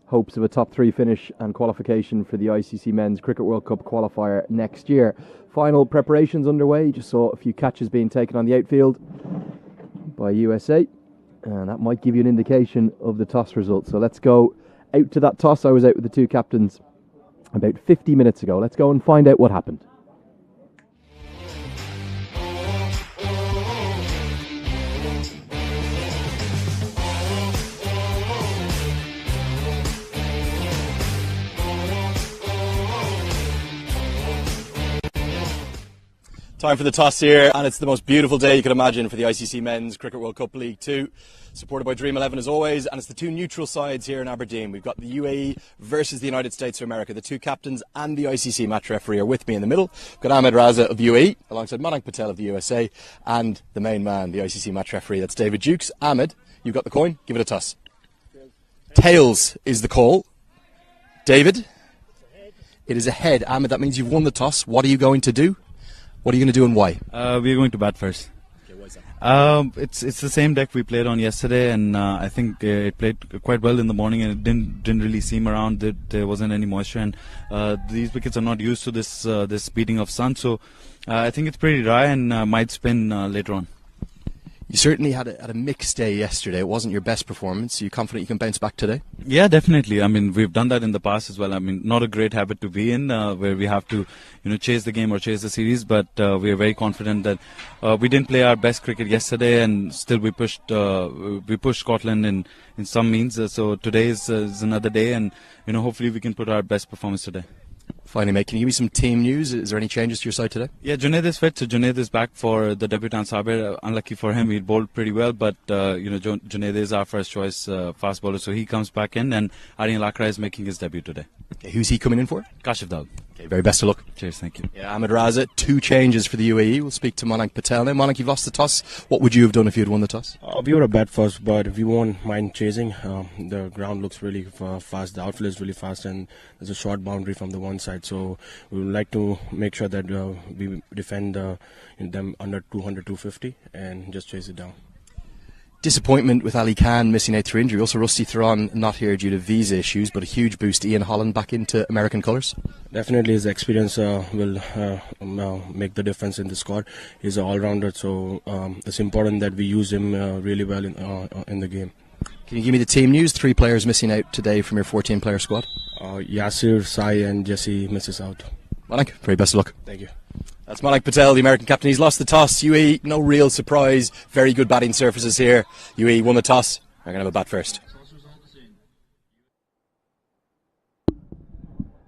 hopes of a top 3 finish and qualification for the ICC Men's Cricket World Cup qualifier next year. Final preparations underway. Just saw a few catches being taken on the outfield by USA, and that might give you an indication of the toss result. So let's go out to that toss. I was out with the two captains about 50 minutes ago. Let's go and find out what happened. Time for the toss here, and it's the most beautiful day you could imagine for the ICC Men's Cricket World Cup League 2, supported by Dream 11 as always, and it's the two neutral sides here in Aberdeen. We've got the UAE versus the United States of America. The two captains and the ICC match referee are with me in the middle. We've got Ahmed Raza of the UAE, alongside Manak Patel of the USA, and the main man, the ICC match referee, that's David Dukes. Ahmed, you've got the coin, give it a toss. Tails is the call. David? It is a head. Ahmed, that means you've won the toss. What are you going to do? What are you going to do and why? We're going to bat first. Okay, why is that? It's the same deck we played on yesterday, and I think it played quite well in the morning, and it didn't really seem around that there wasn't any moisture, and these wickets are not used to this beating of sun, so I think it's pretty dry and might spin later on. You certainly had a mixed day yesterday. It wasn't your best performance. Are you confident you can bounce back today? Yeah, definitely. I mean, we've done that in the past as well. I mean, not a great habit to be in, where we have to, chase the game or chase the series. But we are very confident that we didn't play our best cricket yesterday, and still we pushed Scotland in some means. So today is another day, and hopefully we can put our best performance today. Finally, mate, can you give me some team news? Is there any changes to your side today? Yeah, Junaid is fit, so Junaid is back for the debutant Sabir. Unlucky for him, he bowled pretty well, but Junaid is our first choice fast bowler, so he comes back in, and Aryan Lakra is making his debut today. Okay, who's he coming in for? Kashif Dal. Okay, very best of luck. Cheers, thank you. Yeah, Ahmed Raza, 2 changes for the UAE. We'll speak to Manak Patel now. Manak, you've lost the toss. What would you have done if you had won the toss? We were a bat first, but we won't mind chasing. The ground looks really fast. The outfield is really fast, and there's a short boundary from the one side. So we would like to make sure that we defend them under 200, 250 and just chase it down. Disappointment with Ali Khan missing out through injury. Also, Rusty Theron not here due to visa issues, but a huge boost. Ian Holland back into American colours. Definitely, his experience will make the difference in the squad. He's an all-rounder, so it's important that we use him really well in the game. Can you give me the team news? 3 players missing out today from your 14-player squad. Yasir, Sai and Jesse misses out. Manak, very best of luck. Thank you. That's Manak Patel, the American captain. He's lost the toss. UAE, no real surprise. Very good batting surfaces here. UAE won the toss. They're going to have a bat first.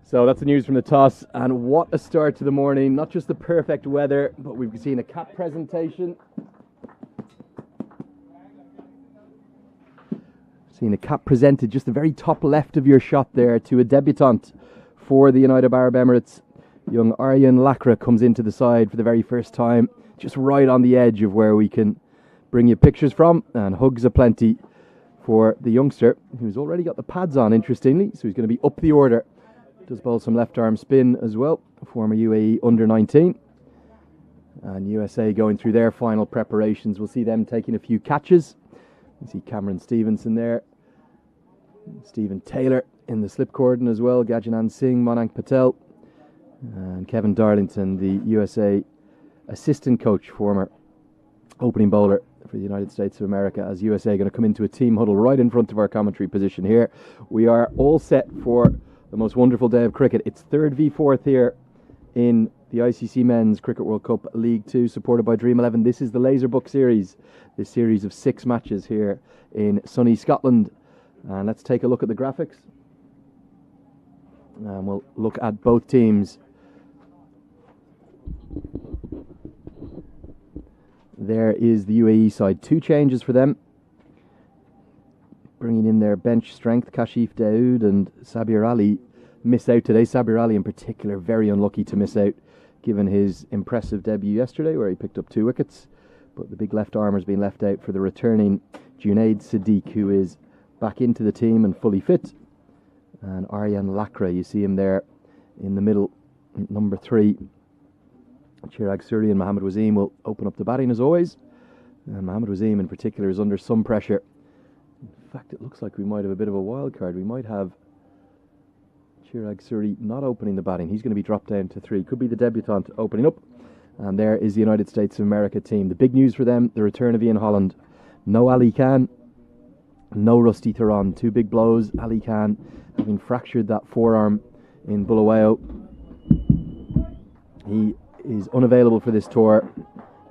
So that's the news from the toss, and what a start to the morning. Not just the perfect weather, but we've seen a cap presentation. Seen a cap presented just the very top left of your shot there to a debutant for the United Arab Emirates. Young Aryan Lakra comes into the side for the very first time, just right on the edge of where we can bring you pictures from, and hugs aplenty for the youngster, who's already got the pads on, interestingly, so he's going to be up the order. Does bowl some left arm spin as well, former UAE under 19. And USA going through their final preparations. We'll see them taking a few catches. You see Cameron Stevenson there, Stephen Taylor in the slip cordon as well, Gajanan Singh, Manak Patel, and Kevin Darlington, the USA assistant coach, former opening bowler for the United States of America, as USA going to come into a team huddle right in front of our commentary position here. We are all set for the most wonderful day of cricket. It's 3rd v 4th here in the ICC Men's Cricket World Cup League 2, supported by Dream 11. This is the Laser Book Series, this series of 6 matches here in sunny Scotland. And let's take a look at the graphics. And we'll look at both teams. There is the UAE side. 2 changes for them. Bringing in their bench strength, Kashif Daoud and Sabir Ali miss out today. Sabir Ali in particular, very unlucky to miss out, given his impressive debut yesterday where he picked up 2 wickets. But the big left armer's been left out for the returning Junaid Sadiq, who is back into the team and fully fit. And Aryan Lakra, you see him there in the middle, number 3. Chirag Suri and Mohammad Wazeem will open up the batting as always. And Mohammad Wazeem in particular is under some pressure. In fact, it looks like we might have a bit of a wild card. We might have Chirag Suri not opening the batting. He's going to be dropped down to 3. Could be the debutant opening up. And there is the United States of America team. The big news for them, the return of Ian Holland. No Ali Khan, no Rusty Theron. 2 big blows. Ali Khan having fractured that forearm in Bulawayo. He is unavailable for this tour.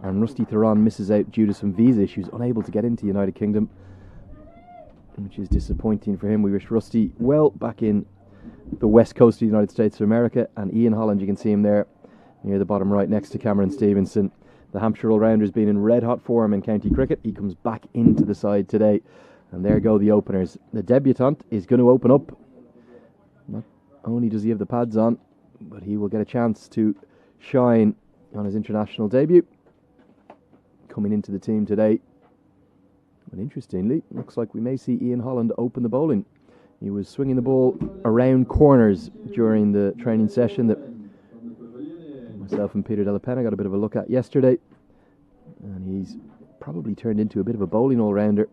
And Rusty Theron misses out due to some visa issues, unable to get into the United Kingdom, which is disappointing for him. We wish Rusty well back in the west coast of the United States of America. And Ian Holland, you can see him there near the bottom right next to Cameron Stevenson. The Hampshire All-Rounder's been in red hot form in county cricket. He comes back into the side today. And there go the openers. The debutant is going to open up. Not only does he have the pads on, but he will get a chance to shine on his international debut. Coming into the team today. And interestingly, looks like we may see Ian Holland open the bowling. He was swinging the ball around corners during the training session that myself and Peter Della Penna got a bit of a look at yesterday. And he's probably turned into a bit of a bowling all-rounder.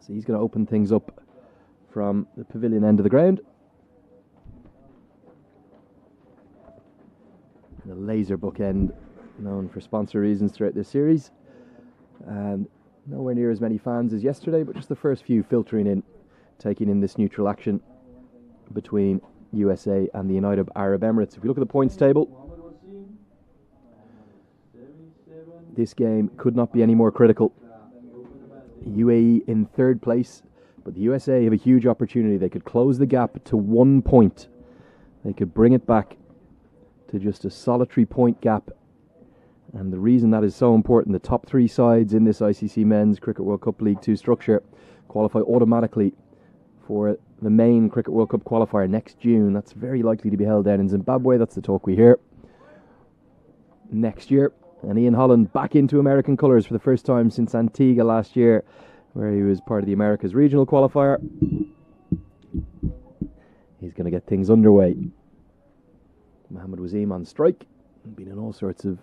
So he's going to open things up from the pavilion end of the ground. And the laser book end, known for sponsor reasons throughout this series. And nowhere near as many fans as yesterday, but just the first few filtering in, taking in this neutral action between USA and the United Arab Emirates. If you look at the points table, this game could not be any more critical. UAE in 3rd place, but the USA have a huge opportunity. They could close the gap to 1 point. They could bring it back to just a solitary point gap. And the reason that is so important, the top 3 sides in this ICC Men's Cricket World Cup League 2 structure qualify automatically for the main Cricket World Cup qualifier next June. That's very likely to be held down in Zimbabwe. That's the talk we hear. Next year. And Ian Holland back into American colours for the first time since Antigua last year, where he was part of the Americas regional qualifier. He's going to get things underway. Mohammad Waseem on strike. Been in all sorts of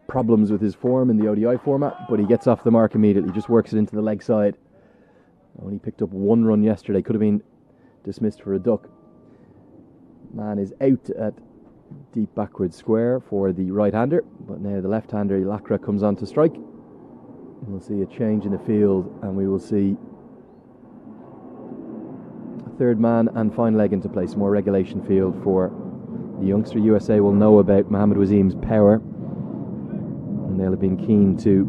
problems with his form in the ODI format, but he gets off the mark immediately, just works it into the leg side. Only picked up 1 run yesterday, could have been dismissed for a duck. Man is out at deep backward square for the right-hander, but now the left-hander Lakra comes on to strike. We'll see a change in the field, and we will see a 3rd man and fine leg into place, more regulation field for the youngster. USA will know about Mohammad Waseem's power, and they'll have been keen to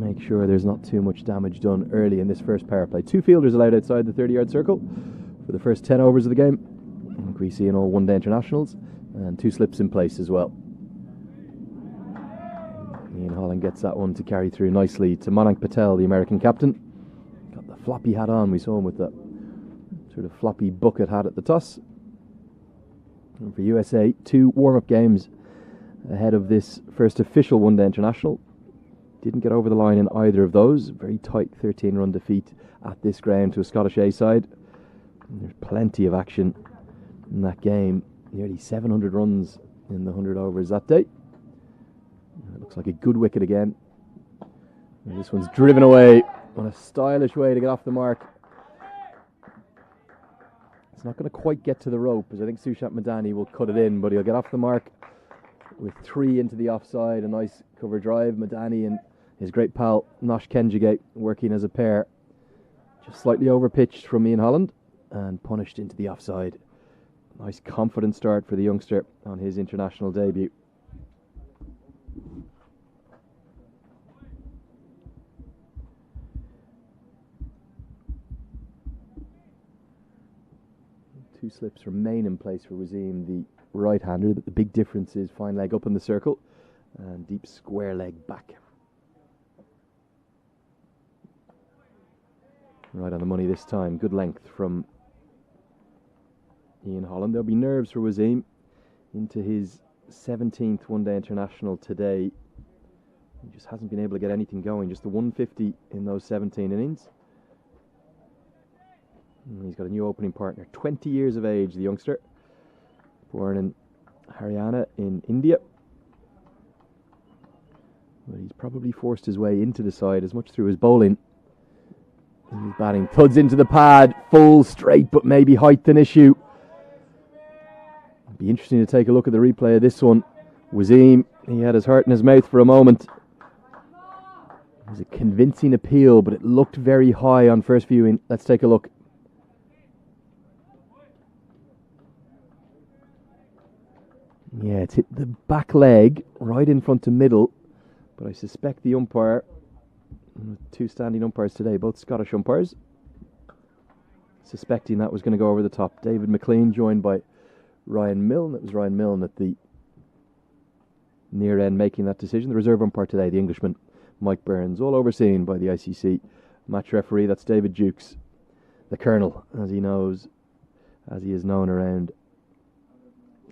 make sure there's not too much damage done early in this first power play. 2 fielders allowed outside the 30-yard circle for the first 10 overs of the game. I think we see in all one-day internationals, and 2 slips in place as well. Ian Holland gets that one to carry through nicely to Manik Patel, the American captain. Got the floppy hat on. We saw him with that sort of floppy bucket hat at the toss. And for USA, 2 warm-up games ahead of this first official one-day international. Didn't get over the line in either of those. Very tight 13-run defeat at this ground to a Scottish A side. And there's plenty of action in that game. Nearly 700 runs in the 100 overs that day. And it looks like a good wicket again. And this one's driven away on a stylish way to get off the mark. It's not going to quite get to the rope, as I think Sushant Madani will cut it in, but he'll get off the mark with 3 into the offside. A nice cover drive. Madani and his great pal Nosh Kenjigate working as a pair. Just slightly overpitched from Ian Holland and punished into the offside. Nice confident start for the youngster on his international debut. Two slips remain in place for Waseem, the right-hander. The big difference is fine leg up in the circle and deep square leg back. Right on the money this time. Good length from Ian Holland. There'll be nerves for Waseem into his 17th one-day international today. He just hasn't been able to get anything going. Just the 150 in those 17 innings. And he's got a new opening partner. 20 years of age, the youngster. Born in Haryana in India. But he's probably forced his way into the side as much through his bowling. And he's batting. Thuds into the pad. Full straight, but maybe height an issue. It'd be interesting to take a look at the replay of this one. Wasim, he had his heart in his mouth for a moment. It was a convincing appeal, but it looked very high on first viewing. Let's take a look. Yeah, it's hit the back leg, right in front of middle. But I suspect the umpire, two standing umpires today, both Scottish umpires, suspecting that was going to go over the top. David McLean joined by Ryan Milne. It was Ryan Milne at the near end making that decision. The reserve umpire today, the Englishman, Mike Burns, all overseen by the ICC. Match referee, that's David Jukes, the Colonel, as he is known around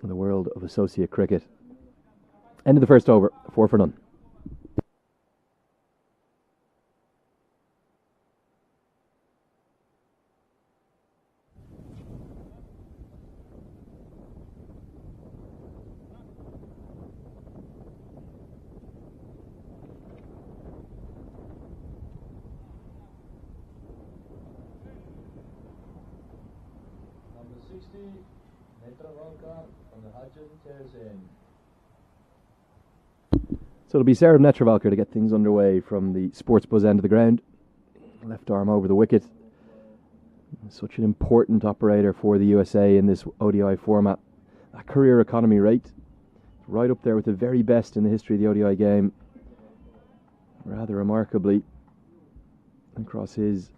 the world of associate cricket. End of the first over, 4-0. So it'll be Sarah Netravalkar to get things underway from the Sports Buzz end of the ground. Left arm over the wicket. Such an important operator for the USA in this ODI format. A career economy rate, right up there with the very best in the history of the ODI game. Rather remarkably, across his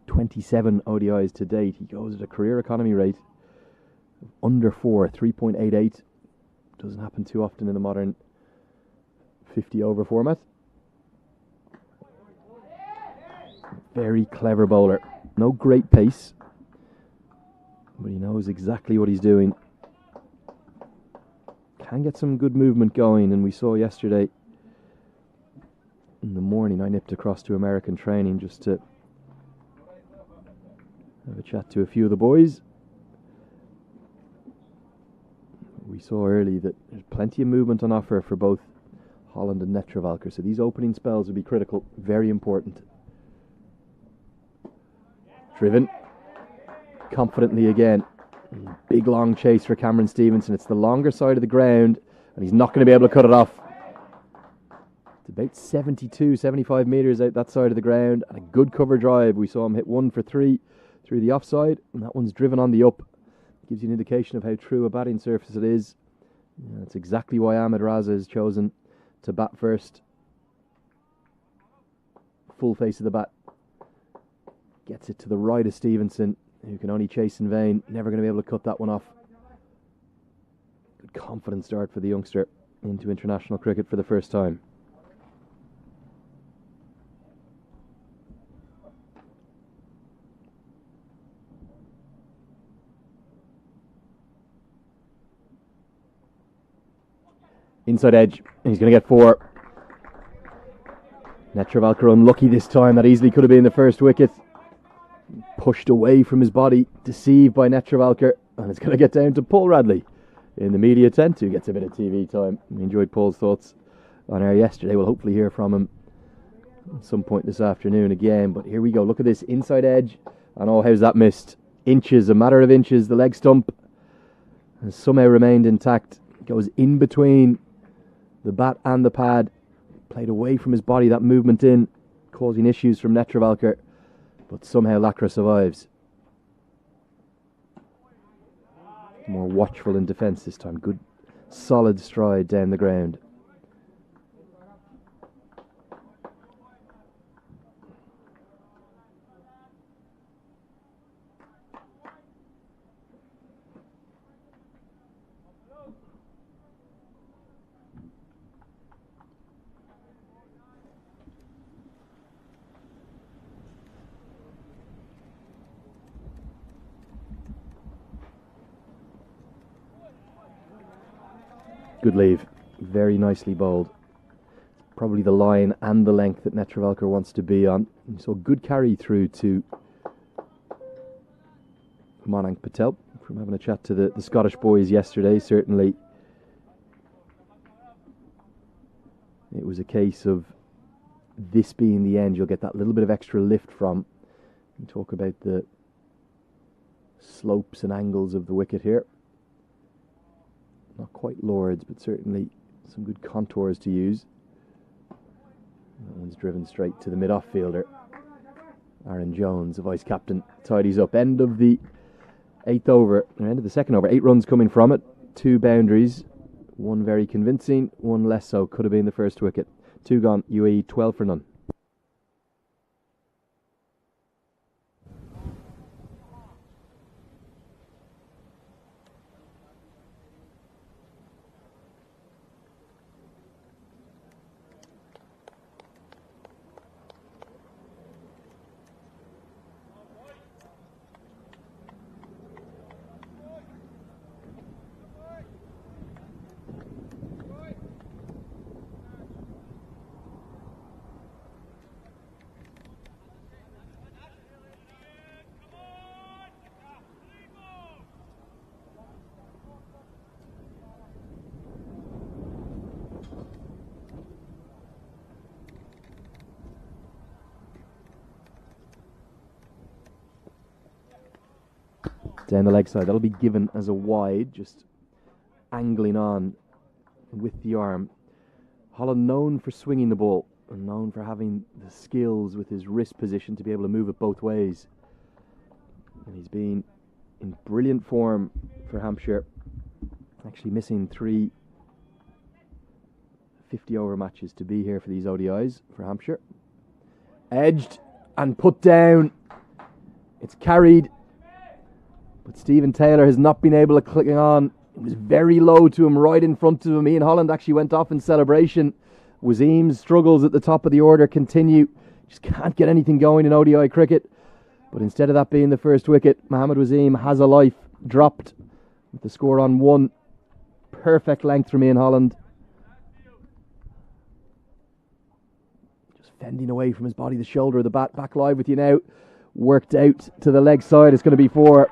27 ODIs to date, he goes at a career economy rate of under 4, 3.88. Doesn't happen too often in the modern 50 over format. Very clever bowler. No great pace, but he knows exactly what he's doing. Can get some good movement going, and we saw yesterday in the morning I nipped across to American training just to have a chat to a few of the boys. We saw early that there's plenty of movement on offer for both Holland and Netravalkar, so these opening spells will be critical, very important. Driven confidently again. Big long chase for Cameron Stevenson. It's the longer side of the ground, and he's not going to be able to cut it off. It's about 72, 75 metres out that side of the ground, and a good cover drive. We saw him hit 1 for 3 through the offside, and that one's driven on the up. Gives you an indication of how true a batting surface it is. That's exactly why Ahmed Raza has chosen to bat first. Full face of the bat. Gets it to the right of Stevenson, who can only chase in vain. Never going to be able to cut that one off. Good confident start for the youngster into international cricket for the first time. Inside edge, and he's going to get 4. Netravalkar unlucky this time. That easily could have been the first wicket. Pushed away from his body, deceived by Netravalkar, and it's going to get down to Paul Radley in the media tent, who gets a bit of TV time. We enjoyed Paul's thoughts on air yesterday. We'll hopefully hear from him at some point this afternoon again. But here we go. Look at this inside edge, and oh, how's that missed? Inches, a matter of inches. The leg stump has somehow remained intact. Goes in between the bat and the pad. Played away from his body, that movement in, causing issues from Netravalkar. But somehow Lakra survives. More watchful in defence this time. Good solid stride down the ground. Good leave. Very nicely bowled. Probably the line and the length that Netravalkar wants to be on. So good carry through to Monank Patel from having a chat to the Scottish boys yesterday. Certainly it was a case of this being the end. You'll get that little bit of extra lift from. We talk about the slopes and angles of the wicket here. Not quite Lords, but certainly some good contours to use. That one's driven straight to the mid-off fielder. Aaron Jones, the vice captain, tidies up. End of the 8th over, or end of the 2nd over. 8 runs coming from it. 2 boundaries. One very convincing, one less so. Could have been the first wicket. 2 gone. UAE 12 for none. Down the leg side, that'll be given as a wide, just angling on with the arm. Holland known for swinging the ball and known for having the skills with his wrist position to be able to move it both ways. And he's been in brilliant form for Hampshire, actually missing 3 50-over matches to be here for these ODIs for Hampshire. Edged and put down. It's carried. But Stephen Taylor has not been able to click on. It was very low to him, right in front of him. Ian Holland actually went off in celebration. Wasim's struggles at the top of the order continue. Just can't get anything going in ODI cricket. But instead of that being the first wicket, Mohammad Wasim has a life. Dropped with the score on 1. Perfect length from Ian Holland. Just fending away from his body, the shoulder of the bat. Back live with you now. Worked out to the leg side. It's going to be 4.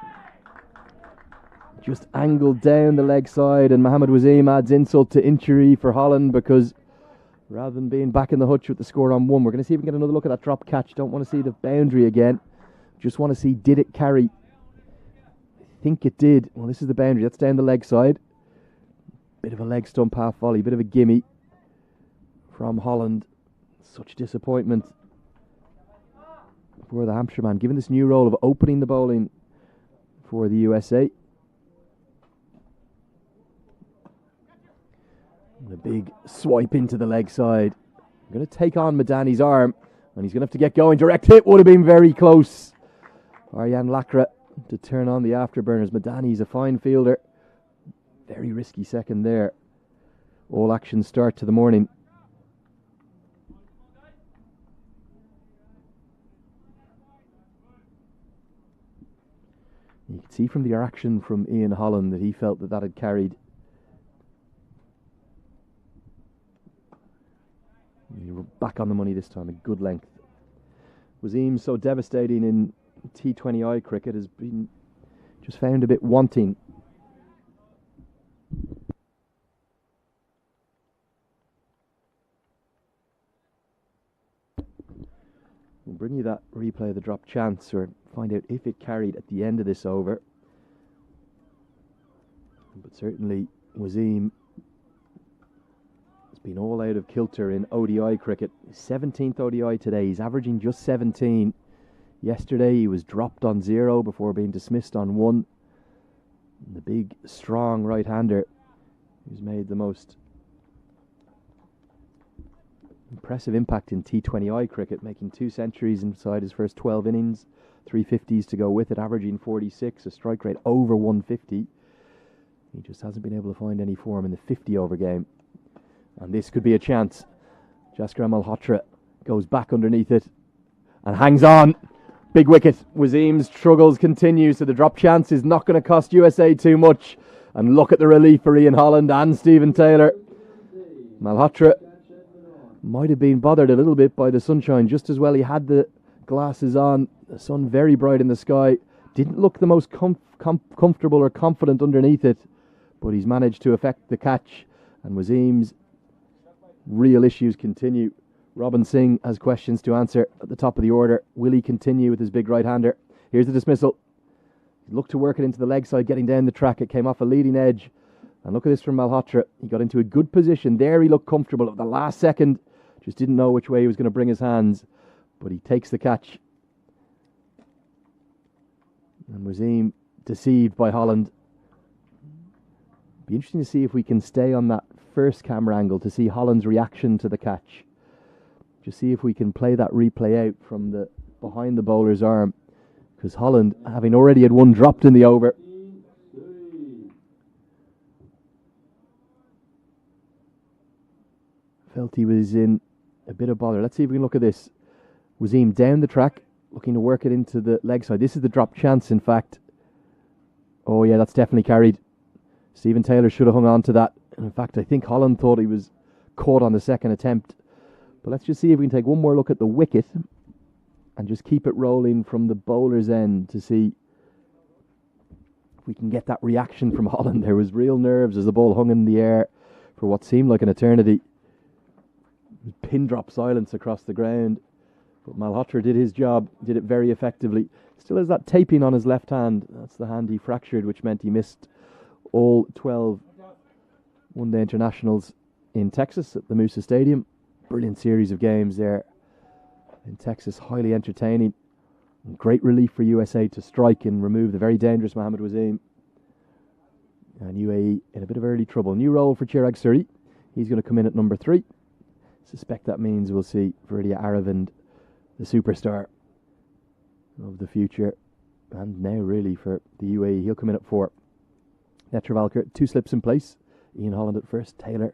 Just angled down the leg side, and Mohammad Wasim adds insult to injury for Holland, because rather than being back in the hutch with the score on 1, we're going to see if we can get another look at that drop catch. Don't want to see the boundary again. Just want to see, did it carry? I think it did. Well, this is the boundary. That's down the leg side. Bit of a leg stump half volley, bit of a gimme from Holland. Such disappointment for the Hampshire man, given this new role of opening the bowling for the USA. And a big swipe into the leg side. I'm going to take on Madani's arm, and he's going to have to get going. Direct hit would have been very close. Aryan Lakra to turn on the afterburners. Madani's a fine fielder. Very risky second there. All action start to the morning. You can see from the action from Ian Holland that he felt that had carried. You're back on the money this time, a good length. Wasim, so devastating in T20I cricket, has been just found a bit wanting. We'll bring you that replay of the drop chance, or find out if it carried at the end of this over. But certainly Wasim has been all out of kilter in ODI cricket. 17th ODI today. He's averaging just 17. Yesterday he was dropped on 0 before being dismissed on 1. And the big, strong right-hander who's made the most impressive impact in T20I cricket, making 2 centuries inside his first 12 innings, 3 50s to go with it, averaging 46, a strike rate over 150. He just hasn't been able to find any form in the 50-over game. And this could be a chance. Jaskar Malhotra goes back underneath it and hangs on. Big wicket. Wasim's struggles continue, so the drop chance is not going to cost USA too much. And look at the relief for Ian Holland and Stephen Taylor. Malhotra might have been bothered a little bit by the sunshine. Just as well he had the glasses on. The sun very bright in the sky. Didn't look the most comfortable or confident underneath it. But he's managed to effect the catch. And Wasim's real issues continue. Robin Singh has questions to answer at the top of the order. Will he continue with his big right-hander? Here's the dismissal. He looked to work it into the leg side, getting down the track. It came off a leading edge. And look at this from Malhotra. He got into a good position. There he looked comfortable. At the last second, just didn't know which way he was going to bring his hands. But he takes the catch. And Wasim deceived by Holland. Be interesting to see if we can stay on that first camera angle to see Holland's reaction to the catch. Just see if we can play that replay out from the behind the bowler's arm. Because Holland, having already had one dropped in the over, felt he was in a bit of bother. Let's see if we can look at this. Wasim down the track, looking to work it into the leg side. This is the drop chance, in fact. Oh yeah, that's definitely carried. Stephen Taylor should have hung on to that. And in fact, I think Holland thought he was caught on the second attempt. But let's just see if we can take one more look at the wicket and just keep it rolling from the bowler's end to see if we can get that reaction from Holland. There was real nerves as the ball hung in the air for what seemed like an eternity. Pin drop silence across the ground. But Malhotra did his job, did it very effectively. Still has that taping on his left hand. That's the hand he fractured, which meant he missed all 12 one-day internationals in Texas at the Moosa Stadium. Brilliant series of games there in Texas, highly entertaining. And great relief for USA to strike and remove the very dangerous Mohammad Wasim. And UAE in a bit of early trouble. New role for Chirag Suri. He's going to come in at number 3. Suspect that means we'll see Virya Aravind, the superstar of the future. And now really for the UAE, he'll come in at 4. Netravalkar, 2 slips in place. Ian Holland at first, Taylor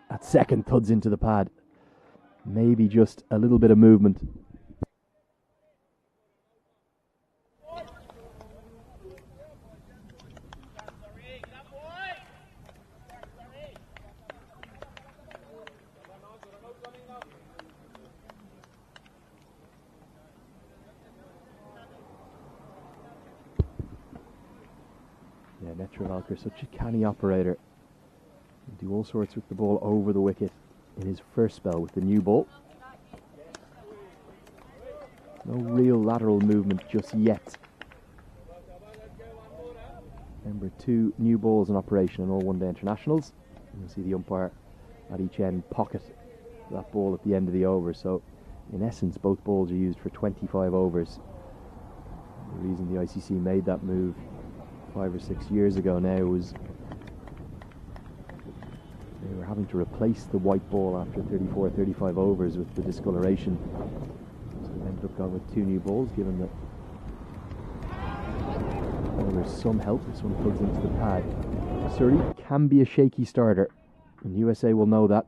at second, thuds into the pad. Maybe just a little bit of movement. Yeah, Netravalkar, such a canny operator. He'll do all sorts with the ball over the wicket in his first spell with the new ball. No real lateral movement just yet. Remember, 2 new balls in operation on all one-day internationals. You'll see the umpire at each end pocket that ball at the end of the over. So, in essence, both balls are used for 25 overs. The reason the ICC made that move 5 or 6 years ago now was they were having to replace the white ball after 34, 35 overs with the discoloration. So they ended up going with 2 new balls, given that there was some help. This one plugs into the pad. Suri can be a shaky starter, and USA will know that.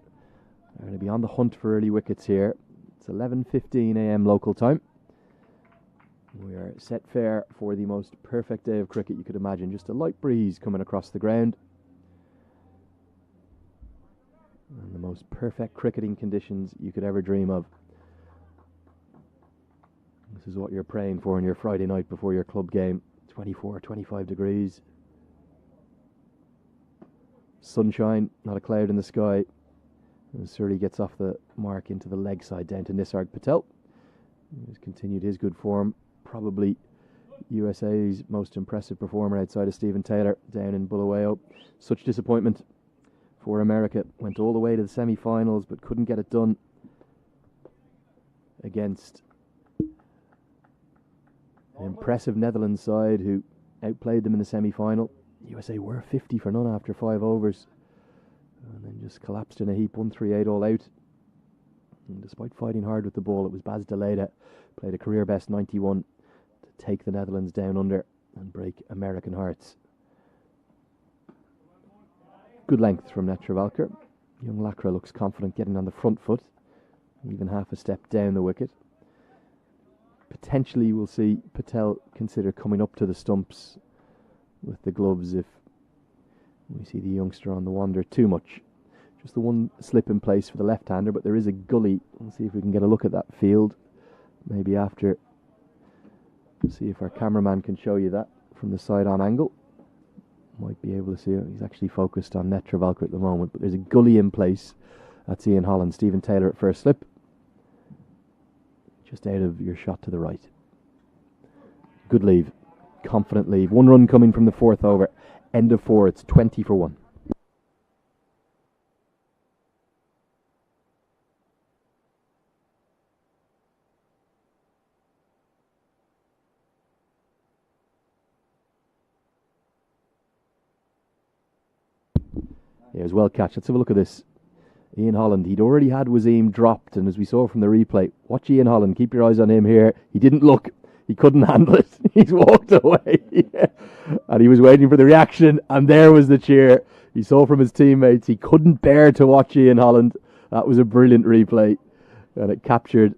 They're going to be on the hunt for early wickets here. It's 11:15 a.m. local time. We are set fair for the most perfect day of cricket you could imagine. Just a light breeze coming across the ground. And the most perfect cricketing conditions you could ever dream of. This is what you're praying for on your Friday night before your club game. 24, 25 degrees. Sunshine, not a cloud in the sky. And Surrey gets off the mark into the leg side down to Nisarg Patel. He's continued his good form. Probably USA's most impressive performer outside of Stephen Taylor down in Bulawayo. Such disappointment for America. Went all the way to the semi-finals but couldn't get it done against an impressive Netherlands side who outplayed them in the semi-final. USA were 50 for none after 5 overs and then just collapsed in a heap. 138 all out. And despite fighting hard with the ball, it was Baz de Leede played a career best 91 to take the Netherlands down under and break American hearts. Good length from Netravalkar. Young Lakra looks confident getting on the front foot, even half a step down the wicket. Potentially we'll see Patel consider coming up to the stumps with the gloves if we see the youngster on the wander too much. Just the one slip in place for the left-hander, but there is a gully. We'll see if we can get a look at that field. Maybe after. See if our cameraman can show you that from the side-on angle. Might be able to see it. He's actually focused on Netravalkar at the moment, but there's a gully in place That's Ian Holland. Stephen Taylor at first slip. Just out of your shot to the right. Good leave. Confident leave. 1 run coming from the 4th over. End of 4. It's 20 for 1. Yeah, it was well catch. Let's have a look at this. Ian Holland, he'd already had Wasim dropped, and as we saw from the replay, watch Ian Holland, keep your eyes on him here. He didn't look, he couldn't handle it. He's walked away. And he was waiting for the reaction, and there was the cheer. He saw from his teammates, he couldn't bear to watch Ian Holland. That was a brilliant replay, and it captured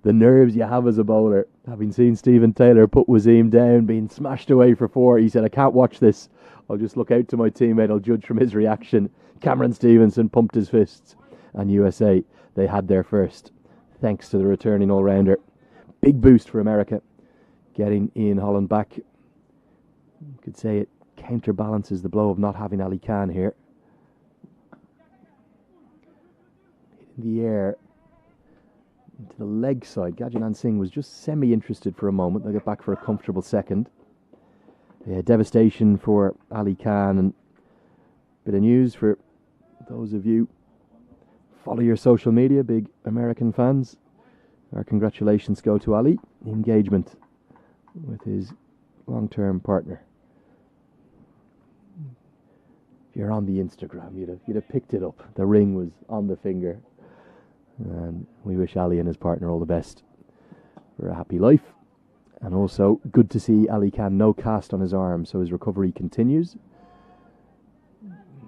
the nerves you have as a bowler. Having seen Stephen Taylor put Wasim down, being smashed away for 4, he said, I can't watch this. I'll just look out to my teammate, I'll judge from his reaction. Cameron Stevenson pumped his fists, and USA, they had their first, thanks to the returning all-rounder. Big boost for America, getting Ian Holland back. You could say it counterbalances the blow of not having Ali Khan here. In the air, into the leg side, Gajanan Singh was just semi-interested for a moment. They'll get back for a comfortable second. Devastation for Ali Khan, and bit of news for those of you follow your social media, big American fans. Our congratulations go to Ali. Engagement with his long-term partner. If you're on the Instagram, you'd have picked it up. The ring was on the finger, and we wish Ali and his partner all the best for a happy life. And also, good to see Ali Khan no cast on his arm, so his recovery continues.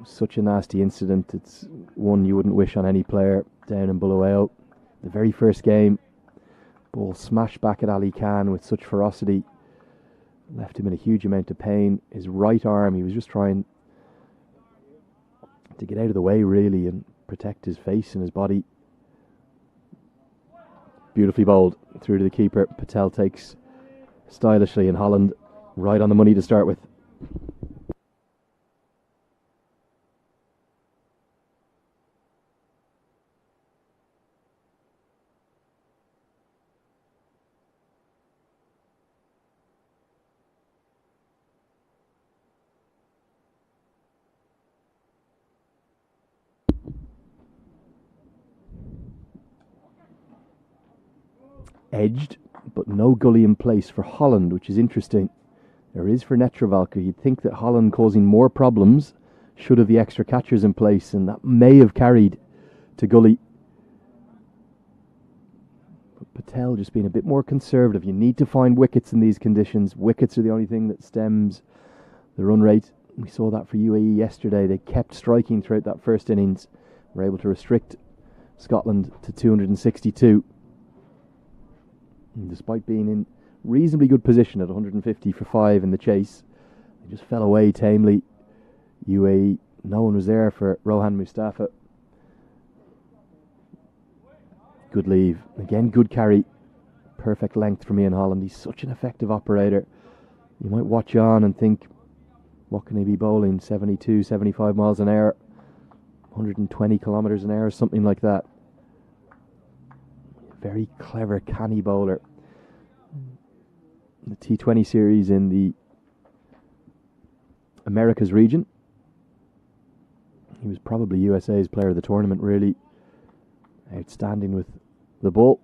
Such a nasty incident. It's one you wouldn't wish on any player down in Bulawayo. The very first game, ball smashed back at Ali Khan with such ferocity. Left him in a huge amount of pain. His right arm, he was just trying to get out of the way, really, and protect his face and his body. Beautifully bowled through to the keeper. Patel takes stylishly, and Holland right on the money to start with. Edged, but no gully in place for Holland, which is interesting. There is for Netravalka. You'd think that Holland causing more problems should have the extra catchers in place, and that may have carried to gully. But Patel just being a bit more conservative. You need to find wickets in these conditions. Wickets are the only thing that stems the run rate. We saw that for UAE yesterday. They kept striking throughout that first innings. Were able to restrict Scotland to 262. And despite being in reasonably good position at 150 for 5 in the chase, they just fell away tamely. UAE, no one was there for Rohan Mustafa. Good leave. Again, good carry. Perfect length from Ian Holland. He's such an effective operator. You might watch on and think, what can he be bowling? 72, 75 miles an hour, 120 kilometres an hour, something like that. Very clever, canny bowler. The T20 series in the Americas region. He was probably USA's player of the tournament, really. Outstanding with the ball.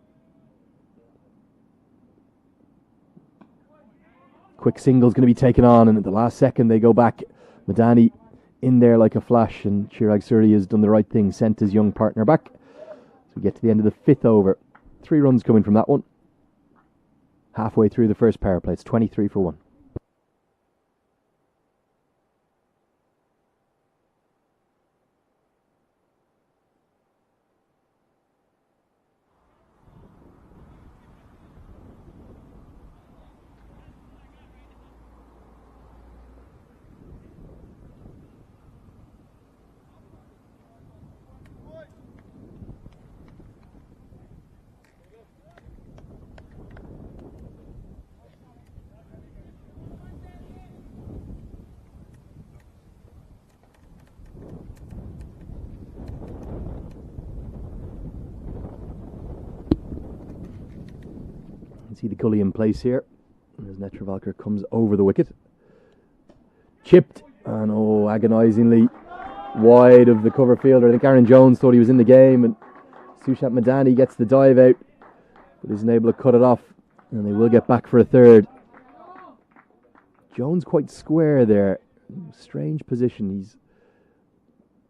Quick single's going to be taken on, and at the last second they go back. Madani in there like a flash, and Chirag Suri has done the right thing, sent his young partner back. So we get to the end of the 5th over. 3 runs coming from that one. Halfway through the first power play. It's 23 for 1. See the gully in place here as Netravalker comes over the wicket. Chipped, and agonisingly wide of the cover fielder. I think Aaron Jones thought he was in the game, and Sushant Madani gets the dive out, but isn't able to cut it off, and they will get back for a third. Jones quite square there. Strange position. He's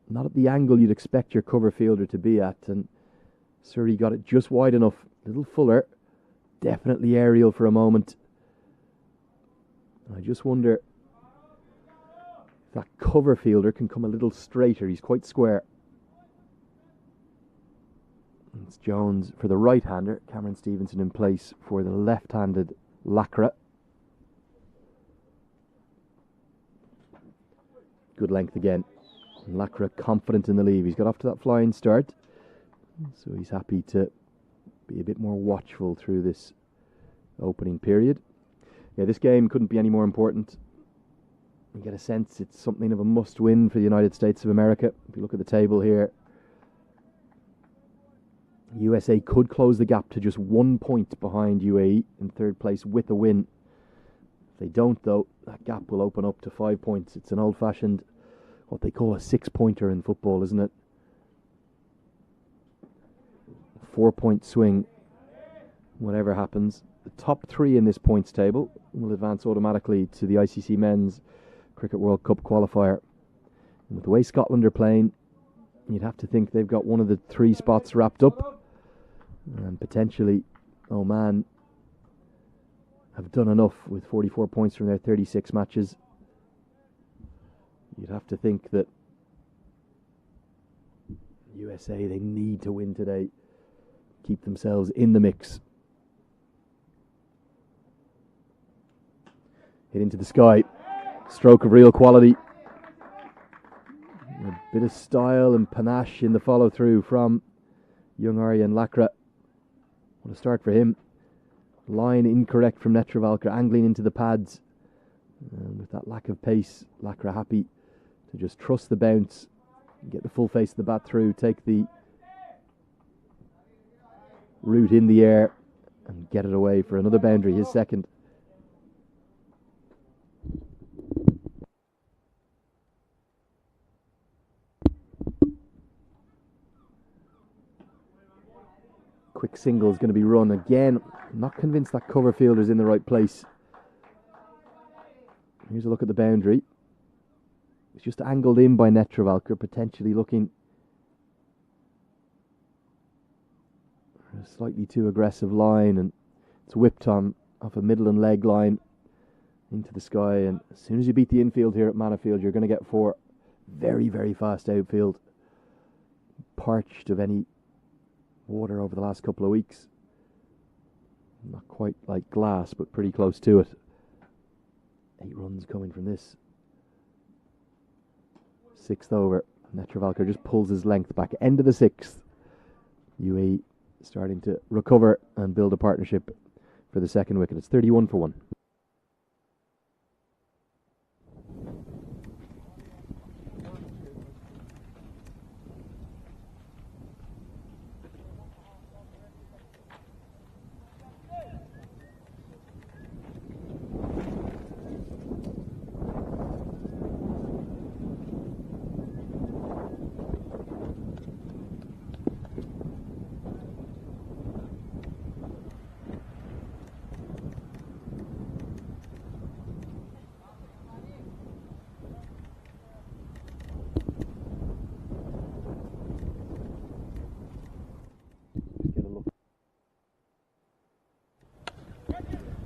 not at the angle you'd expect your cover fielder to be at, and Surrey got it just wide enough. A little fuller, definitely aerial for a moment. I just wonder if that cover fielder can come a little straighter. He's quite square. It's Jones for the right-hander. Cameron Stevenson in place for the left-handed Lacra. Good length again. And Lacra confident in the leave. He's got off to that flying start, so he's happy to be a bit more watchful through this opening period. Yeah, this game couldn't be any more important. You get a sense it's something of a must-win for the United States of America. If you look at the table here, USA could close the gap to just 1 point behind UAE in third place with a win. If they don't, though, that gap will open up to 5 points. It's an old-fashioned, what they call a 6-pointer in football, isn't it? 4-point swing, whatever happens. The top 3 in this points table will advance automatically to the ICC Men's Cricket World Cup qualifier. And with the way Scotland are playing, you'd have to think they've got one of the 3 spots wrapped up. And potentially Oman have done enough with 44 points from their 36 matches. You'd have to think that USA, they need to win today, keep themselves in the mix. Hit into the sky. Stroke of real quality. A bit of style and panache in the follow-through from young Aryan Lacra. What a start for him. Line incorrect from Netravalker, angling into the pads. And with that lack of pace, Lacra happy to just trust the bounce, get the full face of the bat through, take the route in the air and get it away for another boundary, his second. Quick single is going to be run again. I'm not convinced that cover fielder's in the right place. Here's a look at the boundary. It's just angled in by Netravalker, potentially looking for a slightly too aggressive line, and it's whipped on off a middle and leg line into the sky. And as soon as you beat the infield here at Mannifield, you're going to get 4. Very, very fast outfield. Parched of any water over the last couple of weeks. Not quite like glass, but pretty close to it. 8 runs coming from this. 6th over. Netravalker just pulls his length back. End of the 6th. UAE starting to recover and build a partnership for the second wicket. It's 31 for 1.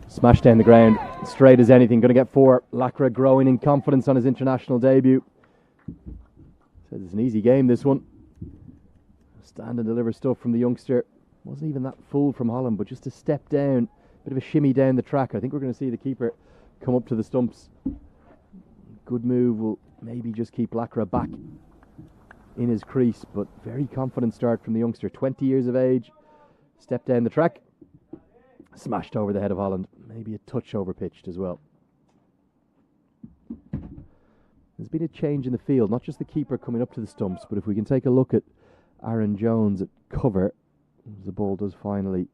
Smashed down the ground, straight as anything, going to get 4. Lacra growing in confidence on his international debut. Says it's an easy game, this one. Stand and deliver stuff from the youngster. Wasn't even that full from Holland, but just a step down, bit of a shimmy down the track. I think we're going to see the keeper come up to the stumps. Good move will maybe just keep Lacra back in his crease, but very confident start from the youngster. 20 years of age, step down the track. Smashed over the head of Holland. Maybe a touch over pitched as well. There's been a change in the field, not just the keeper coming up to the stumps, but if we can take a look at Aaron Jones at cover, the ball does finally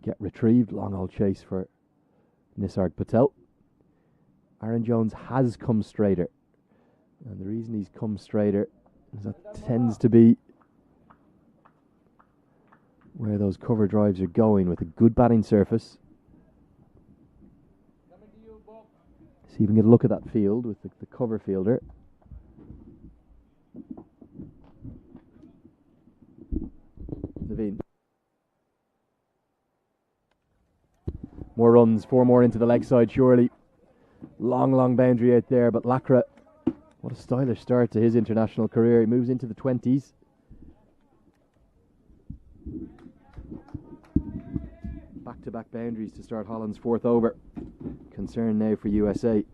get retrieved. Long old chase for Nisarg Patel. Aaron Jones has come straighter. And the reason he's come straighter is that tends to be where those cover drives are going, with a good batting surface. See if we can get a look at that field with the cover fielder. Naveen. More runs, 4 more into the leg side, surely. Long boundary out there, but Lacra, what a stylish start to his international career. He moves into the 20s. Back-to-back boundaries to start Holland's 4th over. Concern now for USA.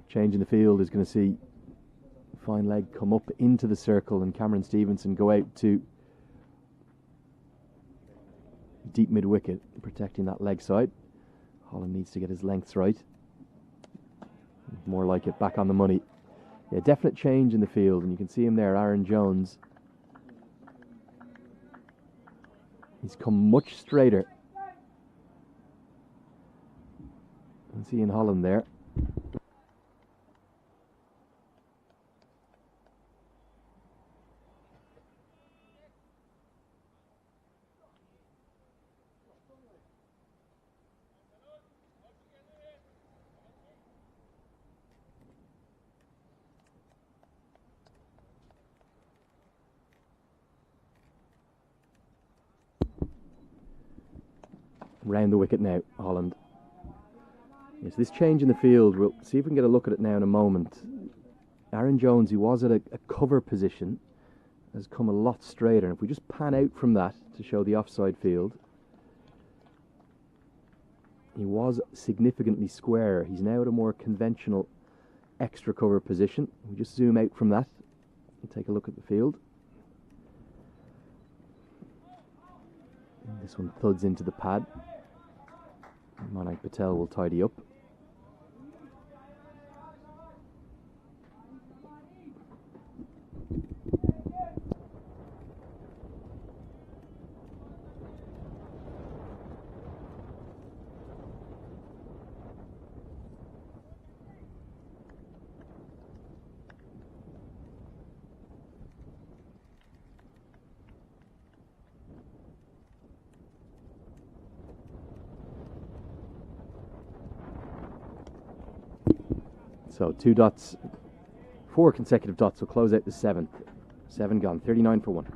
Change in the field is going to see fine leg come up into the circle and Cameron Stevenson go out to deep mid wicket, protecting that leg side. Holland needs to get his lengths right. More like it, back on the money. Yeah, definite change in the field, and you can see him there, Aaron Jones. He's come much straighter. You can see in Holland there. Round the wicket now, Holland. Yes, this change in the field, we'll see if we can get a look at it now in a moment. Aaron Jones, who was at a cover position, has come a lot straighter. And if we just pan out from that to show the offside field, he was significantly squarer. He's now at a more conventional extra cover position. We just zoom out from that and take a look at the field. And this one thuds into the pad. Manak Patel will tidy up. So 2 dots, 4 consecutive dots will close out the 7th. 7 gone, 39 for 1.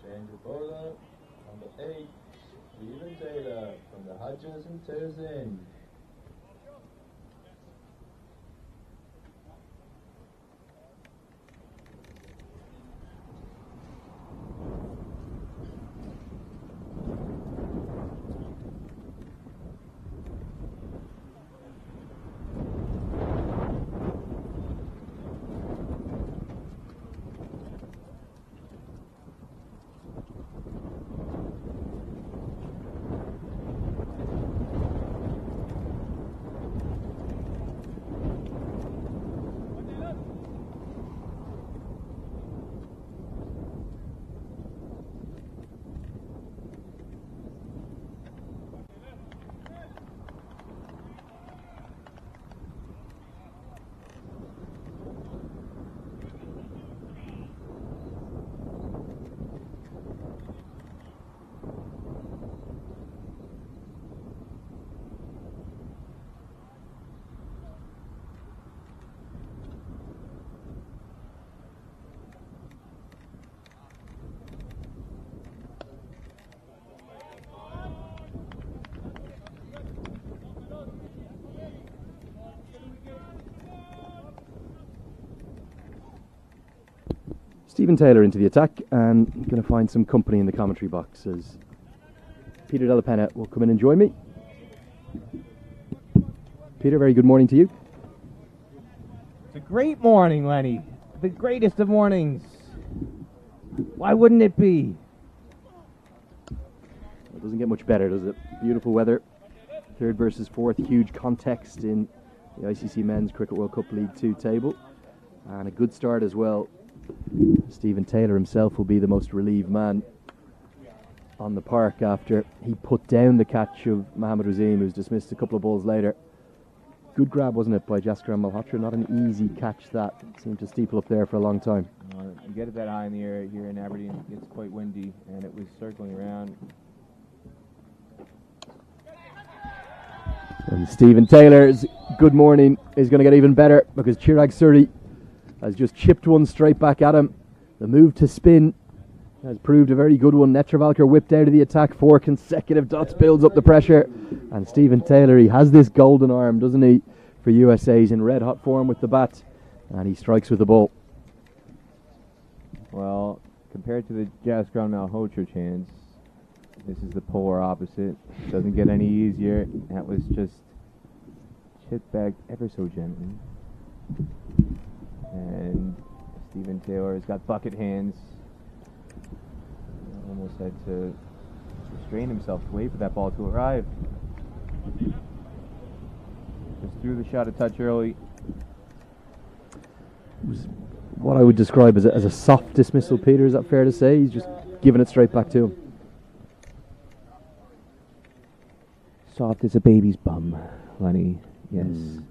Change of bowler, number 8, Stephen Taylor from the Hodges and Terzin. Stephen Taylor into the attack, and going to find some company in the commentary box as Peter Della Penna will come in and join me. Peter, very good morning to you. It's a great morning, Lenny. The greatest of mornings. Why wouldn't it be? It doesn't get much better, does it? Beautiful weather. Third versus fourth, huge context in the ICC Men's Cricket World Cup League 2 table. And a good start as well. Stephen Taylor himself will be the most relieved man on the park after he put down the catch of Mohammad Wasim, who's dismissed a couple of balls later. Good grab, wasn't it, by Jaskaran Malhotra? Not an easy catch that. Seemed to steeple up there for a long time. You get it that high in the air here in Aberdeen, it's quite windy, and it was circling around. And Stephen Taylor's good morning is going to get even better because Chirag Suri has just chipped one straight back at him. The move to spin has proved a very good one. Netravalkar whipped out of the attack. 4 consecutive dots builds up the pressure. And Stephen Taylor, he has this golden arm, doesn't he, for USA. He's in red hot form with the bat, and he strikes with the ball. Well, compared to the Jaskaran Malhotra chance, this is the polar opposite. Doesn't get any easier. That was just chipped back ever so gently. And Stephen Taylor has got bucket hands. Almost had to restrain himself to wait for that ball to arrive. Just threw the shot a touch early. It was what I would describe as a soft dismissal, Peter. Is that fair to say? He's just giving it straight back to him. Soft as a baby's bum, Lenny. Yes.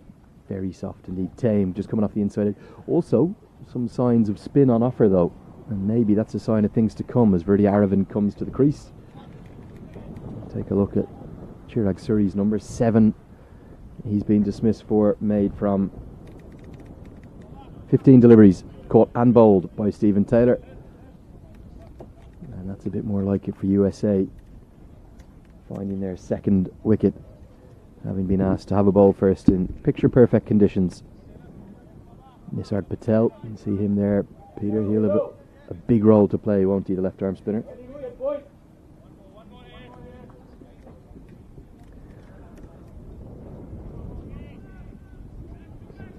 Very soft indeed. Tame, just coming off the inside edge. Also, some signs of spin on offer, though. And maybe that's a sign of things to come as Verdi Aravind comes to the crease. Take a look at Chirag Suri's number 7. He's been dismissed for, made from 15 deliveries, caught and bowled by Stephen Taylor. And that's a bit more like it for USA, finding their second wicket, having been asked to have a bowl first in picture-perfect conditions. Nisar Patel, you can see him there. Peter, he'll have a big role to play, won't he, the left-arm spinner?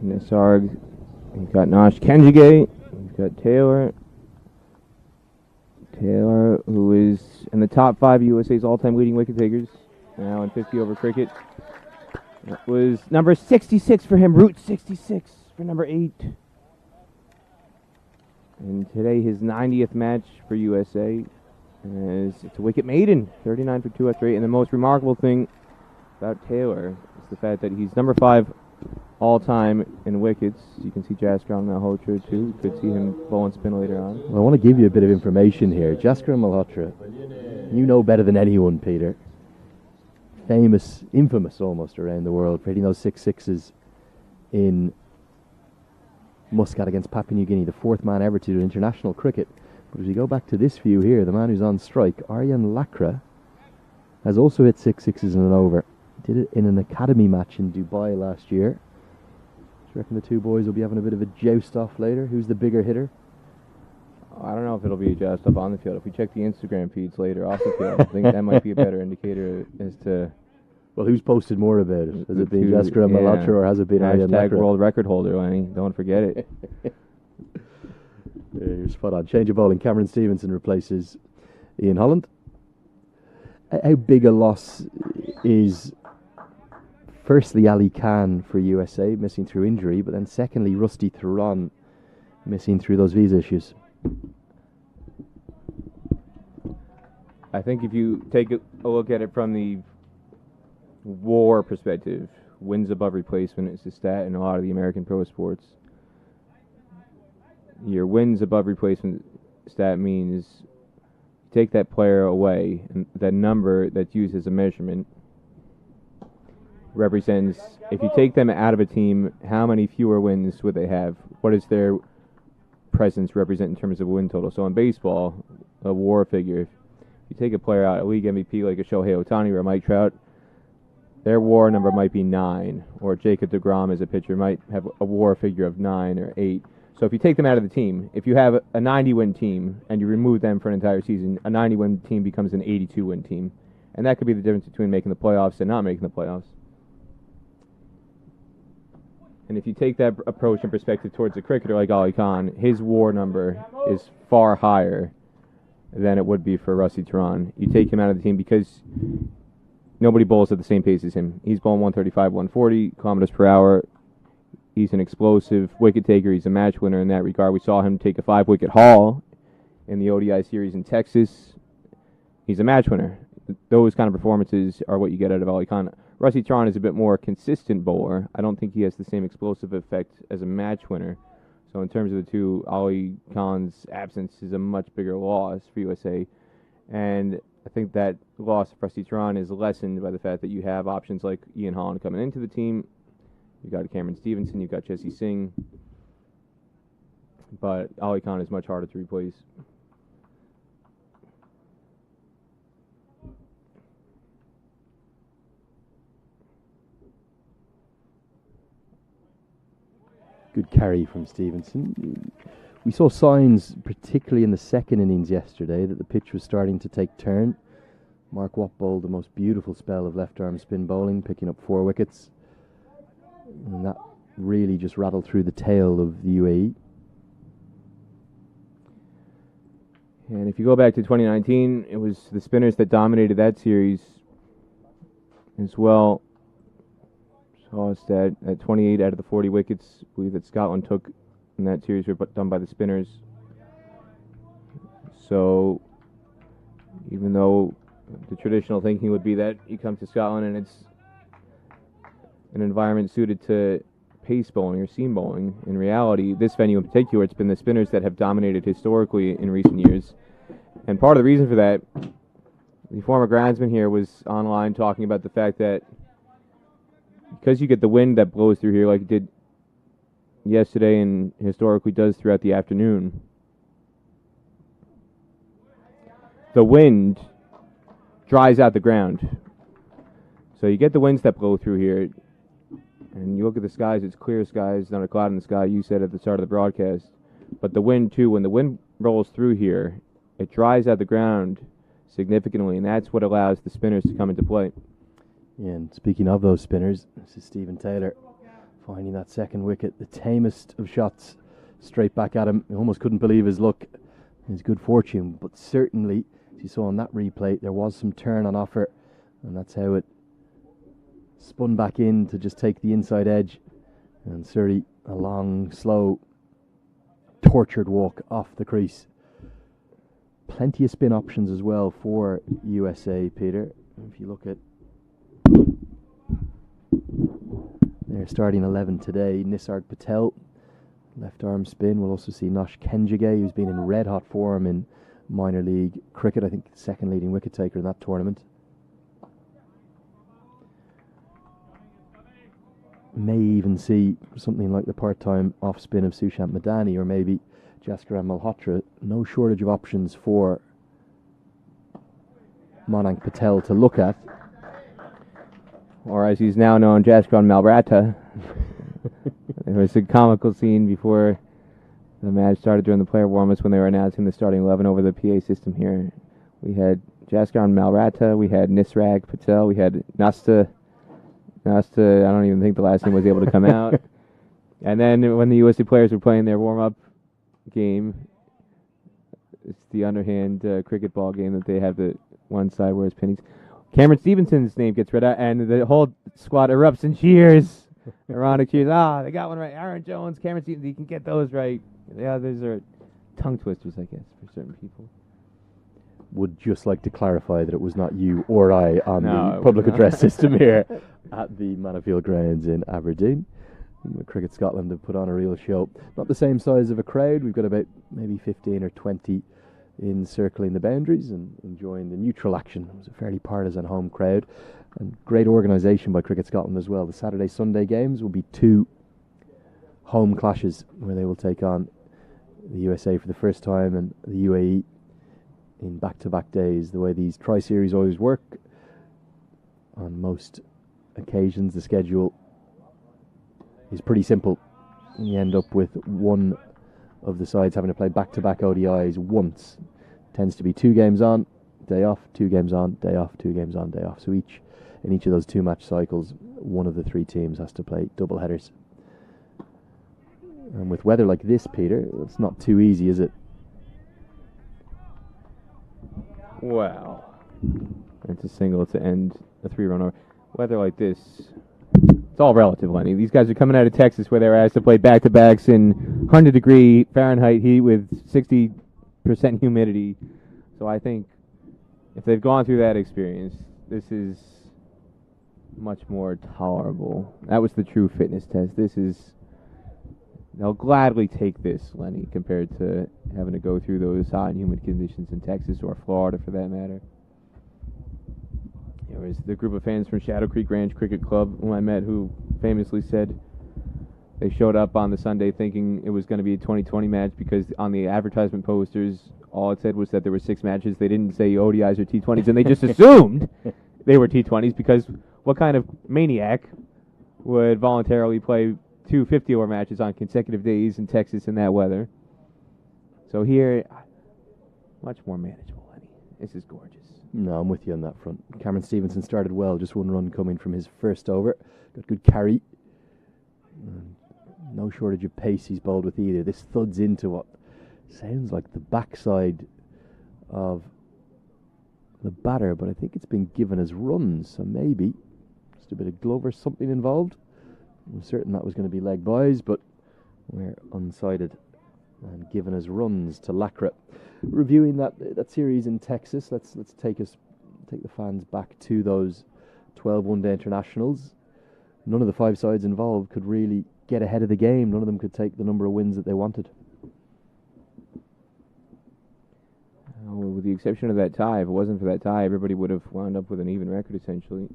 Nisarg, you've got Nash Kenjige, you've got Taylor. Taylor, who is in the top 5 USA's all-time leading wicket takers, now in 50 over cricket. That was number 66 for him, Route 66 for number 8. And today his 90th match for USA. As it's a wicket maiden, 39 for 2 after 8. And the most remarkable thing about Taylor is the fact that he's number 5 all-time in wickets. You can see Jaskaran Malhotra too. You could see him bowl and spin later on. Well, I want to give you a bit of information here. Jaskaran Malhotra, you know better than anyone, Peter. Famous, infamous almost around the world for hitting those 6 sixes in Muscat against Papua New Guinea, the 4th man ever to do international cricket. But as we go back to this view here, the man who's on strike, Aryan Lakra, has also hit 6 sixes in an over. Did it in an academy match in Dubai last year. Do you reckon the two boys will be having a bit of a joust off later? Who's the bigger hitter? I don't know if it'll be a joust up on the field. If we check the Instagram feeds later off the field, I think that might be a better indicator as to... Well, who's posted more about it? Has it been Jaskaran Malhotra or has it been Aryan Hashtag Lakra? world record holder, Lenny. Don't forget it. Yeah, you're spot on. Change of bowling. Cameron Stevenson replaces Ian Holland. How big a loss is, firstly, Ali Khan for USA, missing through injury, but then secondly, Rusty Theron missing through those visa issues? I think if you take a look at it from the WAR perspective, wins above replacement is the stat in a lot of the American pro sports. Your wins above replacement stat means take that player away, and that number that's used as a measurement represents, if you take them out of a team, how many fewer wins would they have? What does their presence represent in terms of win total? So in baseball, a WAR figure, if you take a player out, a league MVP like a Shohei Ohtani or a Mike Trout, their WAR number might be 9, or Jacob deGrom as a pitcher might have a WAR figure of 9 or 8. So if you take them out of the team, if you have a 90-win team and you remove them for an entire season, a 90-win team becomes an 82-win team. And that could be the difference between making the playoffs and not making the playoffs. And if you take that approach and perspective towards a cricketer like Ali Khan, his WAR number is far higher than it would be for Rusty Turan. You take him out of the team because nobody bowls at the same pace as him. He's bowling 135, 140 kilometers per hour. He's an explosive wicket taker. He's a match winner in that regard. We saw him take a 5-wicket haul in the ODI series in Texas. He's a match winner. Those kind of performances are what you get out of Ali Khan. Rusty Turan is a bit more consistent bowler. I don't think he has the same explosive effect as a match winner. So in terms of the two, Ali Khan's absence is a much bigger loss for USA. And I think that loss of Rusty Turan is lessened by the fact that you have options like Ian Holland coming into the team. You've got Cameron Stevenson, you've got Jesse Singh. But Ali Khan is much harder to replace. Good carry from Stevenson. We saw signs, particularly in the second innings yesterday, that the pitch was starting to take turn. Mark Watt bowled the most beautiful spell of left-arm spin bowling, picking up 4 wickets. And that really just rattled through the tail of the UAE. And if you go back to 2019, it was the spinners that dominated that series as well. Saw a stat at 28 out of the 40 wickets, I believe, that Scotland took in that series were done by the spinners. So, even though the traditional thinking would be that you come to Scotland and it's an environment suited to pace bowling or seam bowling, in reality, this venue in particular, it's been the spinners that have dominated historically in recent years. And part of the reason for that, the former groundsman here was online talking about the fact that because you get the wind that blows through here like it did yesterday and historically does throughout the afternoon, the wind dries out the ground. So you get the winds that blow through here, and you look at the skies, it's clear skies, not a cloud in the sky, you said at the start of the broadcast. But the wind too, when the wind rolls through here, it dries out the ground significantly, and that's what allows the spinners to come into play. And speaking of those spinners, this is Stephen Taylor finding that second wicket, the tamest of shots straight back at him. He almost couldn't believe his luck, his good fortune, but certainly, as you saw on that replay, there was some turn on offer, and that's how it spun back in to just take the inside edge, and Surrey a long, slow, tortured walk off the crease. Plenty of spin options as well for USA, Peter. If you look at their starting 11 today, Nisarg Patel, left arm spin. We'll also see Nosh Kenjige, who's been in red hot form in minor league cricket. I think second leading wicket taker in that tournament. May even see something like the part-time off spin of Sushant Madani or maybe Jaskaran Malhotra. No shortage of options for Mayank Patel to look at. Or as he's now known, Jaskaran Malrata. There was a comical scene before the match started during the player warm-ups when they were announcing the starting 11 over the PA system here. We had Jaskaran Malrata, we had Nisarg Patel, we had Nasta, I don't even think the last name was able to come out. And then when the USA players were playing their warm-up game, it's the underhand cricket ball game that they have the one side where it's pennies. Cameron Stevenson's name gets read out, and the whole squad erupts in cheers. Ironic cheers. They got one right. Aaron Jones, Cameron Stevenson, you can get those right. The others are tongue twisters, I guess, for certain people. Would just like to clarify that it was not you or I on the public address system here at the Manor Grounds in Aberdeen. Cricket Scotland have put on a real show. Not the same size of a crowd. We've got about maybe 15 or 20 encircling the boundaries and enjoying the neutral action. It was a fairly partisan home crowd and great organisation by Cricket Scotland as well. The Saturday-Sunday games will be 2 home clashes where they will take on the USA for the first time and the UAE in back-to-back days. The way these tri-series always work, on most occasions the schedule is pretty simple. You end up with one of the sides having to play back-to-back ODIs once. Tends to be 2 games on, day off, 2 games on, day off, 2 games on, day off. So in each of those 2-match cycles, one of the 3 teams has to play double headers. And with weather like this, Peter, it's not too easy, is it? Wow. It's a single to end a 3-run over. Weather like this, it's all relative, Lenny. These guys are coming out of Texas where they were asked to play back-to-backs in 100-degree Fahrenheit heat with 60% humidity. So I think if they've gone through that experience, this is much more tolerable. That was the true fitness test. They'll gladly take this, Lenny, compared to having to go through those hot and humid conditions in Texas or Florida, for that matter. There was the group of fans from Shadow Creek Ranch Cricket Club who I met who famously said they showed up on the Sunday thinking it was going to be a 2020 match because on the advertisement posters, all it said was that there were 6 matches. They didn't say ODIs or T20s, and they just assumed they were T20s because what kind of maniac would voluntarily play 2 50-over matches on consecutive days in Texas in that weather? So here, much more manageable, Lenny. This is gorgeous. No, I'm with you on that front. Cameron Stevenson started well, just 1 run coming from his first over. Got good carry. No shortage of pace he's bowled with either. This thuds into what sounds like the backside of the batter, but I think it's been given as runs, so maybe just a bit of glove or something involved. I'm certain that was going to be leg buys, but we're unsided and given as runs to Lacra. Reviewing that series in Texas, let's take the fans back to those 12 one-day internationals. None of the 5 sides involved could really get ahead of the game. None of them could take the number of wins that they wanted. With the exception of that tie, if it wasn't for that tie, everybody would have wound up with an even record, essentially.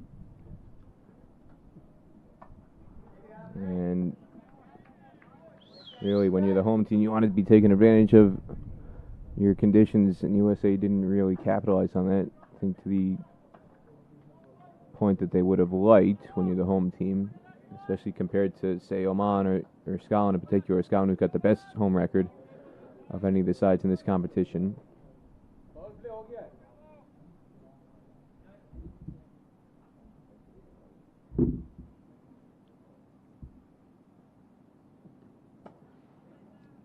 And really, when you're the home team, you want to be taking advantage of your conditions, and USA didn't really capitalize on that, I think, to the point that they would have liked when you're the home team, especially compared to, say, Oman or Scotland in particular. Scotland, who's got the best home record of any of the sides in this competition.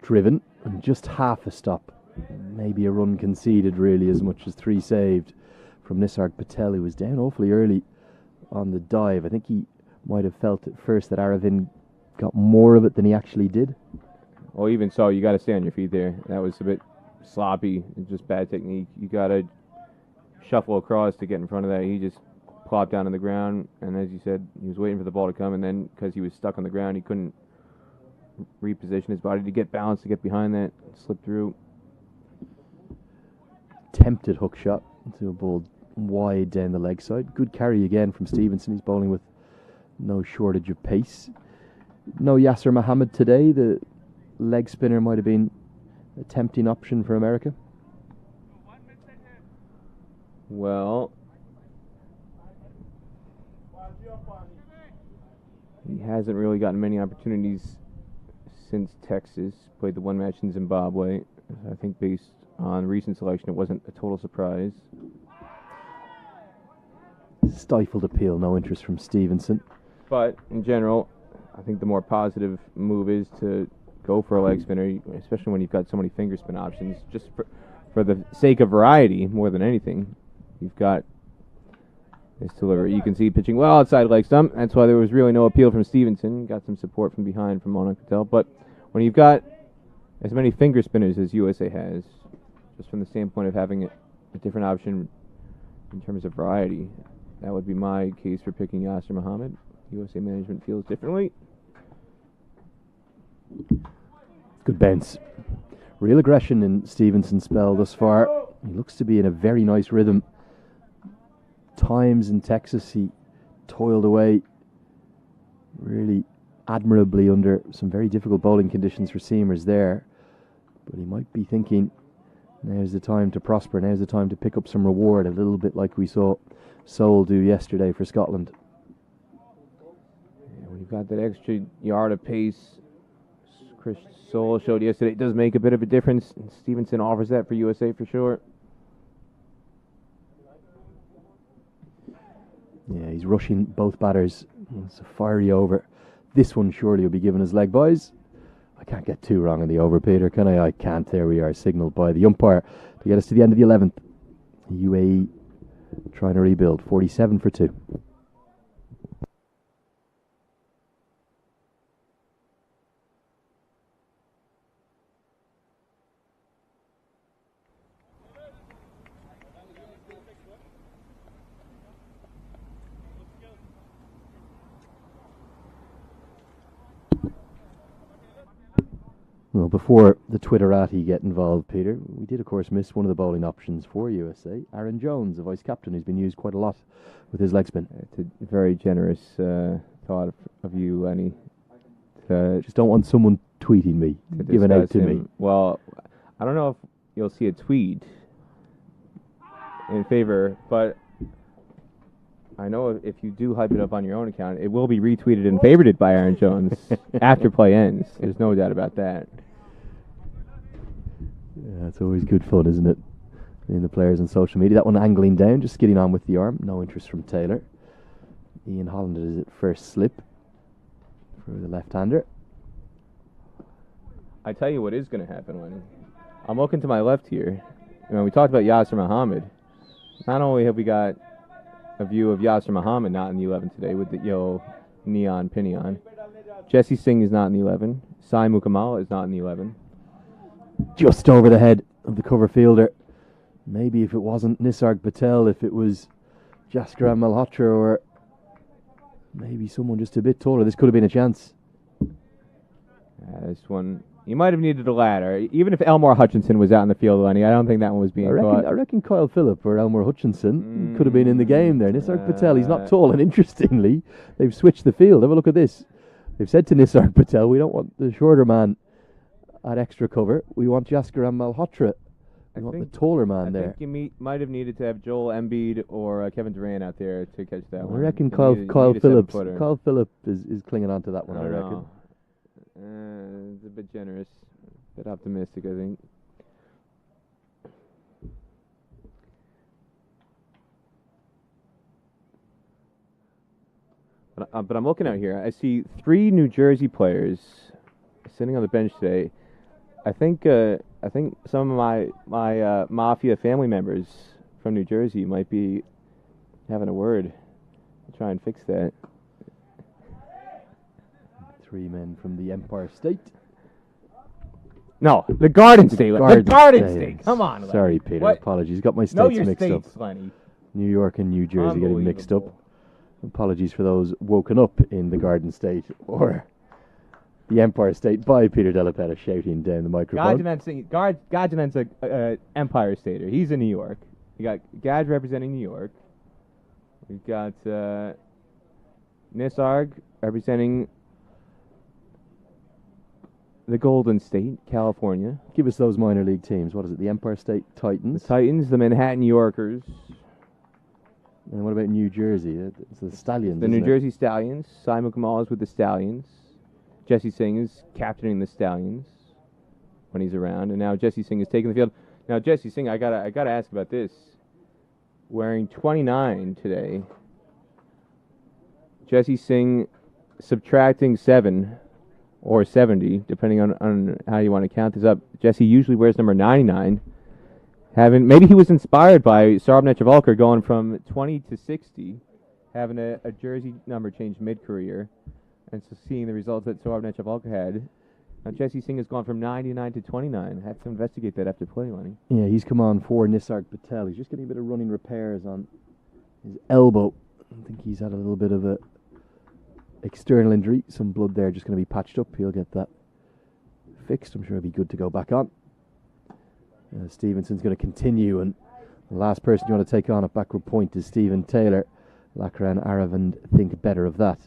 Driven and just half a stop. Maybe a run conceded, really, as much as 3 saved from Nisarg Patel, who was down awfully early on the dive. I think he might have felt at first that Aravind got more of it than he actually did. Well, even so, you got to stay on your feet there. That was a bit sloppy and just bad technique. You got to shuffle across to get in front of that. He just plopped down on the ground, and as you said, he was waiting for the ball to come, and then because he was stuck on the ground, he couldn't reposition his body to get balance, to get behind that, slip through. Tempted hook shot to a ball wide down the leg side. Good carry again from Stevenson. He's bowling with no shortage of pace. No Yasser Mohammed today. The leg spinner might have been a tempting option for America. Well, he hasn't really gotten many opportunities since Texas. Played the 1 match in Zimbabwe. I think based on recent selection, it wasn't a total surprise. Stifled appeal, no interest from Stevenson. But in general, I think the more positive move is to go for a leg spinner, especially when you've got so many finger spin options, just for the sake of variety more than anything. You've got this delivery. You can see pitching well outside leg stump. That's why there was really no appeal from Stevenson. Got some support from behind from Monak Patel. But when you've got as many finger spinners as USA has, just from the standpoint of having a different option in terms of variety, that would be my case for picking Yasser Mohammed. USA management feels differently. Good bounce. Real aggression in Stevenson's spell thus far. He looks to be in a very nice rhythm. Times in Texas he toiled away really admirably under some very difficult bowling conditions for seamers there. But he might be thinking, now's the time to prosper, now's the time to pick up some reward, a little bit like we saw Seoul do yesterday for Scotland. When you've got that extra yard of pace, Chris Soul showed yesterday, it does make a bit of a difference. Stevenson offers that for USA for sure. Yeah, he's rushing both batters. It's a fiery over. This one surely will be given his leg, boys. I can't get too wrong in the over, Peter, can I? I can't. There we are, signalled by the umpire to get us to the end of the 11th. UAE trying to rebuild, 47 for 2. Well, before the Twitterati get involved, Peter, we did, of course, miss one of the bowling options for USA. Aaron Jones, the vice-captain, who's been used quite a lot with his leg spin. It's a very generous thought of you, Lenny. Just don't want someone tweeting me, giving out to me. Well, I don't know if you'll see a tweet in favor, but I know if you do hype it up on your own account, it will be retweeted and favorited by Aaron Jones after play ends. There's no doubt about that. Yeah, it's always good fun, isn't it? In the players on social media. That one angling down, just skidding on with the arm. No interest from Taylor. Ian Holland is at first slip for the left-hander. I tell you what is going to happen, Lenny. I'm looking to my left here. You know, we talked about Yasser Muhammad. Not only have we got a view of Yasser Muhammad not in the 11 today with the yellow neon pinny on. Jesse Singh is not in the 11. Sai Mukamala is not in the 11. Just over the head of the cover fielder. Maybe if it wasn't Nisarg Patel, if it was Jaskaran Malhotra or maybe someone just a bit taller, this could have been a chance. This one, you might have needed a ladder. Even if Elmore Hutchinson was out in the field, Lenny, I don't think that one was being caught. I reckon Kyle Phillip or Elmore Hutchinson could have been in the game there. Nisarg Patel, he's not tall, and interestingly, they've switched the field. Have a look at this. They've said to Nisarg Patel, we don't want the shorter man at extra cover. We want Jaskaran Malhotra. We want the taller man there. I think you might have needed to have Joel Embiid or Kevin Durant out there to catch that one. I reckon Kyle Phillips is clinging on to that one, I reckon. It's a bit generous, a bit optimistic, I think. But I'm looking out here. I see 3 New Jersey players sitting on the bench today. I think some of my Mafia family members from New Jersey might be having a word to try and fix that. 3 men from the Empire State. No, the Garden State. The Garden State. Come on, Lenny. Sorry, Peter. What? Apologies. Got my states know your mixed states, up. Lenny. New York and New Jersey getting mixed up. Apologies for those woken up in the Garden State or the Empire State by Peter Delapetta shouting down the microphone. Gajanen's an Empire Stater. He's in New York. You got Gaj representing New York. We've got Nisarg representing the Golden State, California. Give us those minor league teams. What is it? The Empire State Titans. The Titans, the Manhattan Yorkers. And what about New Jersey? It's the Stallions. The New Jersey Stallions. Simon Kamal is with the Stallions. Jesse Singh is captaining the Stallions when he's around, and now Jesse Singh is taking the field. Now Jesse Singh, I gotta ask about this. Wearing 29 today. Jesse Singh subtracting 7 or 70, depending on how you want to count this up. Jesse usually wears number 99. Maybe he was inspired by Saurabh Netravalkar going from 20 to 60, having a jersey number change mid-career, and so seeing the results that Saurabh Netravalkar had. Now Jesse Singh has gone from 99 to 29. I have to investigate that after play, Lenny. Yeah, he's come on for Nisarg Patel. He's just getting a bit of running repairs on his elbow. I think he's had a little bit of a external injury. Some blood there, just going to be patched up. He'll get that fixed. I'm sure he'll be good to go back on. Stevenson's going to continue, and the last person you want to take on at backward point is Stephen Taylor. Lakran Aravind think better of that.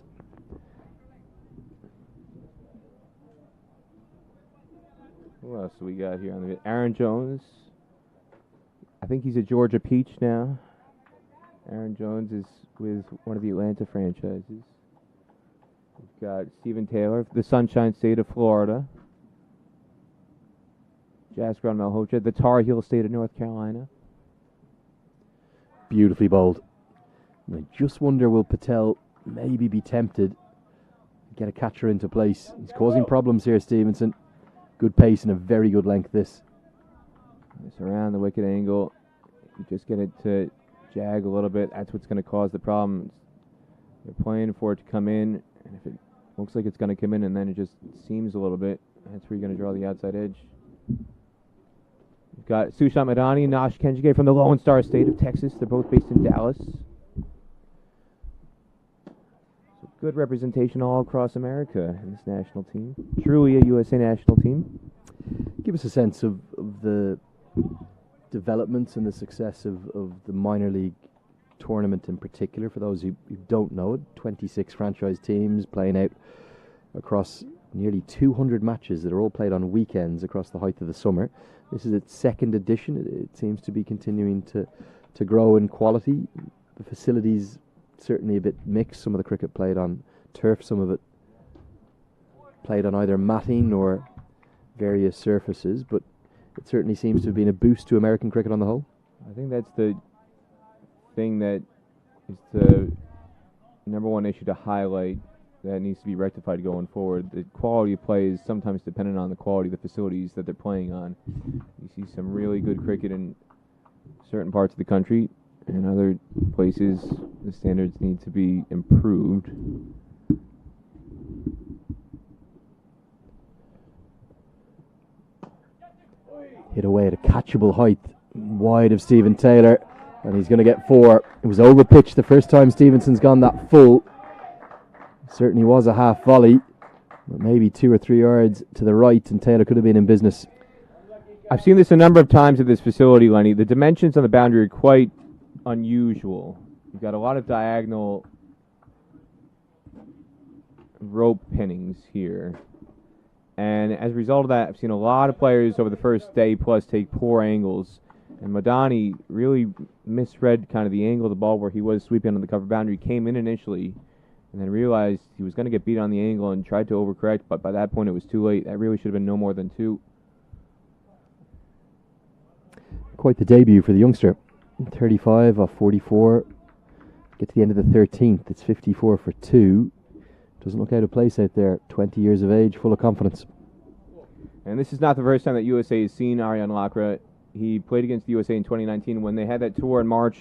Who else do we got here on the Aaron Jones. I think he's a Georgia Peach now. Aaron Jones is with one of the Atlanta franchises. We've got Stephen Taylor, the Sunshine State of Florida. Jasper on Malhotra, the Tar Heel state of North Carolina. Beautifully bowled. And I just wonder, will Patel maybe be tempted, get a catcher into place? He's causing problems here, Stevenson. Good pace and a very good length this. It's around the wicket angle. You just get it to jag a little bit. That's what's going to cause the problem. They're playing for it to come in, and if it looks like it's going to come in and then it just seems a little bit, that's where you're going to draw the outside edge. We've got Sushant Madani and Nash Kenjige from the Lone Star State of Texas. They're both based in Dallas. So good representation all across America in this national team. Truly a USA national team. Give us a sense of the developments and the success of the minor league tournament in particular, for those who don't know it. 26 franchise teams playing out across nearly 200 matches that are all played on weekends across the height of the summer. This is its second edition. It seems to be continuing to grow in quality. The facilities certainly a bit mixed. Some of the cricket played on turf, some of it played on either matting or various surfaces, but it certainly seems to have been a boost to American cricket on the whole. I think that's the thing that is the number one issue to highlight that needs to be rectified going forward. The quality of play is sometimes dependent on the quality of the facilities that they're playing on. You see some really good cricket in certain parts of the country, and other places the standards need to be improved. Hit away at a catchable height, wide of Stephen Taylor, and he's going to get 4. It was over pitch the first time Stevenson's gone that full. Certainly was a half volley, but maybe 2 or 3 yards to the right, and Taylor could have been in business. I've seen this a number of times at this facility, Lenny. The dimensions on the boundary are quite unusual. You've got a lot of diagonal rope pinnings here. And as a result of that, I've seen a lot of players over the first day plus take poor angles. And Madani really misread kind of the angle of the ball where he was sweeping on the cover boundary, came in initially, and then realized he was going to get beat on the angle and tried to overcorrect, but by that point it was too late. That really should have been no more than 2. Quite the debut for the youngster. 35 off 44. Get to the end of the 13th. It's 54 for 2. Doesn't look out of place out there. 20 years of age, full of confidence. And this is not the first time that USA has seen Aryan Lakra. He played against the USA in 2019 when they had that tour in March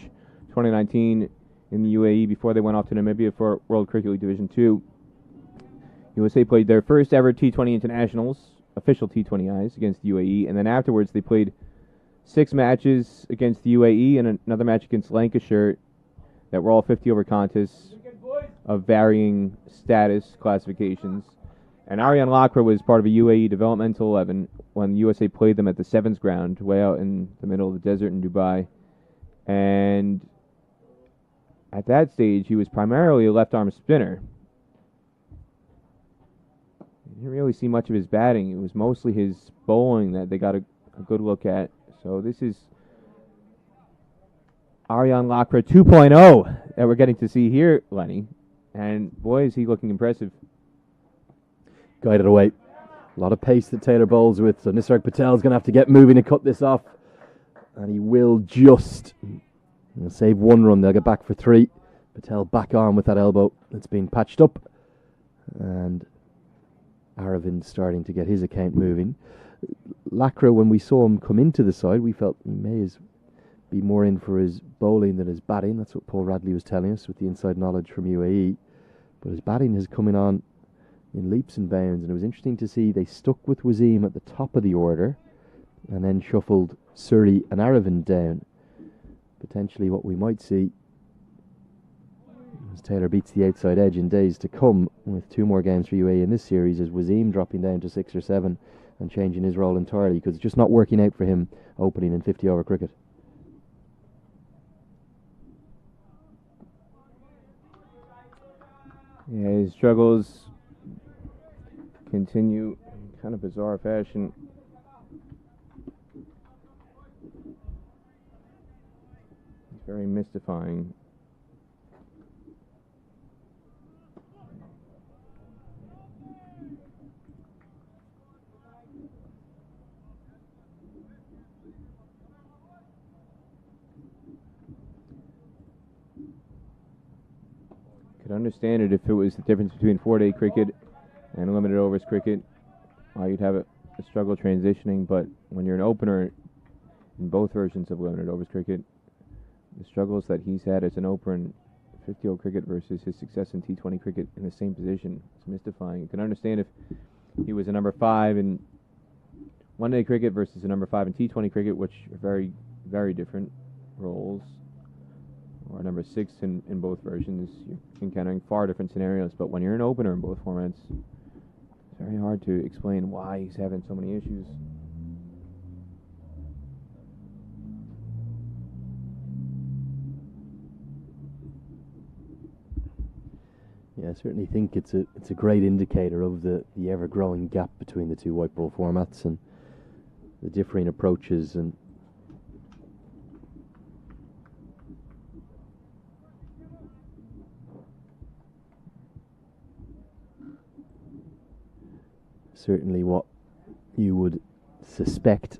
2019 in the UAE before they went off to Namibia for World Cricket League Division 2. USA played their first ever T20 internationals, official T20Is, against the UAE, and then afterwards they played 6 matches against the UAE and another match against Lancashire that were all 50-over contests of varying status classifications. And Aryan Lakra was part of a UAE developmental 11 when the USA played them at the Sevens ground, way out in the middle of the desert in Dubai. And at that stage, he was primarily a left-arm spinner. You didn't really see much of his batting. It was mostly his bowling that they got a good look at. So this is Aryan Lakra 2.0 that we're getting to see here, Lenny. And boy, is he looking impressive. Guided away. A lot of pace that Taylor bowls with, so Nisarg Patel's going to have to get moving and cut this off. And he will just save 1 run. They'll get back for 3. Patel back on with that elbow that's been patched up. And Aravind starting to get his account moving. Lakra, when we saw him come into the side, we felt he may be more in for his bowling than his batting. That's what Paul Radley was telling us with the inside knowledge from UAE. But his batting is coming on in leaps and bounds, and it was interesting to see they stuck with Wasim at the top of the order and then shuffled Surrey and Aravind down. Potentially what we might see as Taylor beats the outside edge in days to come, with 2 more games for UAE in this series, is Wasim dropping down to 6 or 7 and changing his role entirely, because it's just not working out for him opening in 50-over cricket. Yeah, his struggles continue in kind of bizarre fashion. It's very mystifying. could understand it if it was the difference between 4-day cricket and limited overs cricket. You'd have a struggle transitioning, but when you're an opener in both versions of limited overs cricket, the struggles that he's had as an opener in 50-over cricket versus his success in T20 cricket in the same position, it's mystifying. You can understand if he was a number 5 in one-day cricket versus a number 5 in T20 cricket, which are very, very different roles, or a number 6 in both versions. You're encountering far different scenarios, but when you're an opener in both formats, it's very hard to explain why he's having so many issues. Yeah, I certainly think it's a great indicator of the ever-growing gap between the two white ball formats and the differing approaches. And certainly what you would suspect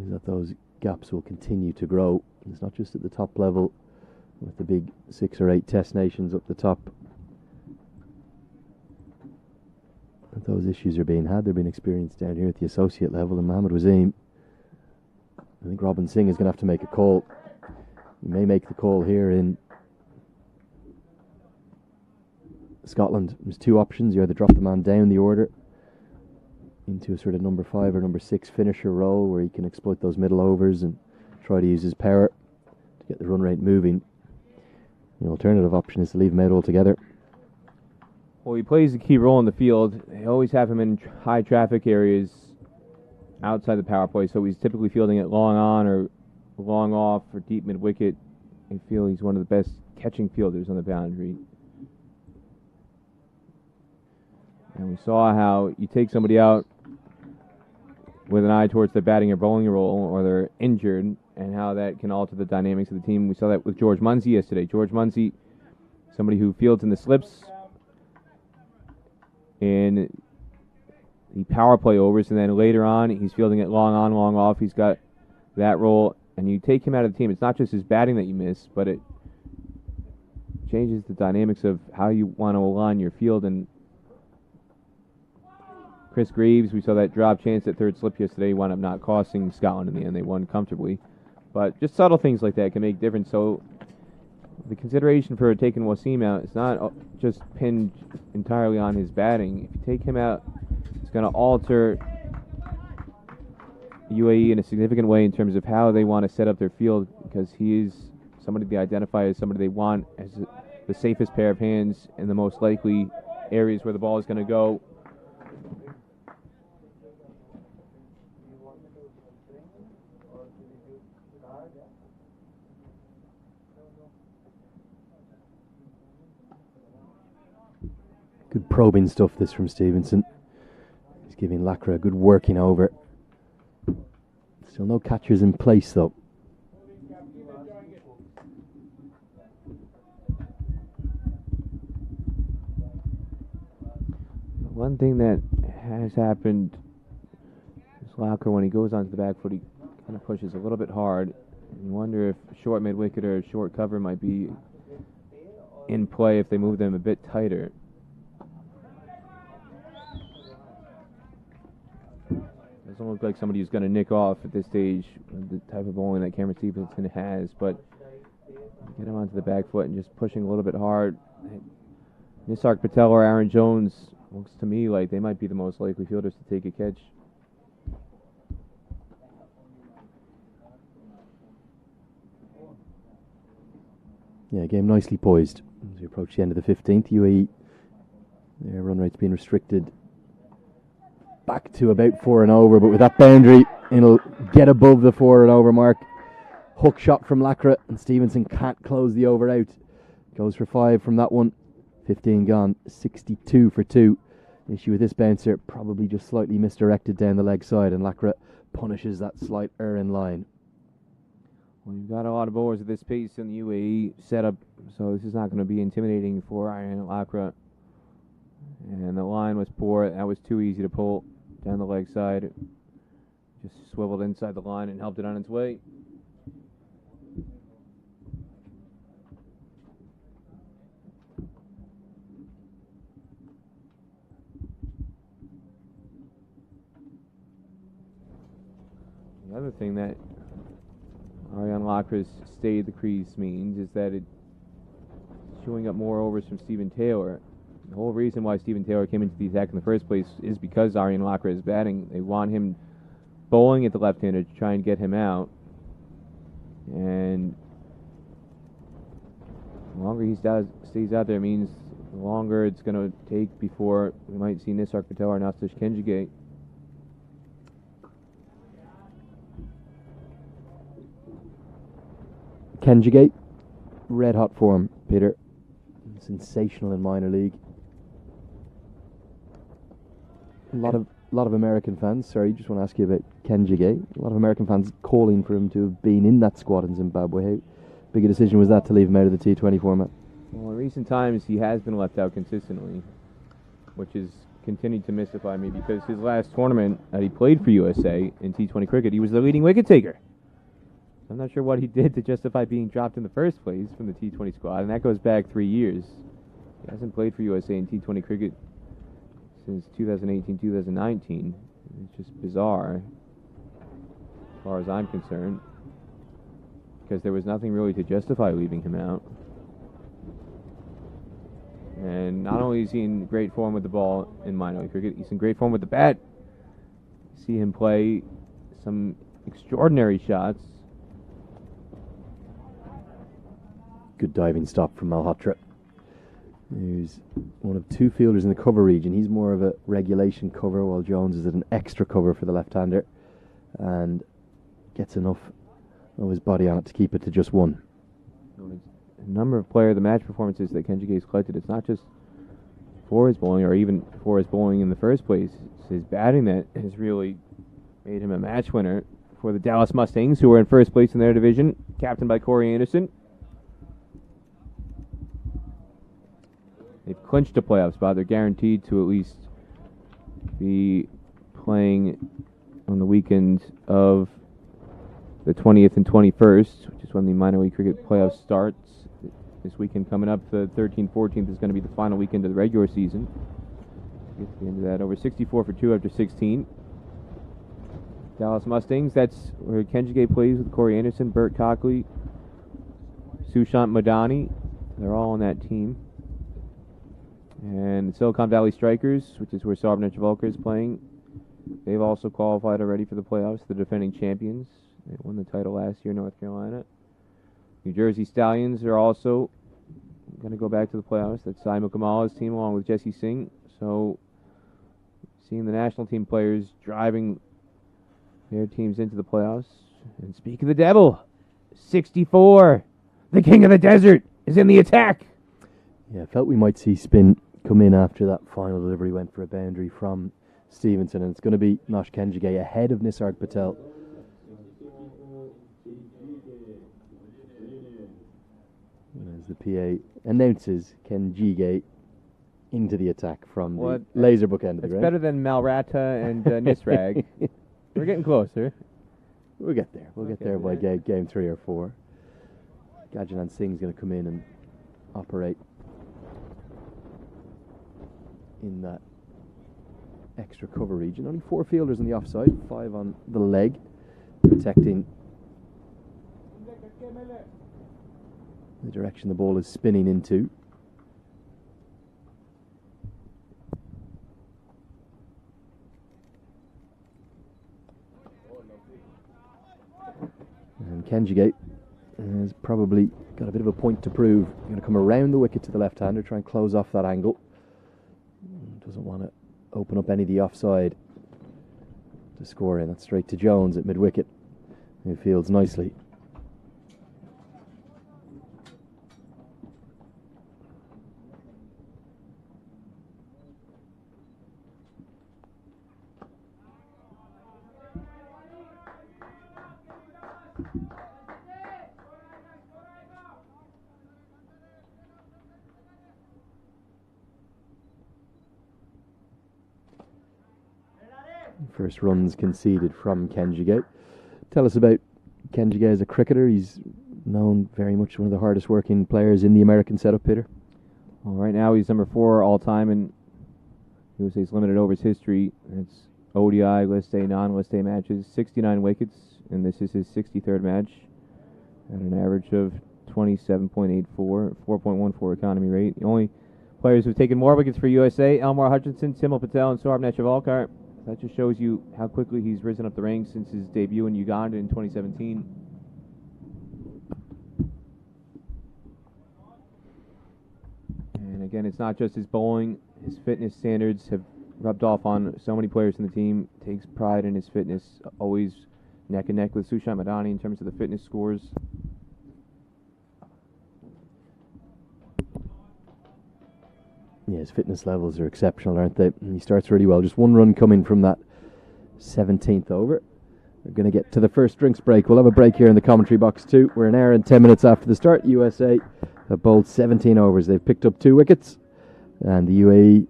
is that those gaps will continue to grow. It's not just at the top level with the big 6 or 8 test nations up the top that those issues are being had. They're being experienced down here at the associate level. And Mohammad Wasim, I think Robin Singh is going to have to make a call. He may make the call here in Scotland. There's 2 options. You either drop the man down the order into a sort of number 5 or number 6 finisher role where he can exploit those middle overs and try to use his power to get the run rate moving. The alternative option is to leave him out altogether. Well, he plays a key role in the field. They always have him in high traffic areas outside the power play, so he's typically fielding it long on or long off or deep mid-wicket. I feel he's one of the best catching fielders on the boundary. And we saw how you take somebody out with an eye towards the batting or bowling role, or they're injured, and how that can alter the dynamics of the team. We saw that with George Munsey yesterday. George Munsey, somebody who fields in the slips in the power play overs, and then later on he's fielding it long on, long off. He's got that role, and you take him out of the team. It's not just his batting that you miss, but it changes the dynamics of how you want to align your field. And Chris Greaves, we saw that drop chance at third slip yesterday, wound up not costing Scotland in the end. They won comfortably. But just subtle things like that can make a difference. So the consideration for taking Wasim out is not just pinned entirely on his batting. If you take him out, it's going to alter UAE in a significant way in terms of how they want to set up their field, because he is somebody they identify as somebody they want as the safest pair of hands in the most likely areas where the ball is going to go. Good probing stuff this from Stevenson. He's giving Lacra a good working over. Still no catchers in place though. One thing that has happened is Lacra, when he goes onto the back foot, he kind of pushes a little bit hard. And you wonder if short mid-wicket or short cover might be in play if they move them a bit tighter. Doesn't look like somebody who's going to nick off at this stage, the type of bowling that Cameron Stevenson has, but get him onto the back foot and just pushing a little bit hard. Nisarg Patel or Aaron Jones looks to me like they might be the most likely fielders to take a catch. Yeah, game nicely poised as we approach the end of the 15th. UAE, their run rate's been restricted back to about 4 and over, but with that boundary, it'll get above the 4 and over mark. Hook shot from Lacra, and Stevenson can't close the over out. Goes for 5 from that one. 15 gone, 62 for 2. The issue with this bouncer, probably just slightly misdirected down the leg side, and Lacra punishes that slight error in line. Well, you've got a lot of bowlers at this pace in the UAE setup, so this is not going to be intimidating for Iron Lacra. And the line was poor. That was too easy to pull down the leg side. Just swiveled inside the line and helped it on its way. Another thing that Ariane Lacra's stay the crease means is that it's chewing up more overs from Stephen Taylor. The whole reason why Stephen Taylor came into the attack in the first place is because Ariane Lacra is batting. They want him bowling at the left-hander to try and get him out. And the longer he stays out there means the longer it's going to take before we might see Nisarg Patel or Nastush Kenjigate. Kenjigate, red hot form, Peter. Sensational in minor league. A lot of American fans. Sorry, just want to ask you about Kenjigate. A lot of American fans calling for him to have been in that squad in Zimbabwe. How big a decision was that to leave him out of the T20 format? Well, in recent times he has been left out consistently, which has continued to mystify me because his last tournament that he played for USA in T20 cricket, he was the leading wicket taker. I'm not sure what he did to justify being dropped in the first place from the T20 squad, and that goes back 3 years. He hasn't played for USA in T20 cricket since 2018, 2019. It's just bizarre, as far as I'm concerned, because there was nothing really to justify leaving him out. And not only is he in great form with the ball in minor league cricket, he's in great form with the bat. See him play some extraordinary shots. Good diving stop from Malhotra, who's one of two fielders in the cover region. He's more of a regulation cover, while Jones is at an extra cover for the left-hander, and gets enough of his body on it to keep it to just one. A number of player of the match performances that Kenjigate's collected. It's not just for his bowling or even for his bowling in the first place. It's his batting that has really made him a match winner for the Dallas Mustangs, who are in first place in their division, captained by Corey Anderson. They've clinched a playoff spot. They're guaranteed to at least be playing on the weekend of the 20th and 21st, which is when the minor league cricket playoff starts. This weekend coming up, the 13th, 14th is going to be the final weekend of the regular season. Get to the end of that. Over 64 for 2 after 16. Dallas Mustangs, that's where Kenjigate plays with Corey Anderson, Bert Cockley, Sushant Madani. They're all on that team. And the Silicon Valley Strikers, which is where Sarvana Travolkar is playing, they've also qualified already for the playoffs, the defending champions. They won the title last year, North Carolina. New Jersey Stallions are also going to go back to the playoffs. That's Sai Mukamala's team along with Jesse Singh. So seeing the national team players driving their teams into the playoffs. And speak of the devil, 64, the king of the desert, is in the attack. Yeah, I felt we might see spin come in after that final delivery went for a boundary from Stevenson, and it's going to be Nosh Kenjigate ahead of Nisarg Patel. As the PA announces Kenjigate into the attack from the laser book end of the ground. It's better than Malrata and Nisrag. We're getting closer. We'll get there. We'll get there by game 3 or 4. Gajanan Singh's going to come in and operate in that extra cover region. Only 4 fielders on the offside, 5 on the leg, protecting the direction the ball is spinning into. And Kenjigate has probably got a bit of a point to prove. He's going to come around the wicket to the left-hander, try and close off that angle. Doesn't want to open up any of the offside to score in. That's straight to Jones at mid-wicket, who fields nicely. First runs conceded from Kenjigate. Tell us about Kenjigate as a cricketer. He's known very much one of the hardest working players in the American setup, Peter. Well, right now he's number 4 all time in USA's limited overs history. It's ODI, List A, non-List A matches. 69 wickets and this is his 63rd match at an average of 27.84, 4.14 economy rate. The only players who've taken more wickets for USA, Elmore Hutchinson, Timil Patel, and Saurabh Netravalkar. That just shows you how quickly he's risen up the ranks since his debut in Uganda in 2017. And again, it's not just his bowling. His fitness standards have rubbed off on so many players in the team. Takes pride in his fitness, always neck and neck with Sushant Madani in terms of the fitness scores. Yeah, his fitness levels are exceptional, aren't they? And he starts really well. Just one run coming from that 17th over. We're going to get to the first drinks break. We'll have a break here in the commentary box too. We're an hour and 10 minutes after the start. USA have bowled 17 overs. They've picked up 2 wickets. And the UAE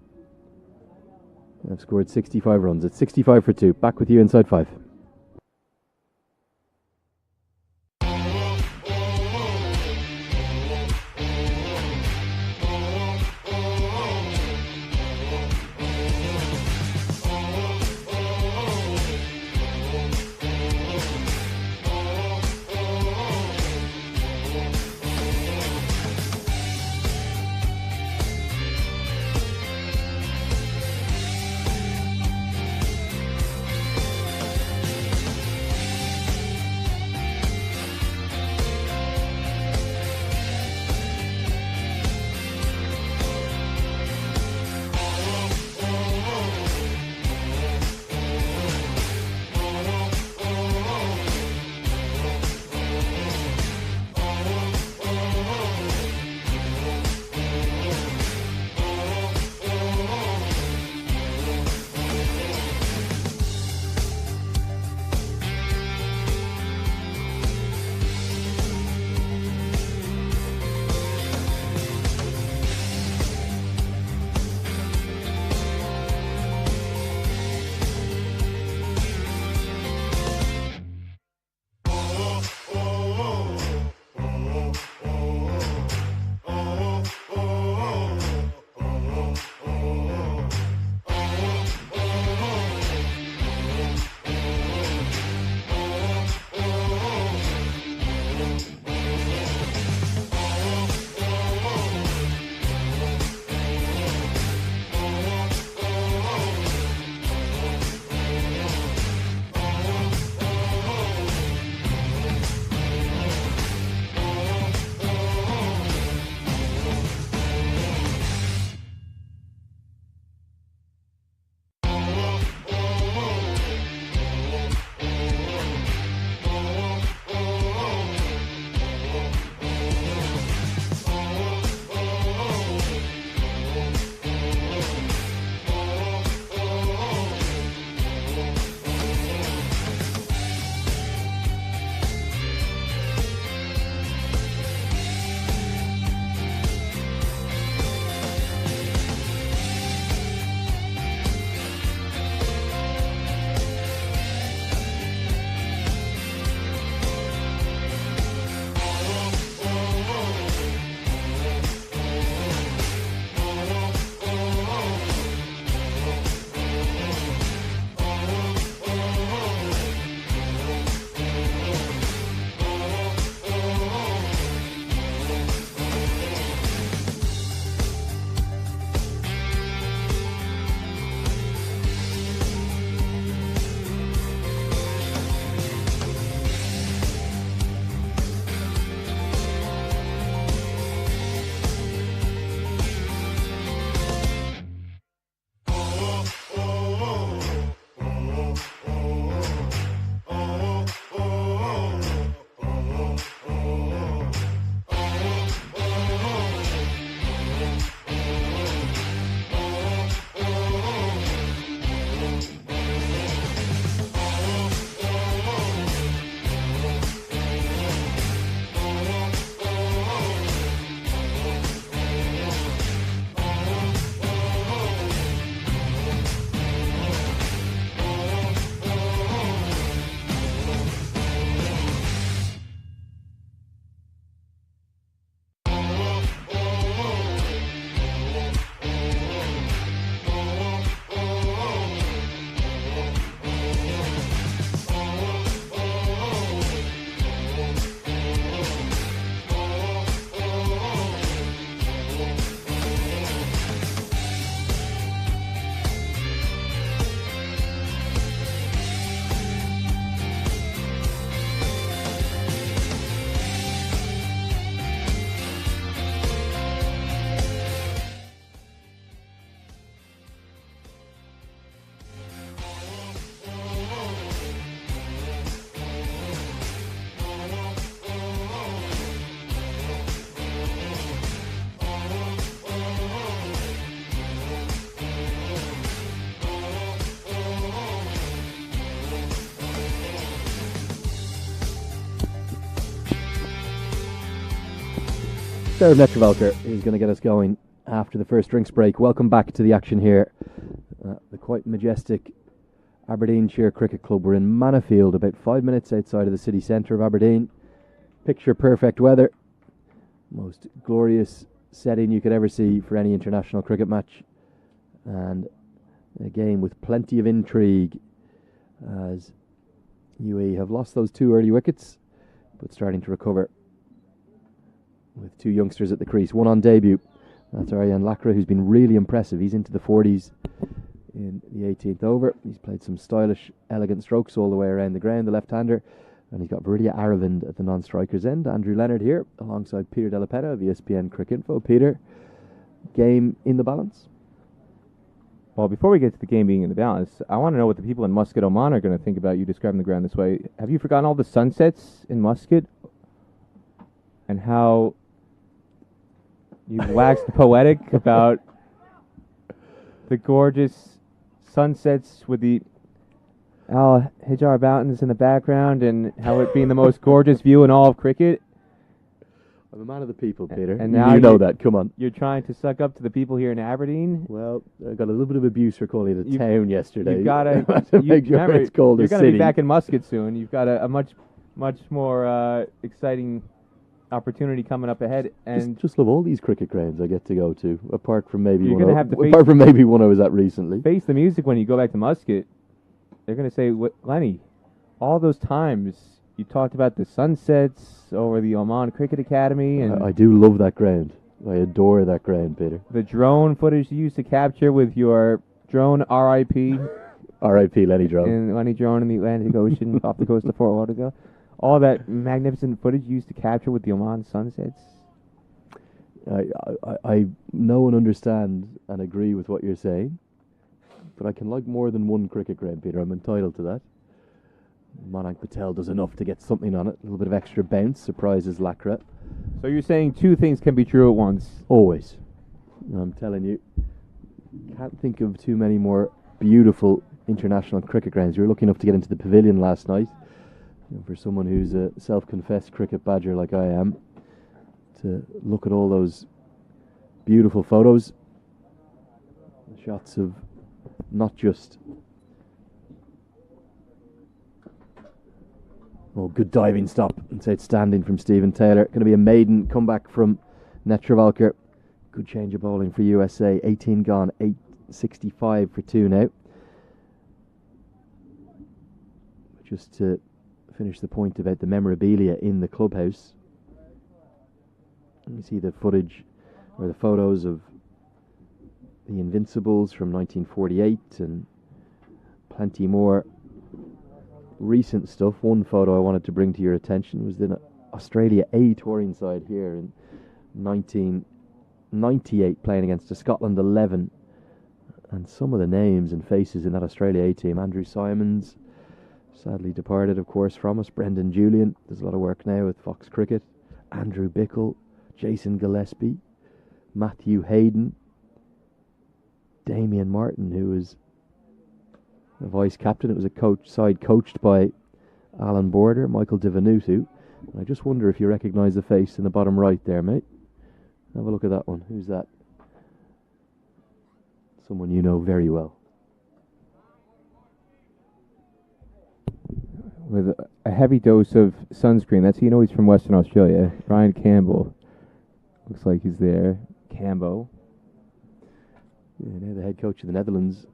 have scored 65 runs. It's 65 for 2. Back with you inside 5. Serve Netravalker is going to get us going after the first drinks break. Welcome back to the action here. The quite majestic Aberdeenshire Cricket Club. We're in Mannafield, about 5 minutes outside of the city centre of Aberdeen. Picture perfect weather. Most glorious setting you could ever see for any international cricket match. And a game with plenty of intrigue as UAE have lost those 2 early wickets, but starting to recover with 2 youngsters at the crease. One on debut. That's Aryan Lakra, who's been really impressive. He's into the 40s in the 18th over. He's played some stylish, elegant strokes all the way around the ground, the left-hander. And he's got Veridia Aravind at the non-strikers end. Andrew Leonard here, alongside Peter Della Petta of ESPN Cricinfo. Peter, game in the balance? Well, before we get to the game being in the balance, I want to know what the people in Muscat, Oman are going to think about you describing the ground this way. Have you forgotten all the sunsets in Muscat? And how you've waxed poetic about the gorgeous sunsets with the Al Hijar Mountains in the background and how it being the most gorgeous view in all of cricket? I'm a man of the people, Peter. And now you know that, come on. You're trying to suck up to the people here in Aberdeen? Well, I got a little bit of abuse for calling it a town yesterday. You've got to make sure it's called a You're city. going to be back in Muscat soon. You've got a much more exciting opportunity coming up ahead. And just love all these cricket grounds I get to go to, apart from maybe you're one. Have to apart from maybe one I was at recently. Face the music when you go back to Muscat. They're going to say, Lenny, all those times you talked about the sunsets over the Oman Cricket Academy. And I do love that ground. I adore that ground, Peter. The drone footage you used to capture with your drone, R.I.P. R.I.P. Lenny Drone. And Lenny Drone in the Atlantic Ocean off the coast of Fort Lauderdale. All that magnificent footage you used to capture with the Oman sunsets. I know and understand and agree with what you're saying, but I can like more than one cricket ground, Peter. I'm entitled to that. Manak Patel does enough to get something on it. A little bit of extra bounce, surprises Lakra. So you're saying 2 things can be true at once? Always. I'm telling you, can't think of too many more beautiful international cricket grounds. You were lucky enough to get into the pavilion last night. And for someone who's a self-confessed cricket badger like I am, to look at all those beautiful photos, the shots of not just good diving stop inside standing from Stephen Taylor. Going to be a maiden comeback from Netravalker. Good change of bowling for USA. 18 gone, 865 for 2 now. Just to finish the point about the memorabilia in the clubhouse. You see the footage or the photos of the Invincibles from 1948 and plenty more recent stuff. One photo I wanted to bring to your attention was the Australia A touring side here in 1998 playing against the Scotland 11, and some of the names and faces in that Australia A team. Andrew Simons, sadly departed of course from us. Brendan Julian does a lot of work now with Fox Cricket. Andrew Bickle, Jason Gillespie, Matthew Hayden, Damien Martin, who was the vice captain. It was a side coached by Alan Border, Michael Divenutu. I just wonder if you recognise the face in the bottom right there, mate. Have a look at that one. Who's that? Someone you know very well. With a heavy dose of sunscreen. That's how you know he's from Western Australia. Ryan Campbell. Looks like he's there. Cambo. Yeah, now the head coach of the Netherlands.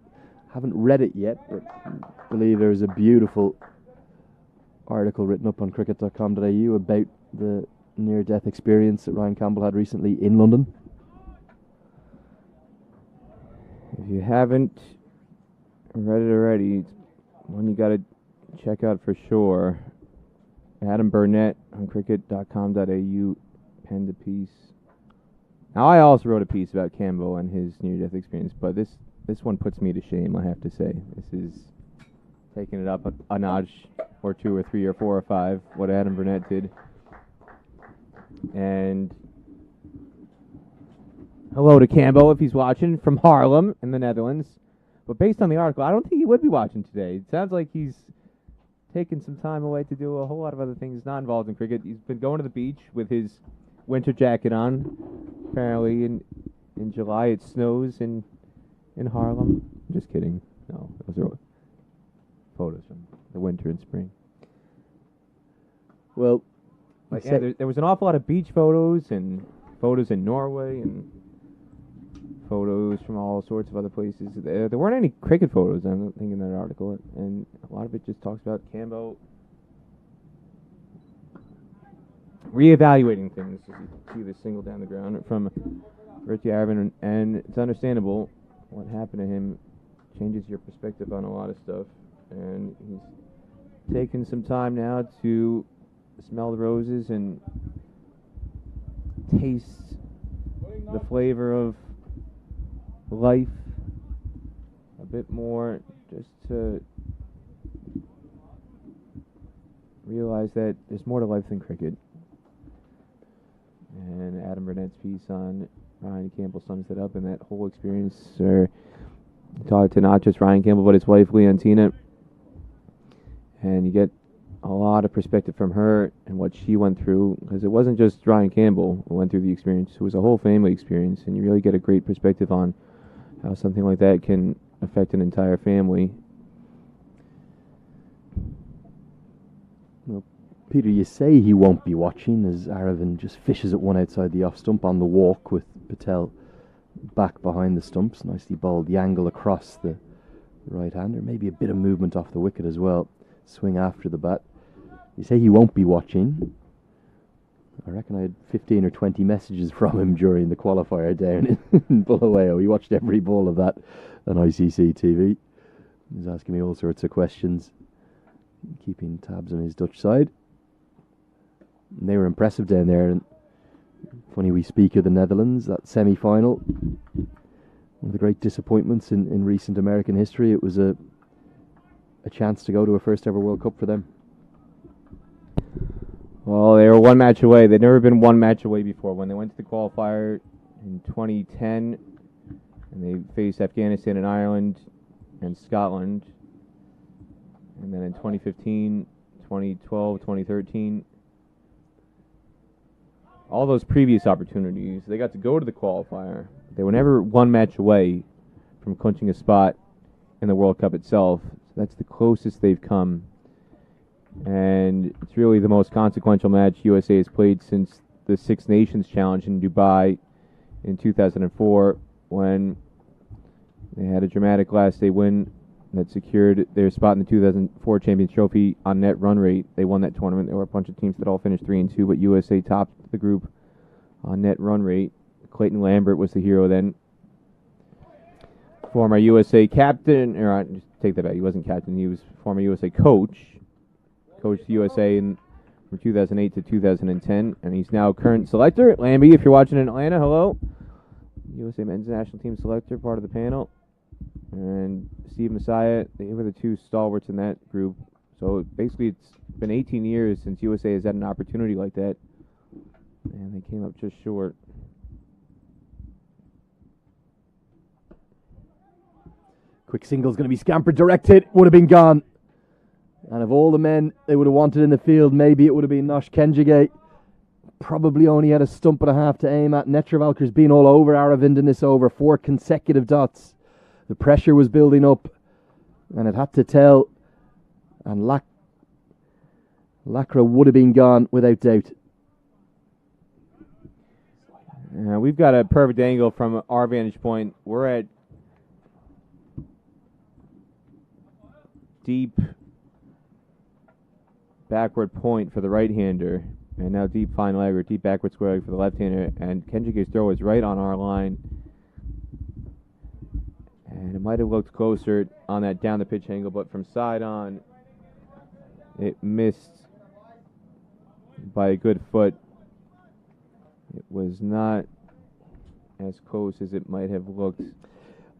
Haven't read it yet, but I believe there's a beautiful article written up on cricket.com.au about the near-death experience that Ryan Campbell had recently in London. If you haven't read it already, it's one you got to check out for sure. Adam Burnett on cricket.com.au penned a piece. Now, I also wrote a piece about Cambo and his near-death experience, but this one puts me to shame, I have to say. This is taking it up a notch or 2 or 3 or 4 or 5, what Adam Burnett did. And hello to Cambo if he's watching from Haarlem in the Netherlands. But based on the article, I don't think he would be watching today. It sounds like he's taking some time away to do a whole lot of other things not involved in cricket. He's been going to the beach with his winter jacket on. Apparently in July it snows in Harlem. Just kidding. No, those are photos from the winter and spring. Well, But yeah, there was an awful lot of beach photos and photos in Norway and photos from all sorts of other places. There weren't any cricket photos, I don't think, in that article, and a lot of it just talks about Campbell reevaluating things. As you see this single down the ground from Ricky Arvin, and it's understandable. What happened to him changes your perspective on a lot of stuff, and he's taken some time now to smell the roses and taste the flavor of life a bit more, just to realize that there's more to life than cricket. And Adam Burnett's piece on Ryan Campbell sums it up, and that whole experience taught to not just Ryan Campbell but his wife Leontina, and you get a lot of perspective from her and what she went through, because it wasn't just Ryan Campbell who went through the experience, it was a whole family experience, and you really get a great perspective on how something like that can affect an entire family. Well, Peter, you say he won't be watching as Aravind just fishes at one outside the off stump on the walk with Patel back behind the stumps. Nicely bowled the angle across the right-hander. Maybe a bit of movement off the wicket as well. Swing after the bat. You say he won't be watching. I reckon I had 15 or 20 messages from him during the qualifier down in Bulawayo. He watched every ball of that on ICC TV. He was asking me all sorts of questions, keeping tabs on his Dutch side. And they were impressive down there. And funny we speak of the Netherlands, that semi-final. One of the great disappointments in recent American history. It was a chance to go to a first ever World Cup for them. Well, they were one match away. They'd never been one match away before. When they went to the qualifier in 2010, and they faced Afghanistan and Ireland and Scotland. And then in 2015, 2012, 2013, all those previous opportunities, they got to go to the qualifier. They were never one match away from clinching a spot in the World Cup itself. So that's the closest they've come. And it's really the most consequential match USA has played since the Six Nations Challenge in Dubai in 2004, when they had a dramatic last-day win that secured their spot in the 2004 Champions Trophy on net run rate. They won that tournament. There were a bunch of teams that all finished 3-2, but USA topped the group on net run rate. Clayton Lambert was the hero then. Former USA captain, or just take that back, he wasn't captain, he was former USA coach. Coached the USA from 2008 to 2010, and he's now current selector. Lambie, if you're watching in Atlanta, hello. USA men's national team selector, part of the panel. And Steve Messiah, they were the two stalwarts in that group. So basically it's been 18 years since USA has had an opportunity like that, and they came up just short. Quick single's going to be scampered, directed, would have been gone. And of all the men they would have wanted in the field, maybe it would have been Nosh Kenjige. Probably only had a stump and a half to aim at. Netravalker's been all over Aravind in this over. 4 consecutive dots. The pressure was building up, and it had to tell. And Lacra would have been gone without doubt. We've got a perfect angle from our vantage point. We're at deep backward point for the right-hander, and now deep fine leg or deep backward square leg for the left-hander, and Kenjige's throw is right on our line, and it might have looked closer on that down the pitch angle, but from side on it missed by a good foot. It was not as close as it might have looked.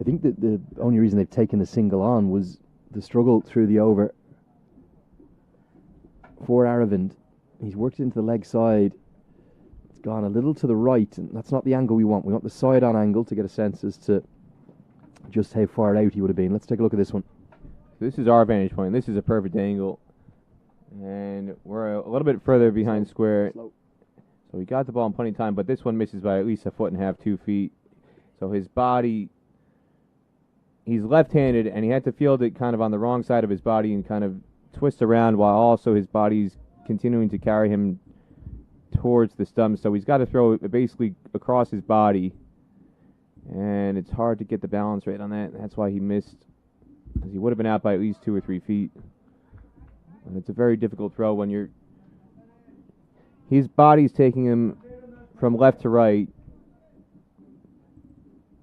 I think that the only reason they've taken the single on was the struggle through the over for Aravind. He's worked into the leg side. It's gone a little to the right, and that's not the angle we want. We want the side-on angle to get a sense as to just how far out he would have been. Let's take a look at this one. This is our vantage point. This is a perfect angle, and we're a little bit further behind square. So So he got the ball in plenty of time, but this one misses by at least 1.5 feet, 2 feet. So his body, he's left-handed, and he had to field it kind of on the wrong side of his body and kind of twist around while also his body's continuing to carry him towards the stump. So he's got to throw it basically across his body, and it's hard to get the balance right on that. That's why he missed, because he would have been out by at least 2 or 3 feet. And it's a very difficult throw when his body's taking him from left to right,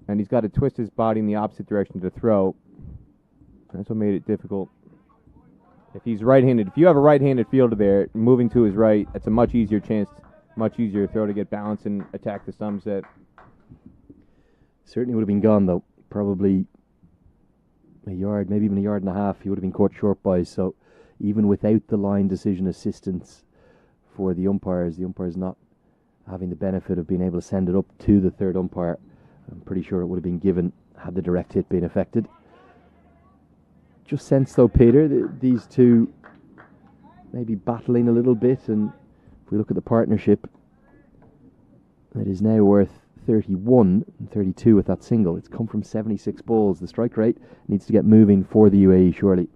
and he's got to twist his body in the opposite direction to throw. That's what made it difficult. If he's right-handed, if you have a right-handed fielder there, moving to his right, that's a much easier throw to get balance and attack the stump set. Certainly would have been gone, though. Probably a yard, maybe even a yard and a half, he would have been caught short by. So even without the line decision assistance for the umpires not having the benefit of being able to send it up to the third umpire, I'm pretty sure it would have been given had the direct hit been affected. Just sense, though, Peter, these two maybe battling a little bit, and if we look at the partnership, it is now worth 31 and 32 with that single. It's come from 76 balls. The strike rate needs to get moving for the UAE, surely.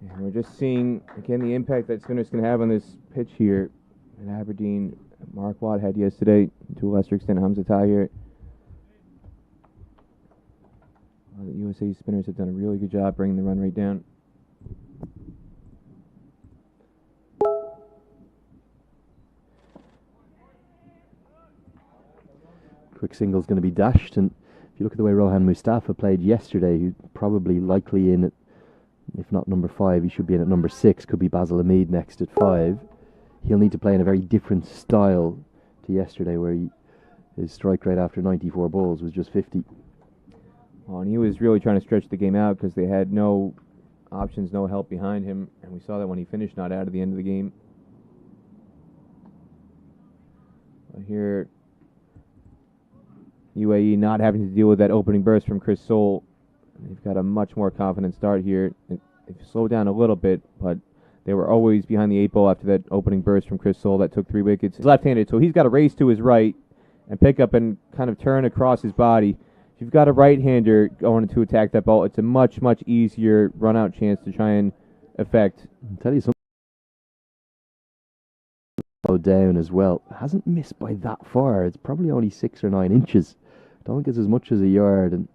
And we're just seeing, again, the impact that Spinner's going to have on this pitch here in Aberdeen. Mark Watt had yesterday, to a lesser extent Hamza Tahir. The USA Spinners have done a really good job bringing the run rate down. Quick single's going to be dashed, and if you look at the way Rohan Mustafa played yesterday, who's probably likely in at, if not number 5, he should be in at number 6, could be Basil Hamid next at 5. He'll need to play in a very different style to yesterday, where his strike rate after 94 balls was just 50. Well, and he was really trying to stretch the game out because they had no options, no help behind him, and we saw that when he finished not out at the end of the game. Here, UAE not having to deal with that opening burst from Chris Soule. They've got a much more confident start here. They've slowed down a little bit, but they were always behind the 8 ball after that opening burst from Chris Soule that took 3 wickets. He's left-handed, so he's got to race to his right and pick up and kind of turn across his body. If you've got a right-hander going to attack that ball, it's a much, much easier run-out chance to try and affect. I'll tell you something. Down as well. Hasn't missed by that far. It's probably only 6 or 9 inches. Don't think it's as much as a yard, and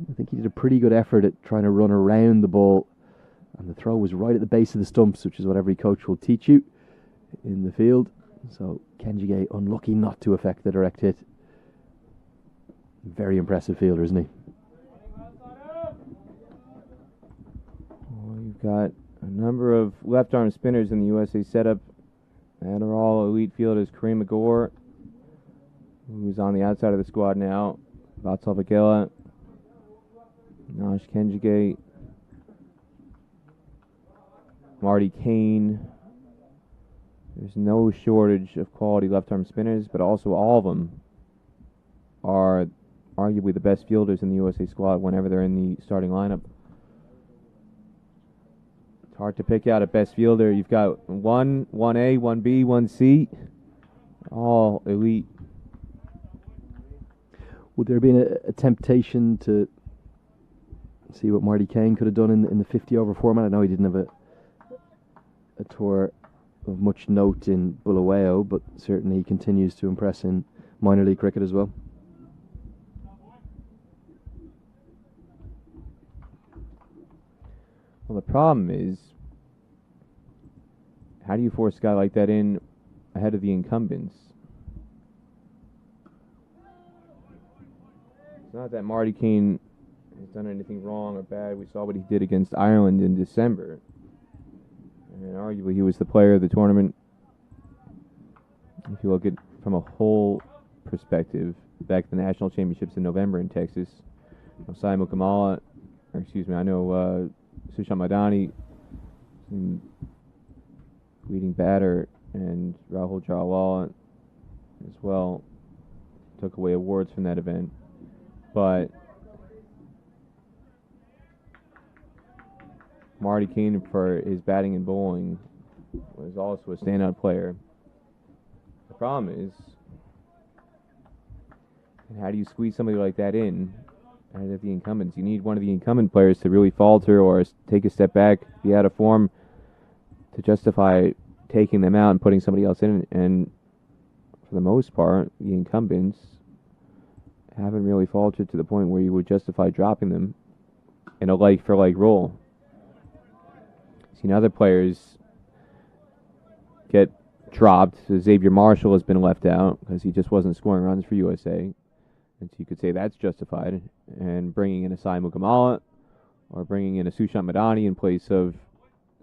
I think he did a pretty good effort at trying to run around the ball, and the throw was right at the base of the stumps, which is what every coach will teach you in the field. So Kenjige unlucky not to affect the direct hit. Very impressive fielder, isn't he? Well, you've got a number of left-arm spinners in the USA setup that are all elite fielders. Kareem Agor, who's on the outside of the squad now. Vatsal Vakela, Nash Kenjige, Marty Kane. There's no shortage of quality left-arm spinners, but also all of them are arguably the best fielders in the USA squad whenever they're in the starting lineup. It's hard to pick out a best fielder. You've got 1, 1A, 1B, 1C, all elite. Would there have been a temptation to see what Marty Kane could have done in the 50-over format? I know he didn't have a tour of much note in Bulawayo, but certainly he continues to impress in minor league cricket as well. Well, the problem is, how do you force a guy like that in ahead of the incumbents? It's not that Marty Kane has done anything wrong or bad. We saw what he did against Ireland in December. And arguably he was the player of the tournament. If you look at from a whole perspective, back to the national championships in November in Texas, Simon Kamala, I know Sushant Madani, leading batter, and Rahul Jalwal as well took away awards from that event. But Marty Kane, for his batting and bowling, was also a standout player. The problem is, and how do you squeeze somebody like that in out of the incumbents? You need one of the incumbent players to really falter or take a step back, be out of form, to justify taking them out and putting somebody else in. And for the most part, the incumbents haven't really faltered to the point where you would justify dropping them in a like-for-like role. Seen other players get dropped. So Xavier Marshall has been left out because he just wasn't scoring runs for USA. And so you could say that's justified. And bringing in a Sai Mukamala or bringing in a Sushant Madani in place of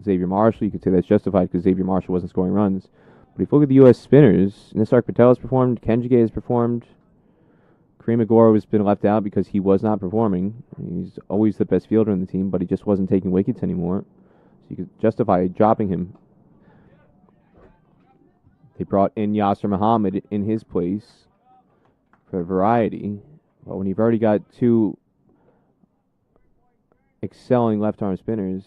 Xavier Marshall, you could say that's justified because Xavier Marshall wasn't scoring runs. But if you look at the U.S. spinners, Nisarg Patel has performed, Kenjige has performed, Kareem Agora has been left out because he was not performing. He's always the best fielder in the team, but he just wasn't taking wickets anymore. So you could justify dropping him. They brought in Yasser Muhammad in his place for variety. But when you've already got two excelling left-arm spinners,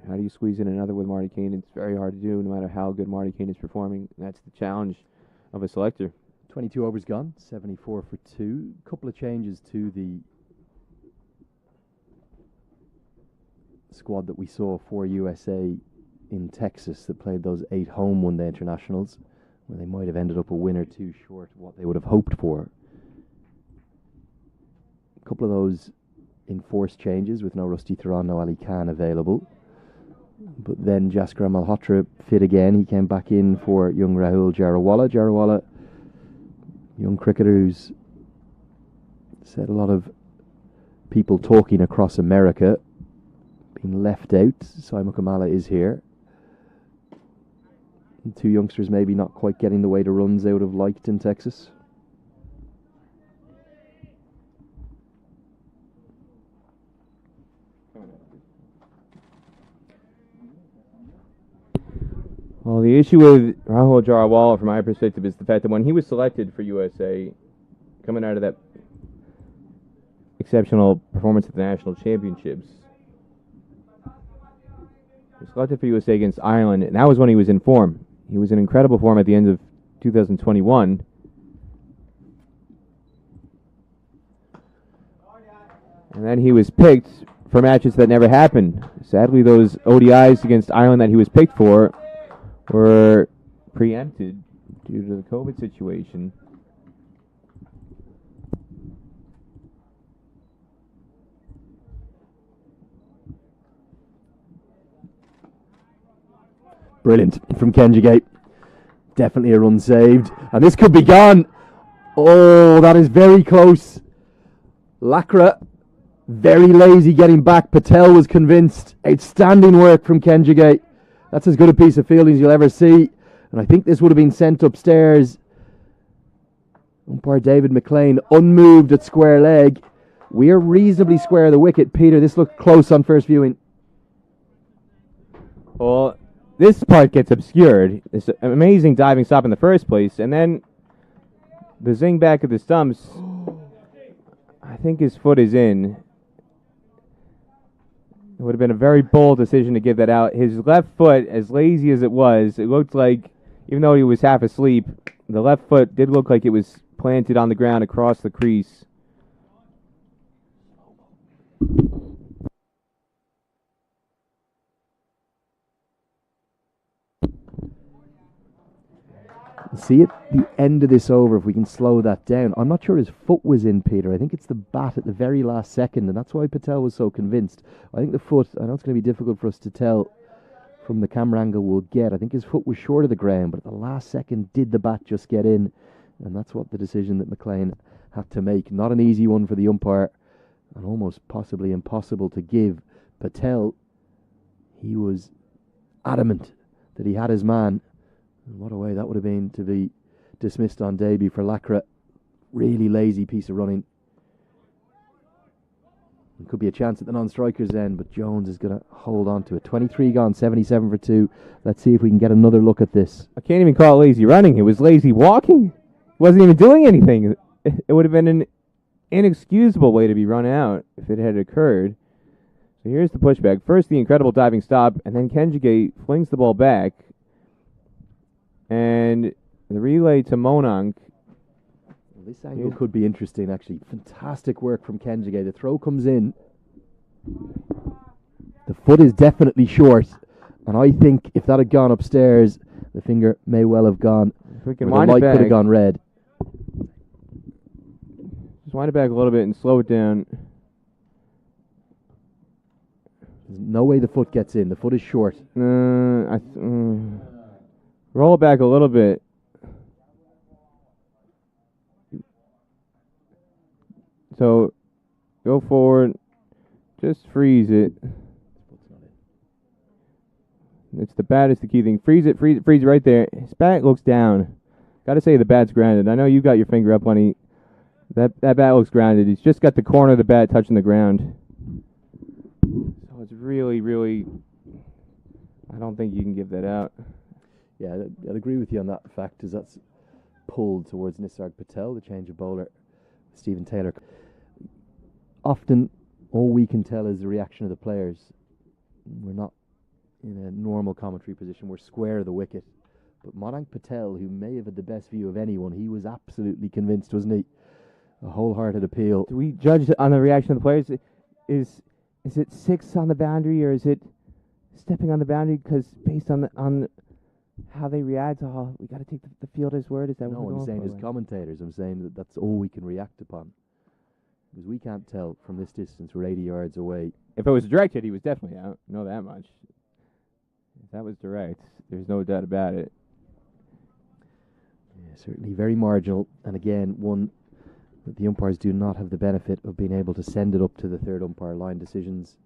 how do you squeeze in another with Marty Kane? It's very hard to do, no matter how good Marty Kane is performing. That's the challenge of a selector. 22 overs gone, 74 for 2. Couple of changes to the squad that we saw for USA in Texas that played those 8 home one-day internationals, where they might have ended up a win or two short of what they would have hoped for. A couple of those enforced changes with no Rusty Theron, no Ali Khan available. But then Jaskar Malhotra fit again. He came back in for young Rahul Jarawala. Jarawala, young cricketer who's said a lot of people talking across America, being left out. Sai Mukamala is here. And 2 youngsters maybe not quite getting the way the runs they would have liked in Texas. Well, the issue with Rahul Jarawala, from my perspective, is the fact that when he was selected for USA, coming out of that exceptional performance at the National Championships, he was selected for USA against Ireland, and that was when he was in form. He was in incredible form at the end of 2021. And then he was picked for matches that never happened. Sadly, those ODIs against Ireland that he was picked for were preempted due to the COVID situation. Brilliant from Kenjige. Definitely a run saved. And this could be gone. Oh, that is very close. Lakra, very lazy getting back. Patel was convinced. Outstanding work from Kenjige. That's as good a piece of fielding as you'll ever see. And I think this would have been sent upstairs. Umpire David McLean unmoved at square leg. We're reasonably square of the wicket. Peter, this looked close on first viewing. Well, this part gets obscured. It's an amazing diving stop in the first place. And then the zing back of the stumps. I think his foot is in. It would have been a very bold decision to give that out. His left foot, as lazy as it looked like, even though he was half asleep, the left foot did look like it was planted on the ground across the crease. See at the end of this over, if we can slow that down. I'm not sure his foot was in, Peter. I think it's the bat at the very last second, and that's why Patel was so convinced. I think the foot, I know it's going to be difficult for us to tell from the camera angle we'll get. I think his foot was short of the ground, but at the last second, did the bat just get in? And that's what the decision that McLean had to make. Not an easy one for the umpire, and almost possibly impossible to give. Patel, he was adamant that he had his man. And what a way that would have been to be dismissed on debut for Lakra. Really lazy piece of running. It could be a chance at the non-strikers end, but Jones is going to hold on to it. 23 gone, 77 for 2. Let's see if we can get another look at this. I can't even call it lazy running. It was lazy walking. He wasn't even doing anything. It would have been an inexcusable way to be run out if it had occurred. So here's the pushback. First, the incredible diving stop, and then Kenjige flings the ball back. And the relay to Monank. This angle could be interesting, actually. Fantastic work from Kenjige. The throw comes in. The foot is definitely short. And I think if that had gone upstairs, the finger may well have gone. If we can the wind it light back. could have gone red. Just wind it back a little bit and slow it down. There's no way the foot gets in. The foot is short. Roll it back a little bit. So, go forward. Just freeze it. It's the bat is the key thing. Freeze it right there. His bat looks down. Got to say the bat's grounded. I know you got your finger up, Lenny. That bat looks grounded. He's just got the corner of the bat touching the ground. So it's really, really... I don't think you can give that out. Yeah, I'd agree with you on that fact, as that's pulled towards Nisarg Patel, the change of bowler, Stephen Taylor. Often, all we can tell is the reaction of the players. We're not in a normal commentary position. We're square of the wicket. But Monank Patel, who may have had the best view of anyone, he was absolutely convinced, wasn't he? A wholehearted appeal. Do we judge on the reaction of the players? Is it 6 on the boundary, or is it stepping on the boundary? Because based on how they react, we got to take the fielder's word. Is that no, what we're I'm saying going as commentators, I'm saying that that's all we can react upon. Because we can't tell from this distance, we're 80 yards away. If it was a direct hit, he was definitely out. Know that much. If that was direct, there's no doubt about it. Yeah, certainly very marginal. And again, one that the umpires do not have the benefit of being able to send it up to the third umpire. Line decisions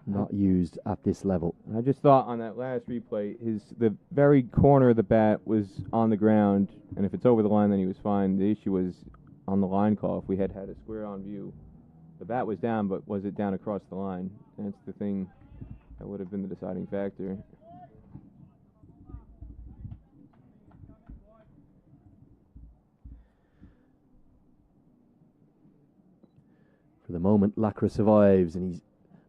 not used at this level. I just thought on that last replay, the very corner of the bat was on the ground, and if it's over the line, then he was fine. The issue was on the line call. If we had a square on view, the bat was down, but was it down across the line? That's the thing that would have been the deciding factor. For the moment, Lacra survives, and he's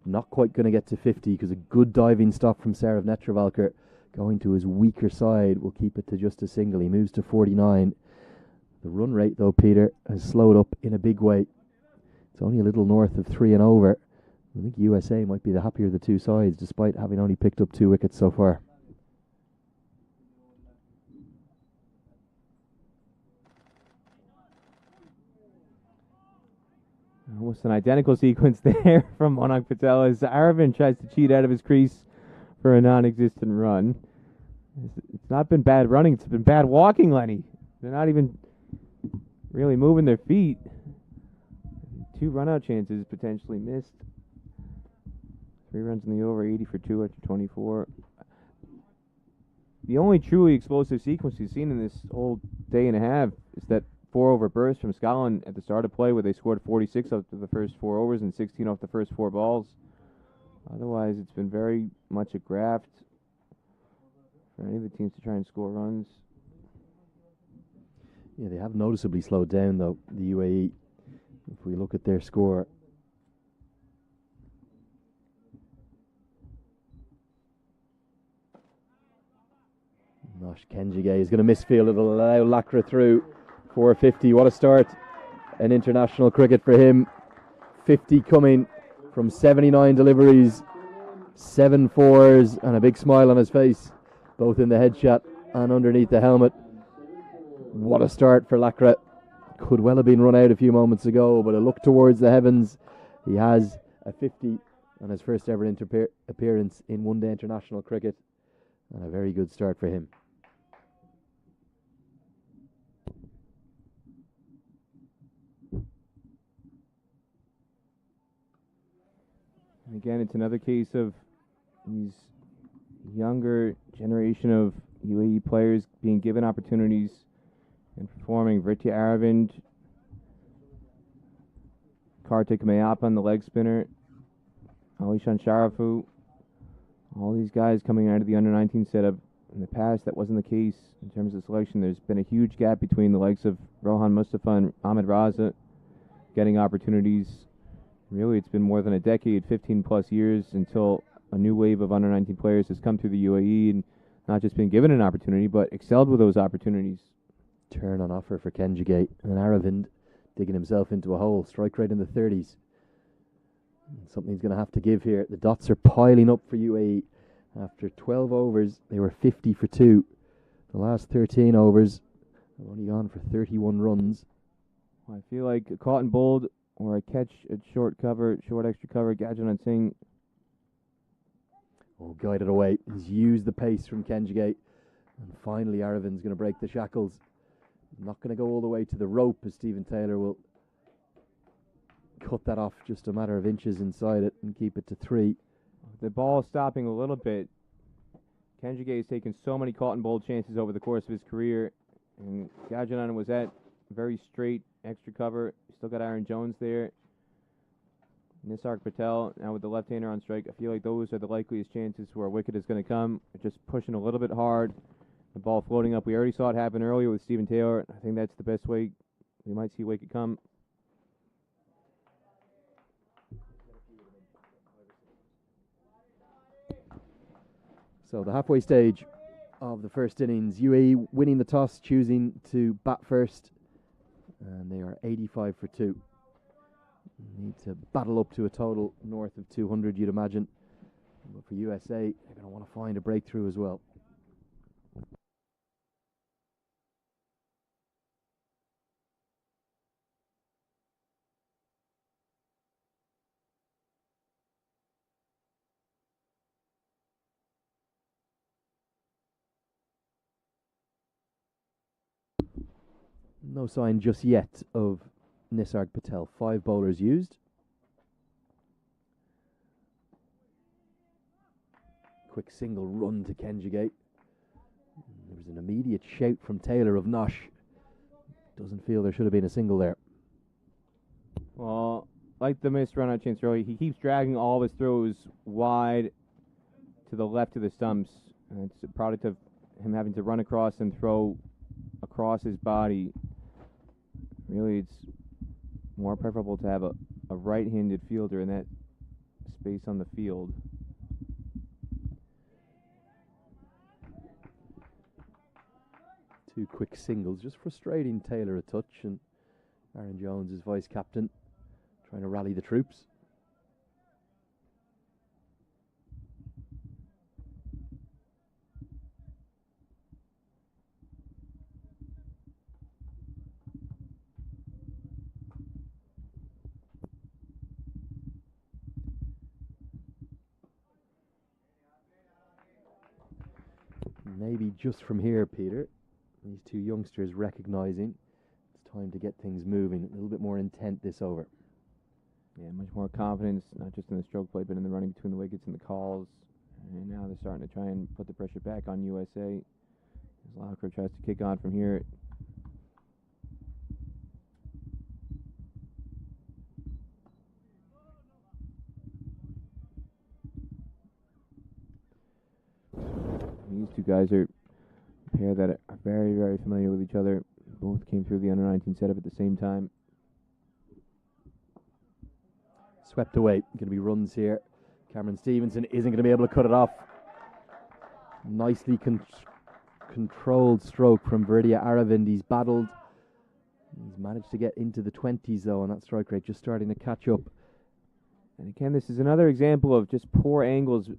not quite going to get to 50 because a good diving stop from Sarav Netravalkar going to his weaker side will keep it to just a single. He moves to 49. The run rate, though, Peter, has slowed up in a big way. It's only a little north of 3 and over. I think USA might be the happier of the two sides, despite having only picked up 2 wickets so far. Almost an identical sequence there from Monank Patel as Aravind tries to cheat out of his crease for a non-existent run. It's not been bad running, it's been bad walking, Lenny. They're not even really moving their feet. 2 run-out chances potentially missed. 3 runs in the over, 80 for 2 after 24. The only truly explosive sequence we've seen in this whole day and a half is that 4-over burst from Scotland at the start of play where they scored 46 after the first 4 overs and 16 off the first 4 balls. Otherwise, it's been very much a graft for any of the teams to try and score runs. Yeah, they have noticeably slowed down, though, the UAE. If we look at their score, Nosh Kenjige is going to misfield. It'll allow Lacra through. 450, what a start. An international cricket for him. 50 coming from 79 deliveries. 7 fours and a big smile on his face, both in the headshot and underneath the helmet. What a start for Lacra. Could well have been run out a few moments ago, but a look towards the heavens. He has a 50 on his first ever appearance in one-day international cricket, and a very good start for him. Again, it's another case of these younger generation of UAE players being given opportunities and performing. Vritya Aravind, Kartik Mayappan, the leg spinner, Alishan Sharafu, all these guys coming out of the under-19 setup. In the past, that wasn't the case in terms of selection. There's been a huge gap between the likes of Rohan Mustafa and Ahmed Raza getting opportunities. Really, it's been more than a decade, 15 plus years, until a new wave of under 19 players has come through the UAE and not just been given an opportunity, but excelled with those opportunities. Turn on offer for Kenjigate, and Aravind digging himself into a hole. Strike rate in the 30s. Something's going to have to give here. The dots are piling up for UAE. After 12 overs, they were 50 for 2. The last 13 overs have only gone for 31 runs. I feel like a caught and bowled or a catch at short cover, short extra cover, Gajanan Singh. Oh, guided away. He's used the pace from Kenjigate. And finally, Aravind's going to break the shackles. He's not going to go all the way to the rope, as Stephen Taylor will cut that off just a matter of inches inside it and keep it to 3. The ball is stopping a little bit. Kenjigate has taken so many caught and bowled chances over the course of his career, and Gajanan was at very straight extra cover. Still got Aaron Jones there. Nisarg Patel now with the left-hander on strike. I feel like those are the likeliest chances where a wicket is going to come. Just pushing a little bit hard. The ball floating up. We already saw it happen earlier with Stephen Taylor. I think that's the best way we might see a wicket come. So the halfway stage of the first innings, UAE winning the toss, choosing to bat first, and they are 85 for 2. Need to battle up to a total north of 200, you'd imagine. But for USA, they're going to want to find a breakthrough as well. No sign just yet of Nisarg Patel. 5 bowlers used. Quick single run to Kenjigate. There was an immediate shout from Taylor of Nosh. Doesn't feel there should have been a single there. Well, like the missed run out chance earlier, he keeps dragging all of his throws wide to the left of the stumps. And it's a product of him having to run across and throw across his body. Really, it's more preferable to have a right-handed fielder in that space on the field. Two quick singles, just frustrating Taylor a touch, and Aaron Jones is vice captain, trying to rally the troops. Maybe just from here, Peter, these two youngsters recognizing it's time to get things moving. A little bit more intent this over. Yeah, much more confidence, not just in the stroke play, but in the running between the wickets and the calls. And now they're starting to try and put the pressure back on USA. As Lowker tries to kick on from here. These two guys are a pair that are very, very familiar with each other. Both came through the under-19 setup at the same time. Swept away. Going to be runs here. Cameron Stevenson isn't going to be able to cut it off. Nicely controlled stroke from Veridia Aravind. He's battled. He's managed to get into the 20s though on that strike rate, just starting to catch up. And again, this is another example of just poor angles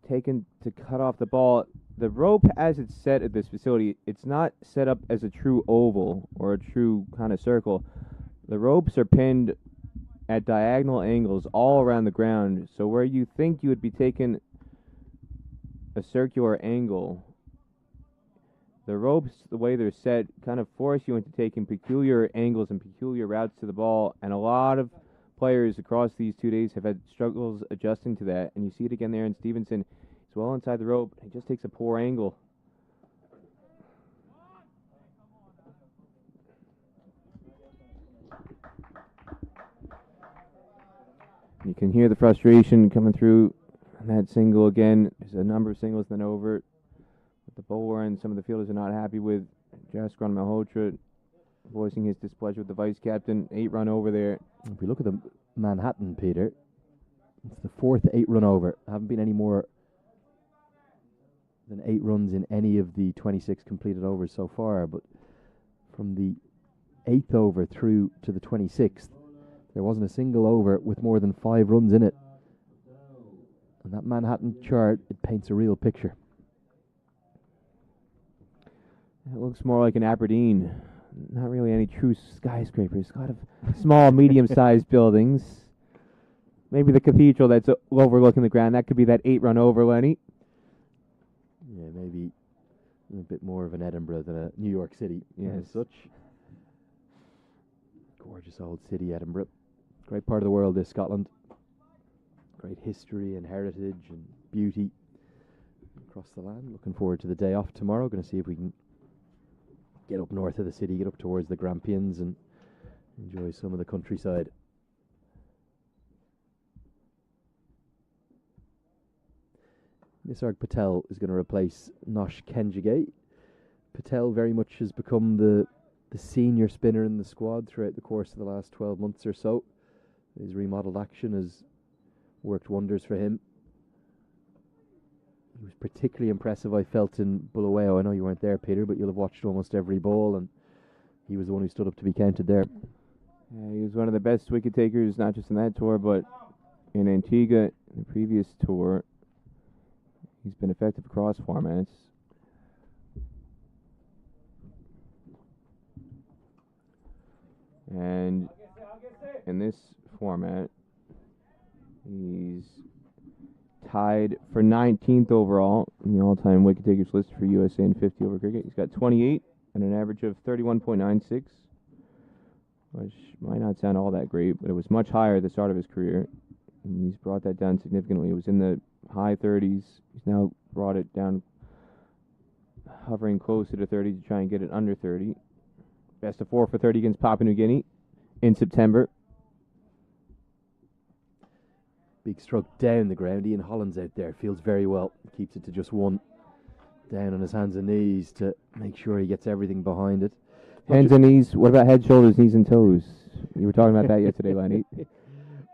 taken to cut off the ball. The rope as it's set at this facility, it's not set up as a true oval or a true kind of circle. The ropes are pinned at diagonal angles all around the ground. So where you think you would be taking a circular angle, the ropes, the way they're set, kind of force you into taking peculiar angles and peculiar routes to the ball. And a lot of players across these 2 days have had struggles adjusting to that. And you see it again there in Stevenson. He's well inside the rope. He just takes a poor angle. You can hear the frustration coming through on that single again. There's a number of singles then over. But the bowler and some of the fielders are not happy with Jaskran Malhotra voicing his displeasure with the vice captain. 8-run over there. If we look at the Manhattan, Peter, it's the fourth 8-run over. Haven't been any more than 8 runs in any of the 26 completed overs so far, but from the 8th over through to the 26th, there wasn't a single over with more than 5 runs in it. And that Manhattan chart, it paints a real picture. It looks more like an Aberdeen. Not really any true skyscrapers. A lot of small, medium-sized buildings. Maybe the cathedral that's overlooking the ground. That could be that 8-run over, Lenny. Yeah, maybe a bit more of an Edinburgh than a New York City as such. Gorgeous old city, Edinburgh. Great part of the world is Scotland. Great history and heritage and beauty across the land. Looking forward to the day off tomorrow. Going to see if we can get up north of the city, get up towards the Grampians and enjoy some of the countryside. Nisarg Patel is going to replace Nosh Kenjigay. Patel very much has become the senior spinner in the squad throughout the course of the last 12 months or so. His remodelled action has worked wonders for him. He was particularly impressive, I felt, in Bulawayo. I know you weren't there, Peter, but you'll have watched almost every ball, and he was the one who stood up to be counted there. Yeah, he was one of the best wicket takers, not just in that tour, but in Antigua, the previous tour. He's been effective across formats. And in this format, he's tied for 19th overall in the all-time wicket takers list for USA in 50 over cricket. He's got 28 and an average of 31.96, which might not sound all that great, but it was much higher at the start of his career. And he's brought that down significantly. It was in the high 30s. He's now brought it down, hovering closer to 30 to try and get it under 30. Best of 4 for 30 against Papua New Guinea in September. Big stroke down the ground. Ian Holland's out there. Feels very well. Keeps it to just 1. Down on his hands and knees to make sure he gets everything behind it. Hands and knees. What about head, shoulders, knees, and toes? You were talking about that yesterday, Lenny.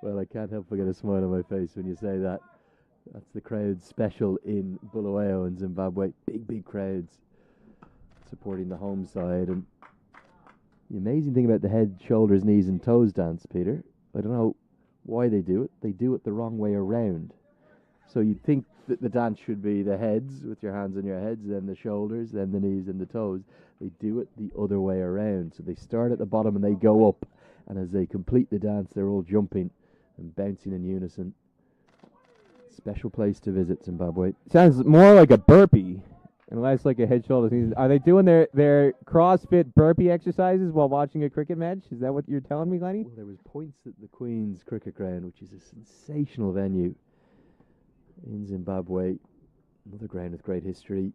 Well, I can't help but get a smile on my face when you say that. That's the crowd special in Bulawayo in Zimbabwe. Big crowds supporting the home side. And the amazing thing about the head, shoulders, knees and toes dance, Peter, I don't know why they do it. They do it the wrong way around. So you'd think that the dance should be the heads with your hands on your heads, then the shoulders, then the knees and the toes. They do it the other way around. So they start at the bottom and they go up. And as they complete the dance, they're all jumping and bouncing in unison. Special place to visit, Zimbabwe. Sounds more like a burpee and less like a head, shoulders, knees. Are they doing their CrossFit burpee exercises while watching a cricket match? Is that what you're telling me, Lenny? Well, there was points at the Queen's Cricket Ground, which is a sensational venue in Zimbabwe. Another ground with great history.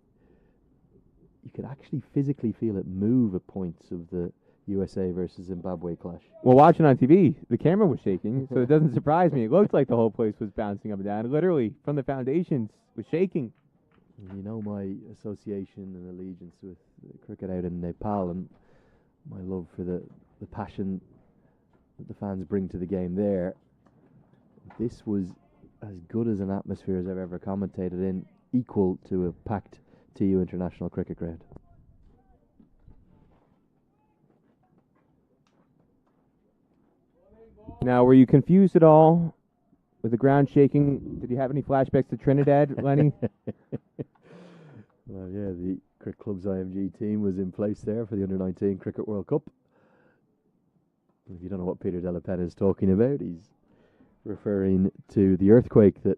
You could actually physically feel it move at points of the USA versus Zimbabwe clash. Well, watching on TV, the camera was shaking, so it doesn't surprise me. It looked like the whole place was bouncing up and down. Literally, from the foundations, was shaking. You know my association and allegiance with cricket out in Nepal and my love for the passion that the fans bring to the game there. This was as good as an atmosphere as I've ever commentated in, equal to a packed TU International Cricket Ground. Now, were you confused at all with the ground shaking? Did you have any flashbacks to Trinidad, Lenny? Well, yeah, the Cricket Club's IMG team was in place there for the Under-19 Cricket World Cup. If you don't know what Peter De La Pena is talking about, he's referring to the earthquake that,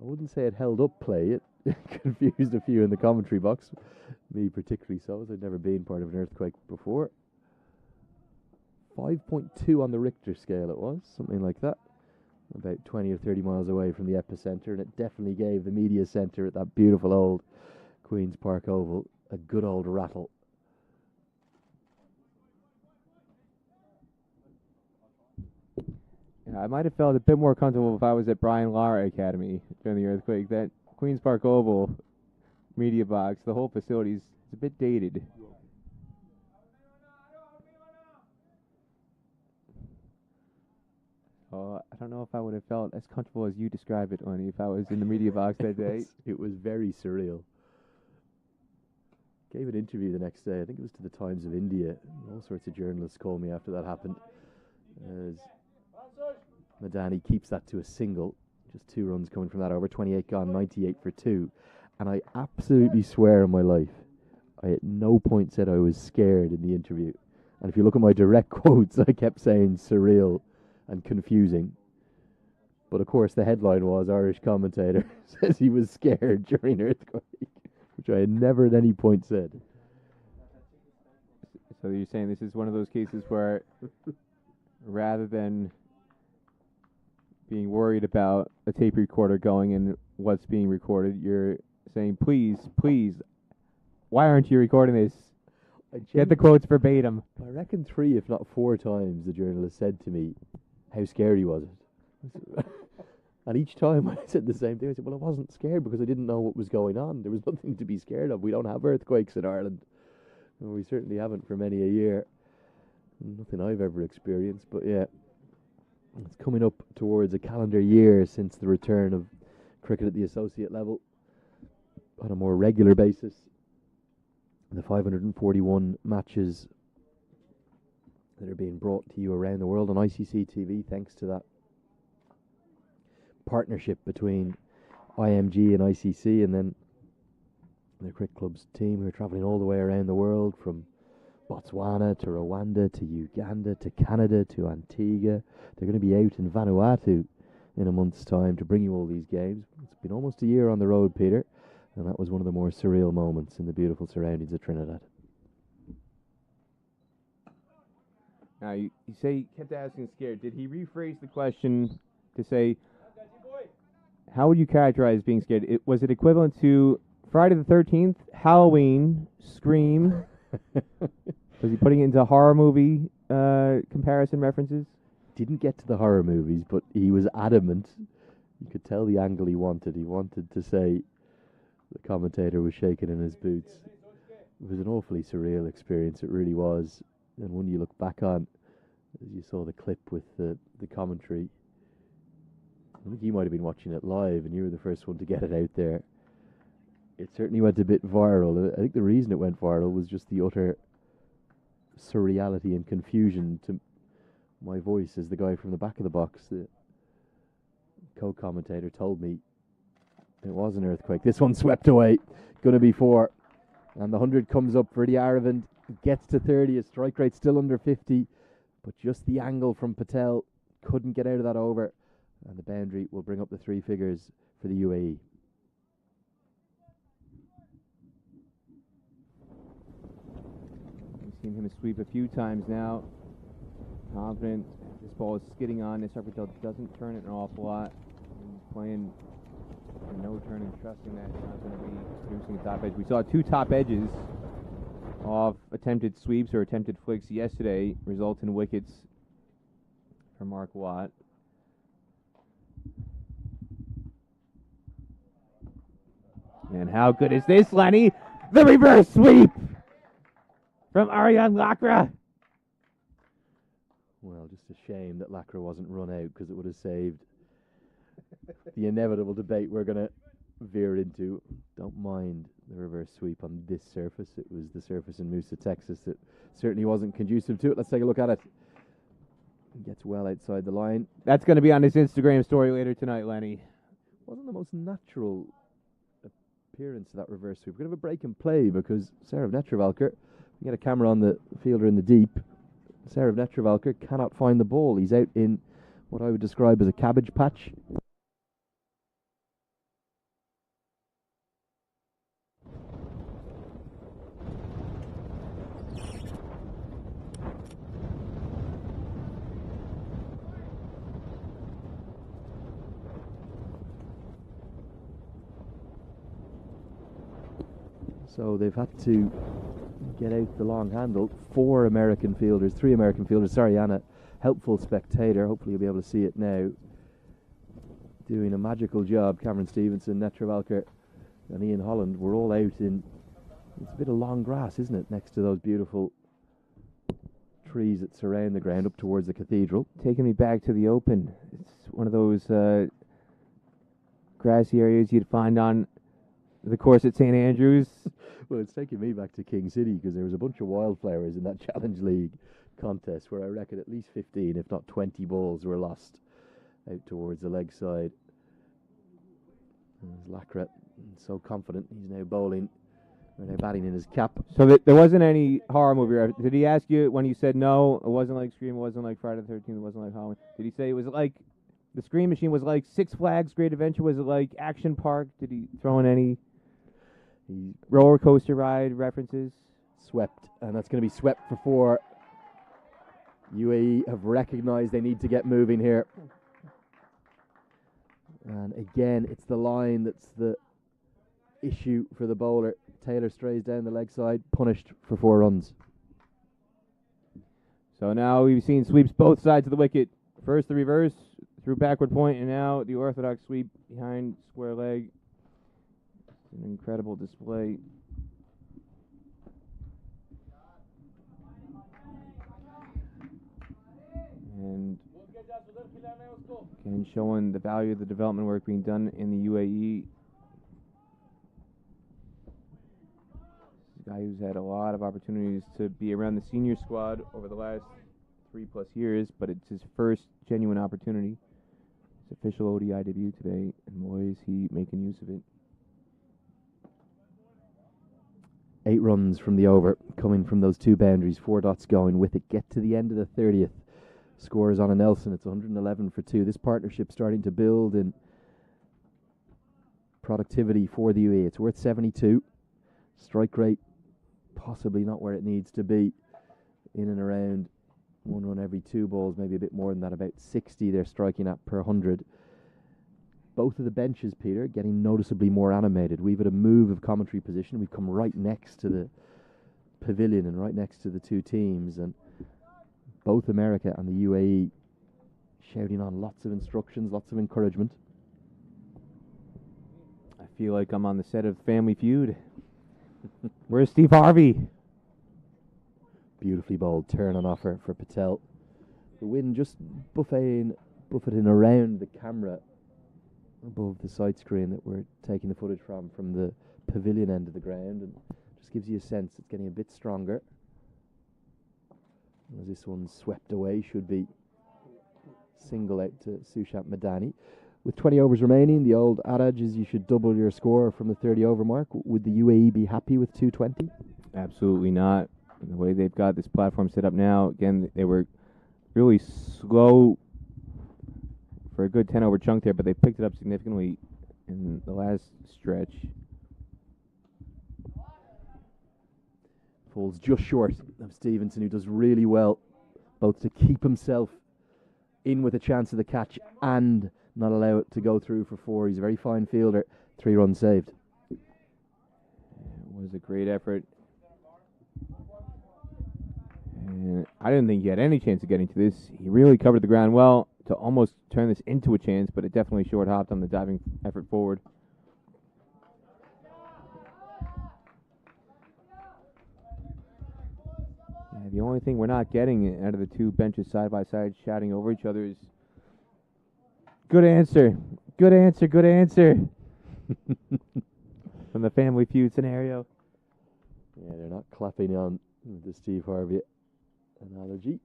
I wouldn't say it held up play, it confused a few in the commentary box, me particularly so, as I'd never been part of an earthquake before. 5.2 on the Richter scale it was, something like that. About 20 or 30 miles away from the epicenter, and it definitely gave the media centre at that beautiful old Queen's Park Oval a good old rattle. Yeah, I might have felt a bit more comfortable if I was at Brian Lara Academy during the earthquake. That Queen's Park Oval media box, the whole facility is a bit dated. I don't know if I would have felt as comfortable as you described it, Lenny, if I was in the media box that day. It was very surreal. Gave an interview the next day. I think it was to the Times of India. All sorts of journalists called me after that happened. As Madani keeps that to a single. Just 2 runs coming from that over. 28 gone, 98 for 2. And I absolutely swear on my life, I at no point said I was scared in the interview. And if you look at my direct quotes, I kept saying surreal and confusing. But of course, the headline was Irish commentator says he was scared during earthquake, which I had never at any point said. So you're saying this is one of those cases where rather than being worried about a tape recorder going and what's being recorded, you're saying, please, why aren't you recording this? Get the quotes verbatim. I reckon 3, if not 4 times, the journalist said to me, how scary was it? And each time I said the same thing. I said, well, I wasn't scared because I didn't know what was going on. There was nothing to be scared of. We don't have earthquakes in Ireland. And we certainly haven't for many a year. Nothing I've ever experienced. But yeah, it's coming up towards a calendar year since the return of cricket at the associate level on a more regular basis. The 541 matches that are being brought to you around the world on ICC TV, thanks to that partnership between IMG and ICC, and then the Cricket Club's team who are travelling all the way around the world, from Botswana to Rwanda to Uganda to Canada to Antigua. They're going to be out in Vanuatu in a month's time to bring you all these games. It's been almost a year on the road, Peter, and that was one of the more surreal moments in the beautiful surroundings of Trinidad. Now, you say he kept asking scared. Did he rephrase the question to say, how would you characterize being scared? Was it equivalent to Friday the 13th, Halloween, Scream? Was he putting it into horror movie comparison references? Didn't get to the horror movies, but he was adamant. You could tell the angle he wanted. He wanted to say the commentator was shaking in his boots. It was an awfully surreal experience. It really was. And when you look back on, as you saw the clip with the commentary, I think you might have been watching it live and you were the first one to get it out there. It certainly went a bit viral. I think the reason it went viral was just the utter surreality and confusion to my voice as the guy from the back of the box, the co-commentator, told me it was an earthquake. This one swept away. Going to be 4. And the 100 comes up for the Aravind. Gets to 30. His strike rate still under 50. But just the angle from Patel couldn't get out of that over. And the boundary will bring up the 3 figures for the UAE. We've seen him sweep a few times now. Confident. This ball is skidding on. This Patel doesn't turn it an awful lot. He's playing for no turn and trusting that he's not going to be producing a top edge. We saw 2 top edges of attempted sweeps or attempted flicks yesterday result in wickets for Mark Watt. And how good is this, Lenny? The reverse sweep from Aryan Lakra. Well, just a shame that Lakra wasn't run out, because it would have saved the inevitable debate we're going to veer into. Don't mind the reverse sweep on this surface. It was the surface in Musa, Texas that certainly wasn't conducive to it. Let's take a look at it. It gets well outside the line. That's going to be on his Instagram story later tonight, Lenny. Wasn't the most natural appearance of that reverse sweep. We're going to have a break and play because Sarav Netravalkar, we get a camera on the fielder in the deep. Sarav Netravalkar cannot find the ball. He's out in what I would describe as a cabbage patch. So they've had to get out the long handle. 3 American fielders. Sorry, Anna. Helpful spectator. Hopefully you'll be able to see it now. Doing a magical job. Cameron Stevenson, Netravalkar and Ian Holland were all out in... It's a bit of long grass, isn't it? Next to those beautiful trees that surround the ground up towards the cathedral. Taking me back to the Open. It's one of those grassy areas you'd find on the course at St. Andrews. Well, it's taking me back to King City because there was a bunch of wildflowers in that Challenge League contest where I reckon at least 15, if not 20 balls were lost out towards the leg side. There's Lacra, so confident. He's now bowling. We're now batting in his cap. So there wasn't any horror movie. Did he ask you when you said no, it wasn't like Scream, it wasn't like Friday the 13th, it wasn't like Halloween? Did he say it was like the Scream Machine was like Six Flags Great Adventure? Was it like Action Park? Did he throw in any roller coaster ride references? Swept, and that's going to be swept for 4. UAE have recognised they need to get moving here. And again, it's the line that's the issue for the bowler. Taylor strays down the leg side, punished for 4 runs. So now we've seen sweeps both sides of the wicket. First the reverse through backward point, and now the orthodox sweep behind square leg. An incredible display. And again, showing the value of the development work being done in the UAE. This guy who's had a lot of opportunities to be around the senior squad over the last 3+ years, but it's his first genuine opportunity. His official ODI debut today, and boy, is he making use of it. 8 runs from the over, coming from those 2 boundaries, 4 dots going with it. Get to the end of the 30th. Score is on a Nelson. It's 111 for 2. This partnership starting to build in productivity for the UAE. It's worth 72. Strike rate possibly not where it needs to be. In and around 1 run every 2 balls, maybe a bit more than that. About 60 they're striking at per 100. Both of the benches, Peter, getting noticeably more animated. We've had a move of commentary position. We've come right next to the pavilion and right next to the 2 teams, and both America and the UAE shouting on lots of instructions, lots of encouragement. I feel like I'm on the set of Family Feud. Where's Steve Harvey? Beautifully bowled turn on offer for Patel. The wind just buffeting around the camera above the side screen that we're taking the footage from the pavilion end of the ground, and just gives you a sense it's getting a bit stronger. As this one's swept away, should be single out to Sushant Madani. With 20 overs remaining, the old adage is you should double your score from the 30 over mark. Would the UAE be happy with 220? Absolutely not. The way they've got this platform set up now, again, they were really slow for a good 10 over chunk there, but they picked it up significantly in the last stretch. Falls just short of Stevenson, who does really well both to keep himself in with a chance of the catch and not allow it to go through for 4. He's a very fine fielder. 3 runs saved. It was a great effort. And I didn't think he had any chance of getting to this. He really covered the ground well to almost turn this into a chance, but it definitely short hopped on the diving effort forward. Yeah, the only thing we're not getting out of the 2 benches side by side shouting over each other is good answer, good answer, good answer from the Family Feud scenario. Yeah, they're not clapping on the Steve Harvey analogy.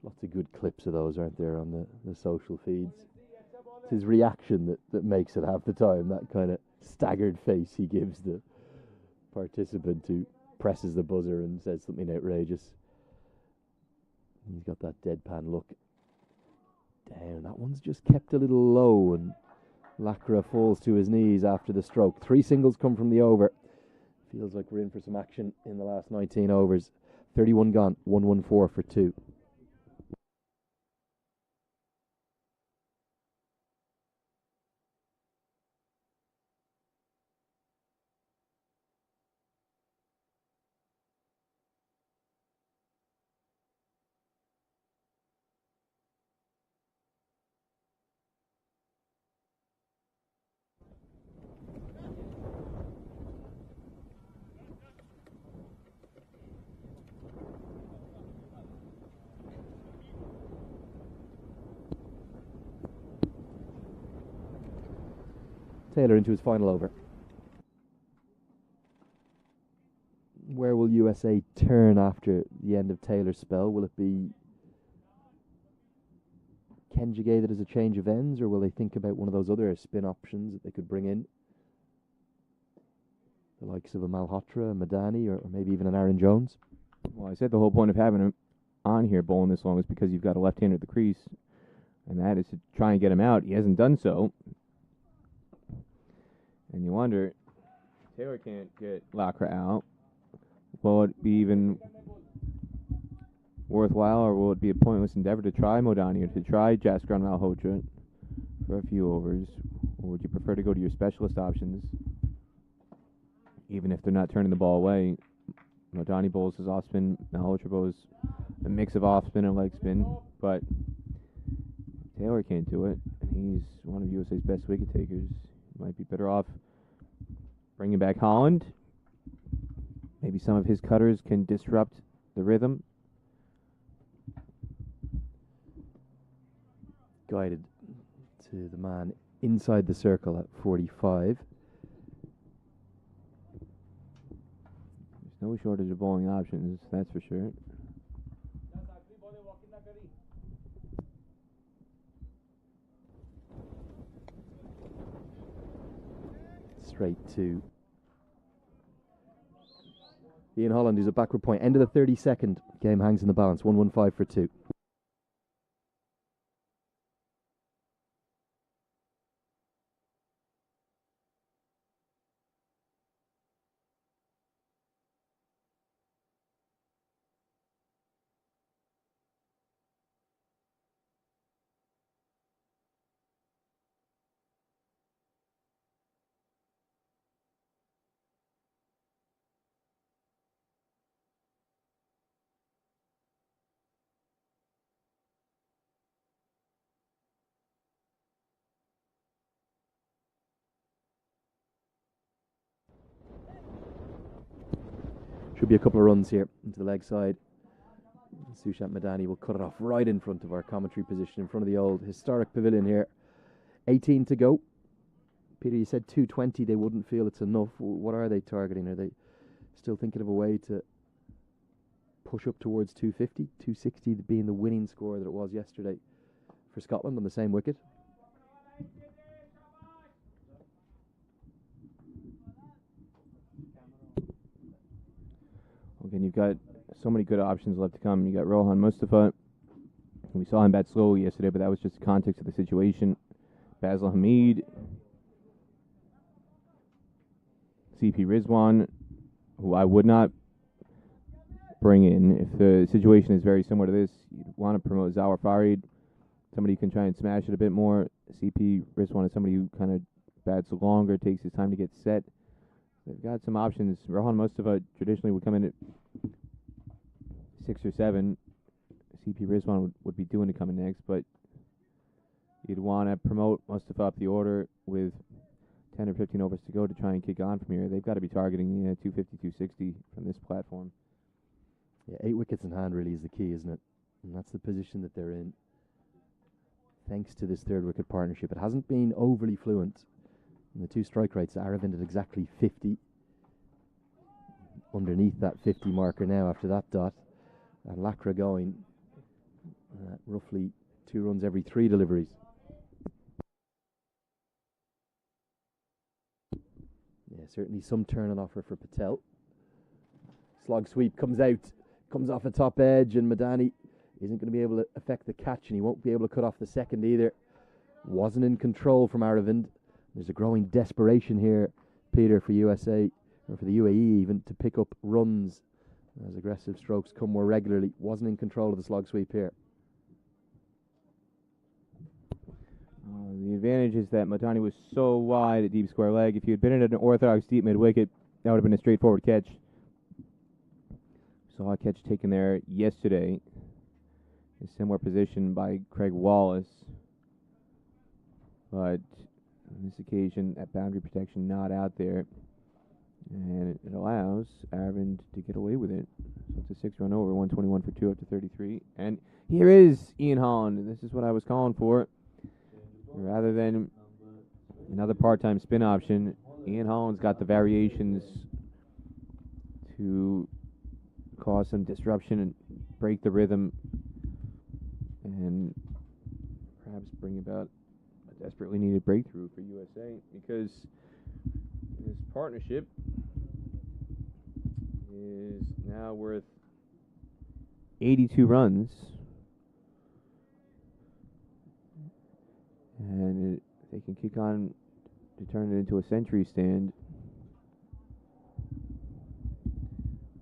Lots of good clips of those, aren't there, on the social feeds. It's his reaction that makes it half the time, that kind of staggered face he gives the participant who presses the buzzer and says something outrageous. He's got that deadpan look. Down, that one's just kept a little low, and Lacra falls to his knees after the stroke. 3 singles come from the over. Feels like we're in for some action in the last 19 overs. 31 gone, 114 for 2. Taylor into his final over. Where will USA turn after the end of Taylor's spell? Will it be conjugated as a change of ends, or will they think about one of those other spin options that they could bring in? The likes of a Malhotra, a Madani, or maybe even an Aaron Jones? Well, I said the whole point of having him on here bowling this long is because you've got a left-hander at the crease, and that is to try and get him out. He hasn't done so. And you wonder, Taylor can't get Lacra out. Will it be even worthwhile, or will it be a pointless endeavor to try Modani or to try Jaskar and Malhotra for a few overs? Or would you prefer to go to your specialist options, even if they're not turning the ball away? Modani bowls his off spin, Malhotra bowls a mix of off spin and leg spin, but Taylor can't do it. He's one of USA's best wicket takers. Might be better off bringing back Holland. Maybe some of his cutters can disrupt the rhythm. Guided to the man inside the circle at 45. There's no shortage of bowling options, that's for sure. Straight to Ian Holland, who's a backward point. End of the 32nd. Game hangs in the balance. 115 for 2. Should be a couple of runs here into the leg side. Sushant Madani will cut it off right in front of our commentary position, in front of the old historic pavilion here. 18 to go. Peter, you said 220. They wouldn't feel it's enough. What are they targeting? Are they still thinking of a way to push up towards 250, 260 being the winning score that it was yesterday for Scotland on the same wicket? Again, you've got so many good options left to come. You got Rohan Mustafa. We saw him bat slowly yesterday, but that was just the context of the situation. Basil Hamid. CP Rizwan, who I would not bring in. If the situation is very similar to this, you want to promote Zawar Farid. Somebody who can try and smash it a bit more. CP Rizwan is somebody who kind of bats longer, takes his time to get set. They've got some options. Rohan Mustafa traditionally would come in at 6 or 7. CP Rizwan would be doing to come in next, but you'd want to promote Mustafa up the order with 10 or 15 overs to go to try and kick on from here. They've got to be targeting 250, 260 from this platform. Yeah, 8 wickets in hand really is the key, isn't it? And that's the position that they're in. Thanks to this third wicket partnership. It hasn't been overly fluent. And the 2 strike rates, Aravind at exactly 50. Underneath that 50 marker now after that dot. And Lacra going roughly 2 runs every 3 deliveries. Yeah, certainly some turn and offer for Patel. Slog sweep comes out, comes off a top edge, and Madani isn't going to be able to affect the catch, and he won't be able to cut off the second either. Wasn't in control from Aravind. There's a growing desperation here, Peter, for USA, or for the UAE even, to pick up runs as aggressive strokes come more regularly. Wasn't in control of the slog sweep here. The advantage is that Madani was so wide at deep square leg. If you had been in an orthodox deep mid wicket, that would have been a straightforward catch. Saw a catch taken there yesterday. A similar position by Craig Wallace. But on this occasion, that boundary protection not out there. And it allows Aravind to get away with it. So it's a 6-run over, 121 for 2 up to 33. And here is Ian Holland. And this is what I was calling for. Rather than Another part-time spin option. Ian Holland's got the variations to cause some disruption and break the rhythm and perhaps bring about a desperately needed breakthrough for USA, because this partnership is now worth 82 runs, and they can kick on to turn it into a century stand.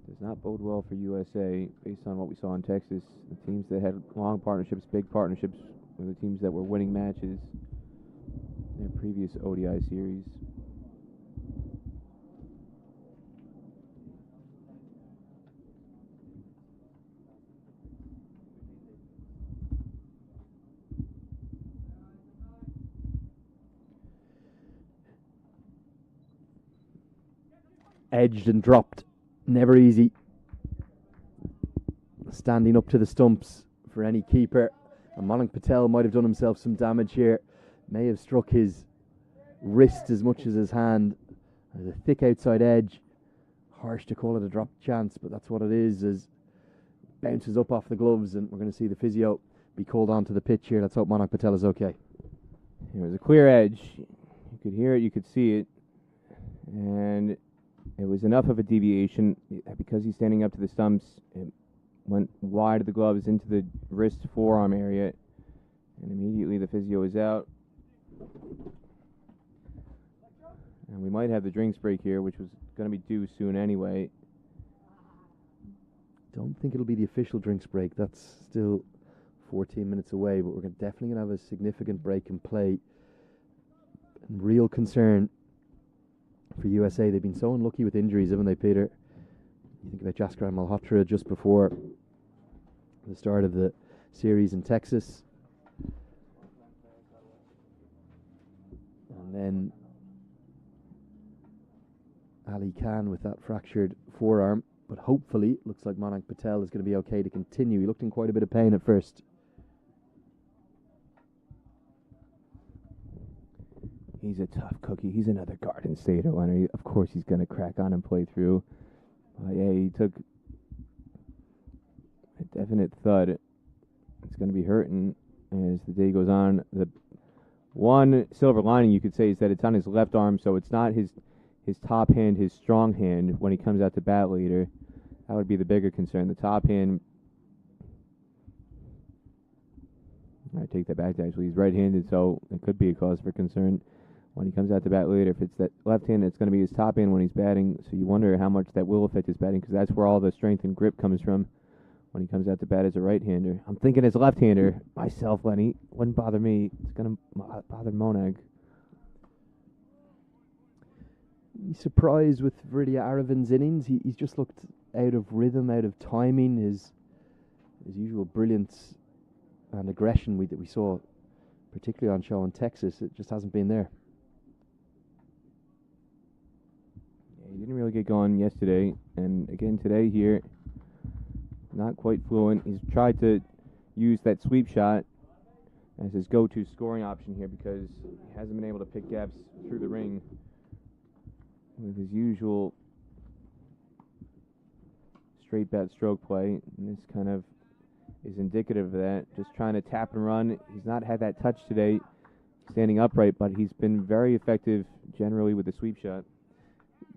Does not bode well for USA based on what we saw in Texas. The teams that had long partnerships, big partnerships, were the teams that were winning matches in their previous ODI series. Edged and dropped. Never easy. Standing up to the stumps for any keeper. And Manik Patel might have done himself some damage here. May have struck his wrist as much as his hand. There's a thick outside edge. Harsh to call it a drop chance, but that's what it is, as bounces up off the gloves, and we're going to see the physio be called onto the pitch here. Let's hope Manik Patel is okay. It was a clear edge. You could hear it, you could see it. And it was enough of a deviation because he's standing up to the stumps. It went wide of the gloves into the wrist forearm area, and immediately the physio is out. And we might have the drinks break here, which was going to be due soon anyway. Don't think it'll be the official drinks break. That's still 14 minutes away, but we're definitely going to have a significant break in play. And real concern for USA. They've been so unlucky with injuries, haven't they, Peter? You think about Jaskaran Malhotra just before the start of the series in Texas. And then Ali Khan with that fractured forearm. But hopefully, it looks like Manik Patel is going to be okay to continue. He looked in quite a bit of pain at first. He's a tough cookie. He's another Garden Stater, Leonard. Of course he's going to crack on and play through. Yeah, he took a definite thud. It's going to be hurting as the day goes on. The one silver lining, you could say, is that it's on his left arm, so it's not his top hand, his strong hand, when he comes out to bat later. That would be the bigger concern. The top hand, I take that back, actually. He's right-handed, so it could be a cause for concern when he comes out to bat later. If it's that left hand, it's going to be his top hand when he's batting, so you wonder how much that will affect his batting, because that's where all the strength and grip comes from when he comes out to bat as a right-hander. I'm thinking as a left-hander myself, Lenny. Wouldn't bother me. It's going to bother Monag. You surprised with Veridia Aravin's innings? He's just looked out of rhythm, out of timing. His usual brilliance and aggression that we saw, particularly on show in Texas, it just hasn't been there. Yeah, he didn't really get going yesterday, and again today here, not quite fluent. He's tried to use that sweep shot as his go-to scoring option here because he hasn't been able to pick gaps through the ring with his usual straight bat stroke play, and this kind of is indicative of that. Just trying to tap and run. He's not had that touch today standing upright, but he's been very effective generally with the sweep shot.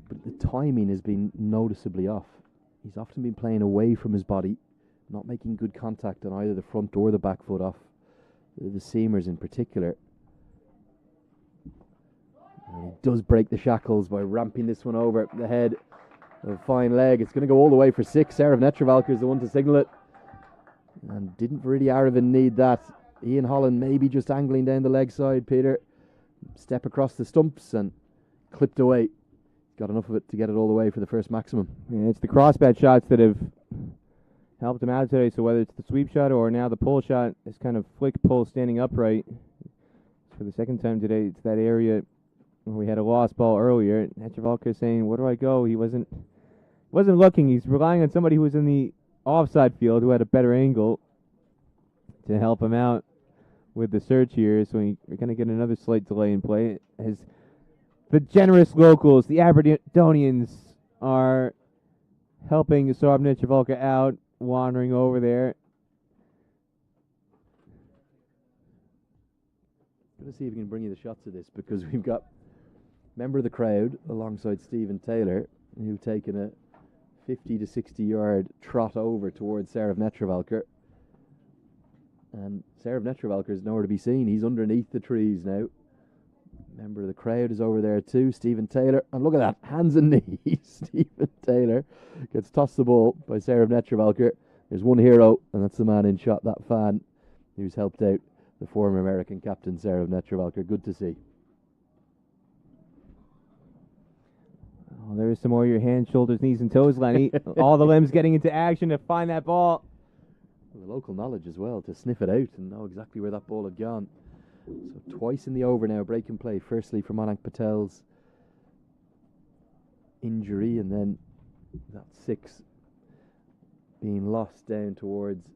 But the timing has been noticeably off. He's often been playing away from his body, not making good contact on either the front or the back foot off the seamers in particular. And he does break the shackles by ramping this one over the head of a fine leg. It's going to go all the way for 6. Sarav Netravalkar is the one to signal it. And didn't really Aravin need that. Ian Holland maybe just angling down the leg side, Peter. Step across the stumps and clipped away. Got enough of it to get it all the way for the first maximum. Yeah, it's the crossbat shots that have helped him out today. So whether it's the sweep shot or now the pull shot, this kind of flick pull standing upright. For the second time today, it's that area where we had a lost ball earlier. Netravalkar saying, "Where do I go?" He wasn't looking. He's relying on somebody who was in the offside field who had a better angle to help him out. with the search here, so we're going to get another slight delay in play as the generous locals, the Aberdonians, are helping Saurabh Netravalka out, wandering over there. Going to see if we can bring you the shots of this, because we've got a member of the crowd alongside Stephen Taylor, who've taken a 50 to 60 yard trot over towards Saurabh Netravalka. And Saurabh Netravalka is nowhere to be seen. He's underneath the trees now. Member of the crowd is over there too, Stephen Taylor. And look at that, hands and knees. Stephen Taylor gets tossed the ball by Saurabh Netravalka. There's one hero, and that's the man in shot, that fan who's helped out the former American captain, Saurabh Netravalka. Good to see. Oh, there's some more of your hands, shoulders, knees, and toes, Lenny. All the limbs getting into action to find that ball. The local knowledge as well to sniff it out and know exactly where that ball had gone. So twice in the over now, break and play. Firstly for Manik Patel's injury, and then that 6 being lost down towards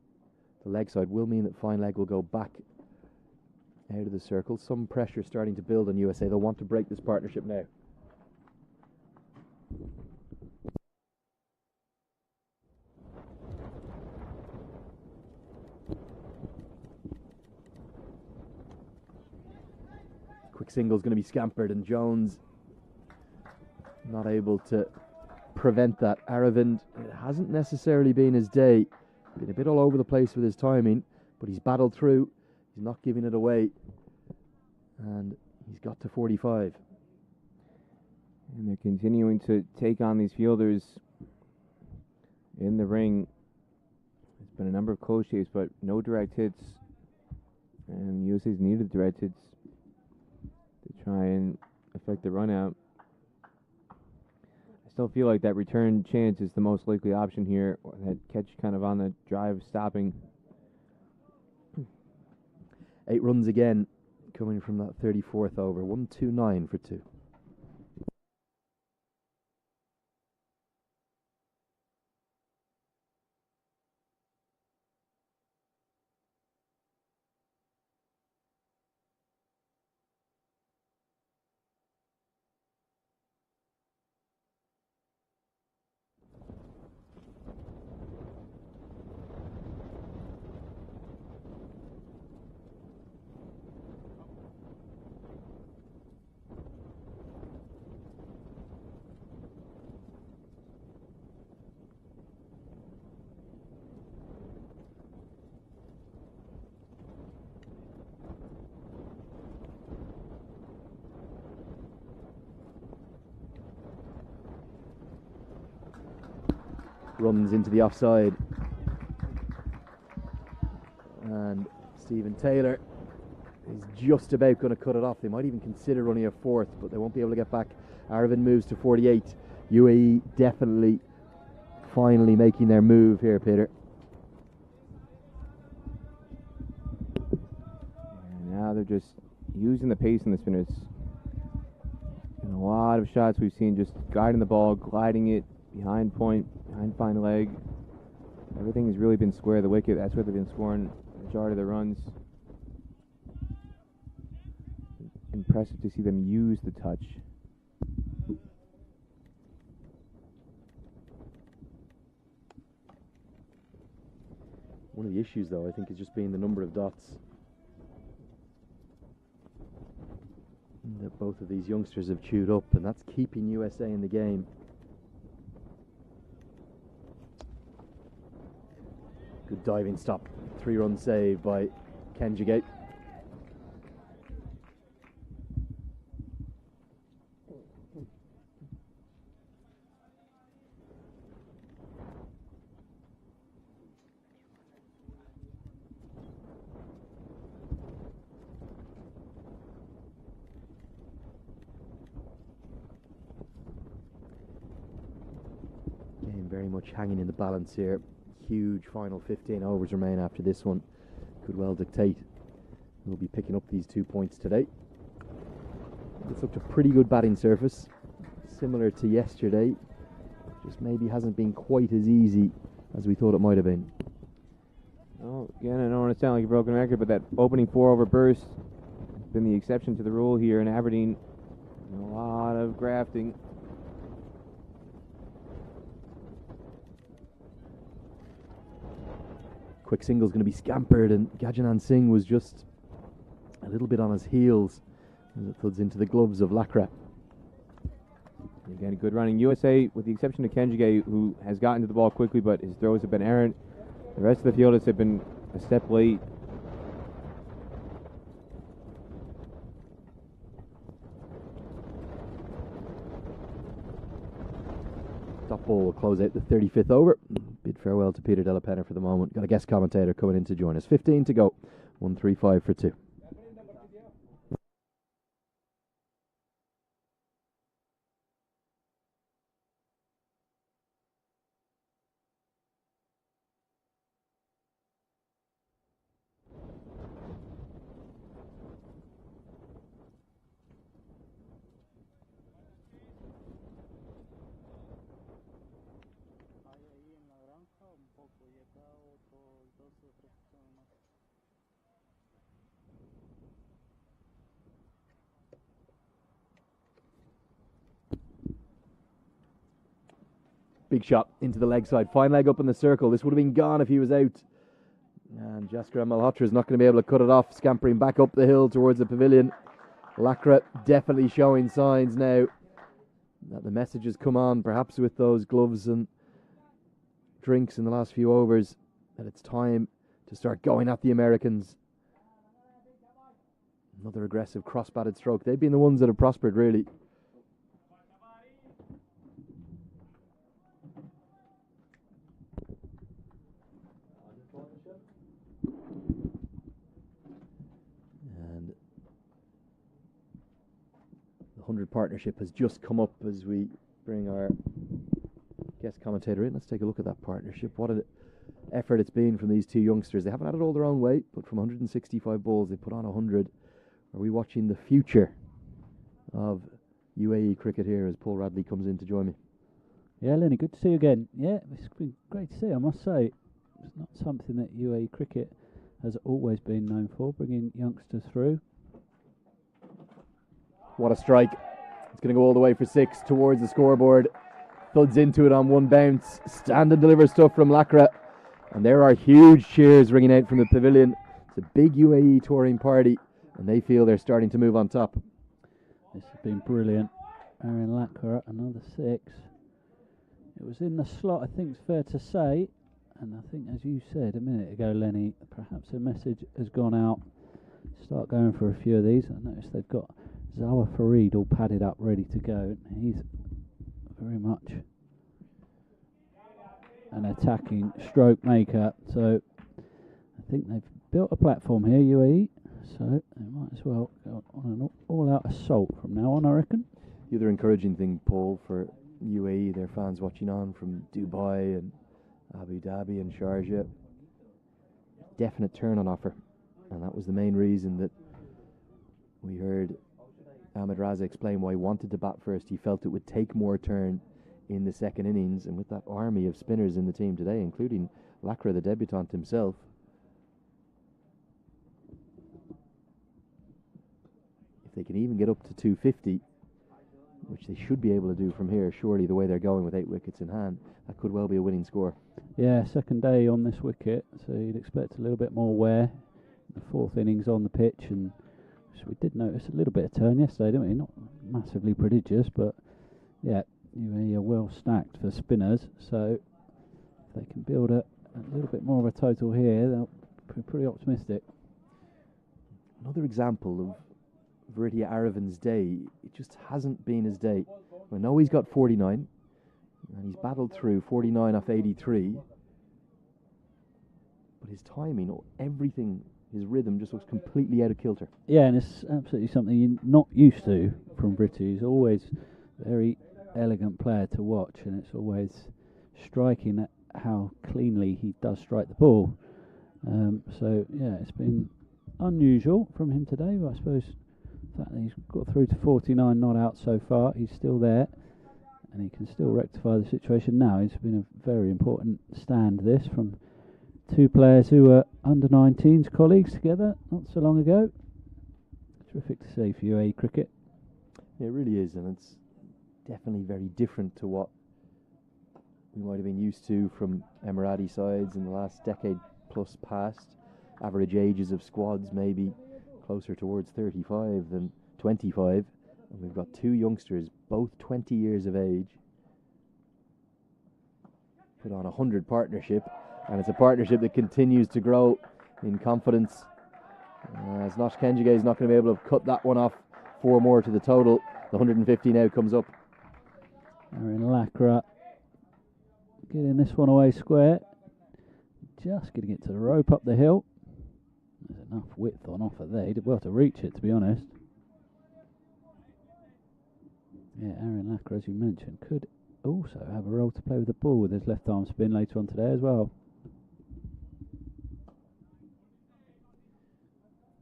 the leg side will mean that Fine Leg will go back out of the circle. Some pressure starting to build on USA. They'll want to break this partnership now. Quick single's going to be scampered, and Jones not able to prevent that. Aravind, it hasn't necessarily been his day. Been a bit all over the place with his timing, but he's battled through. He's not giving it away, and he's got to 45. And they're continuing to take on these fielders in the ring. There's been a number of close shaves, but no direct hits. And USA's needed direct hits to try and affect the run out. I still feel like that return chance is the most likely option here. Or that catch kind of on the drive stopping. 8 runs again coming from that 34th over. 129 for 2. Runs into the offside, and Stephen Taylor is just about going to cut it off. They might even consider running a 4th, but they won't be able to get back. Aravind moves to 48. UAE definitely finally making their move here, Peter. And now they're just using the pace in the spinners. And a lot of shots we've seen just guiding the ball, gliding it behind point, behind fine leg. Everything has really been square of the wicket. That's where they've been scoring the majority of the runs. Impressive to see them use the touch. One of the issues, though, I think, is just being the number of dots that both of these youngsters have chewed up, and that's keeping USA in the game. Good diving stop. 3-run save by Kenjigate. Game very much hanging in the balance here. Huge final 15 overs remain after this one. Could well dictate we'll be picking up these 2 points today. It's looked a pretty good batting surface, similar to yesterday. Just maybe hasn't been quite as easy as we thought it might have been. Well, again, I don't want to sound like a broken record, but that opening 4-over burst has been the exception to the rule here in Aberdeen. A lot of grafting. Quick single's going to be scampered, and Gajanan Singh was just a little bit on his heels as it thuds into the gloves of Lakra. Again, good running. USA, with the exception of Kenjige, who has gotten to the ball quickly, but his throws have been errant. The rest of the fielders have been a step late. Top ball will close out the 35th over. Bid farewell to Peter Della Penna for the moment. Got a guest commentator coming in to join us. 15 to go. 1-3-5 for 2. Big shot into the leg side. Fine leg up in the circle. This would have been gone if he was out. And Jaskar Malhotra is not going to be able to cut it off. Scampering back up the hill towards the pavilion. Lakra definitely showing signs now that the messages come on, perhaps with those gloves and drinks in the last few overs, that it's time to start going at the Americans. Another aggressive cross-batted stroke. They've been the ones that have prospered, really. And the 100 partnership has just come up as we bring our guest commentator in. Let's take a look at that partnership. What an effort it's been from these two youngsters. They haven't had it all their own way, but from 165 balls, they put on 100. Are we watching the future of UAE cricket here as Paul Radley comes in to join me? Yeah, Lenny, good to see you again. Yeah, it's been great to see, I must say. It's not something that UAE cricket has always been known for, bringing youngsters through. What a strike. It's going to go all the way for 6 towards the scoreboard. Thuds into it on one bounce. Stand and deliver stuff from Lakra. And there are huge cheers ringing out from the pavilion. It's a big UAE touring party, and they feel they're starting to move on top. This has been brilliant. Aaron Lakra, another 6. It was in the slot, I think it's fair to say. And I think, as you said a minute ago, Lenny, perhaps a message has gone out. Start going for a few of these. I noticed they've got Zawa Farid all padded up, ready to go. He's very much an attacking stroke maker. So I think they've built a platform here, UAE. So they might as well go on an all-out assault from now on, I reckon. The other encouraging thing, Paul, for UAE, their fans watching on from Dubai and Abu Dhabi and Sharjah, definite turn on offer. And that was the main reason that we heard Ahmed Raza explain why he wanted to bat first. He felt it would take more turn in the second innings, and with that army of spinners in the team today, including Lakra, the debutant himself, if they can even get up to 250, which they should be able to do from here, surely the way they're going with 8 wickets in hand, that could well be a winning score. Yeah, second day on this wicket, so you'd expect a little bit more wear. The 4th innings on the pitch, and so we did notice a little bit of turn yesterday, didn't we? Not massively prodigious, but yeah, UAE are well stacked for spinners, so if they can build a little bit more of a total here, they'll be pretty optimistic. Another example of Veritia Aravin's day, it just hasn't been his day. I know he's got 49, and he's battled through 49 off 83, but his timing, everything, his rhythm just looks completely out of kilter. Yeah, and it's absolutely something you're not used to from Britty. He's always a very elegant player to watch, and it's always striking at how cleanly he does strike the ball. So, yeah, it's been unusual from him today, but I suppose the fact that he's got through to 49 not out so far, he's still there, and he can still rectify the situation now. It's been a very important stand, this, from Two players who were under 19s colleagues together not so long ago. Terrific to see for UAE cricket. It really is, and it's definitely very different to what we might have been used to from Emirati sides in the last decade plus past. Average ages of squads maybe closer towards 35 than 25, and we've got two youngsters, both 20 years of age, put on a 100 partnership, and it's a partnership that continues to grow in confidence. As Nosh Kenjige is not going to be able to cut that one off. 4 more to the total. The 150 now comes up. Aaron Lacra getting this one away square. Just getting it to the rope up the hill. There's enough width on offer there. He did well to reach it, to be honest. Yeah, Aaron Lacra, as you mentioned, could also have a role to play with the ball with his left arm spin later on today as well.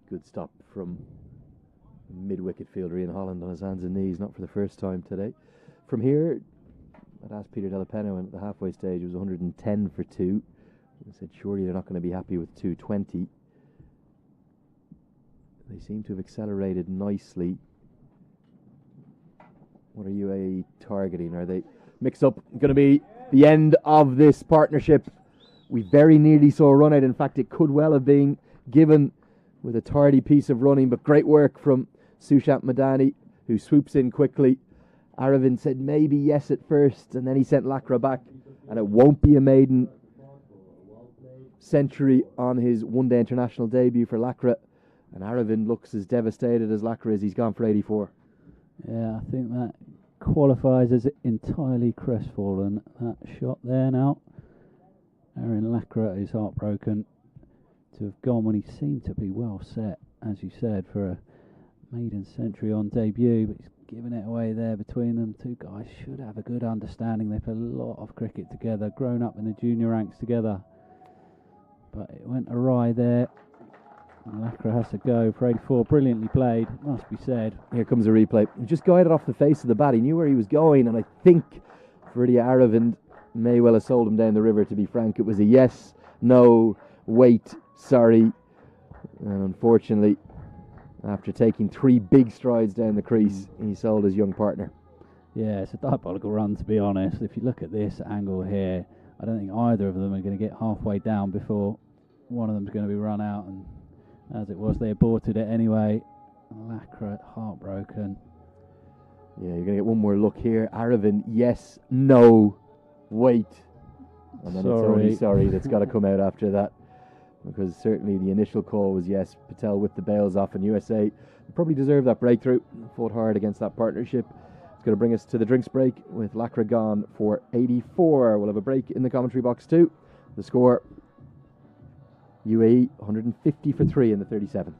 Good stop from mid-wicket fielder Ian Holland on his hands and knees, not for the first time today. From here, I'd asked Peter Delapeno, and at the halfway stage it was 110 for 2. I said surely they're not going to be happy with 220. They seem to have accelerated nicely. What are UAE targeting? Are they mixed up? Going to be the end of this partnership. We very nearly saw a run out. In fact, it could well have been given with a tardy piece of running, but great work from Sushant Madani, who swoops in quickly. Aravind said maybe yes at first, and then he sent Lacra back, and it won't be a maiden century on his one-day international debut for Lacra, and Aravind looks as devastated as Lacra is. He's gone for 84. Yeah, I think that qualifies as entirely crestfallen. That shot there now. Aaron Lacra is heartbroken to have gone when he seemed to be well set, as you said, for a maiden century on debut, but he's giving it away there between them. Two guys should have a good understanding. They play a lot of cricket together, grown up in the junior ranks together, but it went awry there. Lacra has to go for 84. Brilliantly played, must be said. Here comes a replay. He just guided off the face of the bat. He knew where he was going, and I think Freddie Aravind may well have sold him down the river, to be frank. It was a yes, no, wait, sorry. And unfortunately, after taking 3 big strides down the crease, he sold his young partner. Yeah, it's a diabolical run, to be honest. If you look at this angle here, I don't think either of them are going to get halfway down before one of them's going to be run out, and as it was, they aborted it anyway. Lacra heartbroken. Yeah, you're going to get one more look here. Aravind, yes, no, wait. And then it's only sorry that's got to come out after that, because certainly the initial call was yes. Patel with the bails off, and USA probably deserved that breakthrough. Fought hard against that partnership. It's going to bring us to the drinks break with Lacra gone for 84. We'll have a break in the commentary box too. The score, UAE 150 for 3 in the 37th.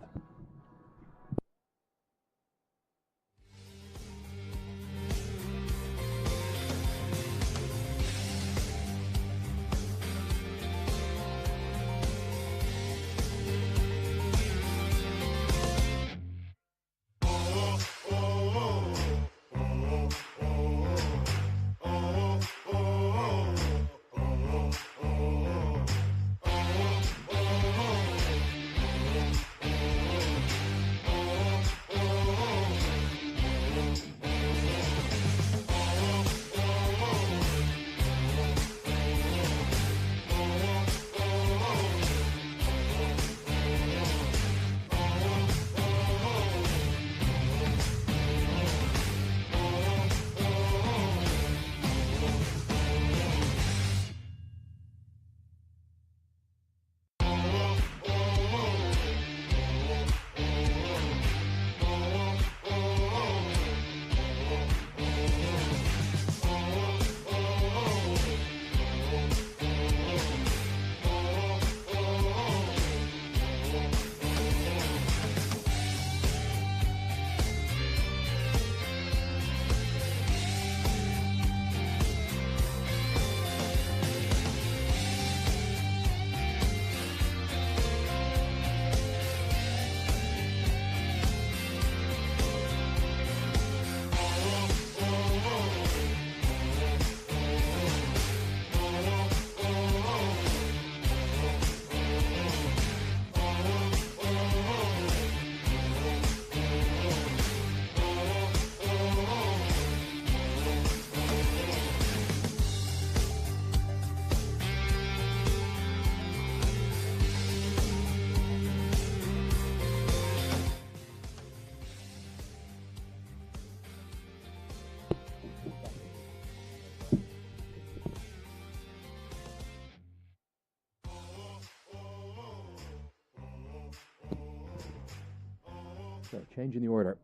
So changing the order.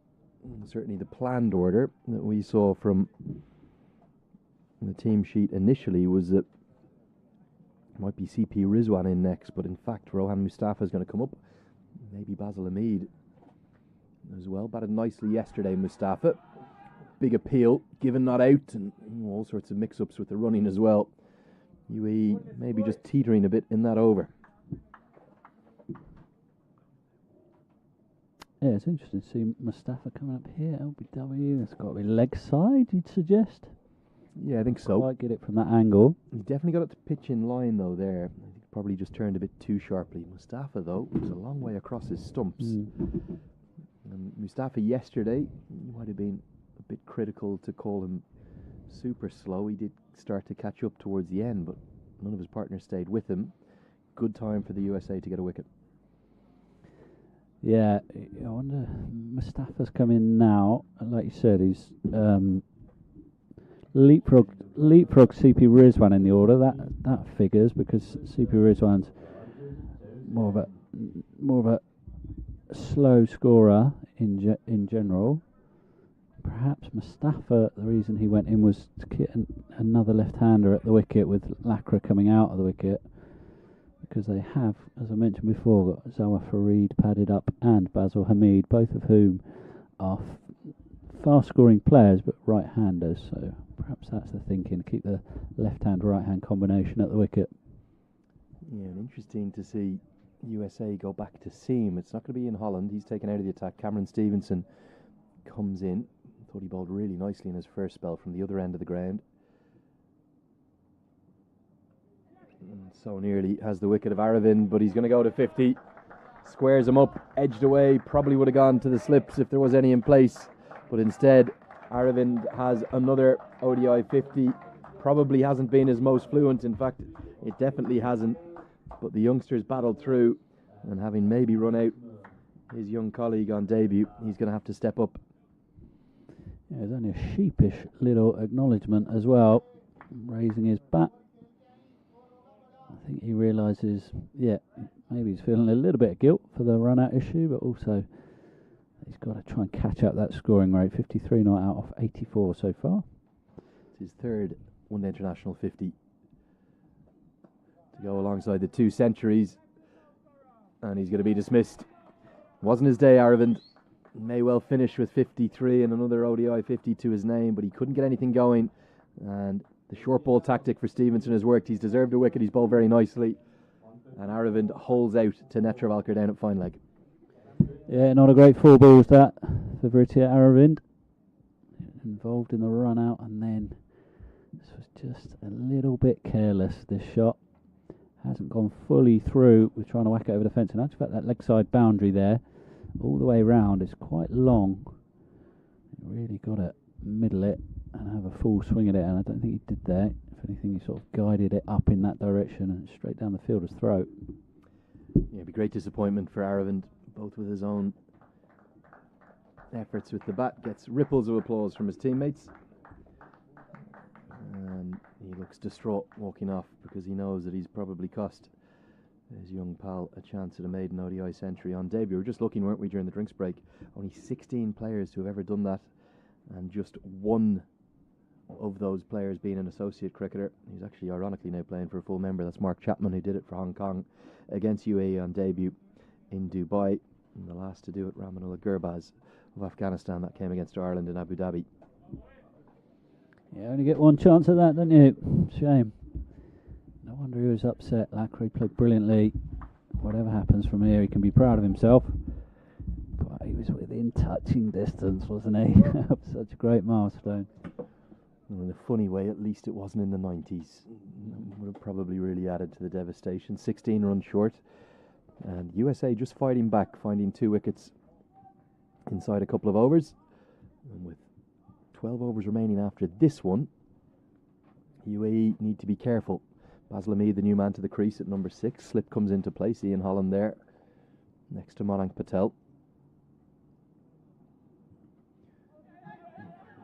Certainly the planned order that we saw from the team sheet initially was that might be CP Rizwan in next, but in fact Rohan Mustafa is going to come up. Maybe Basil Hamid as well. Batted nicely yesterday, Mustafa. Big appeal, given not out, and all sorts of mix-ups with the running as well. UAE maybe just teetering a bit in that over. Yeah, it's interesting to see Mustafa coming up here. LBW, it's got to be leg side, you'd suggest? Yeah, I think so. Quite get it from that angle. He definitely got it to pitch in line, though, there. I think probably just turned a bit too sharply. Mustafa, though, was a long way across his stumps. And Mustafa yesterday, you might have been a bit critical to call him super slow. He did start to catch up towards the end, but none of his partners stayed with him. Good time for the USA to get a wicket. Yeah, I wonder, Mustafa's come in now, and like you said, he's leapfrog CP Rizwan in the order. That figures, because CP Rizwan's more of a slow scorer in general. Perhaps Mustafa, the reason he went in was to get another left-hander at the wicket, with Lacra coming out of the wicket, because they have, as I mentioned before, got Zawar Farid padded up and Basil Hamid, both of whom are fast-scoring players but right-handers. So perhaps that's the thinking, keep the left-hand, right-hand combination at the wicket. Yeah, and interesting to see USA go back to seam. It's not going to be in Holland. He's taken out of the attack. Cameron Stevenson comes in. Thought he bowled really nicely in his first spell from the other end of the ground. And so nearly has the wicket of Aravind, but he's going to go to 50. Squares him up, edged away. Probably would have gone to the slips if there was any in place. But instead, Aravind has another ODI 50. Probably hasn't been his most fluent. In fact, it definitely hasn't. But the youngsters battled through, and having maybe run out his young colleague on debut, he's going to have to step up. Yeah, there's only a sheepish little acknowledgement as well, raising his bat. I think he realises, yeah, maybe he's feeling a little bit of guilt for the run-out issue, but also he's got to try and catch up that scoring rate. 53 not out of 84 so far. It's his third one-day international 50 to go alongside the 2 centuries, and he's going to be dismissed. Wasn't his day, Aravind. May well finish with 53 and another ODI 50 to his name, but he couldn't get anything going, and the short ball tactic for Stevenson has worked. He's deserved a wicket. He's bowled very nicely, and Aravind holds out to Netravalkar down at fine leg. Yeah, not a great 4 balls that for Vritia Aravind. Involved in the run out, and then this was just a little bit careless, this shot. Hasn't gone fully through with trying to whack it over the fence. And actually, fact, that leg side boundary there, all the way round, is quite long. Really got to middle it and have a full swing at it, and I don't think he did there. If anything, he sort of guided it up in that direction and straight down the fielder's throat. Yeah, it'd be great disappointment for Aravind, both with his own efforts with the bat. Gets ripples of applause from his teammates, and he looks distraught walking off, because he knows that he's probably cost his young pal a chance at a maiden ODI century on debut. We were just looking, weren't we, during the drinks break? Only 16 players to have ever done that, and just one of those players being an associate cricketer. He's actually ironically now playing for a full member. That's Mark Chapman, who did it for Hong Kong against UAE on debut in Dubai. And the last to do it, Ramanullah Gurbaz of Afghanistan. That came against Ireland in Abu Dhabi. You only get one chance at that, don't you? Shame. No wonder he was upset. Lacra played brilliantly. Whatever happens from here, he can be proud of himself. But he was within touching distance, wasn't he? Such a great milestone. In a funny way, at least it wasn't in the 90s. Would have probably really added to the devastation. 16 runs short. And USA just fighting back, finding 2 wickets inside a couple of overs. And with 12 overs remaining after this one, UAE need to be careful. Basil Hamid, the new man to the crease at number 6. Slip comes into place. Ian Holland there, next to Malank Patel.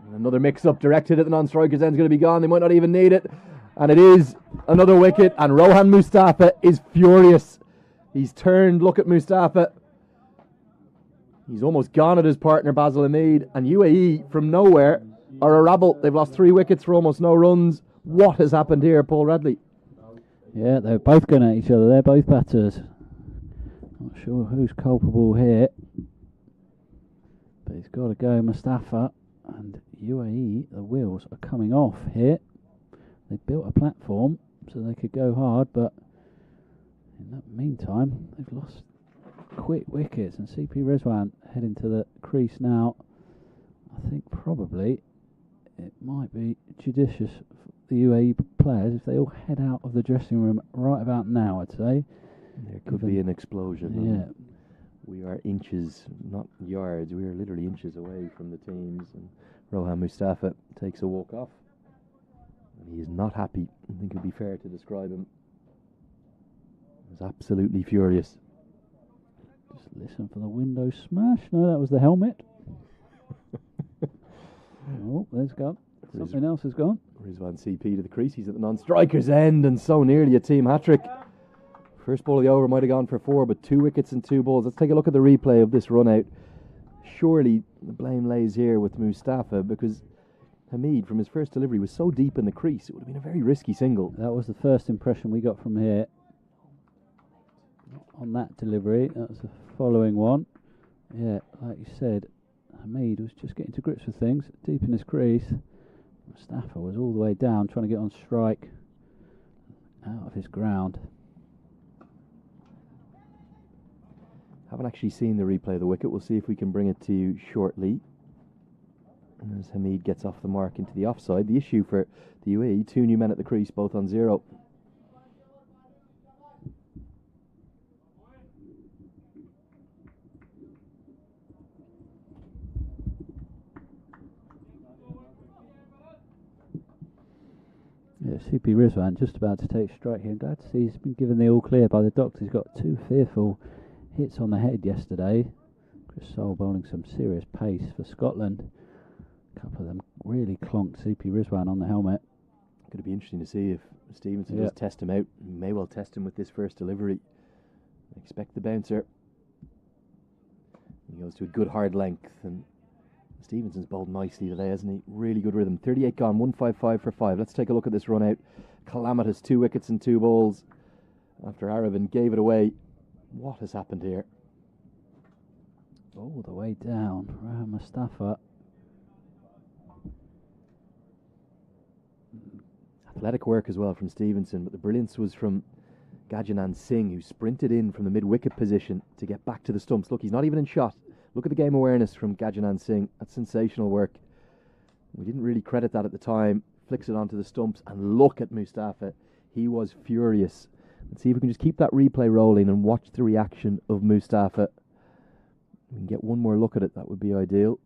And another mix-up directed at the non-striker's end is going to be gone. They might not even need it. And it is another wicket. And Rohan Mustafa is furious. He's turned. Look at Mustafa. He's almost gone at his partner Basil Hamid, and UAE from nowhere are a rabble. They've lost 3 wickets for almost no runs. What has happened here, Paul Radley? Yeah, they're both going at each other. They're both batters. Not sure who's culpable here, but he's got to go Mustafa. And UAE, the wheels are coming off here. They built a platform so they could go hard, but in that meantime, they've lost quick wickets. And CP Rizwan heading to the crease now. I think probably it might be judicious for the UAE players if they all head out of the dressing room right about now, I'd say. There could be an explosion. Yeah. We are inches, not yards, we are literally inches away from the teams. And Rohan Mustafa takes a walk off. And he is not happy. I think it would be fair to describe him. He's absolutely furious. Just listen for the window smash. No, that was the helmet. Oh, there's gone. Something else has gone. Rizwan CP to the crease. He's at the non-striker's end and so nearly a team hat-trick. First ball of the over might have gone for 4, but 2 wickets and 2 balls. Let's take a look at the replay of this run out. Surely the blame lays here with Mustafa because Hamid, from his first delivery, was so deep in the crease. It would have been a very risky single. That was the first impression we got from here. On that delivery, that was the following one. Yeah, like you said, Hamid was just getting to grips with things, deep in his crease. Mustafa was all the way down, trying to get on strike, out of his ground. Haven't actually seen the replay of the wicket. We'll see if we can bring it to you shortly. And as Hamid gets off the mark into the offside, the issue for the UAE, 2 new men at the crease, both on 0. Yeah, CP Rizwan just about to take strike here. Glad to see he's been given the all clear by the doctors. He's got 2 fearful hits on the head yesterday. Chris Soule bowling some serious pace for Scotland. A couple of them really clonked CP Rizwan on the helmet. Going to be interesting to see if Stevenson does test him out. He may well test him with this first delivery. Expect the bouncer. He goes to a good hard length, and Stevenson's bowled nicely today, hasn't he? Really good rhythm. 38 gone, 155 for 5. Let's take a look at this run out. Calamitous, 2 wickets and 2 balls after Aravan gave it away. What has happened here? All the way down. Rohan Mustafa. Athletic work as well from Stevenson, but the brilliance was from Gajanan Singh, who sprinted in from the mid-wicket position to get back to the stumps. Look, he's not even in shot. Look at the game awareness from Gajanan Singh. That's sensational work. We didn't really credit that at the time. Flicks it onto the stumps, and look at Mustafa. He was furious. Let's see if we can just keep that replay rolling and watch the reaction of Mustafa. We can get one more look at it. That would be ideal.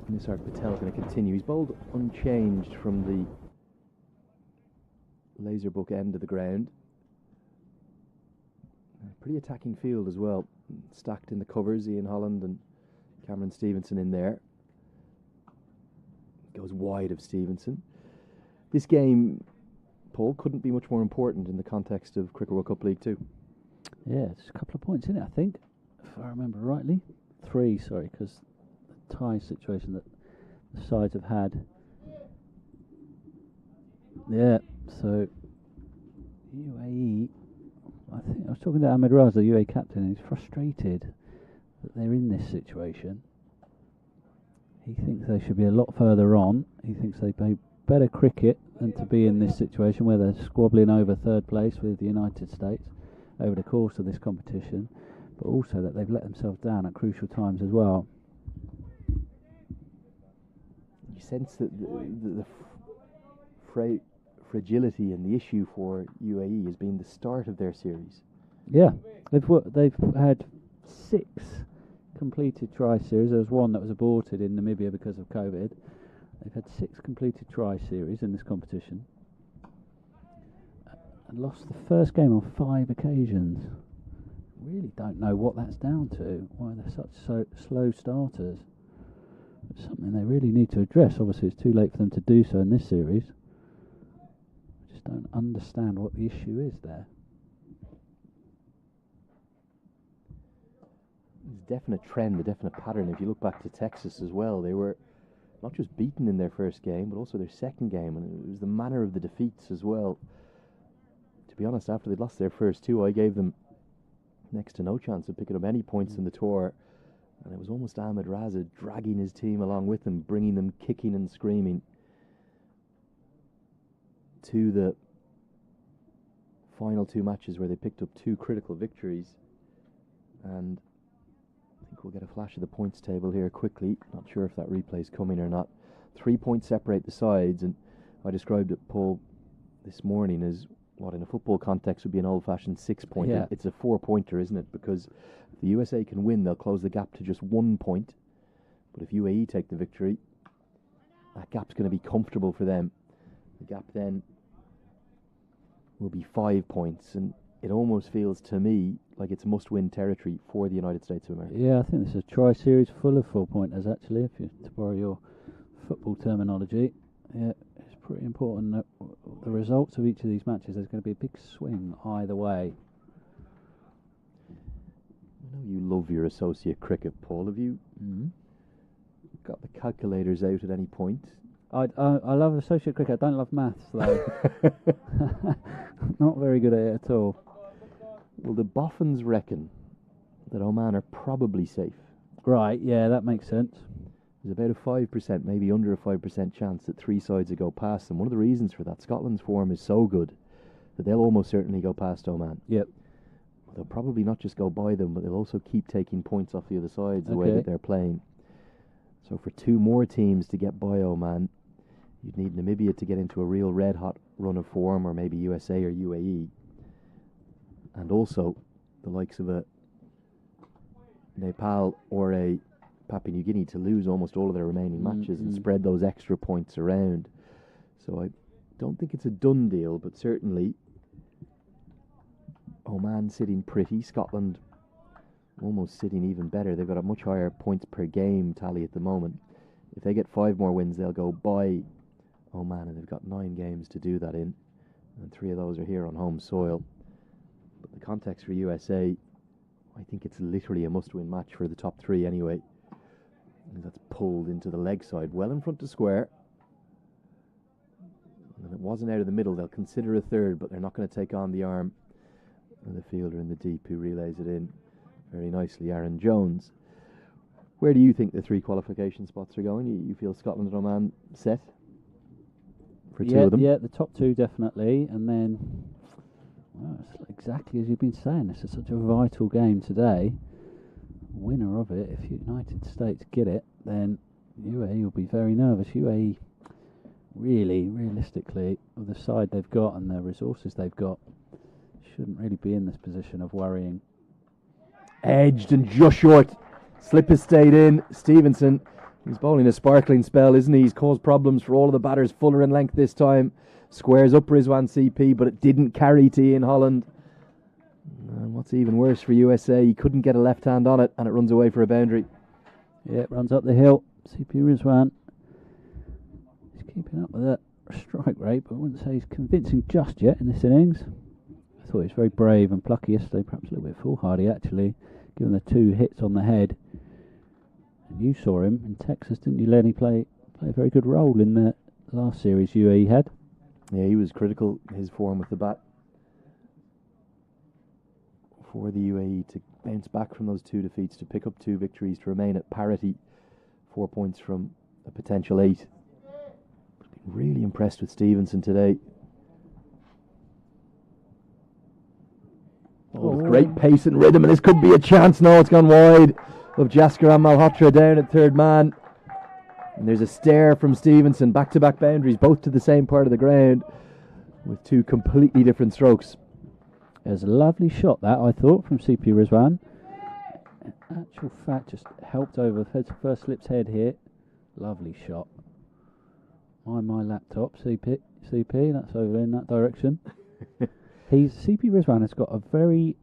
Nisarg Patel going to continue. He's bowled unchanged from the laser book end of the ground. Pretty attacking field as well. Stacked in the covers, Ian Holland and Cameron Stevenson in there. Goes wide of Stevenson. This game, Paul, couldn't be much more important in the context of Cricket World Cup League 2. Yeah, just a couple of points in it, I think, if I remember rightly. 3, sorry, because the tie situation that the sides have had. Yeah, so UAE, I think I was talking to Ahmed Raz, the UAE captain, and he's frustrated that they're in this situation. He thinks they should be a lot further on. He thinks they play better cricket than to be in this situation where they're squabbling over 3rd place with the United States over the course of this competition, but also that they've let themselves down at crucial times as well. You sense that the fragility and the issue for UAE has been the start of their series. Yeah, they've had 6 completed try series. There was one that was aborted in Namibia because of COVID. They've had 6 completed try series in this competition and lost the first game on 5 occasions. Really don't know what that's down to, why they're such slow starters. It's something they really need to address. Obviously it's too late for them to do so in this series. I just don't understand what the issue is there. There's a definite trend, a definite pattern. If you look back to Texas as well, they were not just beaten in their first game, but also their second game, and it was the manner of the defeats as well. To be honest, after they'd lost their first 2, I gave them next to no chance of picking up any points in the tour, and it was almost Ahmed Raza dragging his team along with him, bringing them kicking and screaming to the final 2 matches where they picked up 2 critical victories. And I think we'll get a flash of the points table here quickly. Not sure if that replay's coming or not. 3 points separate the sides, and I described it, Paul, this morning as what in a football context would be an old-fashioned 6-pointer. Yeah. It's a 4-pointer, isn't it? Because if the USA can win, they'll close the gap to just 1 point. But if UAE take the victory, that gap's going to be comfortable for them. The gap then will be 5 points, and it almost feels to me like it's must-win territory for the United States of America. Yeah, I think this is a try-series full of 4-pointers, actually, if you to borrow your football terminology. Yeah, it's pretty important that the results of each of these matches, there's going to be a big swing either way. I know you love your associate cricket, Paul. Have you got the calculators out at any point? I love associate cricket. I don't love maths, though. Not very good at it at all. Well, the Boffins reckon that Oman are probably safe. Right, yeah, that makes sense. There's about a 5%, maybe under a 5% chance that 3 sides will go past them. One of the reasons for that, Scotland's form is so good that they'll almost certainly go past Oman. Yep. They'll probably not just go by them, but they'll also keep taking points off the other sides the way that they're playing. So for 2 more teams to get by Oman, you'd need Namibia to get into a real red-hot run of form, or maybe USA or UAE. And also the likes of a Nepal or a Papua New Guinea to lose almost all of their remaining matches and spread those extra points around. So I don't think it's a done deal, but certainly Oman sitting pretty, Scotland almost sitting even better. They've got a much higher points per game tally at the moment. If they get 5 more wins, they'll go by Oman, and they've got 9 games to do that in, and 3 of those are here on home soil. But the context for USA, I think it's literally a must-win match for the top 3 anyway. And that's pulled into the leg side, well in front of square. And it wasn't out of the middle. They'll consider a third, but they're not going to take on the arm of the fielder in the deep who relays it in very nicely, Aaron Jones. Where do you think the 3 qualification spots are going? You feel Scotland and Oman set for 2 of them? Yeah, the top 2 definitely, and then, well, it's exactly as you've been saying, this is such a vital game today. Winner of it, if United States get it, then UAE will be very nervous. UAE, really, realistically, with the side they've got and the resources they've got, shouldn't really be in this position of worrying. Edged and just short. Slip has stayed in. Stevenson, he's bowling a sparkling spell, isn't he? He's caused problems for all of the batters. Fuller in length this time. Squares up Rizwan CP, but it didn't carry to Ian Holland. And what's even worse for USA, he couldn't get a left hand on it, and it runs away for a boundary. Yeah, it runs up the hill. CP Rizwan, he's keeping up with that strike rate, but I wouldn't say he's convincing just yet in this innings. I thought he was very brave and plucky yesterday, perhaps a little bit foolhardy actually, given the 2 hits on the head. And you saw him in Texas, didn't you, Lenny? Play a very good role in the last series UAE had. Yeah, he was critical, his form with the bat, for the UAE to bounce back from those 2 defeats, to pick up 2 victories, to remain at parity, 4 points from a potential 8. Been really impressed with Stevenson today. With great pace and rhythm, and this could be a chance. No, it's gone wide of Jaskaran Malhotra down at third man. And there's a stare from Stevenson, back-to-back boundaries, both to the same part of the ground. with two completely different strokes. It was a lovely shot, that, I thought, from CP Rizwan. In actual fact, just helped over first slip's head here. Lovely shot. My laptop, CP, that's over in that direction. CP Rizwan has got a very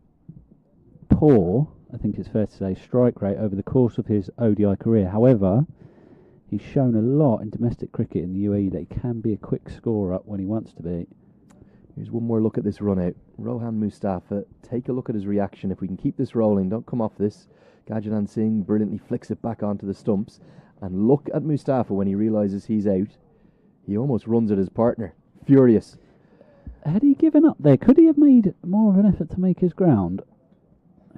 poor, I think it's fair to say, strike rate over the course of his ODI career. However, he's shown a lot in domestic cricket in the UAE that he can be a quick scorer when he wants to be. Here's one more look at this run out. Rohan Mustafa, take a look at his reaction. If we can keep this rolling, don't come off this. Gajanan Singh brilliantly flicks it back onto the stumps. And look at Mustafa when he realises he's out. He almost runs at his partner. Furious. Had he given up there? Could he have made more of an effort to make his ground?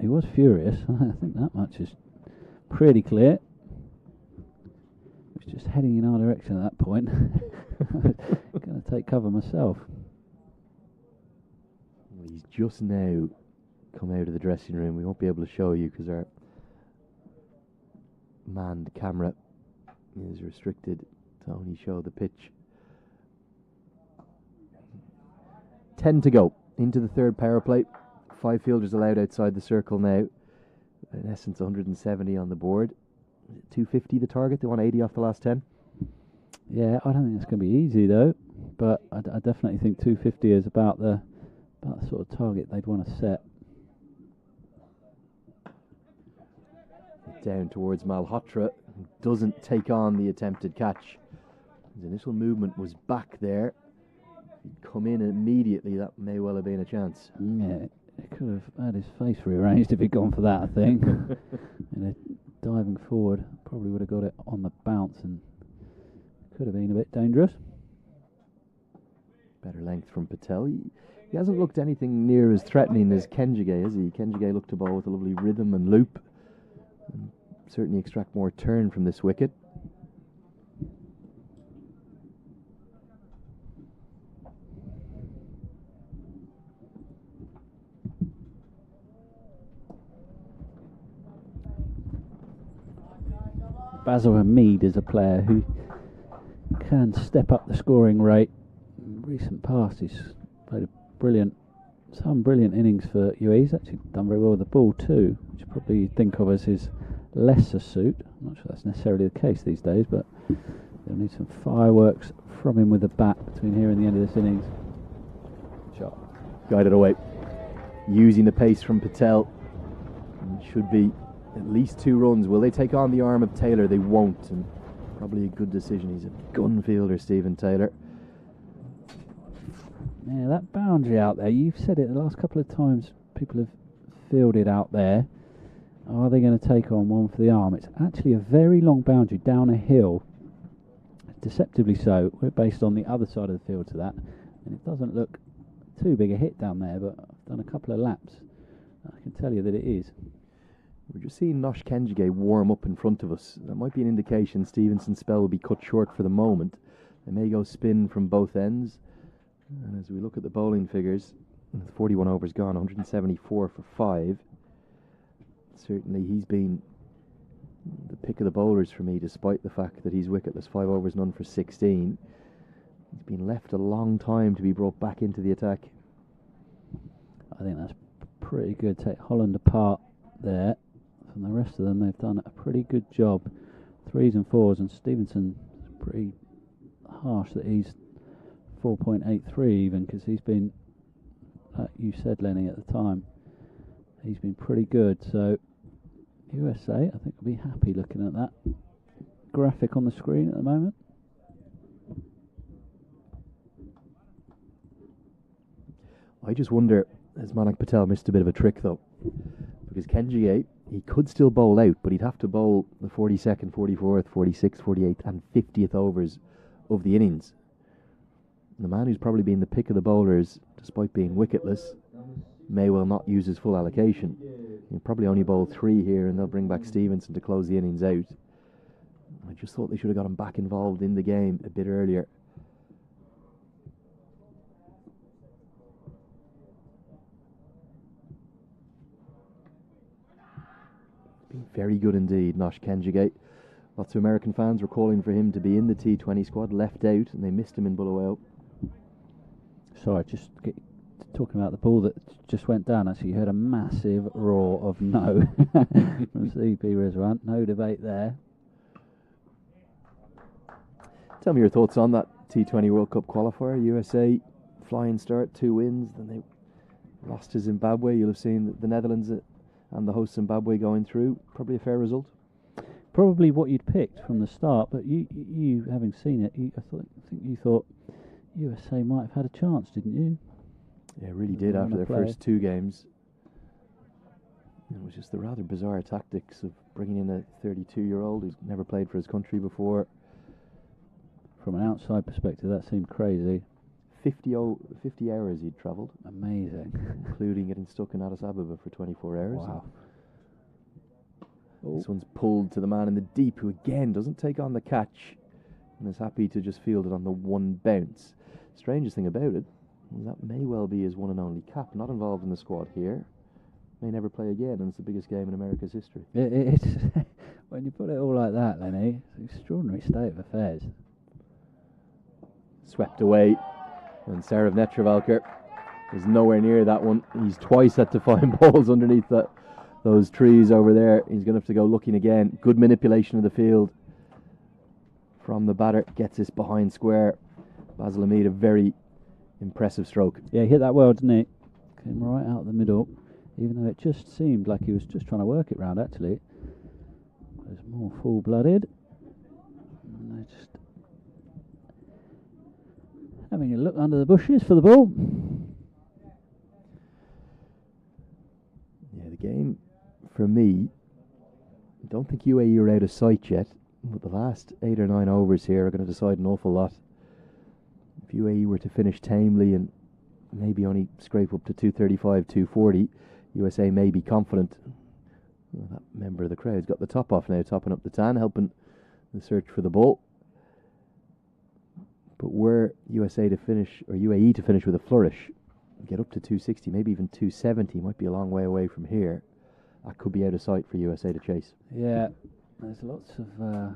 He was furious. I think that much is pretty clear. He was just heading in our direction at that point. Going to take cover myself. He's just now come out of the dressing room. We won't be able to show you because our manned camera is restricted to only show the pitch. 10 to go into the third power play. 5 fielders allowed outside the circle now. In essence, 170 on the board. 250 the target. They want 80 off the last 10. Yeah, I don't think it's going to be easy though. But I definitely think 250 is about the sort of target they'd want to set. Down towards Malhotra, who doesn't take on the attempted catch. His initial movement was back there. He'd come in immediately, that may well have been a chance. Yeah, he could have had his face rearranged if he'd gone for that, I think. Diving forward, probably would have got it on the bounce and could have been a bit dangerous. Better length from Patel. He hasn't looked anything near as threatening as Kenjige, has he? Kenjige looked to bowl with a lovely rhythm and loop. And certainly extract more turn from this wicket. Basil Hamid is a player who can step up the scoring rate. In recent past, he's played some brilliant innings for UAE. He's actually done very well with the ball too, which you probably think of as his lesser suit. I'm not sure that's necessarily the case these days, but they'll need some fireworks from him with the bat between here and the end of this innings. Shot. Guided away. Using the pace from Patel. It should be at least 2 runs. Will they take on the arm of Taylor? They won't, and probably a good decision. He's a gun fielder, Stephen Taylor. Yeah, that boundary out there, you've said it the last couple of times people have fielded out there. Are they going to take on one for the arm? It's actually a very long boundary down a hill. Deceptively so. We're based on the other side of the field to that, and it doesn't look too big a hit down there, but I've done a couple of laps. I can tell you that it is. We're just seeing Nosh Kenjige warm up in front of us. That might be an indication Stevenson's spell will be cut short for the moment. They may go spin from both ends. And as we look at the bowling figures, 41 overs gone, 174 for 5. Certainly he's been the pick of the bowlers for me, despite the fact that he's wicketless. 5 overs, none for 16. He's been left a long time to be brought back into the attack. I think that's pretty good. Take Holland apart there. From the rest of them, they've done a pretty good job. 3s and 4s, and Stevenson is pretty harsh that he's 4.83 even, because he's been, like you said, Lenny, at the time, he's been pretty good. So USA, I think, will be happy looking at that graphic on the screen at the moment. I just wonder, has Manak Patel missed a bit of a trick though? Because Kenji, he could still bowl out, but he'd have to bowl the 42nd, 44th, 46th, 48th and 50th overs of the innings. And the man who's probably been the pick of the bowlers, despite being wicketless, may well not use his full allocation. He'll probably only bowl 3 here, and they'll bring back Stevenson to close the innings out. I just thought they should have got him back involved in the game a bit earlier. Very good indeed, Nosh Kenjige. Lots of American fans were calling for him to be in the T20 squad, left out, and they missed him in Bulawayo. Sorry, talking about the ball that just went down. Actually, you heard a massive roar of no from CP Rizwan. No debate there. Tell me your thoughts on that T20 World Cup qualifier. USA flying start, 2 wins, then they lost to Zimbabwe. You'll have seen the Netherlands and the host Zimbabwe going through. Probably a fair result. Probably what you'd picked from the start, but you having seen it, I think you thought USA might have had a chance, didn't you? Yeah, really did after their first 2 games. It was just the rather bizarre tactics of bringing in a 32-year-old who's never played for his country before. From an outside perspective, that seemed crazy. 50 hours he'd travelled. Amazing. Including getting stuck in Addis Ababa for 24 hours. Wow. This one's pulled to the man in the deep, who again doesn't take on the catch and is happy to just field it on the 1 bounce. Strangest thing about it is that may well be his one and only cap. Not involved in the squad here. May never play again, and it's the biggest game in America's history. It's when you put it all like that, Lenny, it's an extraordinary state of affairs. Swept away, and Sarav Netravalkar is nowhere near that one. He's twice had to find balls underneath those trees over there. He's going to have to go looking again. Good manipulation of the field from the batter. Gets this behind square. Basil Hamid, a very impressive stroke. Yeah, he hit that well, didn't he? Came right out the middle, even though it just seemed like he was just trying to work it round, actually. It was more full-blooded. And they're just having a look under the bushes for the ball. Yeah, the game, for me, I don't think UAE are out of sight yet, but the last 8 or 9 overs here are going to decide an awful lot. If UAE were to finish tamely and maybe only scrape up to 235, 240, USA may be confident. Well, that member of the crowd's got the top off now, topping up the tan, helping the search for the ball. But were USA to finish, or UAE to finish with a flourish, get up to 260, maybe even 270, might be a long way away from here. That could be out of sight for USA to chase. Yeah, there's lots of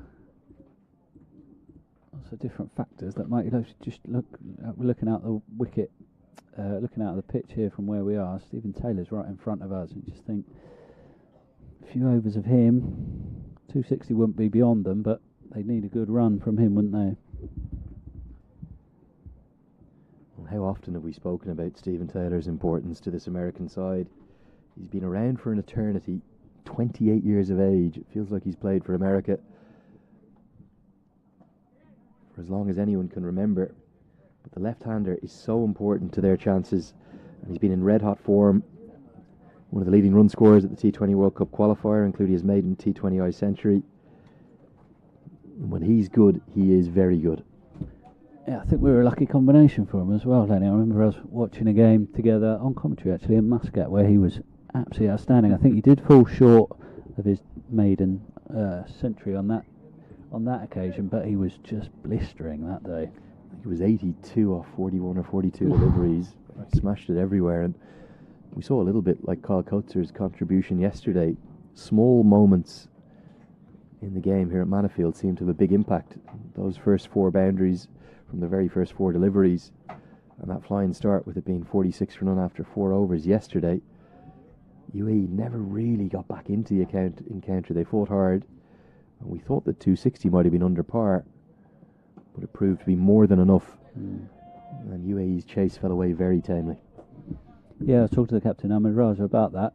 different factors that might just looking out the wicket, looking out of the pitch here from where we are. Stephen Taylor's right in front of us, and just think a few overs of him, 260 wouldn't be beyond them, but they'd need a good run from him, wouldn't they? How often have we spoken about Stephen Taylor's importance to this American side? He's been around for an eternity, 28 years of age. It feels like he's played for America for as long as anyone can remember. But the left-hander is so important to their chances, and he's been in red-hot form. One of the leading run scorers at the T20 World Cup qualifier, including his maiden T20I century. And when he's good, he is very good. Yeah, I think we were a lucky combination for him as well, Lenny. I remember us watching a game together on commentary, actually, in Muscat, where he was absolutely outstanding. I think he did fall short of his maiden century on that occasion, but he was just blistering that day. I think it was 82 off 41 or 42 deliveries. Smashed it everywhere, and we saw a little bit like Kyle Coates' contribution yesterday. Small moments in the game here at Manifield seemed to have a big impact. Those first 4 boundaries from the very first 4 deliveries, and that flying start with it being 46 for none after 4 overs yesterday. UAE never really got back into the encounter. They fought hard, and we thought that 260 might have been under par, but it proved to be more than enough. And UAE's chase fell away very tamely. Yeah, I was talking to the captain Ahmed Raza about that,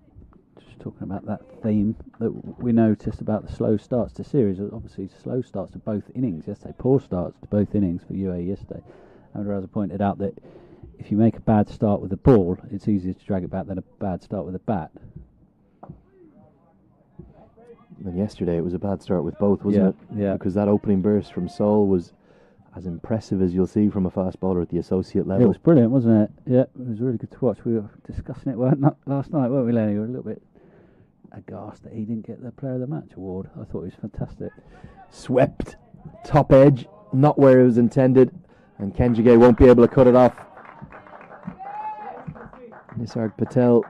just talking about that theme that we noticed about the slow starts to series. Obviously slow starts to both innings yesterday, poor starts to both innings for UAE yesterday. Ahmed Raza pointed out that if you make a bad start with the ball, it's easier to drag it back than a bad start with a bat. And yesterday it was a bad start with both, wasn't it? Yeah. Because that opening burst from Sol was as impressive as you'll see from a fast bowler at the associate level. It was brilliant, wasn't it? Yeah, it was really good to watch. We were discussing it last night, weren't we, Lenny? We were a little bit aghast that he didn't get the Player of the Match award. I thought he was fantastic. Swept, top edge, not where it was intended, and Kenjige won't be able to cut it off. Nisarg Patel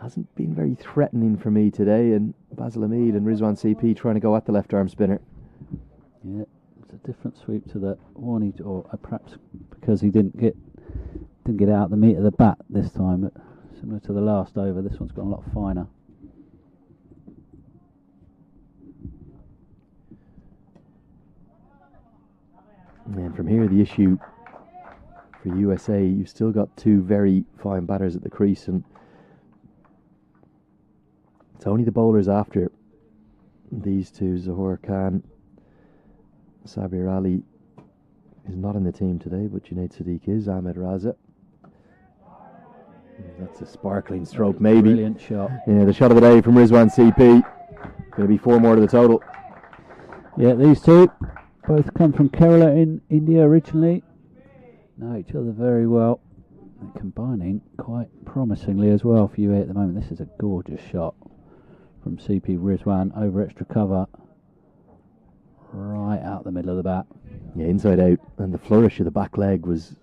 hasn't been very threatening for me today, and Basil Hamid and Rizwan CP trying to go at the left arm spinner. Yeah, it's a different sweep to that one, or perhaps because he didn't get out the meat of the bat this time. But similar to the last over, this one's gone a lot finer. And from here, the issue for USA, you've still got two very fine batters at the crease, and it's only the bowlers after these two. Zohar Khan, Sabir Ali is not in the team today, but Junaid Sadiq is. Ahmed Raza. That's a sparkling stroke, maybe. Brilliant shot. Yeah, the shot of the day from Rizwan CP. Going to be 4 more to the total. Yeah, these two both come from Kerala in India originally. Know each other very well. They're combining quite promisingly as well for UAE at the moment. This is a gorgeous shot from CP Rizwan over extra cover. Right out the middle of the bat. Yeah, inside out. And the flourish of the back leg was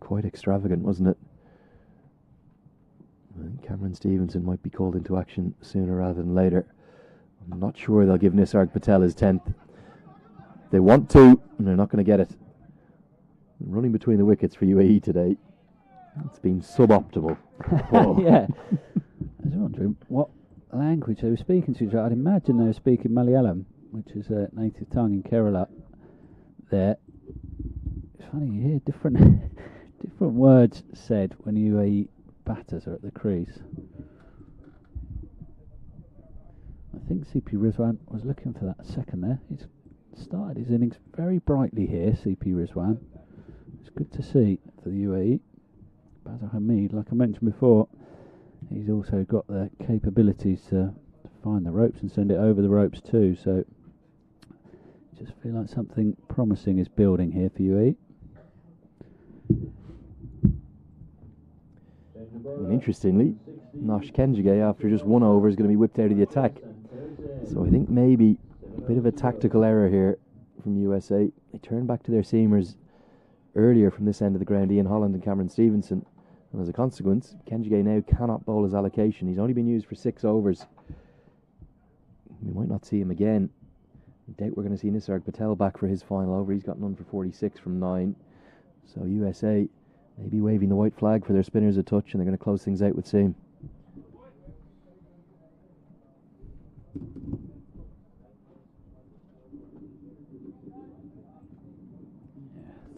quite extravagant, wasn't it? I think Cameron Stevenson might be called into action sooner rather than later. I'm not sure they'll give Nisarg Patel his 10th. They want to, and they're not going to get it. Running between the wickets for UAE today, it's been suboptimal. Yeah. I was wondering what language they were speaking to each other. I'd imagine they were speaking Malayalam, which is a native tongue in Kerala there. It's funny, you hear different words said when UAE batters are at the crease. I think CP Rizwan was looking for that second there. He's started his innings very brightly here, CP Rizwan. It's good to see for the UAE. Bazar Hamid, like I mentioned before, he's also got the capabilities to find the ropes and send it over the ropes too, so just feel like something promising is building here for UAE. And interestingly, Nosh Kenjige, after just 1 over, is going to be whipped out of the attack. So I think maybe a bit of a tactical error here from USA. They turned back to their seamers earlier from this end of the ground, Ian Holland and Cameron Stevenson. And as a consequence, Kenjige now cannot bowl his allocation. He's only been used for 6 overs. We might not see him again. I doubt we're going to see Nisarg Patel back for his final over. He's got none for 46 from 9. So USA may be waving the white flag for their spinners a touch, and they're going to close things out with seam.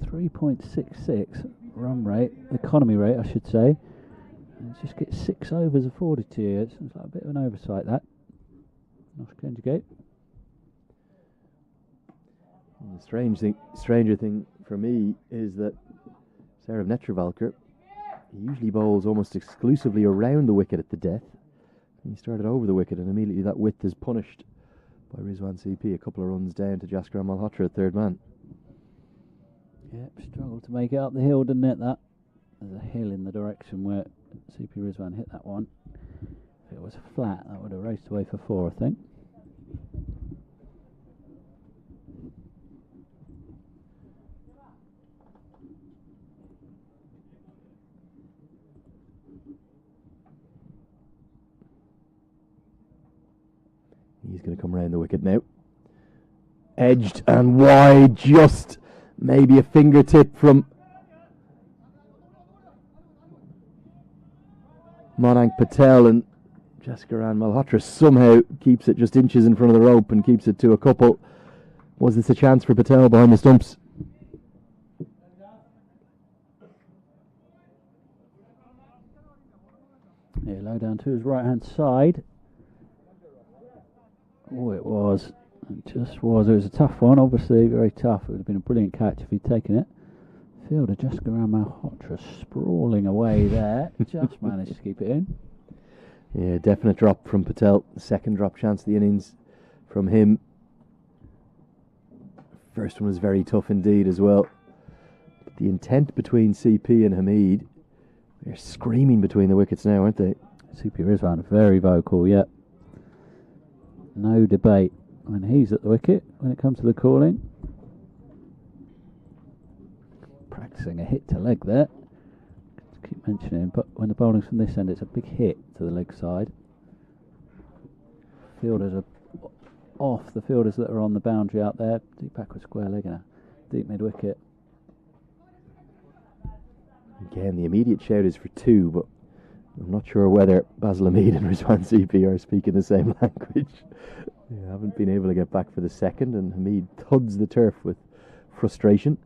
3.66 run rate, economy rate, I should say. And just get 6 overs afforded to you. It seems like a bit of an oversight, that. Nosh Kenjige. The stranger thing for me is that Sarab Netravalkar, he usually bowls almost exclusively around the wicket at the death. He started over the wicket, and immediately that width is punished by Rizwan CP. A couple of runs down to Jaskar Malhotra at third man. Yep, struggled to make it up the hill, didn't it, that? There's a hill in the direction where CP Rizwan hit that one. If it was flat, that would have raced away for 4, I think. He's going to come round the wicket now. Edged and wide, just maybe a fingertip from Monank Patel, and Jaskaran Malhotra somehow keeps it just inches in front of the rope and keeps it to a couple. Was this a chance for Patel behind the stumps? Yeah, low down to his right hand side. Oh, it was. It just was. It was a tough one, obviously, very tough. It would have been a brilliant catch if he'd taken it. Fielder Jaskaran Malhotra sprawling away there. Just managed to keep it in. Yeah, definite drop from Patel. Second drop chance of the innings from him. First one was very tough indeed as well. But the intent between CP and Hamid, they're screaming between the wickets now, aren't they? CP Rizwan very vocal, yep. No debate when he's at the wicket when it comes to the calling. Practicing a hit to leg there. Keep mentioning, but when the bowling's from this end, it's a big hit to the leg side. Fielders are off. The fielders that are on the boundary out there, deep backward square leg and a deep mid wicket. Again, the immediate shout is for 2, but I'm not sure whether Basil Hamid and Rizwan CP are speaking the same language. They haven't been able to get back for the second, and Hamid thuds the turf with frustration.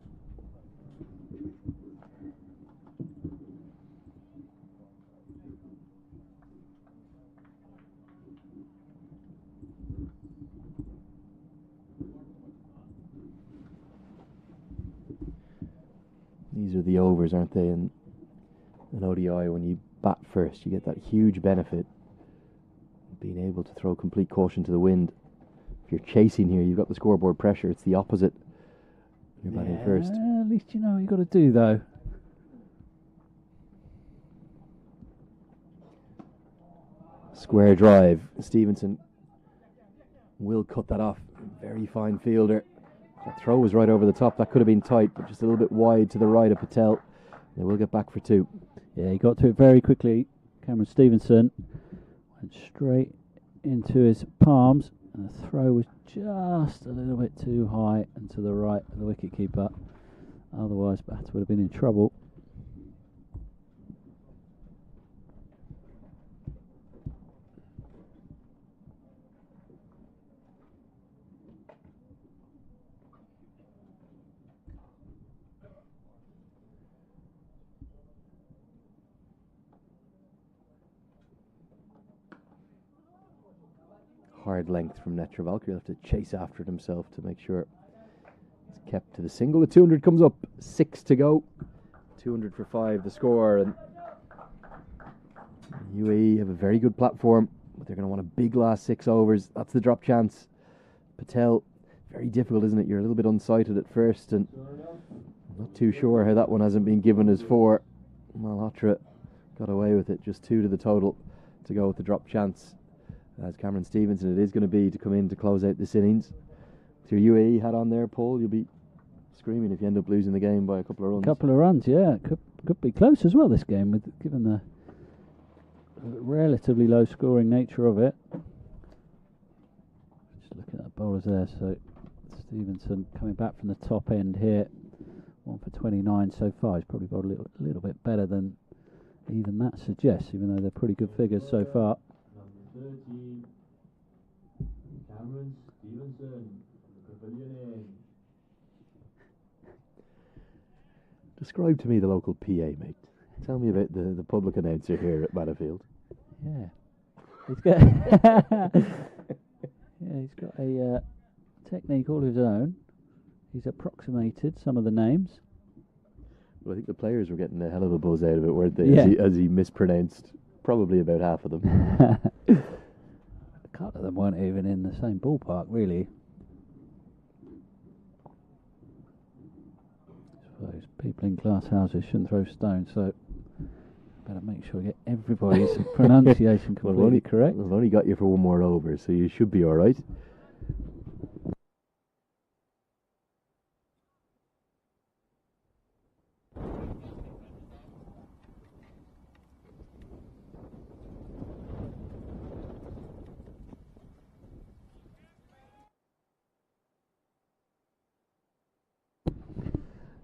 These are the overs, aren't they? In an ODI, when you bat first, you get that huge benefit of being able to throw complete caution to the wind. If you're chasing here, you've got the scoreboard pressure. It's the opposite. You're batting first. At least you know what you've got to do, though. Square drive. Stevenson will cut that off. Very fine fielder. That throw was right over the top. That could have been tight, but just a little bit wide to the right of Patel. They will get back for 2. Yeah, he got to it very quickly. Cameron Stevenson went straight into his palms, and the throw was just a little bit too high and to the right of the wicketkeeper. Otherwise, batter would have been in trouble. Hard length from Netravalk. He'll have to chase after it himself to make sure it's kept to the single. The 200 comes up, 6 to go. 200 for 5 the score, and UAE have a very good platform, but they're going to want a big last 6 overs. That's the drop chance. Patel, very difficult, isn't it? You're a little bit unsighted at first, and I'm not too sure how that one hasn't been given as 4. Malhotra got away with it, just 2 to the total to go with the drop chance. As Cameron Stevenson, it is going to be to come in to close out this innings. With your UAE hat on there, Paul, you'll be screaming if you end up losing the game by a couple of runs. Couple of runs, yeah. Could be close as well, this game, with given the relatively low scoring nature of it. Just looking at the bowlers there, so Stevenson coming back from the top end here. 1 for 29 so far. He's probably bowled a little bit better than even that suggests, even though they're pretty good figures so far. 13, Cameron Stevenson, the pavilion end. Describe to me the local PA, mate. Tell me about the public announcer here at Manafield. Yeah. He's got he's got a technique all his own. He's approximated some of the names. Well, I think the players were getting a hell of a buzz out of it, weren't they? Yeah. As he mispronounced probably about half of them. A couple of them weren't even in the same ballpark, really. I suppose people in glass houses shouldn't throw stones, so better make sure we get everybody's pronunciation completely correct. We've only got you for 1 more over, so you should be all right.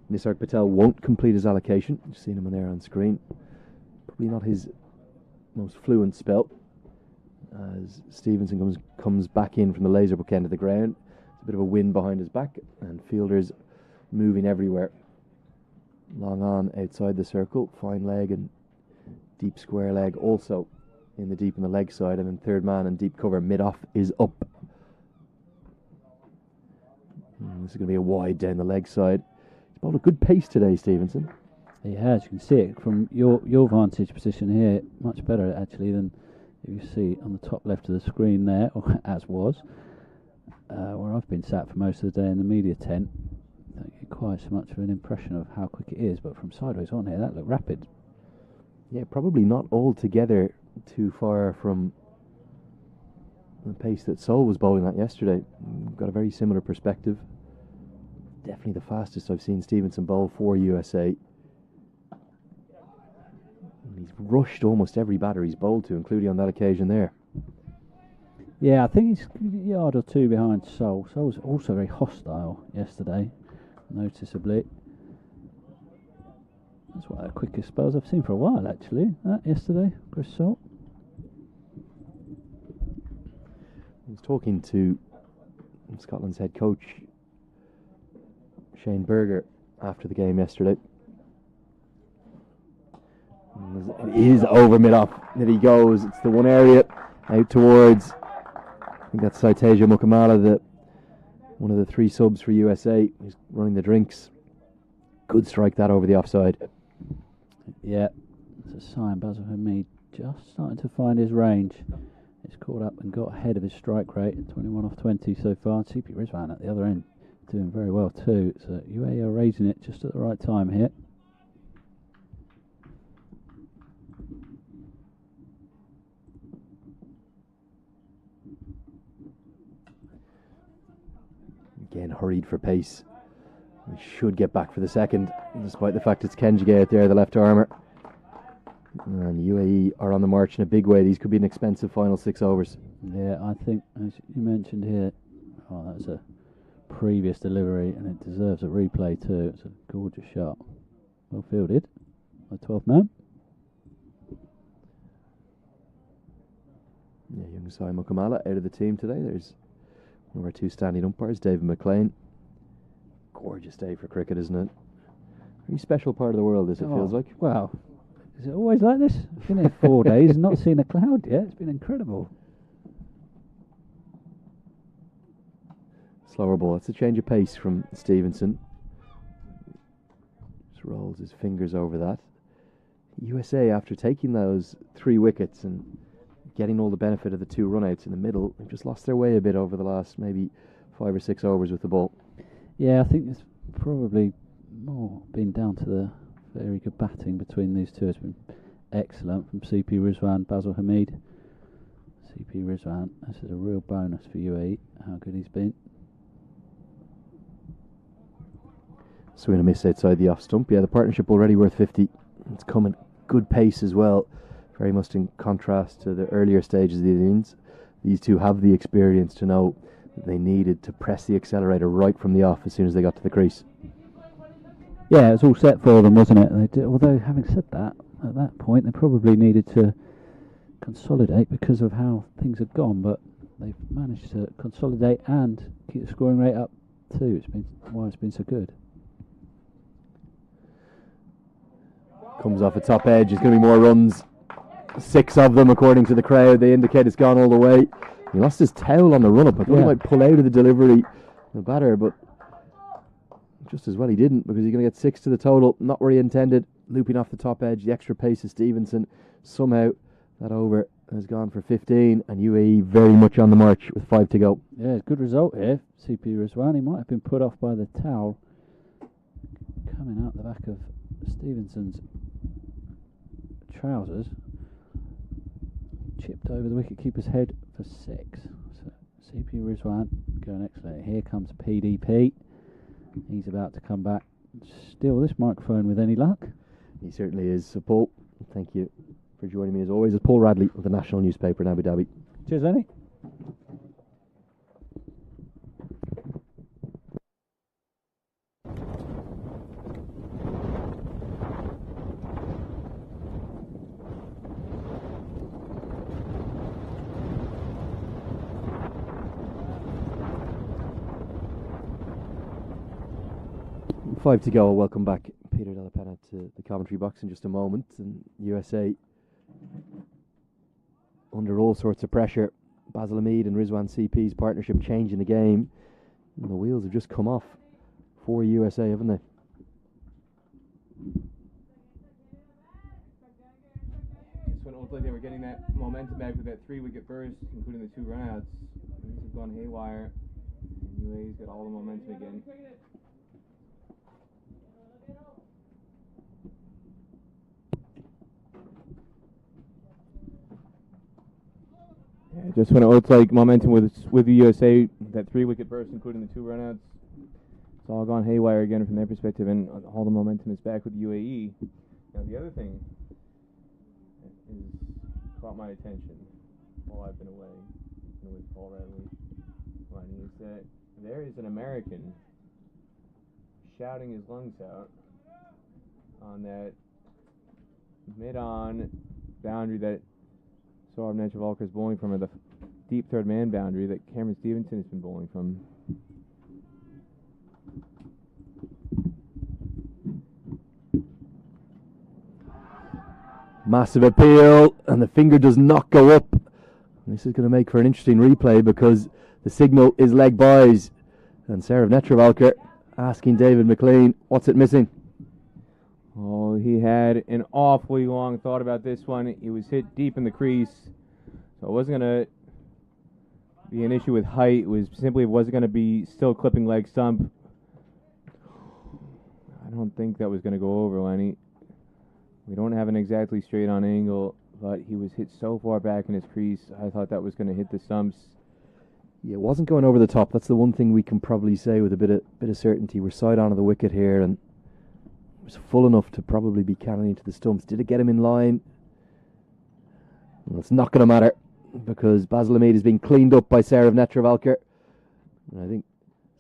Nisarg Patel won't complete his allocation. You've seen him there on screen. Probably not his most fluent spell. As Stevenson comes back in from the laser book end of the ground. It's a bit of a wind behind his back, and fielders moving everywhere. Long on outside the circle, fine leg and deep square leg also in the deep on the leg side, and then third man and deep cover mid-off is up. This is going to be a wide down the leg side. He's bowled a good pace today, Stevenson. He has. You can see it from your vantage position here. Much better, actually, than if you see on the top left of the screen there, or as was, where I've been sat for most of the day in the media tent. Don't get quite so much of an impression of how quick it is, but from sideways on here, that looked rapid. Yeah, probably not altogether too far from the pace that Sol was bowling at yesterday. Got a very similar perspective. Definitely the fastest I've seen Stevenson bowl for USA. And he's rushed almost every batter he's bowled to, including on that occasion there. Yeah, I think he's a yard or two behind Sol. Sol was also very hostile yesterday, noticeably. That's one of the quickest spells I've seen for a while, actually. That yesterday, Chris Salt. I was talking to Scotland's head coach, Shane Berger, after the game yesterday. It is over mid-off that he goes. It's the one area out towards, I think that's Saiteja Mukamala, one of the 3 subs for USA, who's running the drinks. Good strike that over the offside. Yeah, it's a sign. Basil Hamid just starting to find his range. He's caught up and got ahead of his strike rate, 21 off 20 so far. CP Rizwan at the other end doing very well too. So UAE are raising it just at the right time here. Again, hurried for pace. We should get back for the second, despite the fact it's Kenjige out there, the left armour. And UAE are on the march in a big way. These could be an expensive final 6 overs. Yeah, I think, as you mentioned here, that's a previous delivery, and it deserves a replay too. It's a gorgeous shot. Well fielded by 12th man. Yeah, young Sai Mukamala out of the team today. There's one of our 2 standing umpires, David McLean. Gorgeous day for cricket, isn't it? Very special part of the world, this it feels like. Wow. Is it always like this? I've been here 4 days and not seen a cloud yet. It's been incredible. Slower ball. It's a change of pace from Stevenson. Just rolls his fingers over that. USA, after taking those 3 wickets and getting all the benefit of the 2 run-outs in the middle, they've just lost their way a bit over the last maybe 5 or 6 overs with the ball. Yeah, I think it's probably more been down to the very good batting between these two. It's been excellent from CP Rizwan, Basil Hamid. CP Rizwan, this is a real bonus for UAE, how good he's been. Swing and a miss outside the off stump. Yeah, the partnership already worth 50. It's come at good pace as well, very much in contrast to the earlier stages of the innings. These two have the experience to know that they needed to press the accelerator right from the off as soon as they got to the crease. Yeah, it was all set for them, wasn't it? They did, although, having said that, at that point they probably needed to consolidate because of how things had gone, but they've managed to consolidate and keep the scoring rate up too. It's been why it's been so good. Comes off a top edge. There's going to be more runs. 6 of them, according to the crowd. They indicate it's gone all the way. He lost his towel on the run-up. I thought he might pull out of the delivery, the batter, but just as well he didn't, because he's going to get 6 to the total. Not where he intended. Looping off the top edge. The extra pace of Stevenson. Somehow that over has gone for 15, and UAE very much on the march with 5 to go. Yeah, good result here. CP Rizwan, he might have been put off by the towel coming out the back of Stevenson's trousers. Chipped over the wicketkeeper's head for 6. So CP Rizwan going excellent. Here comes PDP. He's about to come back, steal this microphone with any luck. He certainly is. So Paul, thank you for joining me as always. It's Paul Radley of the National Newspaper in Abu Dhabi. Cheers, Lenny. Five to go. Welcome back, Peter Della Penna, to the commentary box in just a moment. And USA under all sorts of pressure. Basil Hamid and Rizwan CP's partnership changing the game. And the wheels have just come off for USA, haven't they? Just when it looked like they were getting that momentum back with that 3-wicket burst, including the 2 runouts, things have gone haywire. And UAE's got all the momentum again. Yeah, just when it looked like momentum with the USA, that 3-wicket burst, including the 2 runouts, it's all gone haywire again from their perspective, and all the momentum is back with UAE. Now, the other thing that has caught my attention while I've been away with Paul Radley is that there is an American shouting his lungs out on that mid-on boundary that Saurav Netravalkar is bowling from, or the deep third man boundary that Cameron Stevenson has been bowling from. Massive appeal, and the finger does not go up. And this is going to make for an interesting replay because the signal is leg byes. And Saurav Netravalkar asking David McLean, what's it missing? Oh, he had an awfully long thought about this one. He was hit deep in the crease, so it wasn't going to be an issue with height. It was simply it wasn't going to be still clipping leg stump. I don't think that was going to go over, Lenny. We don't have an exactly straight on angle, but he was hit so far back in his crease, I thought that was going to hit the stumps. Yeah, it wasn't going over the top. That's the one thing we can probably say with a bit of certainty. We're side on of the wicket here, and it was full enough to probably be cannoning into the stumps. Did it get him in line? Well, it's not going to matter because Basil Hamid is being cleaned up by Saurav Netravalkar. And I think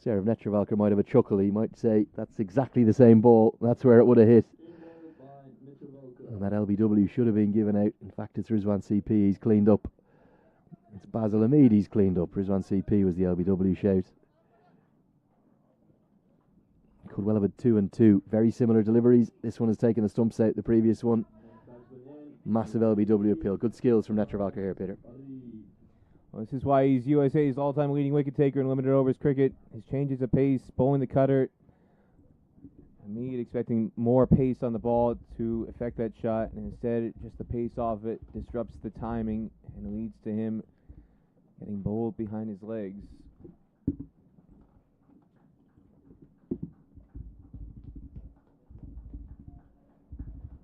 Saurav Netravalkar might have a chuckle. He might say, that's exactly the same ball. That's where it would have hit. And that LBW should have been given out. In fact, it's Rizwan CP. He's cleaned up. It's Basil Hamid he's cleaned up. Rizwan CP was the LBW shout. Could well have had 2 and 2. Very similar deliveries. This one has taken the stumps out. The previous one. Massive LBW appeal. Good skills from Netravalkar here, Peter. Well, this is why he's USA's all-time leading wicket taker in limited overs cricket. His changes of pace, bowling the cutter. Hamid expecting more pace on the ball to affect that shot, and instead just the pace off it disrupts the timing and leads to him getting bowled behind his legs.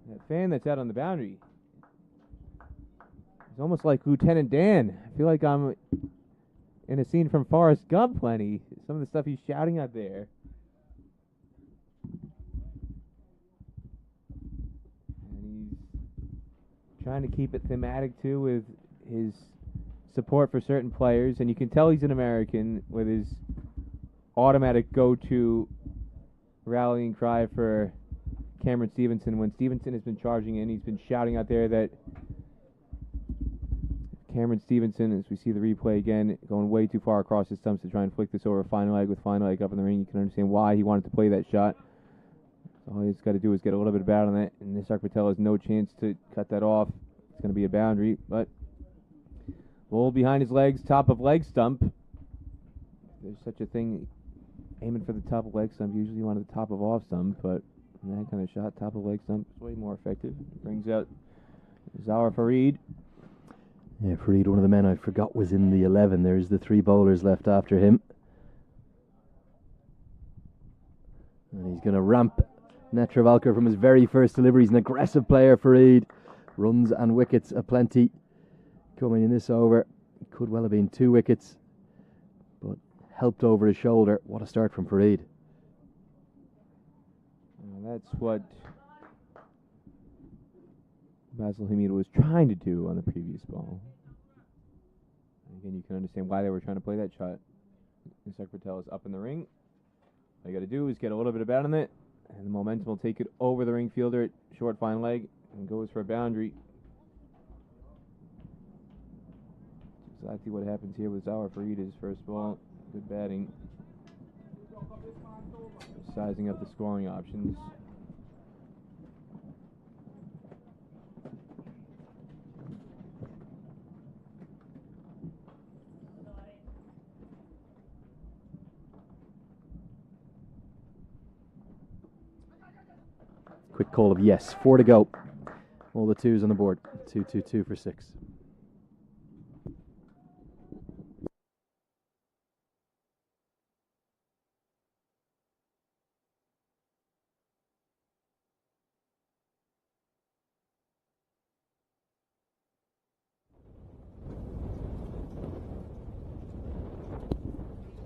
That fan that's out on the boundary, it's almost like Lieutenant Dan. I feel like I'm in a scene from Forrest Gump, Lenny. Some of the stuff he's shouting out there. Trying to keep it thematic too with his support for certain players, and you can tell he's an American with his automatic go-to rallying cry for Cameron Stevenson. When Stevenson has been charging in, he's been shouting out there that Cameron Stevenson, as we see the replay again, going way too far across his stumps to try and flick this over final leg with final leg up in the ring. You can understand why he wanted to play that shot. All he's got to do is get a little bit of bat on that, and Nisarg Patel has no chance to cut that off. It's going to be a boundary, but roll behind his legs, top of leg stump. There's such a thing, aiming for the top of leg stump. Usually you want the top of off stump, but in that kind of shot, top of leg stump is way more effective. Brings out Zawar Farid. Yeah, Farid, one of the men I forgot was in the 11. There's the 3 bowlers left after him. And he's going to ramp Netravalkar from his very first delivery. He's an aggressive player, Farid. Runs and wickets aplenty coming in this over. Could well have been 2 wickets, but helped over his shoulder. What a start from Farid. That's what Basil Hamid was trying to do on the previous ball. Again, you can understand why they were trying to play that shot. Nisarg Patel is up in the ring. All you got to do is get a little bit of bat on it, and the momentum will take it over the ring fielder at short fine leg and goes for a boundary. Exactly what happens here with Zawar Farid, his first ball. Good batting. Sizing up the scoring options. Quick call of yes. 4 to go. All the 2s on the board. 2-2-2 for 6.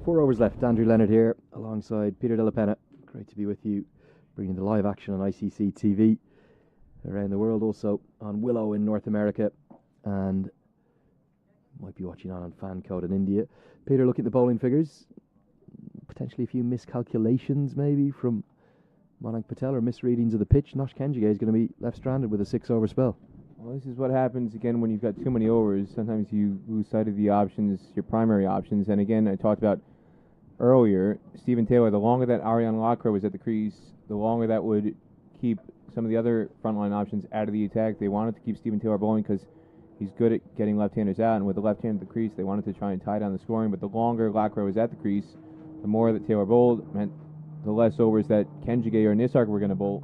Four overs left. Andrew Leonard here alongside Peter Della Penna. Great to be with you, bringing the live action on ICC TV around the world, also on Willow in North America, and might be watching on Fan Code in India. Peter, looking at the bowling figures, potentially a few miscalculations maybe from Manak Patel or misreadings of the pitch. Nosh Kenjige is going to be left stranded with a 6-over spell. Well, this is what happens again when you've got too many overs. Sometimes you lose sight of the options, your primary options. And again, I talked about earlier, Stephen Taylor, the longer that Ariane Lacroix was at the crease, the longer that would keep some of the other frontline options out of the attack. They wanted to keep Stephen Taylor bowling because he's good at getting left-handers out, and with the left hand at the crease, they wanted to try and tie down the scoring. But the longer Lacroix was at the crease, the more that Taylor bowled meant the less overs that Kenjige or Nisarg were going to bowl.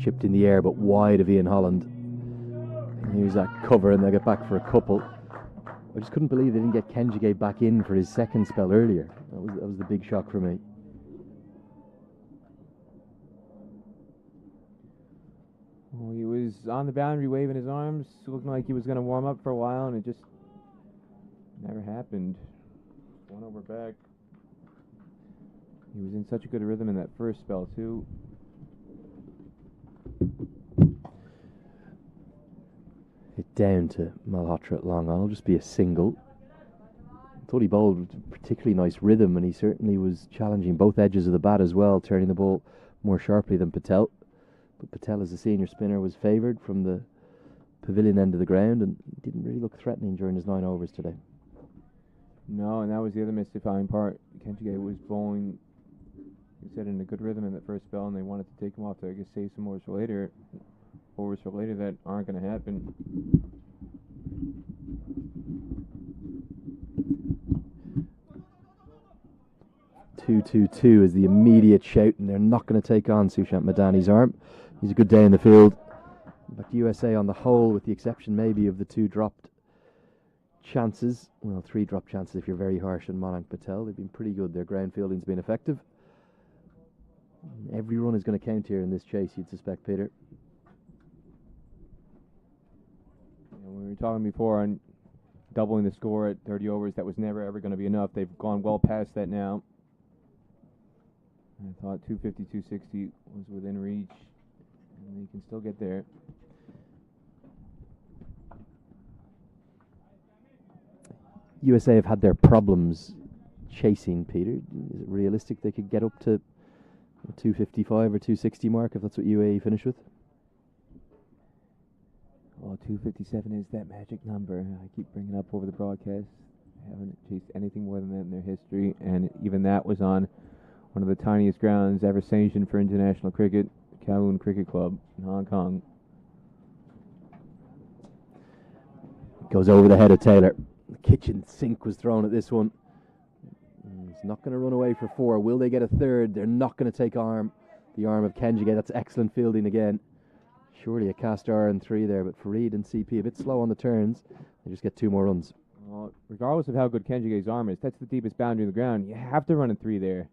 Chipped in the air, but wide of Ian Holland. And here's that cover, and they'll get back for a couple. I just couldn't believe they didn't get Kenjige back in for his second spell earlier. That was the big shock for me. Well, he was on the boundary waving his arms, looking like he was going to warm up for a while, and it just never happened. 1 over back. He was in such a good rhythm in that first spell, too. Hit down to Malhotra at long on. It'll just be a single. Thought he bowled with a particularly nice rhythm, and he certainly was challenging both edges of the bat as well, turning the ball more sharply than Patel. But Patel, as a senior spinner, was favoured from the pavilion end of the ground and didn't really look threatening during his 9 overs today. No, and that was the other mystifying part. Kenjige was bowling, he said, in a good rhythm in that first spell, and they wanted to take him off to, I guess, save some overs for later. Overs for later that aren't going to happen. Two is the immediate shout, and they're not going to take on Sushant Madani's arm. He's a good day in the field. But USA on the whole, with the exception maybe of the 2 dropped chances, well, 3 dropped chances if you're very harsh on Manak Patel, they've been pretty good. Their ground fielding's been effective. Every run is going to count here in this chase, you'd suspect, Peter. We were talking before on doubling the score at 30 overs. That was never ever going to be enough. They've gone well past that now. I thought 250, 260 was within reach, and they can still get there. USA have had their problems chasing, Peter. Is it realistic they could get up to a 255 or 260 mark if that's what UAE finish with? Well, 257 is that magic number. I keep bringing it up over the broadcast. They haven't chased anything more than that in their history, and even that was on one of the tiniest grounds ever sanctioned for international cricket, Kowloon Cricket Club in Hong Kong. Goes over the head of Taylor. The kitchen sink was thrown at this one. He's not going to run away for 4. Will they get a third? They're not going to take the arm of Kenjige. That's excellent fielding again. Surely a cast iron 3 there, but Farid and CP a bit slow on the turns. They just get 2 more runs. Well, regardless of how good Kenjige's arm is, that's the deepest boundary in the ground. You have to run a 3 there.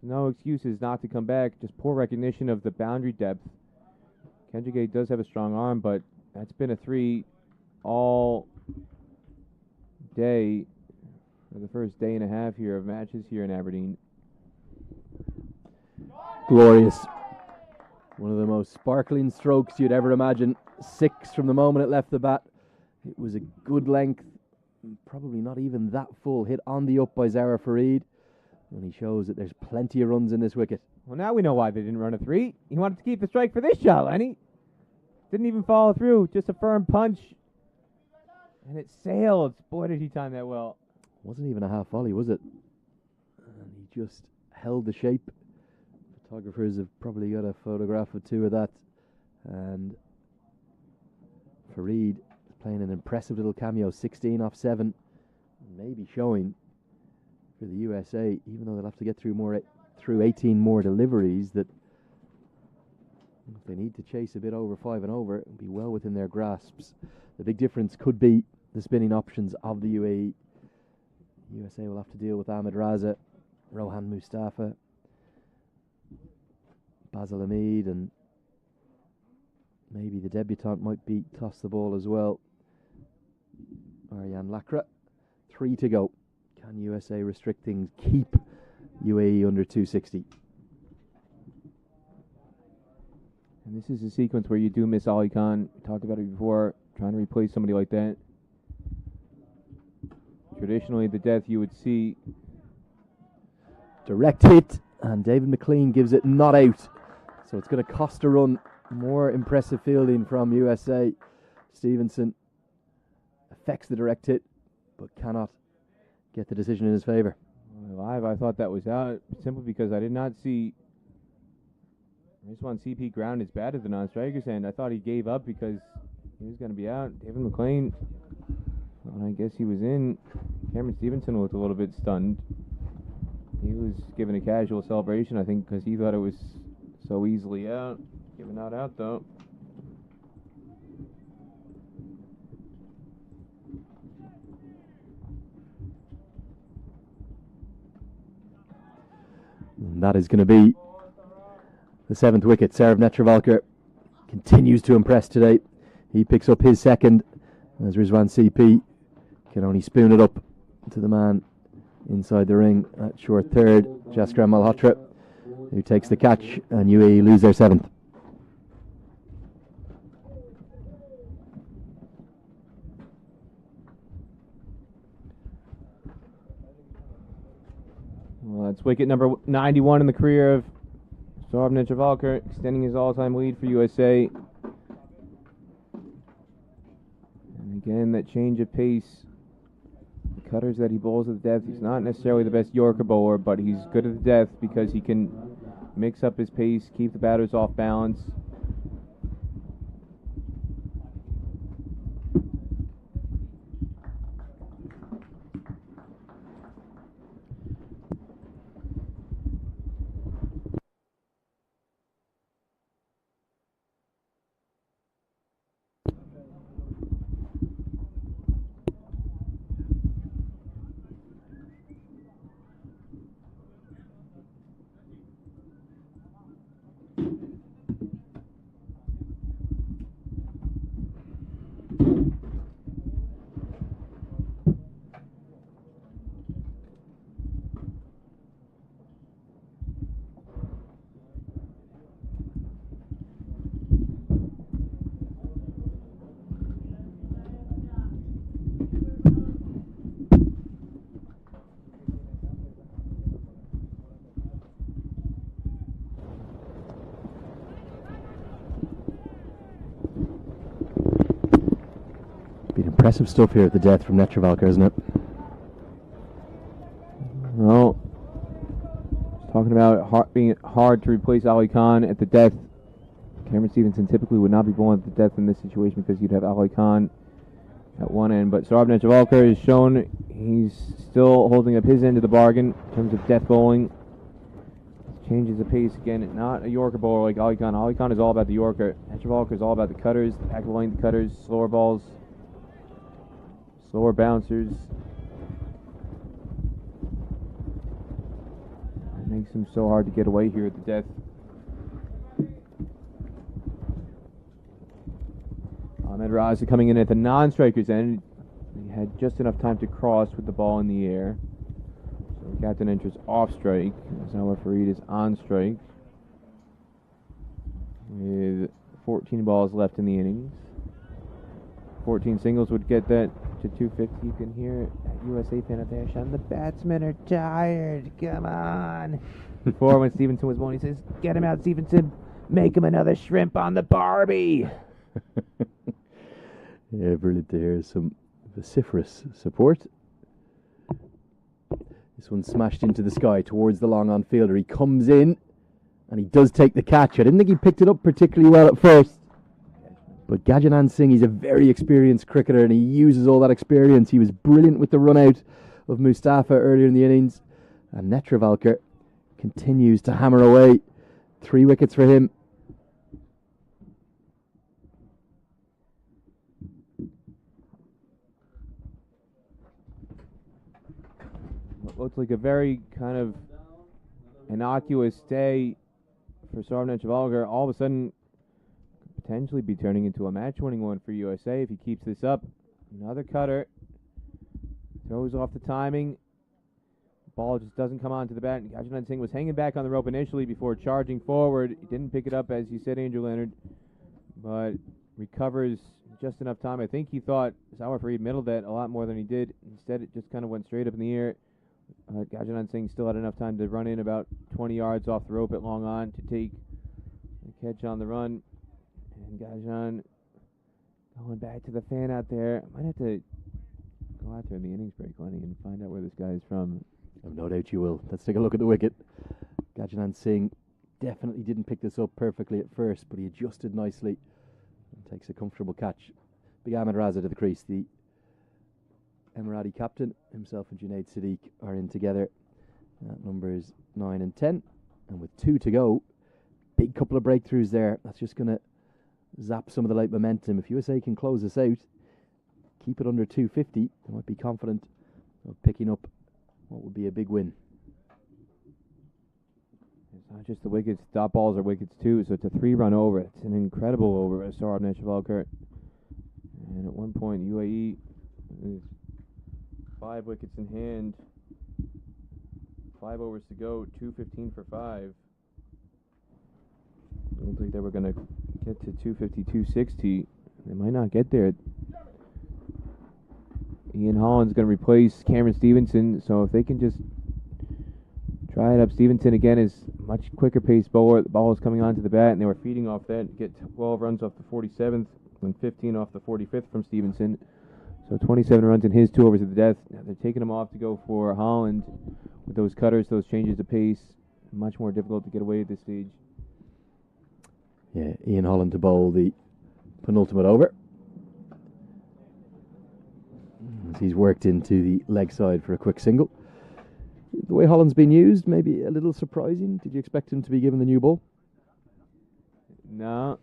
No excuses not to come back. Just poor recognition of the boundary depth. Kenjige does have a strong arm, but that's been a 3 all day for the first day and a half here of matches here in Aberdeen. Glorious. One of the most sparkling strokes you'd ever imagine. 6 from the moment it left the bat. It was a good length, probably not even that full. Hit on the up by Zara Farid. And he shows that there's plenty of runs in this wicket. Well, now we know why they didn't run a 3. He wanted to keep the strike for this shot, Lenny. Didn't even follow through. Just a firm punch. And it sailed. Boy, did he time that well. Wasn't even a half volley, was it? And he just held the shape. Photographers have probably got a photograph or 2 of that. And Farid is playing an impressive little cameo, 16 off 7. Maybe showing for the USA, even though they'll have to get through 18 more deliveries, that if they need to chase a bit over 5 and over, it'll be well within their grasps. The big difference could be the spinning options of the UAE. USA will have to deal with Ahmed Raza, Rohan Mustafa, Basil Hamid, and maybe the debutant might be toss the ball as well. Ariane Lacroix. 3 to go. Can USA restrict things? Keep UAE under 260. And this is a sequence where you do miss Ali Khan. We talked about it before, trying to replace somebody like that. Traditionally, the death you would see. Direct hit, and David McLean gives it not out. So it's going to cost a run. More impressive fielding from USA. Stevenson affects the direct hit, but cannot get the decision in his favour. Live, I thought that was out simply because I did not see Rizwan CP ground his bat at the non-striker's end. I thought he gave up because he was going to be out. David McLean, well, I guess he was in. Cameron Stevenson looked a little bit stunned. He was given a casual celebration, I think, because he thought it was so easily out. Given not out, though. And that is going to be the 7th wicket. Sarav Netravalkar continues to impress today. He picks up his second as Rizwan CP can only spoon it up to the man inside the ring at short third, Jaskar Malhotra, who takes the catch, and UAE lose their 7th. Well, that's wicket number 91 in the career of Saurabh Netravalkar, extending his all-time lead for USA. And again, that change of pace. The cutters that he bowls at the death, he's not necessarily the best Yorker bowler, but he's good at the death because he can mix up his pace, keep the batters off balance. Impressive stuff here at the death from Netravalkar, isn't it? Well, talking about being hard to replace Ali Khan at the death. Cameron Stevenson typically would not be bowling at the death in this situation because you'd have Ali Khan at one end. But Saurabh Netravalkar has shown he's still holding up his end of the bargain in terms of death bowling. Changes the pace again. Not a Yorker bowler like Ali Khan. Ali Khan is all about the Yorker. Netravalkar is all about the cutters, the back of the length cutters, slower balls, slower bouncers. It makes him so hard to get away here at the death. Ahmed Raza coming in at the non-striker's end. He had just enough time to cross with the ball in the air. So Captain enters off strike. Zawar Farid is on strike with 14 balls left in the innings. 14 singles would get that to 250. You can hear that USA fan up there shouting, "The batsmen are tired, come on." Before, when Stevenson was bowling, he says, "Get him out, Stevenson, make him another shrimp on the Barbie." Yeah, brilliant to hear some vociferous support. This one smashed into the sky towards the long on fielder. He comes in and he does take the catch. I didn't think he picked it up particularly well at first. But Gajanand Singh, he's a very experienced cricketer and he uses all that experience. He was brilliant with the run out of Mustafa earlier in the innings. And Netravalkar continues to hammer away. 3 wickets for him. What looks like a very kind of innocuous day for Saurabh Netravalkar. All of a sudden, potentially be turning into a match-winning one for USA if he keeps this up. Another cutter. Throws off the timing. Ball just doesn't come onto the bat. Gajanand Singh was hanging back on the rope initially before charging forward. He didn't pick it up, as you said, Andrew Leonard, but recovers just enough time. I think he thought Zawar Farid middled that a lot more than he did. Instead, it just kind of went straight up in the air. Gajanan Singh still had enough time to run in about 20 yards off the rope at long on to take the catch on the run. And Gajan going back to the fan out there. Might have to go out there in the innings break, Lenny, and find out where this guy is from. I've no doubt you will. Let's take a look at the wicket. Gajanan Singh definitely didn't pick this up perfectly at first, but he adjusted nicely and takes a comfortable catch. Big Ahmed Raza to the crease. The Emirati captain, himself and Junaid Siddiq are in together at numbers 9 and 10. And with 2 to go, big couple of breakthroughs there. That's just going to zap some of the late momentum. If USA can close this out, keep it under 250, they might be confident of picking up what would be a big win. It's not just the wickets, dot balls are wickets too, so it's a 3-run over. It's an incredible over by Saurabh Netravalkar. And at one point, UAE is 5 wickets in hand, 5 overs to go, 215 for 5. I don't think they were going to get to 250, 260. They might not get there. Ian Holland's going to replace Cameron Stevenson, so if they can just try it up. Stevenson again is much quicker paced bowler. The ball is coming onto the bat, and they were feeding off that. Get 12 runs off the 47th and 15 off the 45th from Stevenson. So 27 runs in his 2 overs of the death. Now they're taking him off to go for Holland with those cutters, those changes of pace. Much more difficult to get away at this stage. Yeah, Ian Holland to bowl the penultimate over. As he's worked into the leg side for a quick single. The way Holland's been used, maybe a little surprising. Did you expect him to be given the new ball? No.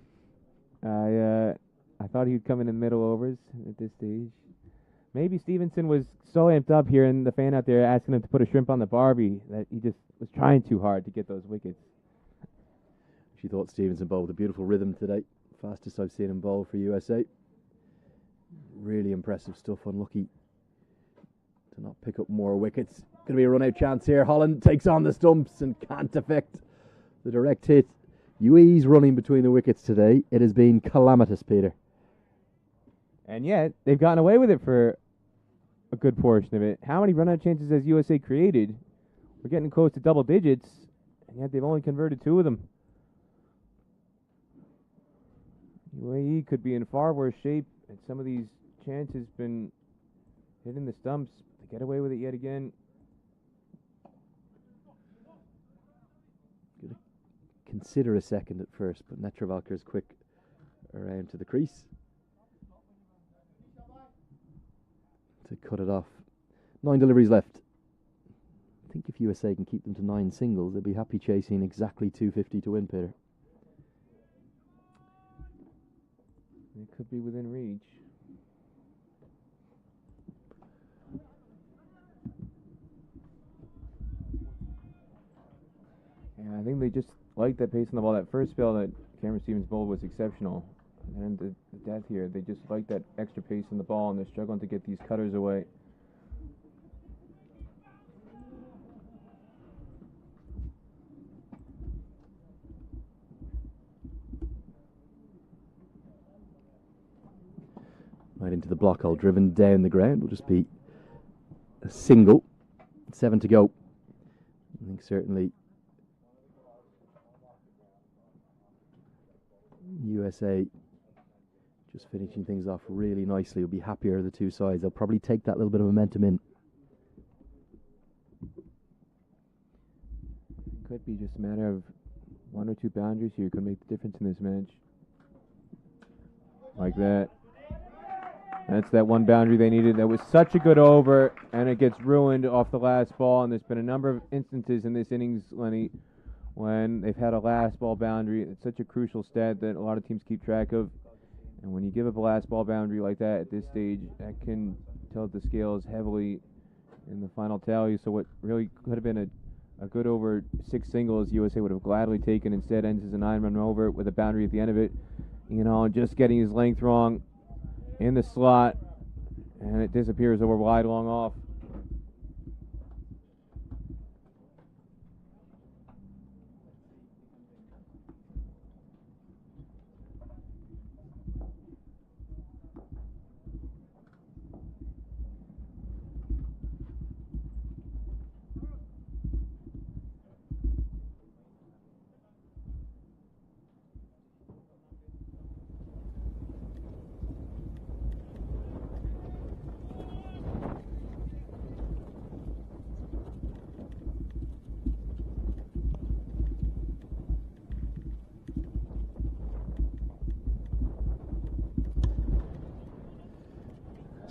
I thought he'd come in the middle overs at this stage. Maybe Stevenson was so amped up here and the fan out there asking him to put a shrimp on the Barbie that he just was trying too hard to get those wickets. She thought Stevenson bowled with a beautiful rhythm today. Fastest I've seen him bowl for USA. Really impressive stuff. Unlucky to not pick up more wickets. Going to be a run-out chance here. Holland takes on the stumps and can't affect the direct hit. UAE's running between the wickets today. It has been calamitous, Peter. And yet, they've gotten away with it for a good portion of it. How many run-out chances has USA created? We're getting close to double digits, and yet they've only converted 2 of them. UAE could be in far worse shape, and some of these chances been hitting the stumps. They get away with it yet again. Gonna consider a second at first, but Netravalkar's quick around to the crease to cut it off. 9 deliveries left. I think if USA can keep them to 9 singles, they'll be happy chasing exactly 250 to win, Peter. It could be within reach. Yeah, I think they just like that pace on the ball. That first spell that Cameron Stevens bowled was exceptional. And then the death here, they just like that extra pace in the ball, and they're struggling to get these cutters away. Right into the block hole, driven down the ground. Will just be a single. 7 to go. I think certainly USA just finishing things off really nicely. Will be happier the 2 sides. They'll probably take that little bit of momentum in. Could be just a matter of 1 or 2 boundaries here could make the difference in this match. Like that. That's that 1 boundary they needed. That was such a good over, and it gets ruined off the last ball. And there's been a number of instances in this innings, Lenny, when they've had a last ball boundary. It's such a crucial stat that a lot of teams keep track of. And when you give up a last ball boundary like that at this stage, that can tilt the scales heavily in the final tally. So what really could have been a good over 6 singles, USA would have gladly taken. Instead ends as a 9-run over with a boundary at the end of it. Just getting his length wrong in the slot, and it disappears over wide long off.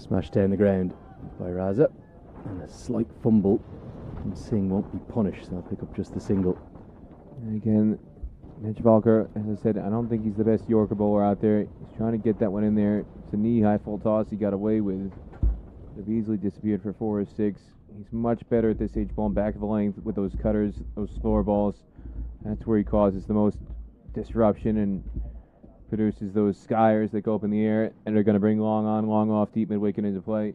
Smashed down the ground by Raza. And a slight fumble. And Singh won't be punished, so I'll pick up just the single. And again, Netravalkar, as I said, I don't think he's the best Yorker bowler out there. He's trying to get that one in there. It's a knee-high full toss he got away with. Could have easily disappeared for 4 or 6. He's much better at this age bowling back of the length with those cutters, those slower balls. That's where he causes the most disruption and produces those skyers that go up in the air and are going to bring long on, long off, deep mid-wicket into play.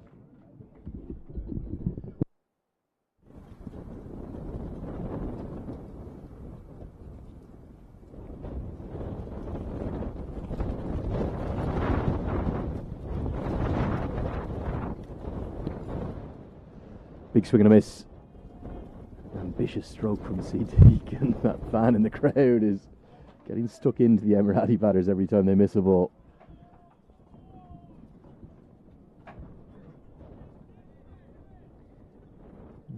Big swing and a miss. Ambitious stroke from Siddiq, and that fan in the crowd is getting stuck into the Emirati batters every time they miss a ball.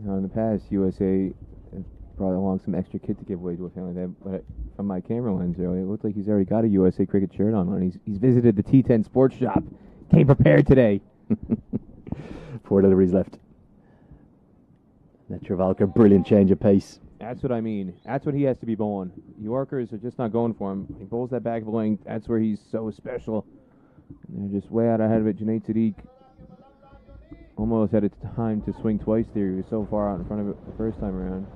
Now in the past, USA has brought along some extra kit to give away to a family. But from my camera lens earlier, it looked like he's already got a USA cricket shirt on. He's visited the T10 Sports Shop. Came prepared today. 4 deliveries left. Netravalkar, brilliant change of pace. That's what I mean. That's what he has to be bowling. Yorkers are just not going for him. He bowls that back of the length. That's where he's so special. And they're just way out ahead of it. Junaid Siddiq almost had its time to swing twice there. He was so far out in front of it the first time around.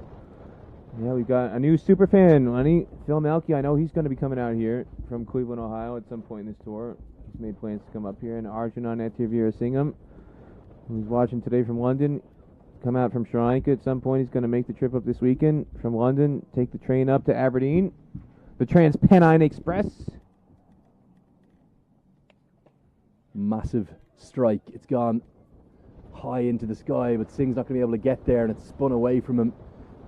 Yeah, we've got a new super fan, Lenny. Phil Melky. I know he's going to be coming out here from Cleveland, Ohio at some point in this tour. He's made plans to come up here. And Arjuna Netivira Singham, who's watching today from London, come out from Sri Lanka at some point. He's going to make the trip up this weekend from London, take the train up to Aberdeen, the Trans-Pennine Express. Massive strike. It's gone high into the sky, but Singh's not going to be able to get there, and it's spun away from him.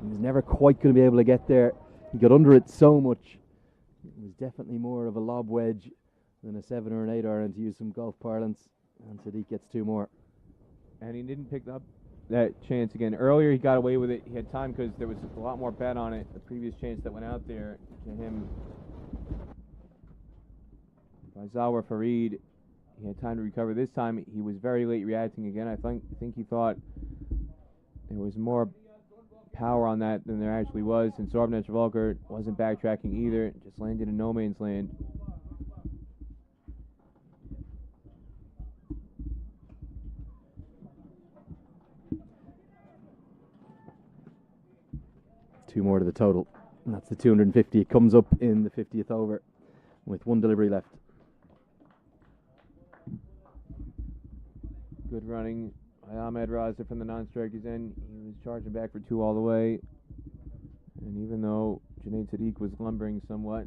He was never quite going to be able to get there. He got under it so much. It was definitely more of a lob wedge than a 7 or an 8 iron, to use some golf parlance. And Siddiq gets 2 more. And he didn't pick up that chance again. Earlier he got away with it. He had time because there was a lot more bet on it. The previous chance that went out there to him by Zawar Farid, he had time to recover. This time he was very late reacting again. I think he thought there was more power on that than there actually was. And Saurabh Netravalkar wasn't backtracking either. Just landed in no man's land. Two more to the total, and that's the 250. It comes up in the 50th over with 1 delivery left. Good running by Ahmed Raza from the non-strikers end. He was charging back for 2 all the way. And even though Junaid Siddiq was lumbering somewhat,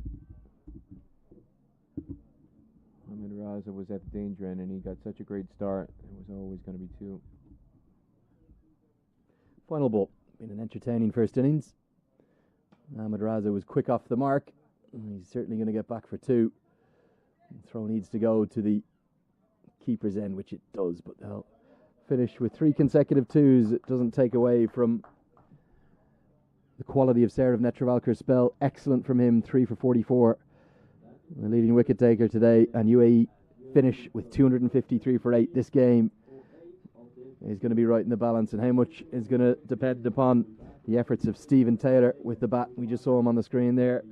Ahmed Raza was at the danger end, and he got such a great start. It was always going to be 2. Final ball. Been an entertaining first innings. Ahmed Raza was quick off the mark. He's certainly going to get back for 2. The throw needs to go to the keeper's end, which it does, but they'll finish with 3 consecutive 2s. It doesn't take away from the quality of Saurabh Netravalkar's spell. Excellent from him, 3 for 44. The leading wicket taker today, and UAE finish with 253 for 8. This game is going to be right in the balance, and how much is going to depend upon the efforts of Stephen Taylor with the bat. We just saw him on the screen there.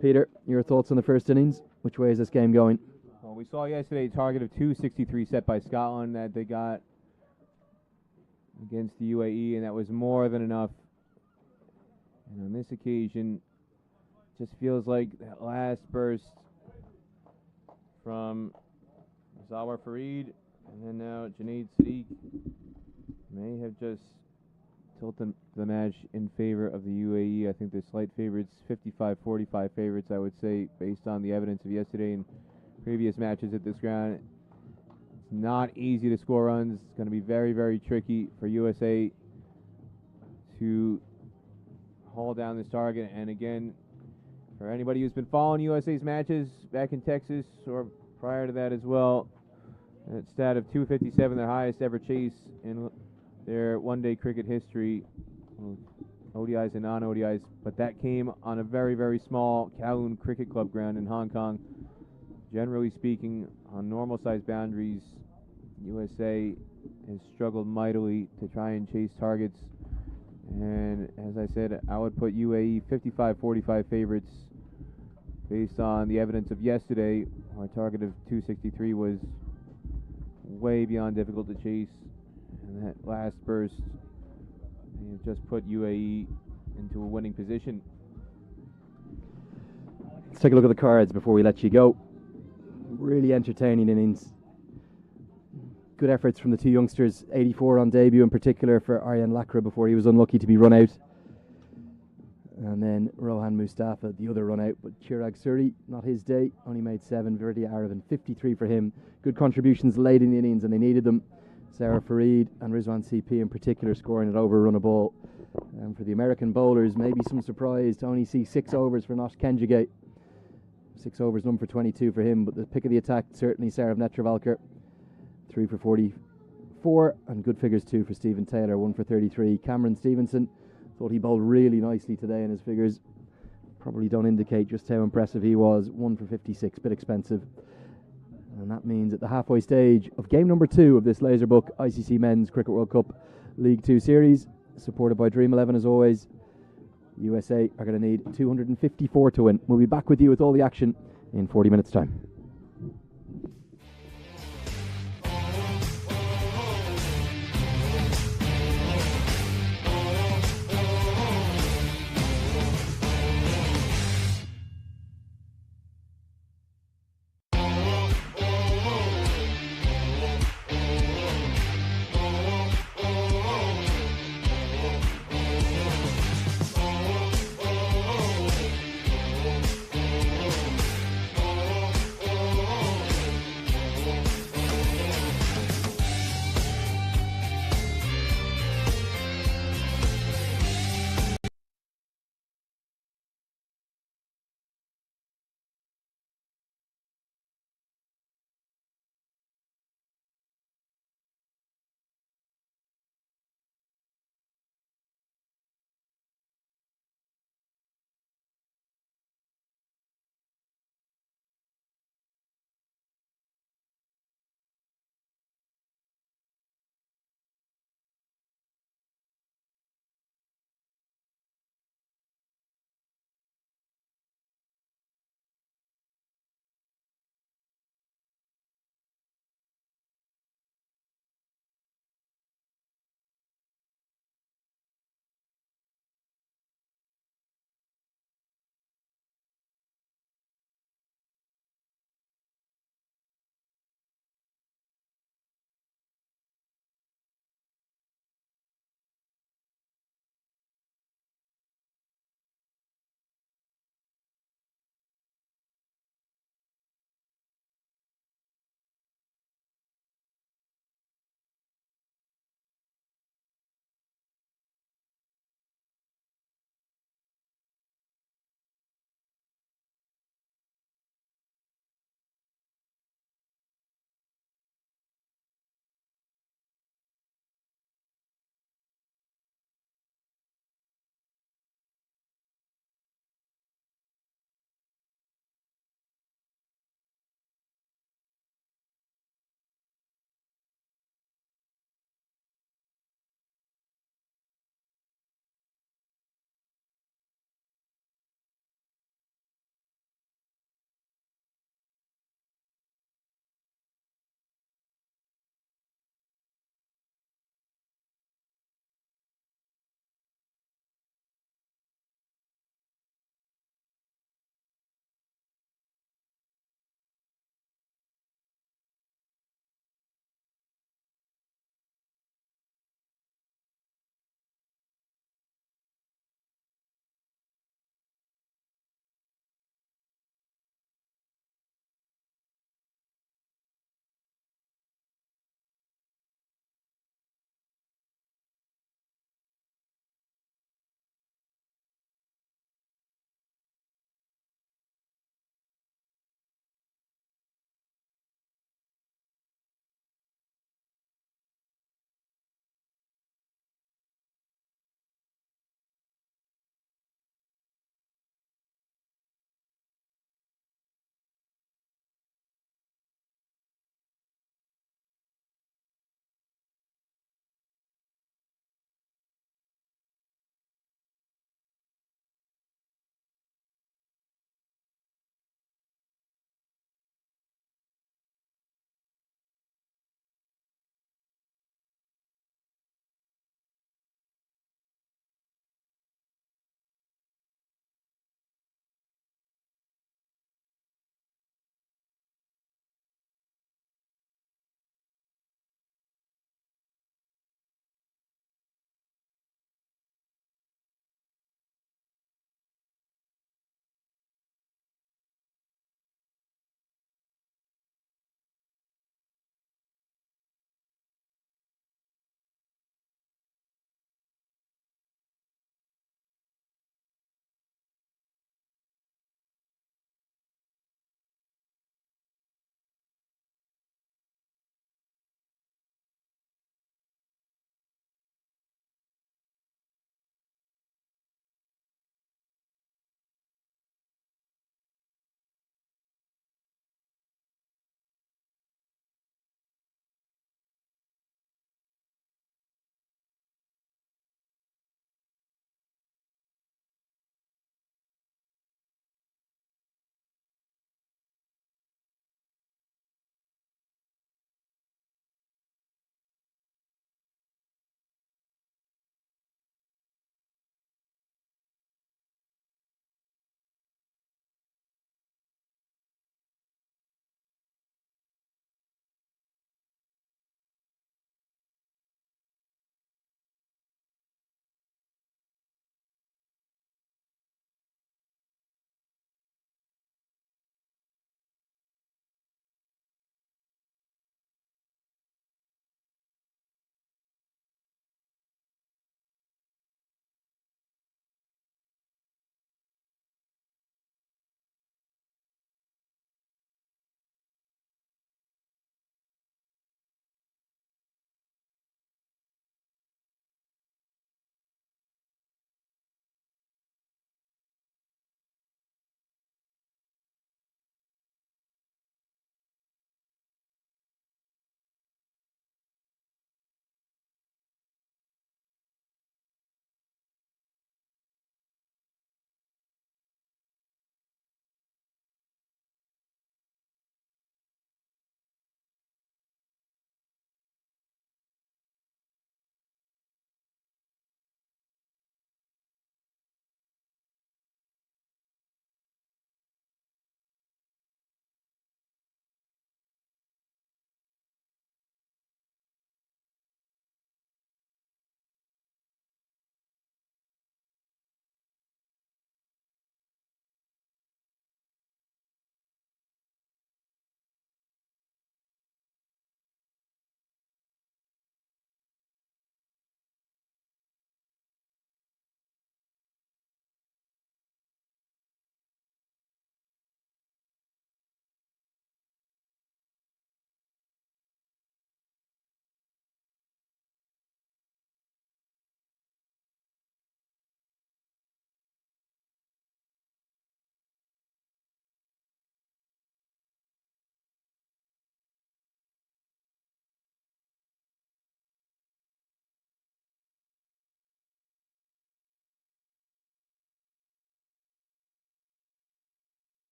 Peter, your thoughts on the first innings? Which way is this game going? Well, we saw yesterday a target of 263 set by Scotland that they got against the UAE, and that was more than enough. And on this occasion, just feels like that last burst from Zawar Farid and then now Junaid Siddiq may have just tilted the match in favor of the UAE. I think they're slight favorites, 55-45 favorites, I would say, based on the evidence of yesterday and previous matches at this ground. It's not easy to score runs. It's going to be very, very tricky for USA to haul down this target. And again, for anybody who's been following USA's matches back in Texas or prior to that as well, that stat of 257, their highest ever chase in their one-day cricket history, ODIs and non-ODIs, but that came on a very, very small Kowloon Cricket Club ground in Hong Kong. Generally speaking, on normal-sized boundaries, USA has struggled mightily to try and chase targets. And as I said, I would put UAE 55-45 favorites based on the evidence of yesterday. Our target of 263 was way beyond difficult to chase. And that last burst just put UAE into a winning position. Let's take a look at the cards before we let you go. Really entertaining innings. Good efforts from the two youngsters. 84 on debut in particular for Aryan Lakra before he was unlucky to be run out. And then Rohan Mustafa, the other run out. But Chirag Suri, not his day, only made 7. Verdi Aravan, 53 for him. Good contributions late in the innings, and they needed them. Sarah Farid and Rizwan CP in particular scoring at over a run a ball. And for the American bowlers, maybe some surprise to only see 6 overs for Nosh Kenjigate. 6 overs, none for 22 for him, but the pick of the attack, certainly Sarav Netravalkar. 3 for 44, and good figures too for Stephen Taylor, 1 for 33. Cameron Stevenson thought he bowled really nicely today, and his figures probably don't indicate just how impressive he was. 1 for 56, bit expensive. And that means at the halfway stage of game number 2 of this Laserbook ICC Men's Cricket World Cup League 2 series, supported by Dream 11 as always, USA are going to need 254 to win. We'll be back with you with all the action in 40 minutes' time.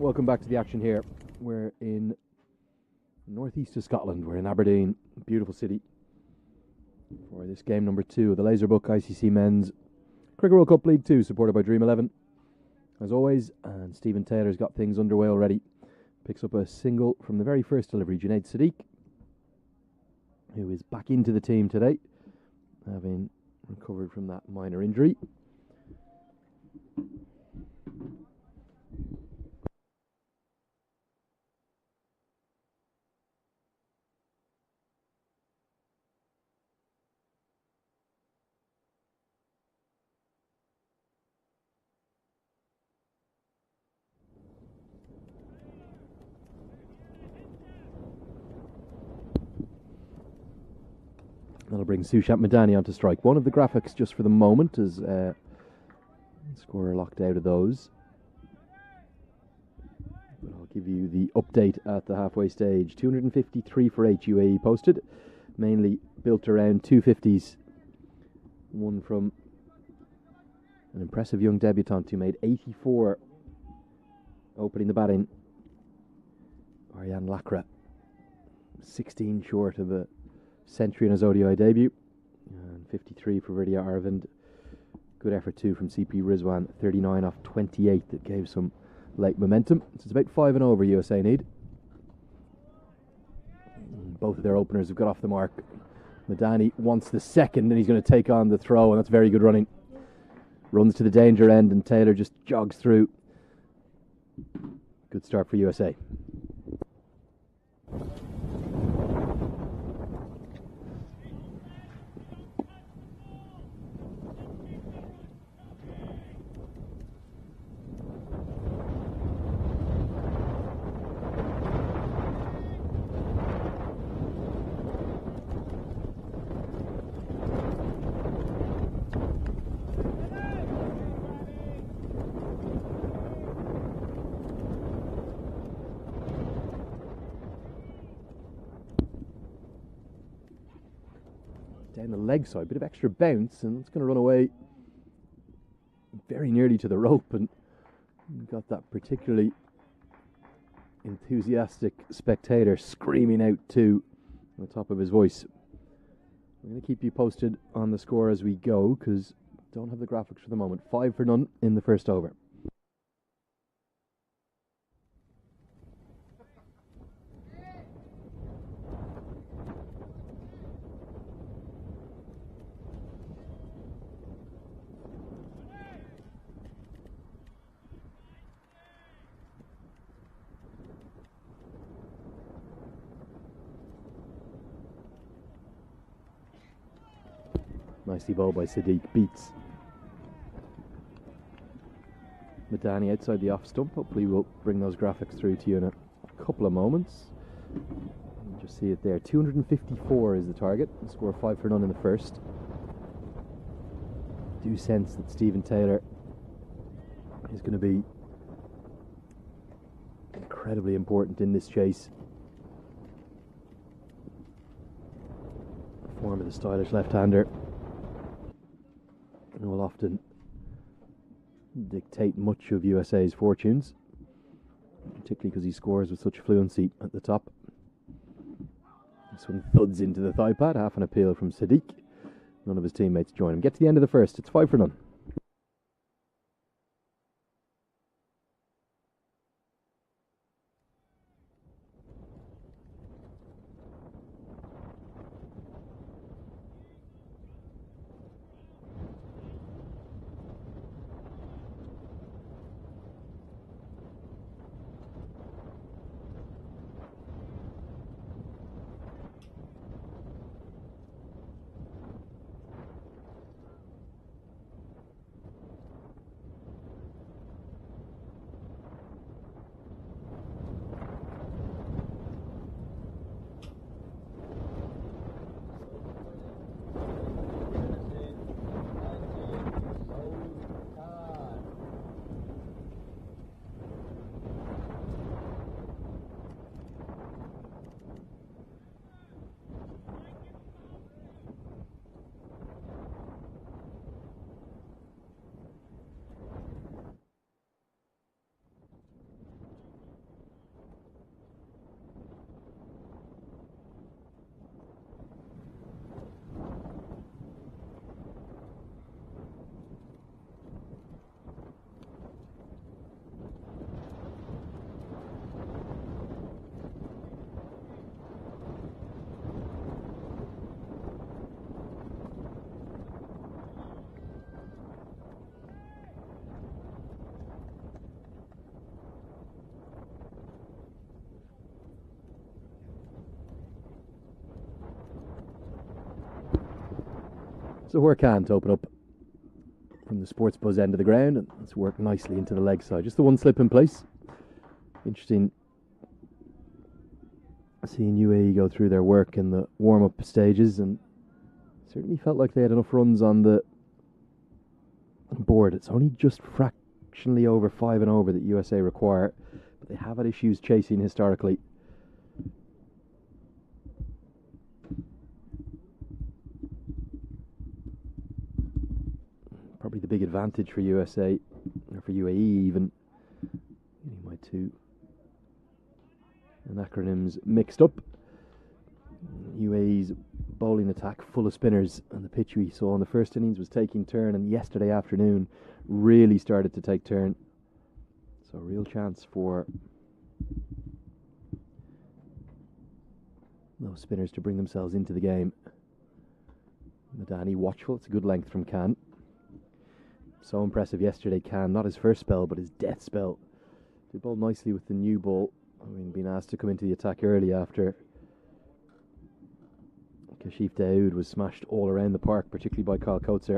Welcome back to the action here. We're in northeast of Scotland. We're in Aberdeen, beautiful city, for this game number 2 of the Laserbook ICC Men's Cricket World Cup League 2, supported by Dream 11. As always, and Stephen Taylor's got things underway already. Picks up a single from the very first delivery, Junaid Sadiq, who is back into the team today, having recovered from that minor injury. That'll bring Sushant Madani onto strike. One of the graphics just for the moment is scorer locked out of those. But I'll give you the update at the halfway stage. 253 for 8 UAE posted, mainly built around 250s. One from an impressive young debutant who made 84 opening the batting. Aryan Lakra, 16 short of a century in his ODI debut, and 53 for Vidya Arvind. Good effort too from CP Rizwan, 39 off 28, that gave some late momentum. So it's about 5 and over USA need. Both of their openers have got off the mark. Madani wants the second, and he's going to take on the throw, and that's very good running. Runs to the danger end, and Taylor just jogs through. Good start for USA. Down the leg side, bit of extra bounce, and it's going to run away very nearly to the rope, and got that particularly enthusiastic spectator screaming out too on the top of his voice. I'm going to keep you posted on the score as we go, because don't have the graphics for the moment. 5 for none in the first over. Nicely bowled by Sadiq. Beats Madani outside the off stump. Hopefully we'll bring those graphics through to you in a couple of moments. You just see it there. 254 is the target. Score 5 for none in the first. Do sense that Stephen Taylor is going to be incredibly important in this chase. Form of the stylish left-hander, and will often dictate much of USA's fortunes, particularly because he scores with such fluency at the top. This one thuds into the thigh pad, half an appeal from Sadiq. None of his teammates join him. Get to the end of the first, it's 5 for none. So Hurcan to open up from the Sports Buzz end of the ground, and it's worked nicely into the leg side. Just the one slip in place. Interesting seeing UAE go through their work in the warm-up stages, and certainly felt like they had enough runs on the board. It's only just fractionally over 5 and over that USA require, but they have had issues chasing historically. Probably the big advantage for USA, or for UAE even. Getting my two acronyms mixed up. UAE's bowling attack full of spinners, and the pitch we saw in the first innings was taking turn, and yesterday afternoon really started to take turn. So a real chance for those spinners to bring themselves into the game. Madani watchful. It's a good length from Khan. So impressive yesterday, Khan. Not his first spell, but his death spell. Did bowl nicely with the new ball. I mean, being asked to come into the attack early after Kashif Daoud was smashed all around the park, particularly by Kyle Coates.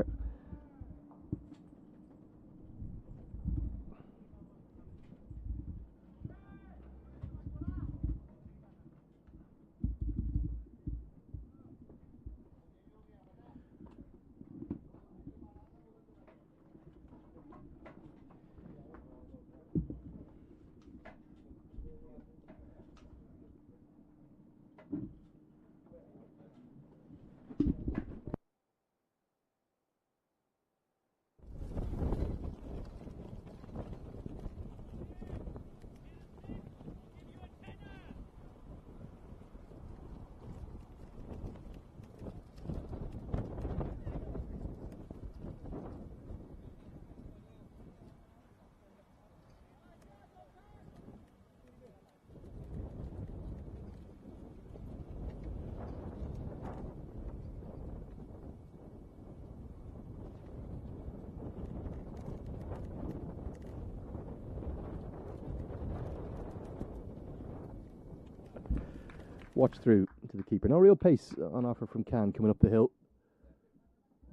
Watch through to the keeper. No real pace on offer from Khan coming up the hill.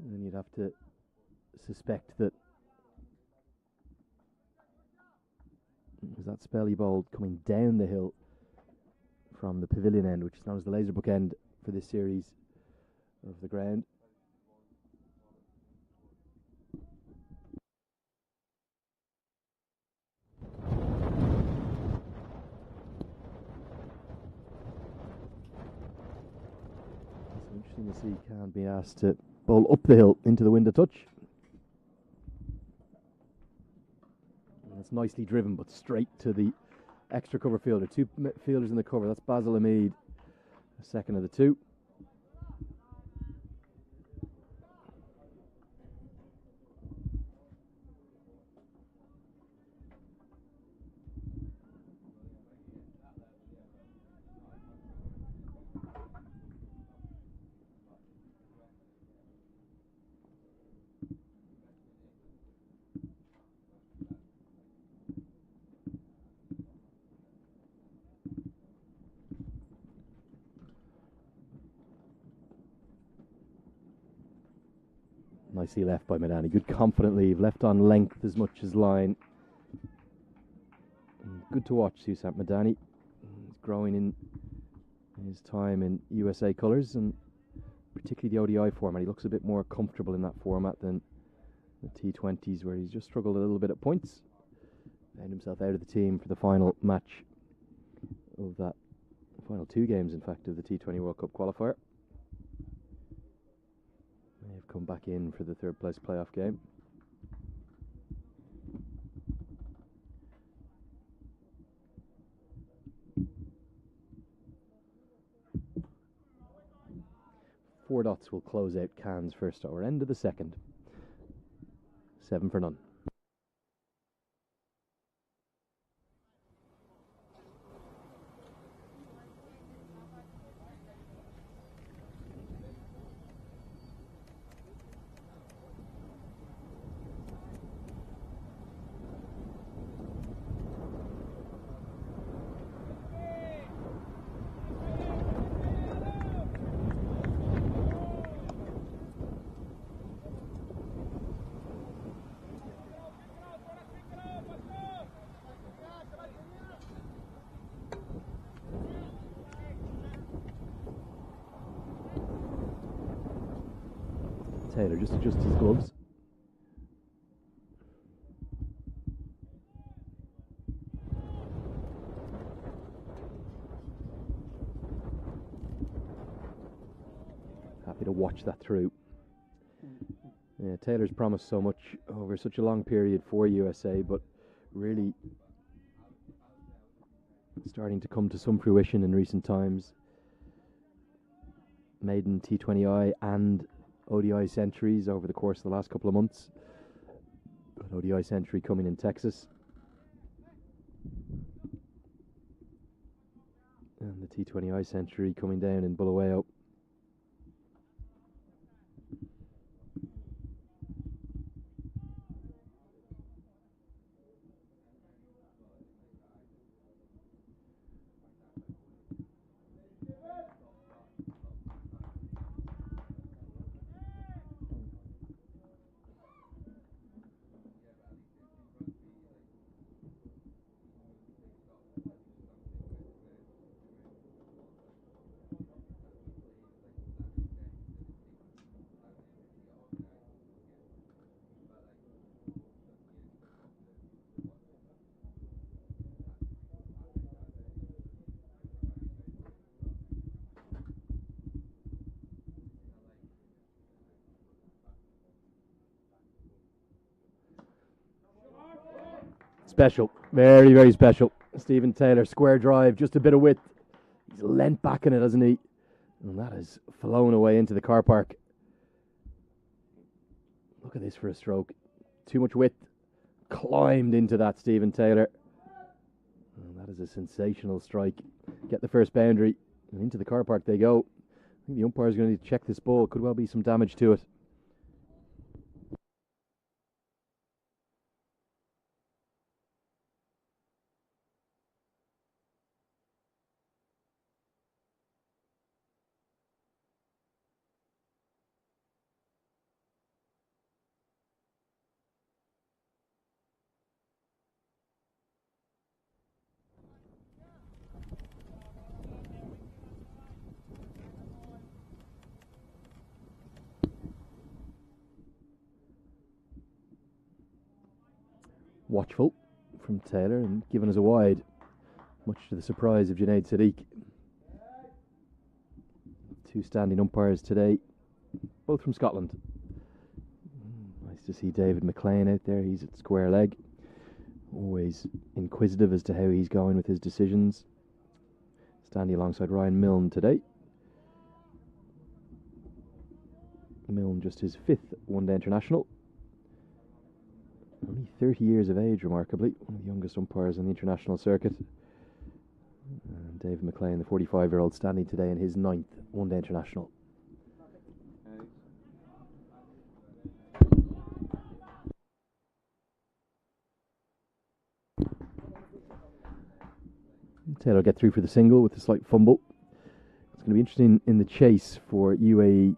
And then you'd have to suspect that it was that spell he bowled coming down the hill from the pavilion end, which is known as the laser book end for this series of the ground. Interesting to see Khan be asked to bowl up the hill into the window touch. And that's nicely driven, but straight to the extra cover fielder. Two fielders in the cover. That's Basil Hamid, the second of the two. Nicely left by Madani. Good confident leave. Left on length as much as line. And good to watch Susant Madani. He's growing in his time in USA colours, and particularly the ODI format. He looks a bit more comfortable in that format than the T20s, where he's just struggled a little bit at points. Found himself out of the team for the final match of that, final two games in fact, of the T20 World Cup qualifier. They've come back in for the third place playoff game. Four dots will close out Khan's first over. End of the second. 7 for none. Taylor just adjusts his gloves. Happy to watch that through. Yeah, Taylor's promised so much over such a long period for USA, but really starting to come to some fruition in recent times. Maiden T20I and ODI centuries over the course of the last couple of months. Got ODI century coming in Texas. And the T20I century coming down in Bulawayo. Special, very, very special. Stephen Taylor, square drive, just a bit of width. He's leant back in it, hasn't he? And that has flown away into the car park. Look at this for a stroke. Too much width. Climbed into that, Stephen Taylor. And that is a sensational strike. Get the first boundary. And into the car park they go. I think the umpire's going to need to check this ball. Could well be some damage to it. Watchful from Taylor and giving us a wide, much to the surprise of Junaid Sadiq. Two standing umpires today, both from Scotland. Nice to see David McLean out there. He's at square leg, always inquisitive as to how he's going with his decisions. Standing alongside Ryan Milne today. Milne just his 5th one-day international. Only 30 years of age, remarkably. One of the youngest umpires on the international circuit. And David McLean, the 45-year-old, standing today in his 9th one-day international. Taylor get through for the single with a slight fumble. It's going to be interesting in the chase for UAE.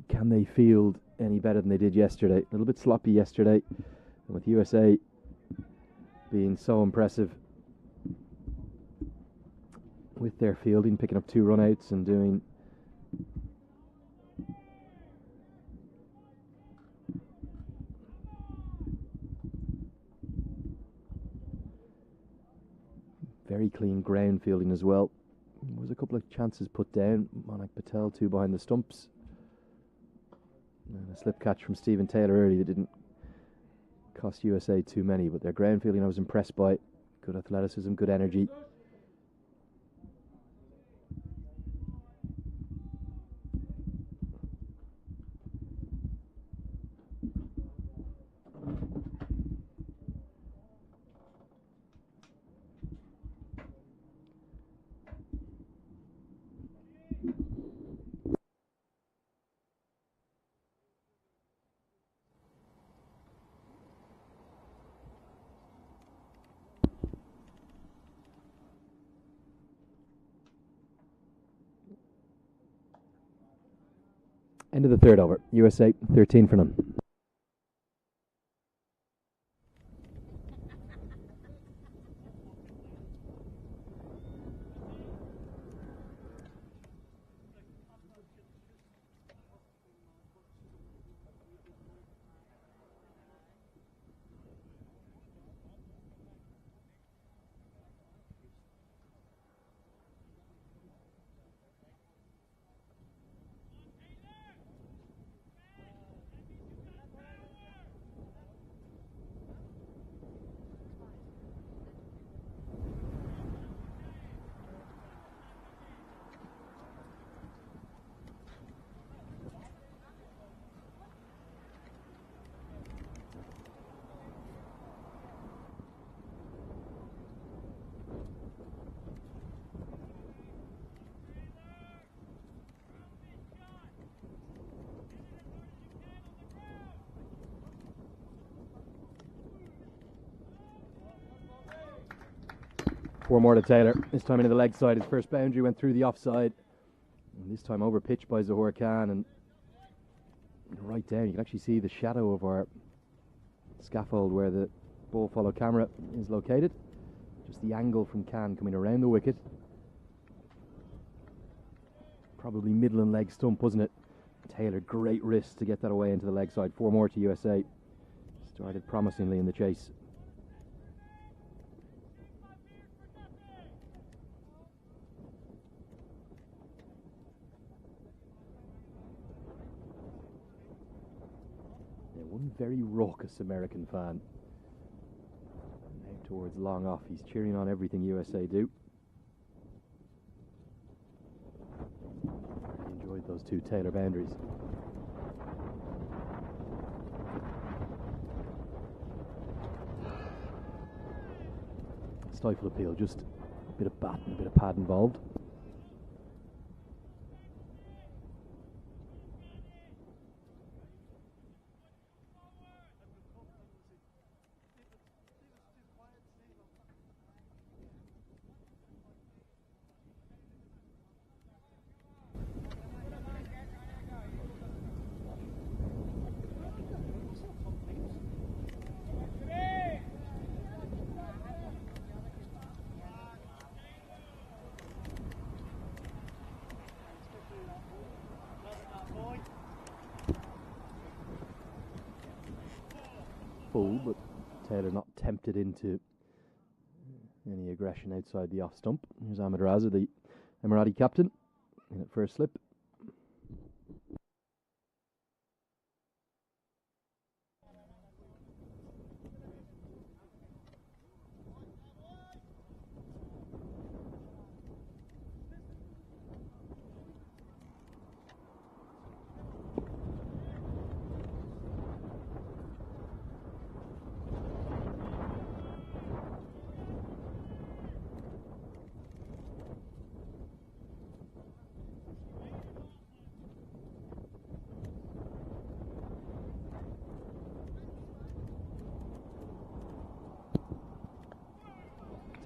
Can they field any better than they did yesterday? A little bit sloppy yesterday. And with USA being so impressive with their fielding, picking up 2 run-outs and doing very clean ground fielding as well. There was a couple of chances put down. Monak Patel, 2 behind the stumps. And a slip catch from Stephen Taylor early that didn't cost USA too many, but their ground fielding I was impressed by. Good athleticism, good energy. End of the 3rd over. USA 13 for none. 4 more to Taylor. This time into the leg side. His first boundary went through the offside. And this time over pitch by Zahor Khan. And right down, you can actually see the shadow of our scaffold where the ball follow camera is located. Just the angle from Khan coming around the wicket. Probably middle and leg stump, wasn't it? Taylor, great wrist to get that away into the leg side. 4 more to USA. Started promisingly in the chase. Now, one very raucous American fan. Now towards long off. He's cheering on everything USA do. Enjoyed those 2 Taylor boundaries. Stifle appeal, just a bit of bat and a bit of pad involved. Full, but Taylor not tempted into any aggression outside the off stump. Here's Ahmed Raza, the Emirati captain, in at first slip.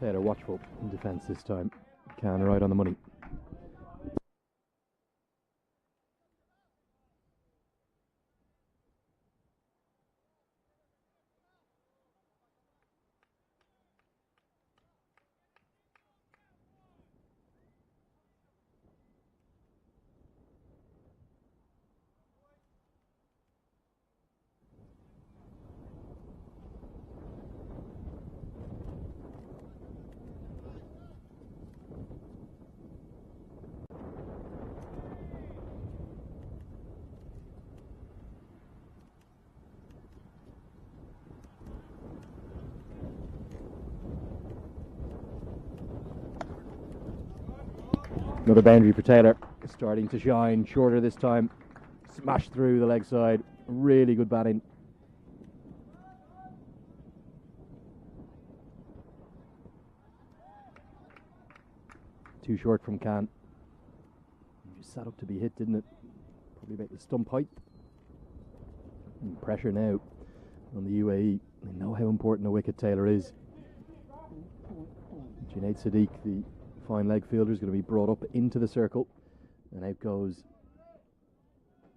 Taylor watchful in defence this time. Khan right on the money. Another boundary for Taylor, starting to shine, shorter this time, smashed through the leg side, really good batting. Too short from Khan. Just sat up to be hit, didn't it? Probably about the stump height. And pressure now on the UAE. They know how important a wicket Taylor is. Junaid Sadiq, the fine leg fielder, is going to be brought up into the circle, and out goes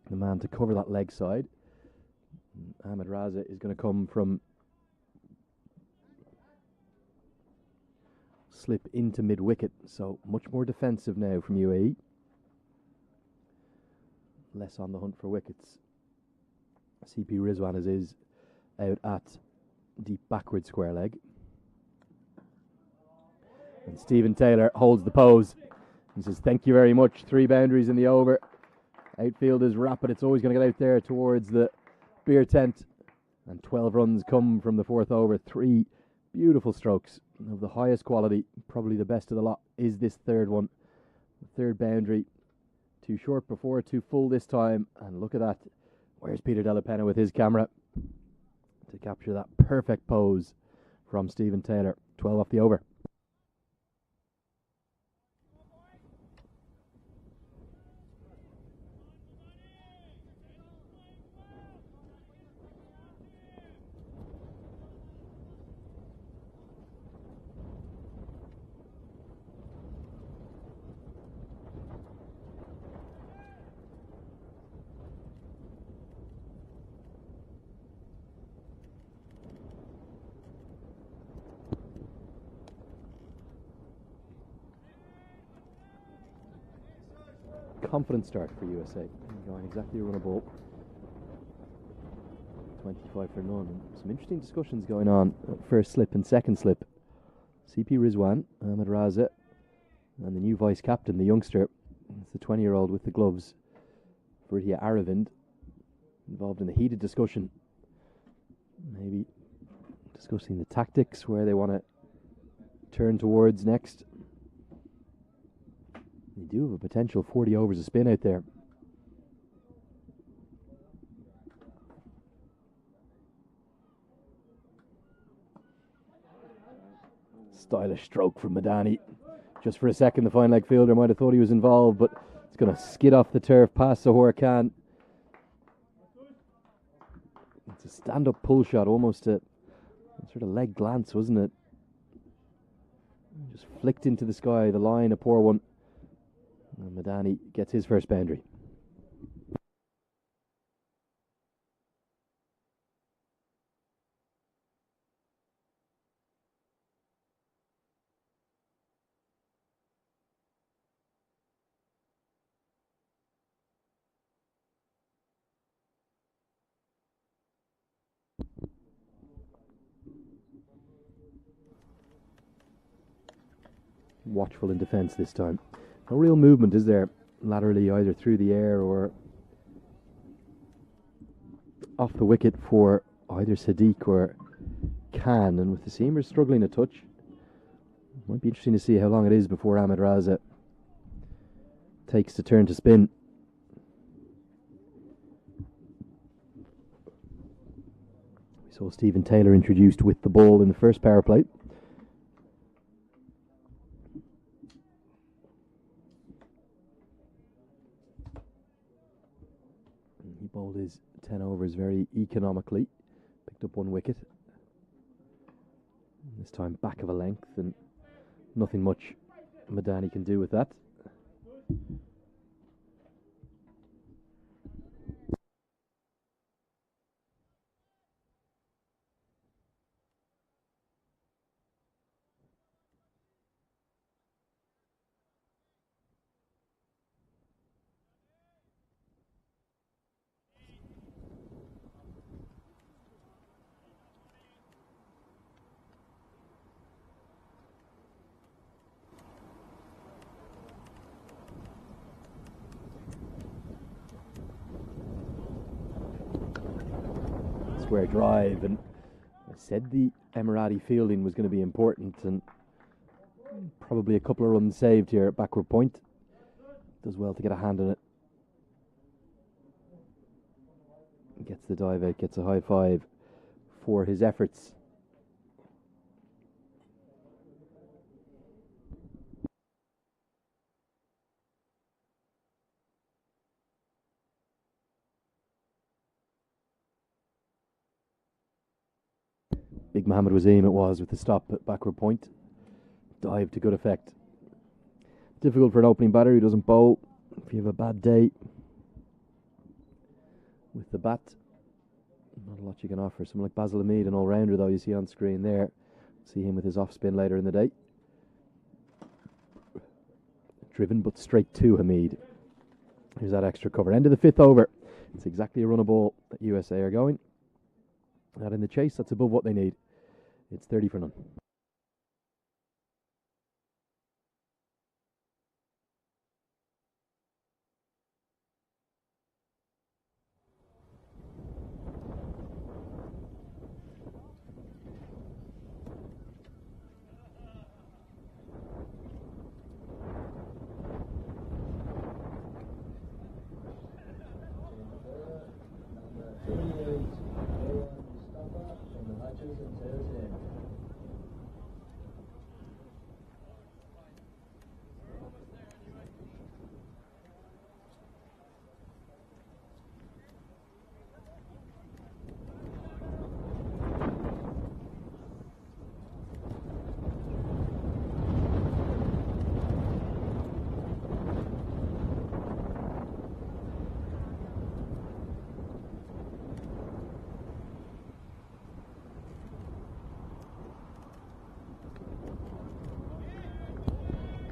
the man to cover that leg side. Ahmed Raza is going to come from slip into mid wicket, so much more defensive now from UAE. Less on the hunt for wickets. CP Rizwan is out at deep backward square leg. And Stephen Taylor holds the pose. He says, thank you very much. 3 boundaries in the over. Outfield is rapid. It's always going to get out there towards the beer tent. And 12 runs come from the 4th over. 3 beautiful strokes of the highest quality. Probably the best of the lot is this 3rd one. The 3rd boundary. Too short before, too full this time. And look at that. Where's Peter Della Penna with his camera to capture that perfect pose from Stephen Taylor. 12 off the over. confident start for USA. Going exactly a run of ball. 25 for none. Some interesting discussions going on. First slip and second slip. CP Rizwan, Ahmed Raza, and the new vice captain, the youngster. It's the 20-year-old with the gloves, Vritia Aravind, involved in a heated discussion. Maybe discussing the tactics, where they want to turn towards next. They do have a potential 40 overs of spin out there. Stylish stroke from Madani. Just for a second, the fine leg fielder might have thought he was involved, but it's going to skid off the turf past Sahor Khan. It's a stand-up pull shot, almost a sort of leg glance, wasn't it? Just flicked into the sky, the line, a poor one. And Madani gets his first boundary. Watchful in defence this time. No real movement, is there, laterally, either through the air or off the wicket for either Sadiq or Khan. And with the seamers struggling a touch, it might be interesting to see how long it is before Ahmed Raza takes the turn to spin. We saw Stephen Taylor introduced with the ball in the first power play. He bowled his 10 overs very economically, picked up one wicket. This time back of a length, and nothing much Madani can do with that. Square drive, and I said the Emirati fielding was going to be important, and probably a couple of runs saved here at backward point. Does well to get a hand on it. Gets the dive out, gets a high five for his efforts. Big Mohammed Wasim it was with the stop at backward point. Dive to good effect. Difficult for an opening batter who doesn't bowl. If you have a bad day with the bat, not a lot you can offer. Someone like Basil Hamid, an all-rounder though, you see on screen there. See him with his off spin later in the day. Driven but straight to Hamid. Here's that extra cover. End of the fifth over. It's exactly a run of ball that USA are going. Not in the chase, that's above what they need. It's 30 for none.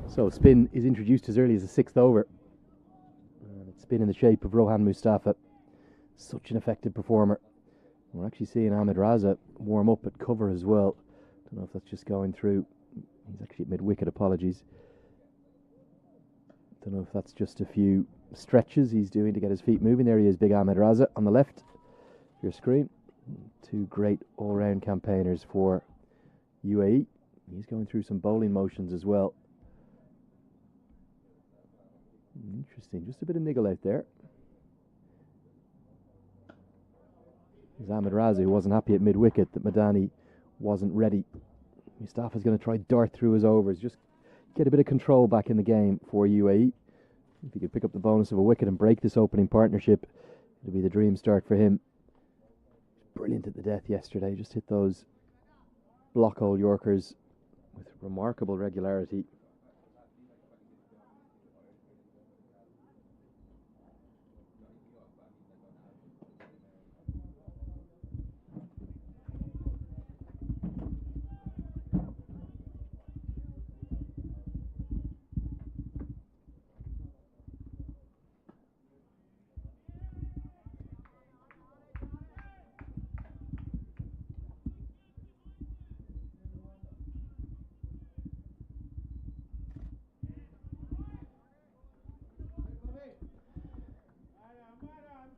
So spin is introduced as early as the sixth over. spin in the shape of Rohan Mustafa. Such an effective performer. We're actually seeing Ahmed Raza warm up at cover as well. Don't know if that's just going through. He's actually at mid-wicket, apologies. Don't know if that's just a few stretches he's doing to get his feet moving. There he is, big Ahmed Raza on the left of your screen. Two great all-round campaigners for UAE. He's going through some bowling motions as well. Interesting, just a bit of niggle out there. There's Ahmed Raza, who wasn't happy at mid-wicket that Madani wasn't ready. Mustafa's going to try dart through his overs, just get a bit of control back in the game for UAE. If he could pick up the bonus of a wicket and break this opening partnership, it'll be the dream start for him. Brilliant at the death yesterday, just hit those block hole Yorkers with remarkable regularity.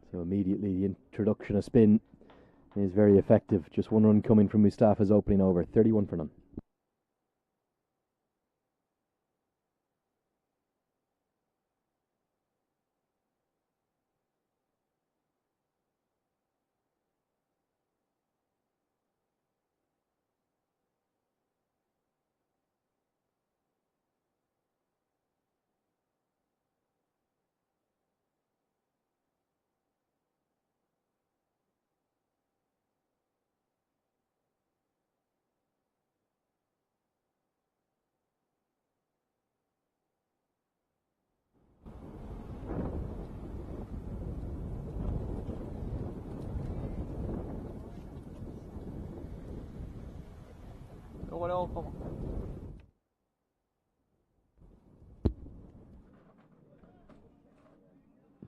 So immediately the introduction of spin is very effective. Just one run coming from Mustafa's opening over, 31 for none.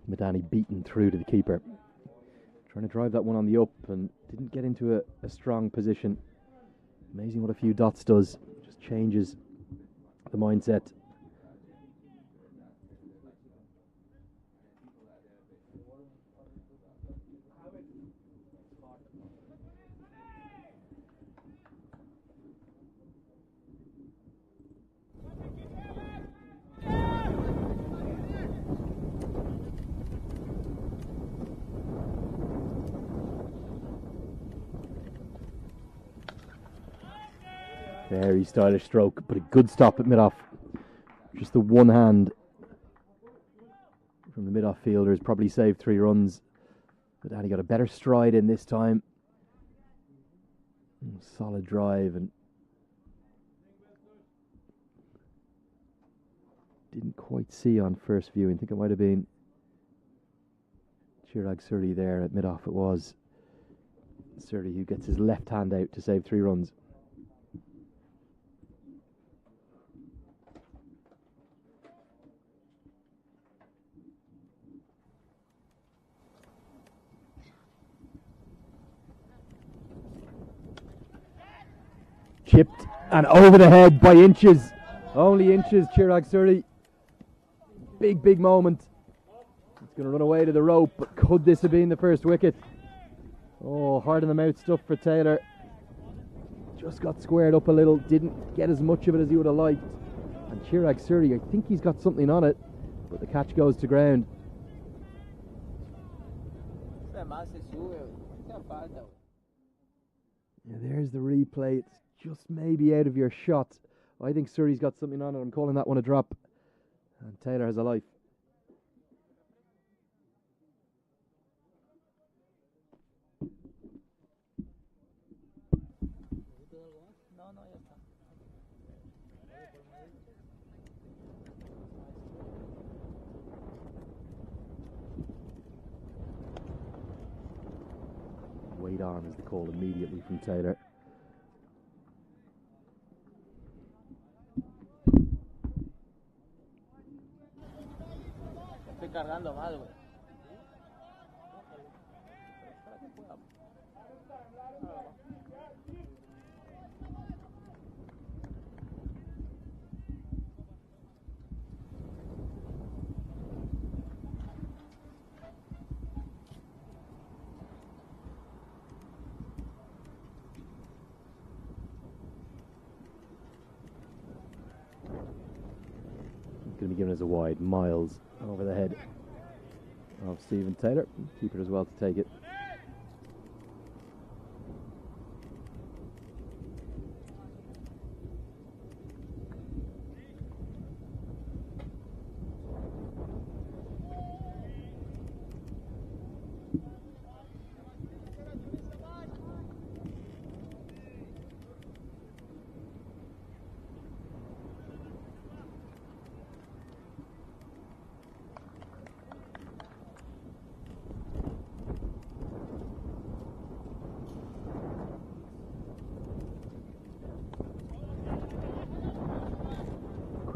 Madani beaten through to the keeper. Trying to drive that one on the up and didn't get into a strong position. Amazing what a few dots does. Just changes the mindset. Very stylish stroke, but a good stop at mid-off. Just the one hand from the mid-off fielders probably saved 3 runs. But Danny got a better stride in this time. Solid drive and didn't quite see on first viewing. I think it might have been Chirag Surrey there at mid-off. It was Surrey who gets his left hand out to save 3 runs. Chipped and over the head by inches. Only inches, Chirag Surrey. Big moment. It's going to run away to the rope, but could this have been the first wicket? Oh, hard in the mouth stuff for Taylor. Just got squared up a little. Didn't get as much of it as he would have liked. And Chirag Surrey, I think he's got something on it, but the catch goes to ground. Yeah, there's the replay. It's just maybe out of your shot. I think Surrey's got something on it. I'm calling that one a drop. And Taylor has a life. Wait on is the call immediately from Taylor. Going to be given as a wide, miles over the head of Stephen Taylor. Keeper as well to take it.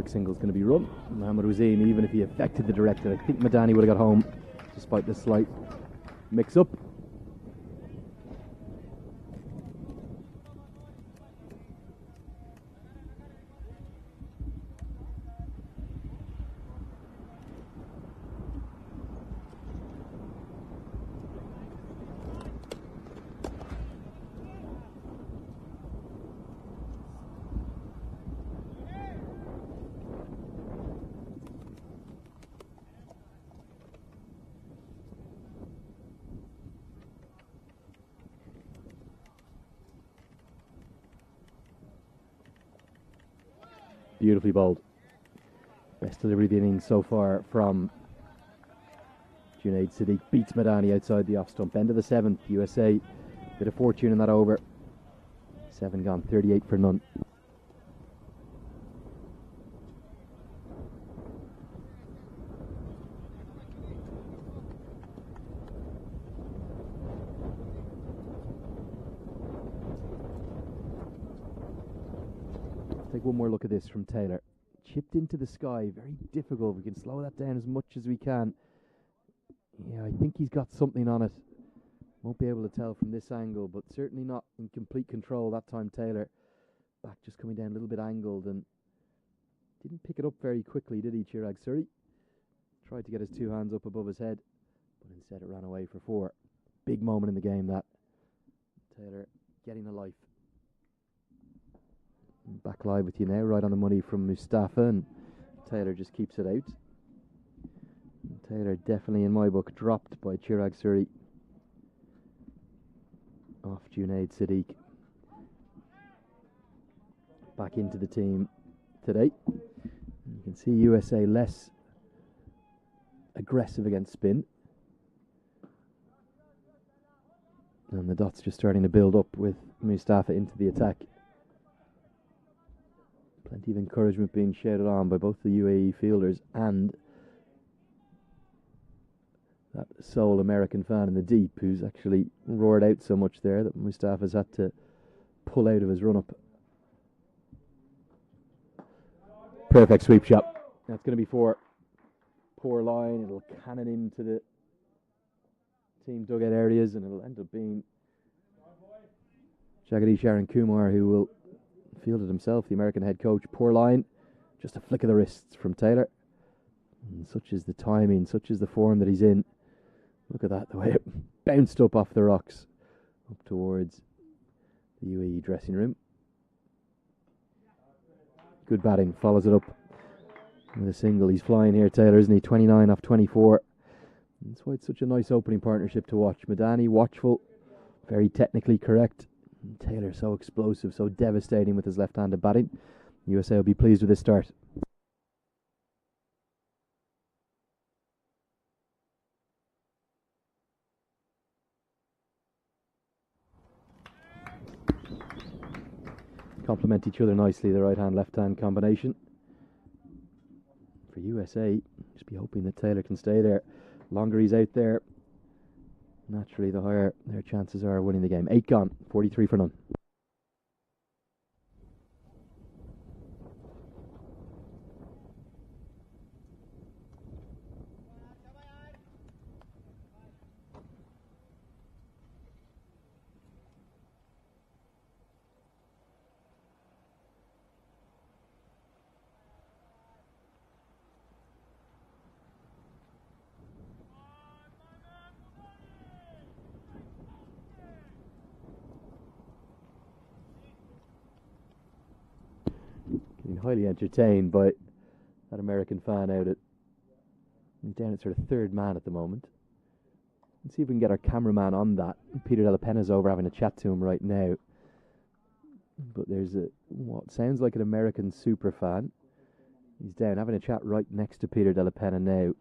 Single's going to be run. Mohamed Hussein, even if he affected the director, I think Madani would have got home despite the slight mix-up. Beautifully bowled. Best delivery of the innings so far from Junaid Siddique. Beats Madani outside the off stump. End of the 7th. USA bit of fortune in that over. 7 gone, 38 for none. Take one more look at this from Taylor. Chipped into the sky, very difficult. We can slow that down as much as we can. Yeah, I think he's got something on it. Won't be able to tell from this angle, but certainly not in complete control that time. Taylor back just coming down a little bit angled and didn't pick it up very quickly, did he, Chirag Suri? Tried to get his 2 hands up above his head, but instead it ran away for 4. Big moment in the game, that. Taylor getting a life. Back live with you now, right on the money from Mustafa, and Taylor just keeps it out. And Taylor definitely, in my book, dropped by Chirag Suri off Junaid Siddique. Back into the team today. You can see USA less aggressive against spin. And the dots just starting to build up with Mustafa into the attack. Plenty of encouragement being shouted on by both the UAE fielders and that sole American fan in the deep who's actually roared out so much there that Mustafa's had to pull out of his run-up. Perfect sweep shot. That's going to be 4. Poor line. It'll cannon into the team dugout areas and it'll end up being Jagadish Aaron Kumar who will field it himself, the American head coach. Poor line. Just a flick of the wrists from Taylor. And such is the timing, such is the form that he's in. Look at that, the way it bounced up off the rocks up towards the UAE dressing room. Good batting, follows it up with a single. He's flying here, Taylor, isn't he? 29 off 24. That's why it's such a nice opening partnership to watch. Madani, watchful, very technically correct. And Taylor, so explosive, so devastating with his left-handed batting. USA will be pleased with this start. Complement each other nicely, the right-hand, left-hand combination. For USA, just be hoping that Taylor can stay there. Longer he's out there, naturally the higher their chances are of winning the game. 8 gone, 43 for none. Getting highly entertained by that American fan out at. He's down at sort of third man at the moment. Let's see if we can get our cameraman on that. Peter Della Penna's over having a chat to him right now. But there's what sounds like an American super fan. He's down having a chat right next to Peter Della Penna now.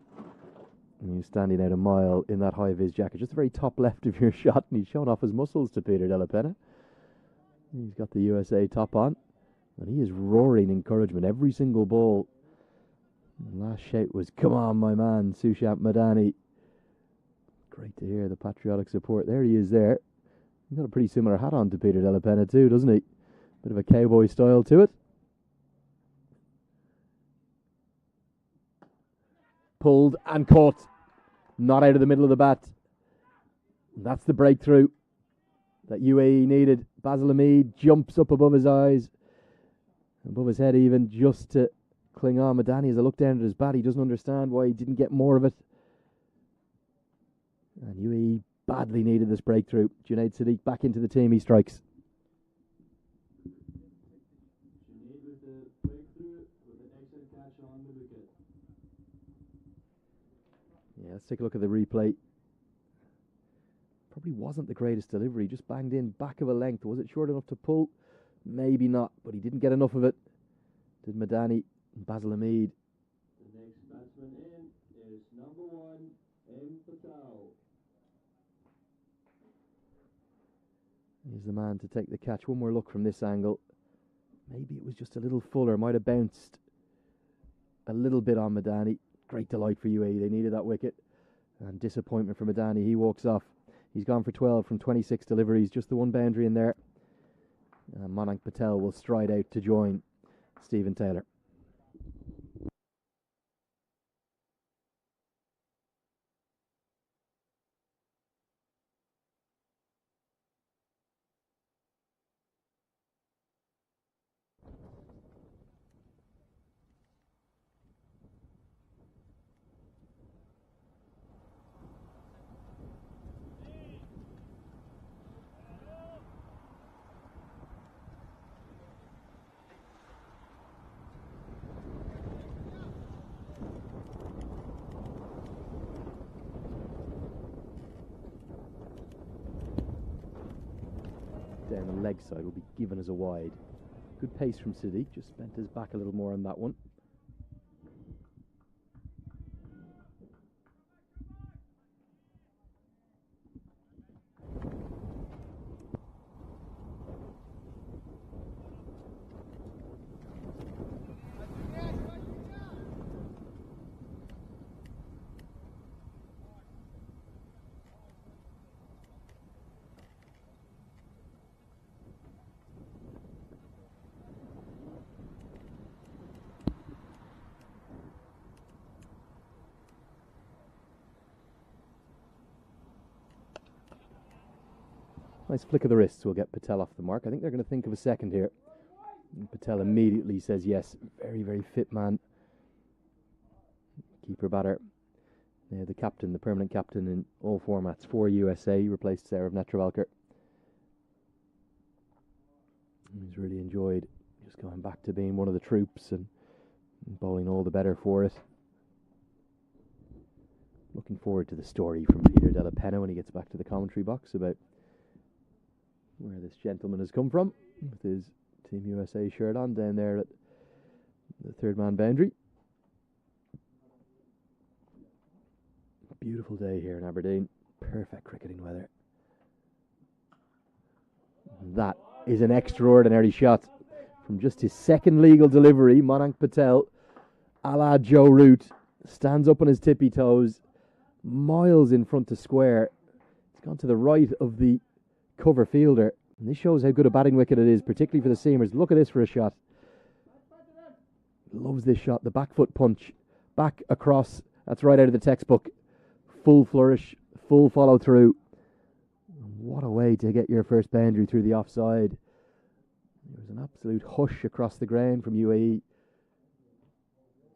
And he's standing out a mile in that high-vis jacket, just the very top left of your shot, and he's showing off his muscles to Peter Della Penna. He's got the USA top on, and he is roaring encouragement every single ball. The last shout was, "Come on, my man, Sushant Madani." Great to hear the patriotic support. There he is there. He's got a pretty similar hat on to Peter Della Penna too, doesn't he? Bit of a cowboy style to it. Pulled and caught. Not out of the middle of the bat. That's the breakthrough that UAE needed. Basil Hamid jumps up above his eyes, above his head even, just to cling on. Madani, as I look down at his bat, he doesn't understand why he didn't get more of it. And UAE badly needed this breakthrough. Junaid Sadiq back into the team, he strikes. Junaid with the breakthrough with an excellent catch on the wicket. Yeah, let's take a look at the replay. Probably wasn't the greatest delivery, just banged in back of a length. Was it short enough to pull? Maybe not, but he didn't get enough of it. Did Madani and Basil Hamid. The next batsman in is number 1, M. Patel. He's the man to take the catch. One more look from this angle. Maybe it was just a little fuller. Might have bounced a little bit on Madani. Great delight for UAE. They needed that wicket. And disappointment for Madani. He walks off. He's gone for 12 from 26 deliveries. Just the one boundary in there. Monank Patel will stride out to join Stephen Taylor. Down the leg side will be given as a wide. Good pace from Sadiq, just bent his back a little more on that one. Nice flick of the wrists will get Patel off the mark. I think they're going to think of a second here. And Patel immediately says yes. Very, very fit man. Keeper batter. The captain, the permanent captain in all formats for USA. He replaced Sarav Netravalkar. He's really enjoyed just going back to being one of the troops and bowling all the better for it. Looking forward to the story from Peter Della Penna when he gets back to the commentary box about where this gentleman has come from with his Team USA shirt on down there at the third man boundary. Beautiful day here in Aberdeen. Perfect cricketing weather. That is an extraordinary shot from just his second legal delivery. Monank Patel, a la Joe Root, stands up on his tippy toes, miles in front to square. It's gone to the right of the cover fielder, and this shows how good a batting wicket it is, particularly for the seamers. Look at this for a shot. Loves this shot, the back foot punch, back across. That's right out of the textbook. Full flourish, full follow through. What a way to get your first boundary through the offside. There was an absolute hush across the ground from UAE.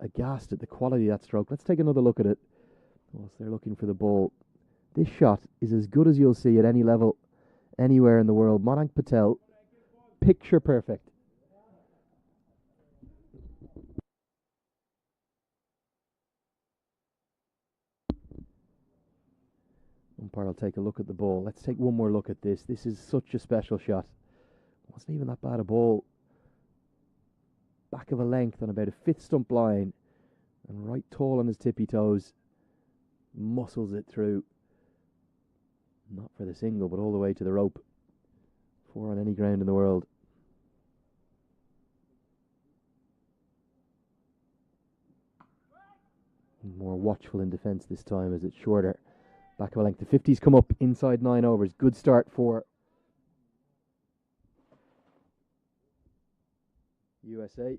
Aghast at the quality of that stroke. Let's take another look at it whilst they're looking for the ball. This shot is as good as you'll see at any level, anywhere in the world. Monank Patel, picture perfect. Umpire will take a look at the ball. Let's take one more look at this. This is such a special shot. Wasn't even that bad a ball. Back of a length on about a fifth stump line. And right tall on his tippy toes. Muscles it through. Not for the single, but all the way to the rope. 4 on any ground in the world. More watchful in defence this time as it's shorter. Back of a length. The 50s come up inside 9 overs. Good start for USA.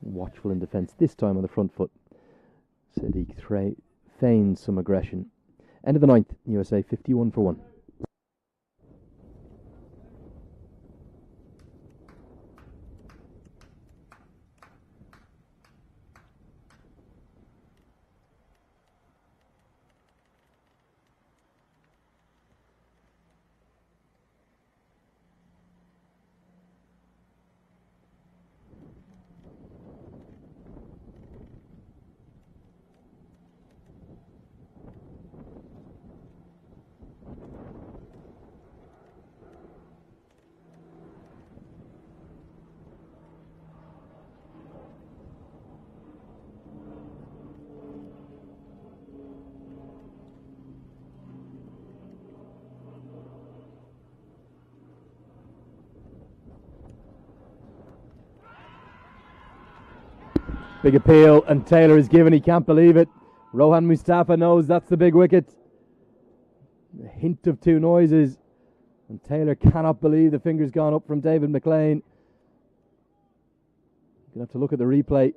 Watchful in defence, this time on the front foot. Sadiq feigns some aggression. End of the 9th, USA 51 for 1. Big appeal, and Taylor is given. He can't believe it. Rohan Mustafa knows that's the big wicket. A hint of 2 noises, and Taylor cannot believe the finger's gone up from David McLean. Gonna have to look at the replay.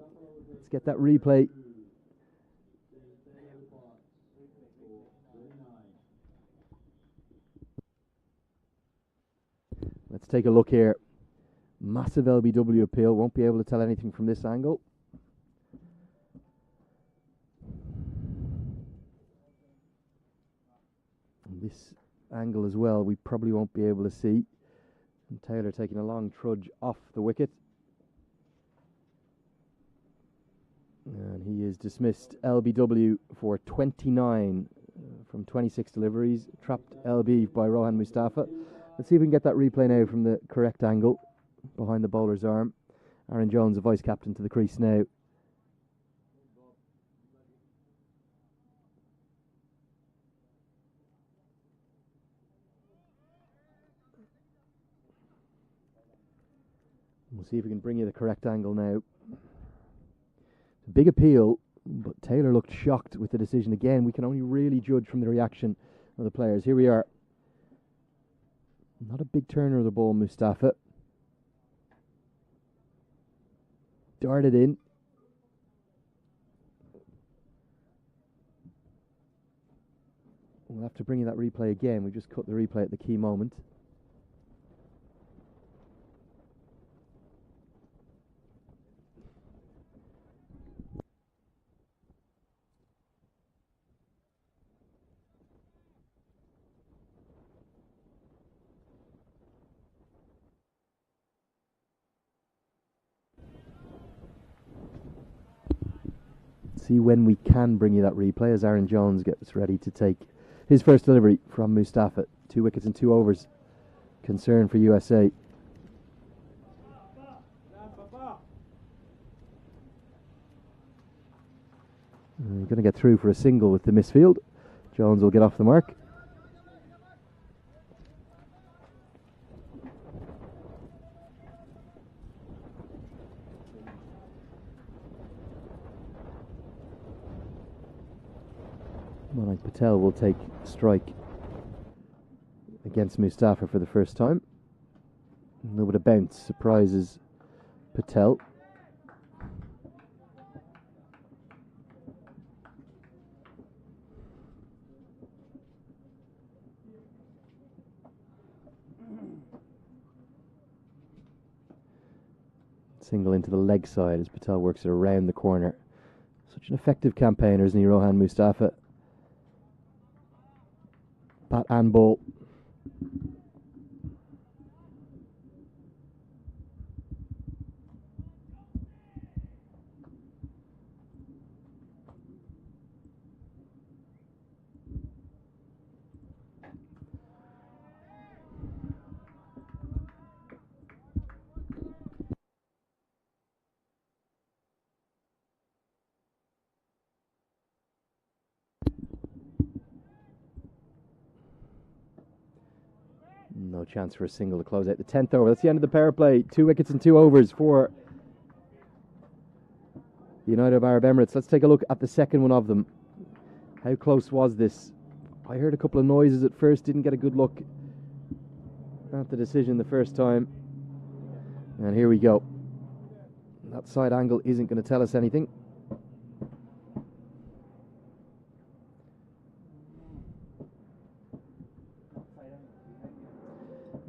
Let's get that replay. Let's take a look here. Massive LBW appeal. Won't be able to tell anything from this angle. This angle as well, we probably won't be able to see. And Taylor taking a long trudge off the wicket. And he is dismissed. LBW for 29 from 26 deliveries. Trapped LB by Rohan Mustafa. Let's see if we can get that replay now from the correct angle behind the bowler's arm. Aaron Jones, the vice captain, to the crease now. We'll see if we can bring you the correct angle now. Big appeal, but Taylor looked shocked with the decision again. We can only really judge from the reaction of the players. Here we are. Not a big turner of the ball, Mustafa. Darted in. We'll have to bring you that replay again. We just cut the replay at the key moment. See when we can bring you that replay as Aaron Jones gets ready to take his first delivery from Mustafa. 2 wickets and 2 overs. Concern for USA. We're going to get through for a single with the misfield. Jones will get off the mark. Manik Patel will take strike against Mustafa for the first time. A little bit of bounce surprises Patel. Single into the leg side as Patel works it around the corner. Such an effective campaigner, isn't he, Rohan Mustafa? Bat and ball. No chance for a single to close out the 10th over. That's the end of the power play. 2 wickets and 2 overs for the United Arab Emirates. Let's take a look at the second one of them. How close was this? I heard a couple of noises at first, didn't get a good look at the decision the first time. And here we go. That side angle isn't going to tell us anything.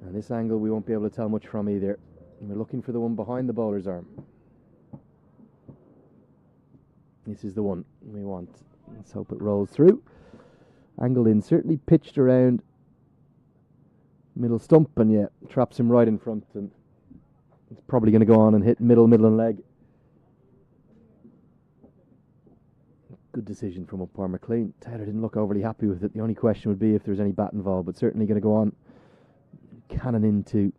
And this angle we won't be able to tell much from either. And we're looking for the one behind the bowler's arm. This is the one we want. Let's hope it rolls through. Angled in, certainly pitched around middle stump, and yeah, traps him right in front, and it's probably going to go on and hit middle and leg. Good decision from umpire McLean. Taylor didn't look overly happy with it. The only question would be if there's any bat involved, but certainly going to go on. Cannon into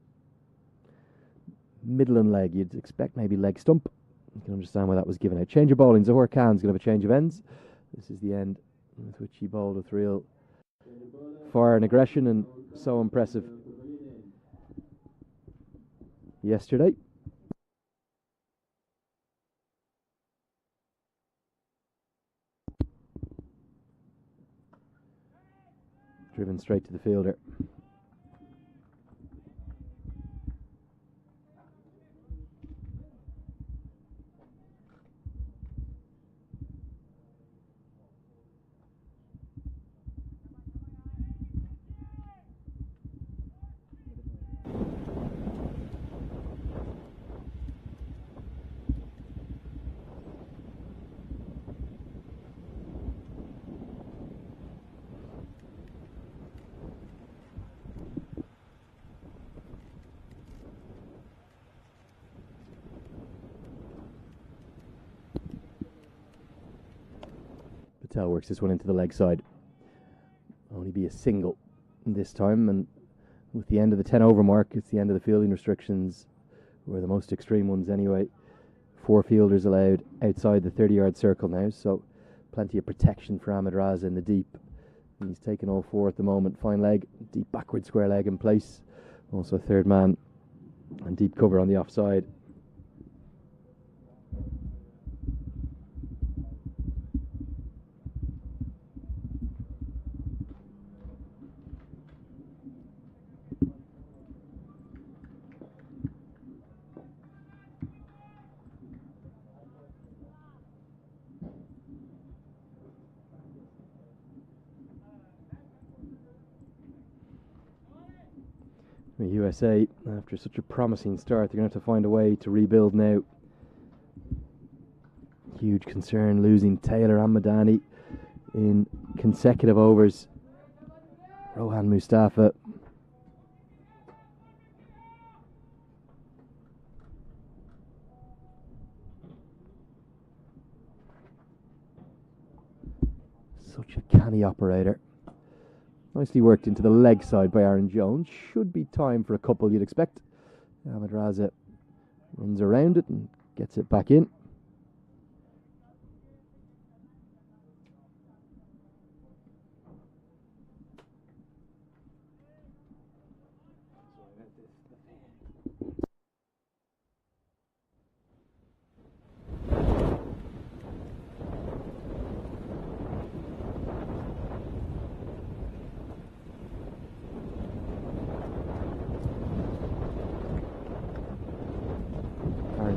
middle and leg. You'd expect maybe leg stump. You can understand why that was given out. Change of bowling. Zohar Khan's going to have a change of ends. This is the end with which he bowled with real fire and aggression, and so impressive yesterday. Driven straight to the fielder. Patel works this one into the leg side. Only be a single this time, and with the end of the 10 over mark, it's the end of the fielding restrictions, or the most extreme ones anyway. 4 fielders allowed outside the 30-yard circle now, so plenty of protection for Ahmed Raza in the deep. He's taken all 4 at the moment. Fine leg, deep backward square leg in place. Also third man and deep cover on the offside. The USA, after such a promising start, they're going to have to find a way to rebuild now. Huge concern losing Taylor and Madani in consecutive overs. Rohan Mustafa. Such a canny operator. Nicely worked into the leg side by Aaron Jones. Should be time for a couple, you'd expect. Ahmed Raza runs around it and gets it back in.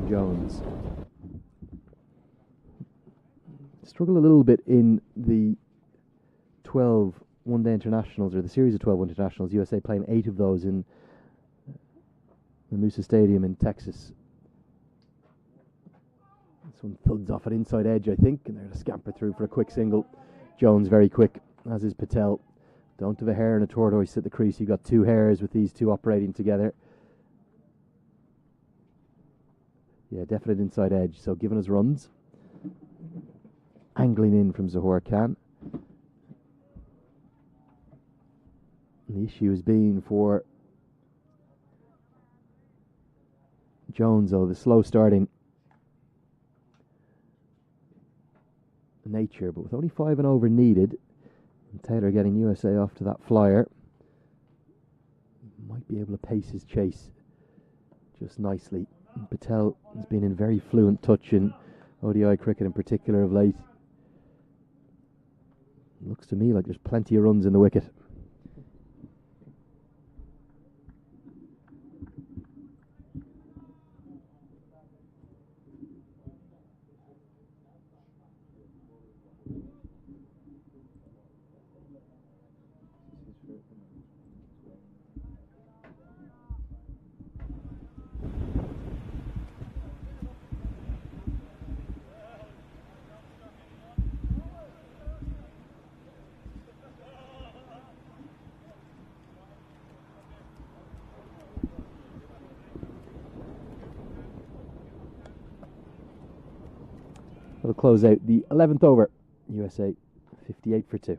Jones struggled a little bit in the 12 one-day internationals, or the series of 12 internationals. USA playing 8 of those in the Musa Stadium in Texas. This one thuds off at inside edge, I think, and they're to scamper through for a quick single. Jones very quick, as is Patel. Don't have a hare and a tortoise at the crease. You've got two hares with these two operating together. Yeah, definite inside edge. So giving us runs. Angling in from Zahor Khan. And the issue has been for Jones, though, the slow starting nature, but with only 5 and over needed, and Taylor getting USA off to that flyer, might be able to pace his chase just nicely. And Patel has been in very fluent touch in ODI cricket in particular of late. Looks to me like there's plenty of runs in the wicket. We'll close out the 11th over. USA 58 for 2.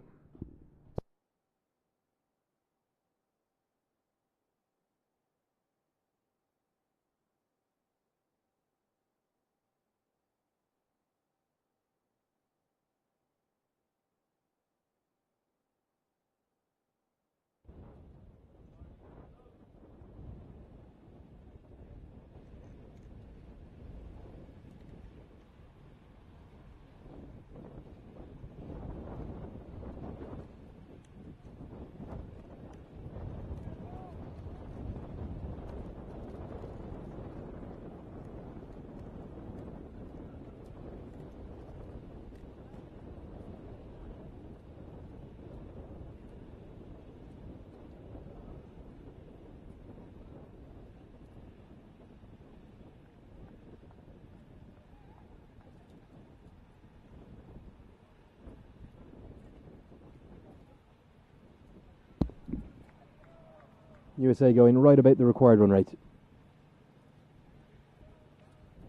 USA going right about the required run rate.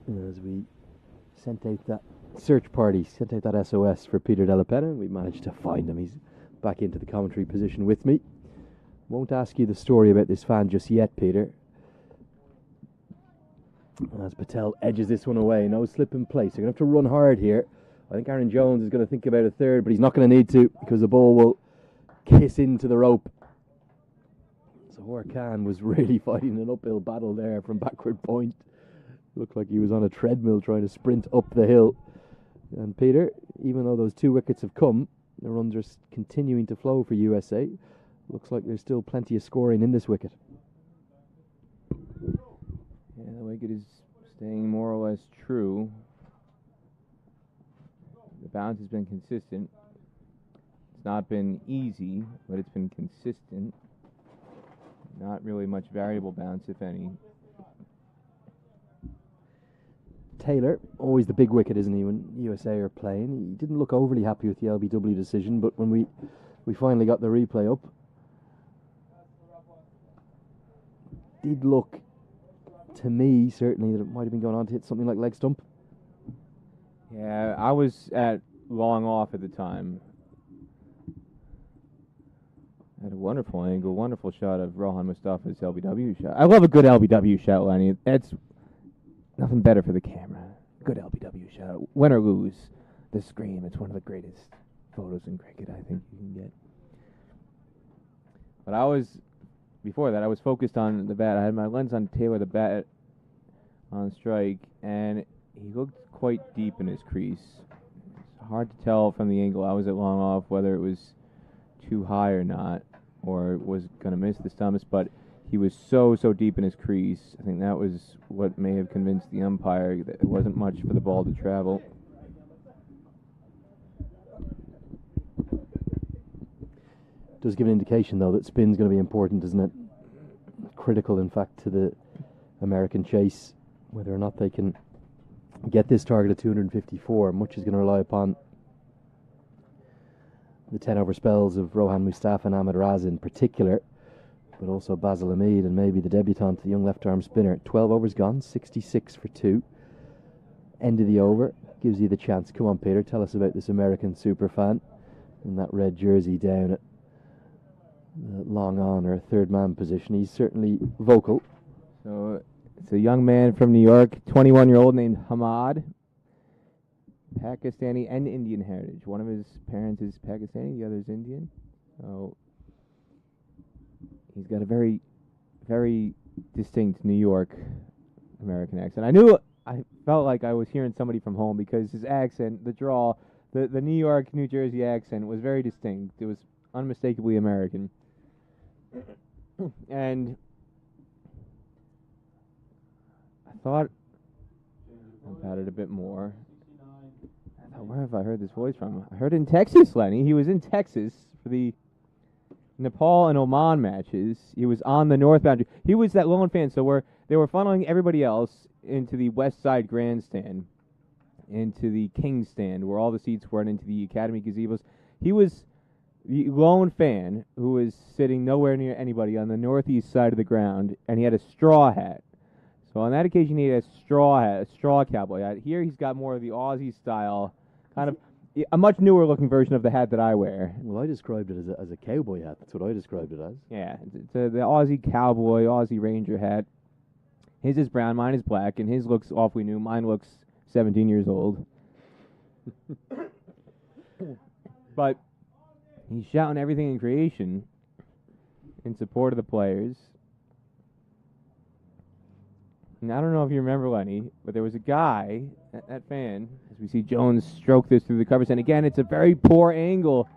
As we sent out that search party, sent out that SOS for Peter Della Penna, we managed to find him. He's back into the commentary position with me. Won't ask you the story about this fan just yet, Peter. As Patel edges this one away, no slip in place. They're going to have to run hard here. I think Aaron Jones is going to think about a third, but he's not going to need to because the ball will kiss into the rope. Zahor Khan was really fighting an uphill battle there from backward point. Looked like he was on a treadmill trying to sprint up the hill. And Peter, even though those 2 wickets have come, the runs are continuing to flow for USA. Looks like there's still plenty of scoring in this wicket. Yeah, the wicket is staying more or less true. The bounce has been consistent. It's not been easy, but it's been consistent. Not really much variable bounce, if any. Taylor, always the big wicket, isn't he, when USA are playing? He didn't look overly happy with the LBW decision, but when we finally got the replay up, did look, to me, certainly, that it might have been going on to hit something like leg stump. Yeah, I was at long off at the time. Had a wonderful angle, wonderful shot of Rohan Mustafa's LBW shot. I love a good LBW shot, Lenny. That's nothing better for the camera. Good LBW shot. Win or lose, the scream. It's one of the greatest photos in cricket I think you can get. But before that, I was focused on the bat. I had my lens on Taylor, the bat on strike, and he looked quite deep in his crease. It's hard to tell from the angle I was at long off whether it was too high or not, or was going to miss the stumps, but he was so deep in his crease. I think that was what may have convinced the umpire that it wasn't much for the ball to travel. Does give an indication, though, that spin's going to be important, isn't it? Critical, in fact, to the American chase, whether or not they can get this target of 254. Much is going to rely upon the 10-over spells of Rohan Mustafa and Ahmed Raza in particular, but also Basil Hamid and maybe the debutant, the young left-arm spinner. 12 overs gone, 66 for 2. End of the over gives you the chance. Come on, Peter, tell us about this American super fan in that red jersey down at long on or third man position. He's certainly vocal. So it's a young man from New York, 21-year-old named Hamad, Pakistani and Indian heritage. One of his parents is Pakistani, the other is Indian. So he's got a very, very distinct New York American accent. I felt like I was hearing somebody from home because his accent, the drawl, the New York, New Jersey accent was very distinct. It was unmistakably American. And I thought about it a bit more. I thought, where have I heard this voice from? I heard it in Texas, Lenny. He was in Texas for the Nepal and Oman matches. He was on the north boundary. He was that lone fan, so they were funneling everybody else into the west side grandstand, into the King's stand, where all the seats were, and into the Academy gazebos. He was the lone fan who was sitting nowhere near anybody on the northeast side of the ground, and he had a straw hat. So on that occasion, he had a straw hat, a straw cowboy hat. Here he's got more of the Aussie style, kind of a much newer looking version of the hat that I wear. Well, I described it as a cowboy hat. That's what I described it as. Yeah, it's the Aussie cowboy, Aussie Ranger hat. His is brown, mine is black, and his looks awfully new. Mine looks 17 years old. But he's shouting everything in creation in support of the players. And I don't know if you remember, Lenny, but there was a guy, that fan, as we see Jones stroke this through the covers. And again, it's a very poor angle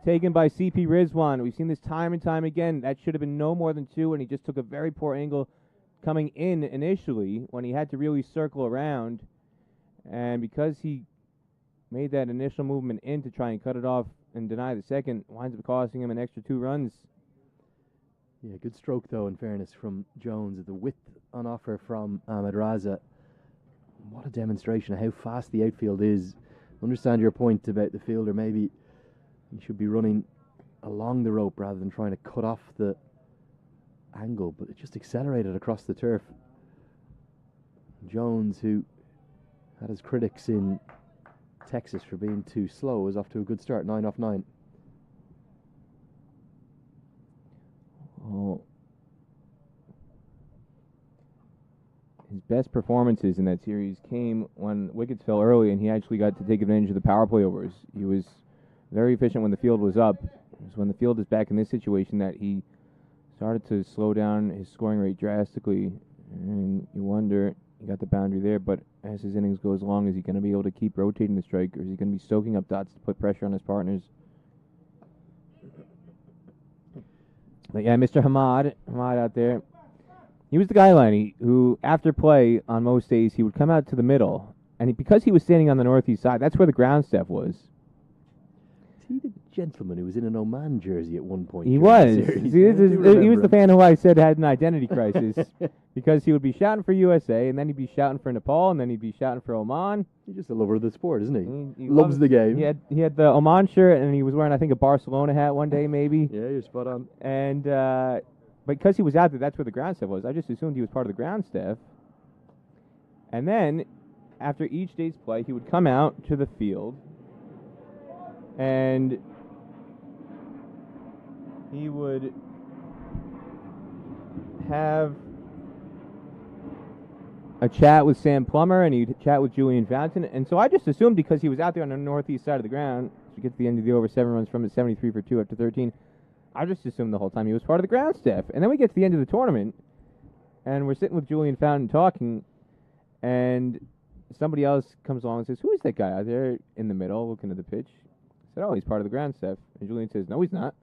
taken by CP Rizwan. We've seen this time and time again. That should have been no more than 2, and he just took a very poor angle coming in initially when he had to really circle around. And because he made that initial movement in to try and cut it off and deny the second, winds up costing him an extra 2 runs. Yeah, good stroke, though, in fairness, from Jones. The width on offer from Ahmed Raza. What a demonstration of how fast the outfield is. Understand your point about the fielder. Maybe he should be running along the rope rather than trying to cut off the angle, but it just accelerated across the turf. Jones, who had his critics in Texas for being too slow, is off to a good start, 9 off 9. Oh. His best performances in that series came when wickets fell early and he actually got to take advantage of the power play overs. He was very efficient when the field was up. It was when the field is back in this situation that he started to slow down his scoring rate drastically. And you wonder, he got the boundary there, but as his innings goes along, is he going to be able to keep rotating the strike, or is he going to be soaking up dots to put pressure on his partners? But yeah, Mr. Hamad out there. He was the guy, Lenny, who after play on most days, he would come out to the middle. And because he was standing on the northeast side, that's where the ground staff was. Is he the gentleman who was in an Oman jersey at one point? He was. He was the fan who I said had an identity crisis because he would be shouting for USA, and then he'd be shouting for Nepal, and then he'd be shouting for Oman. He's just a lover of the sport, isn't he? He loves the game. He had the Oman shirt, and he was wearing, I think, a Barcelona hat one day, maybe. Yeah, you're spot on. And because he was out there, that's where the ground staff was. I just assumed he was part of the ground staff. And then, after each day's play, he would come out to the field, and he would have a chat with Sam Plummer, and he'd chat with Julian Fountain. And so I just assumed because he was out there on the northeast side of the ground, to get to the end of the over, 7 runs from it, 73 for 2 after 13, I just assumed the whole time he was part of the ground staff. And then we get to the end of the tournament, and we're sitting with Julian Fountain talking, and somebody else comes along and says, "Who is that guy out there in the middle looking at the pitch?" I said, "Oh, he's part of the ground staff." And Julian says, "No, he's not."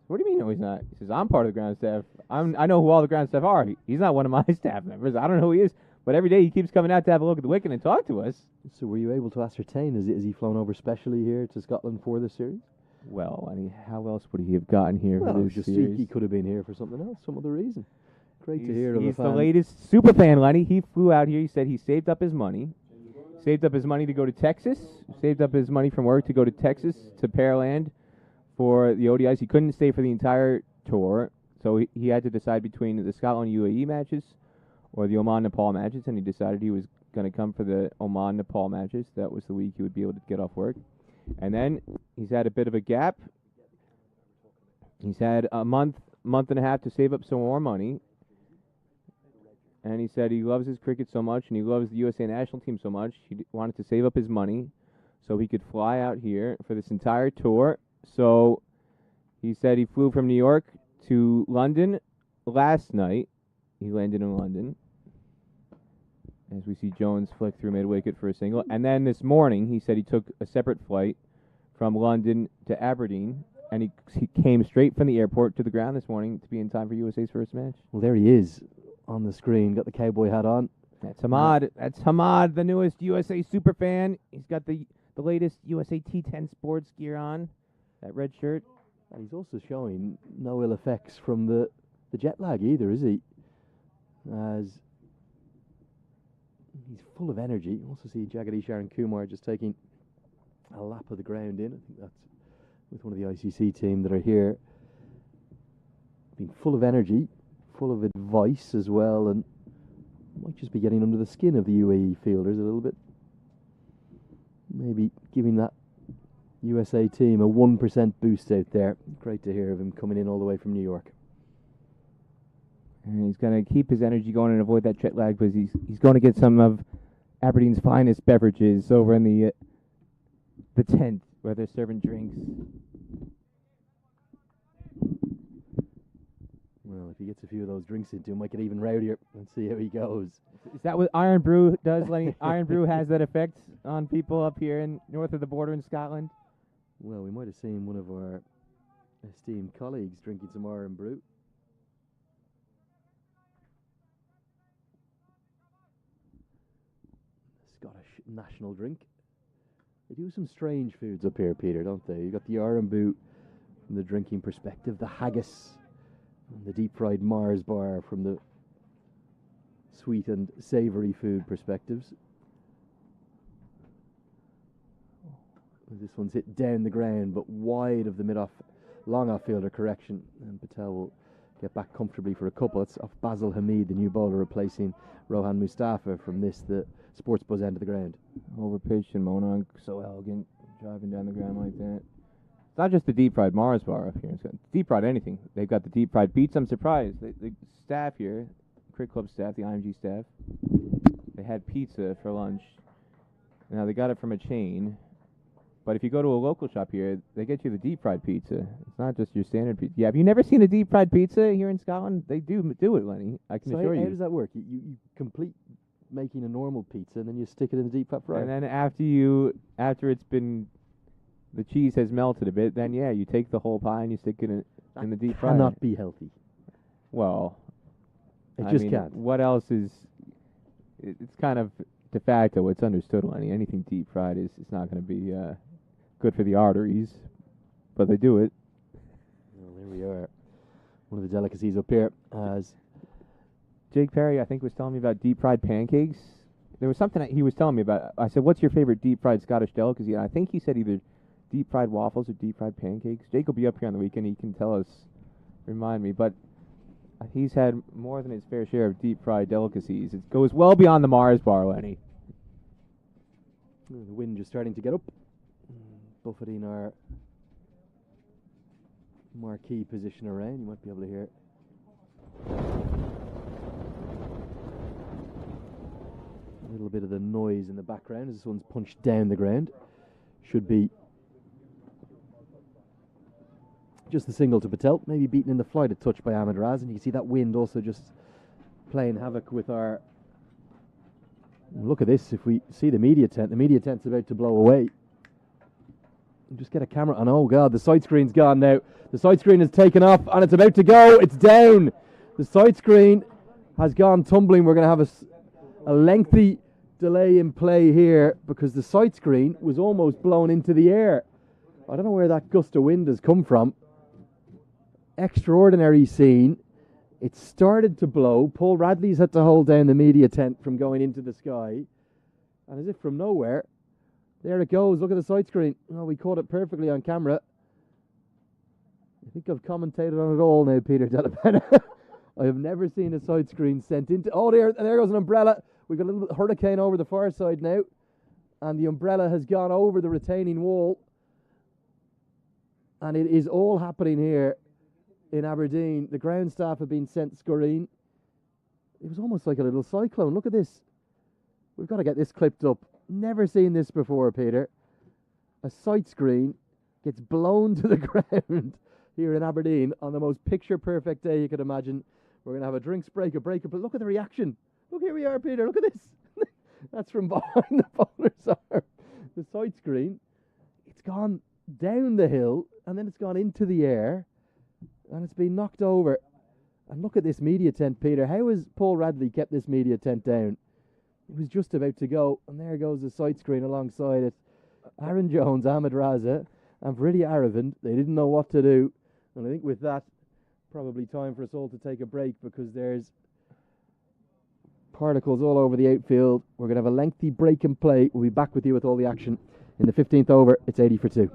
"What do you mean, no, he's not?" He says, "I'm part of the ground staff. I know who all the ground staff are. He's not one of my staff members. I don't know who he is. But every day he keeps coming out to have a look at the wicket and talk to us." So were you able to ascertain, is he flown over specially here to Scotland for this series? Well, I mean, how else would he have gotten here for this series? He could have been here for something else, some other reason. Great to hear of a He's fan. the latest super fan, Lenny. He flew out here. He said he saved up his money. saved up his money to go to Texas, saved up his money from work to go to Texas to Pearland for the ODIs. He couldn't stay for the entire tour, so he had to decide between the Scotland-UAE matches or the Oman-Nepal matches, and he decided he was going to come for the Oman-Nepal matches. That was the week he would be able to get off work. And then he's had a bit of a gap. He's had a month and a half to save up some more money. And he said he loves his cricket so much and he loves the USA national team so much, he wanted to save up his money so he could fly out here for this entire tour. So he said he flew from New York to London last night. He landed in London. As we see Jones flick through mid-wicket for a single. And then this morning, he said he took a separate flight from London to Aberdeen. And he came straight from the airport to the ground this morning to be in time for USA's first match. Well, there he is on the screen. Got the cowboy hat on. That's Hamad. That's Hamad, the newest USA superfan. He's got the latest USA T10 sports gear on. That red shirt. And he's also showing no ill effects from the jet lag either, is he? As he's full of energy. You also see Jagadish Sharon Kumar just taking a lap of the ground in. I think that's with one of the ICC team that are here. Being full of energy, full of advice as well, and might just be getting under the skin of the UAE fielders a little bit. Maybe giving that USA team a 1% boost out there. Great to hear of him coming in all the way from New York. And he's going to keep his energy going and avoid that jet lag because he's going to get some of Aberdeen's finest beverages over in the tent where they're serving drinks. Well, if he gets a few of those drinks into him, might get even rowdier. Let's see how he goes. Is that what Iron Brew does, Lenny? Iron Brew has that effect on people up here in north of the border in Scotland? Well, we might have seen one of our esteemed colleagues drinking some Iron Brew. Scottish national drink. They do some strange foods up here, Peter, don't they? You've got the Iron Brew from the drinking perspective, the haggis, and the deep-fried Mars bar from the sweet and savoury food perspectives. This one's hit down the ground, but wide of the mid-off, long-off fielder correction, and Patel will get back comfortably for a couple. It's off Basil Hamid, the new bowler, replacing Rohan Mustafa from the sports buzz end of the ground. Over pitch and Mononk, so elegant, driving down the ground like that. It's not just the deep-fried Mars bar up here. It's got deep-fried anything. They've got the deep-fried pizza. I'm surprised. The staff here, Cricket Club staff, the IMG staff, they had pizza for lunch. Now, they got it from a chain. But if you go to a local shop here, they get you the deep-fried pizza. It's not just your standard pizza. Yeah, have you never seen a deep-fried pizza here in Scotland? They do it, Lenny. I can assure you. How does that work? You complete making a normal pizza, and then you stick it in the deep-fat fryer. And then after it's been, the cheese has melted a bit, then yeah, you take the whole pie and you stick it in the deep fryer. Cannot be healthy. Well, it just can't. What else is? It's kind of de facto. It's understood, Lenny. Anything deep fried is not going to be good for the arteries, but they do it. Well, there we are. One of the delicacies up here. As Jake Perry, I think, was telling me about deep-fried pancakes. There was something that he was telling me about. I said, what's your favorite deep-fried Scottish delicacy? And I think he said either deep-fried waffles or deep-fried pancakes. Jake will be up here on the weekend. He can tell us, remind me. But he's had more than his fair share of deep-fried delicacies. It goes well beyond the Mars bar, Lenny. The wind just starting to get up. Buffeting our marquee position around. You might be able to hear a little bit of the noise in the background as this one's punched down the ground. Should be just the single to Patel, maybe beaten in the flight a touch by Ahmed Raz, and you can see that wind also just playing havoc with our... Look at this, if we see the media tent's about to blow away. Just get a camera on. Oh God, the side screen's gone now. The side screen is taken off and it's about to go. It's down. The side screen has gone tumbling. We're going to have a lengthy delay in play here because the side screen was almost blown into the air. I don't know where that gust of wind has come from. Extraordinary scene. It started to blow. Paul Radley's had to hold down the media tent from going into the sky. And as if from nowhere, there it goes. Look at the side screen. Oh, we caught it perfectly on camera. I think I've commentated on it all now, Peter Delapena. I have never seen a side screen sent into... Oh, there goes an umbrella. We've got a little hurricane over the far side now. And the umbrella has gone over the retaining wall. And it is all happening here in Aberdeen. The ground staff have been sent scurrying. It was almost like a little cyclone. Look at this. We've got to get this clipped up. Never seen this before, Peter. A sight screen gets blown to the ground here in Aberdeen on the most picture-perfect day you could imagine. We're going to have a drinks break, but look at the reaction. Look, here we are, Peter. Look at this. That's from behind the bowler's arm. The sight screen, it's gone down the hill, and then it's gone into the air, and it's been knocked over. And look at this media tent, Peter. How has Paul Radley kept this media tent down? It was just about to go, and there goes the sight screen alongside it. Aaron Jones, Ahmed Raza, and Vridia Aravind, they didn't know what to do. And I think with that, probably time for us all to take a break, because there's particles all over the outfield. We're going to have a lengthy break in play. We'll be back with you with all the action in the 15th over. It's 80 for 2.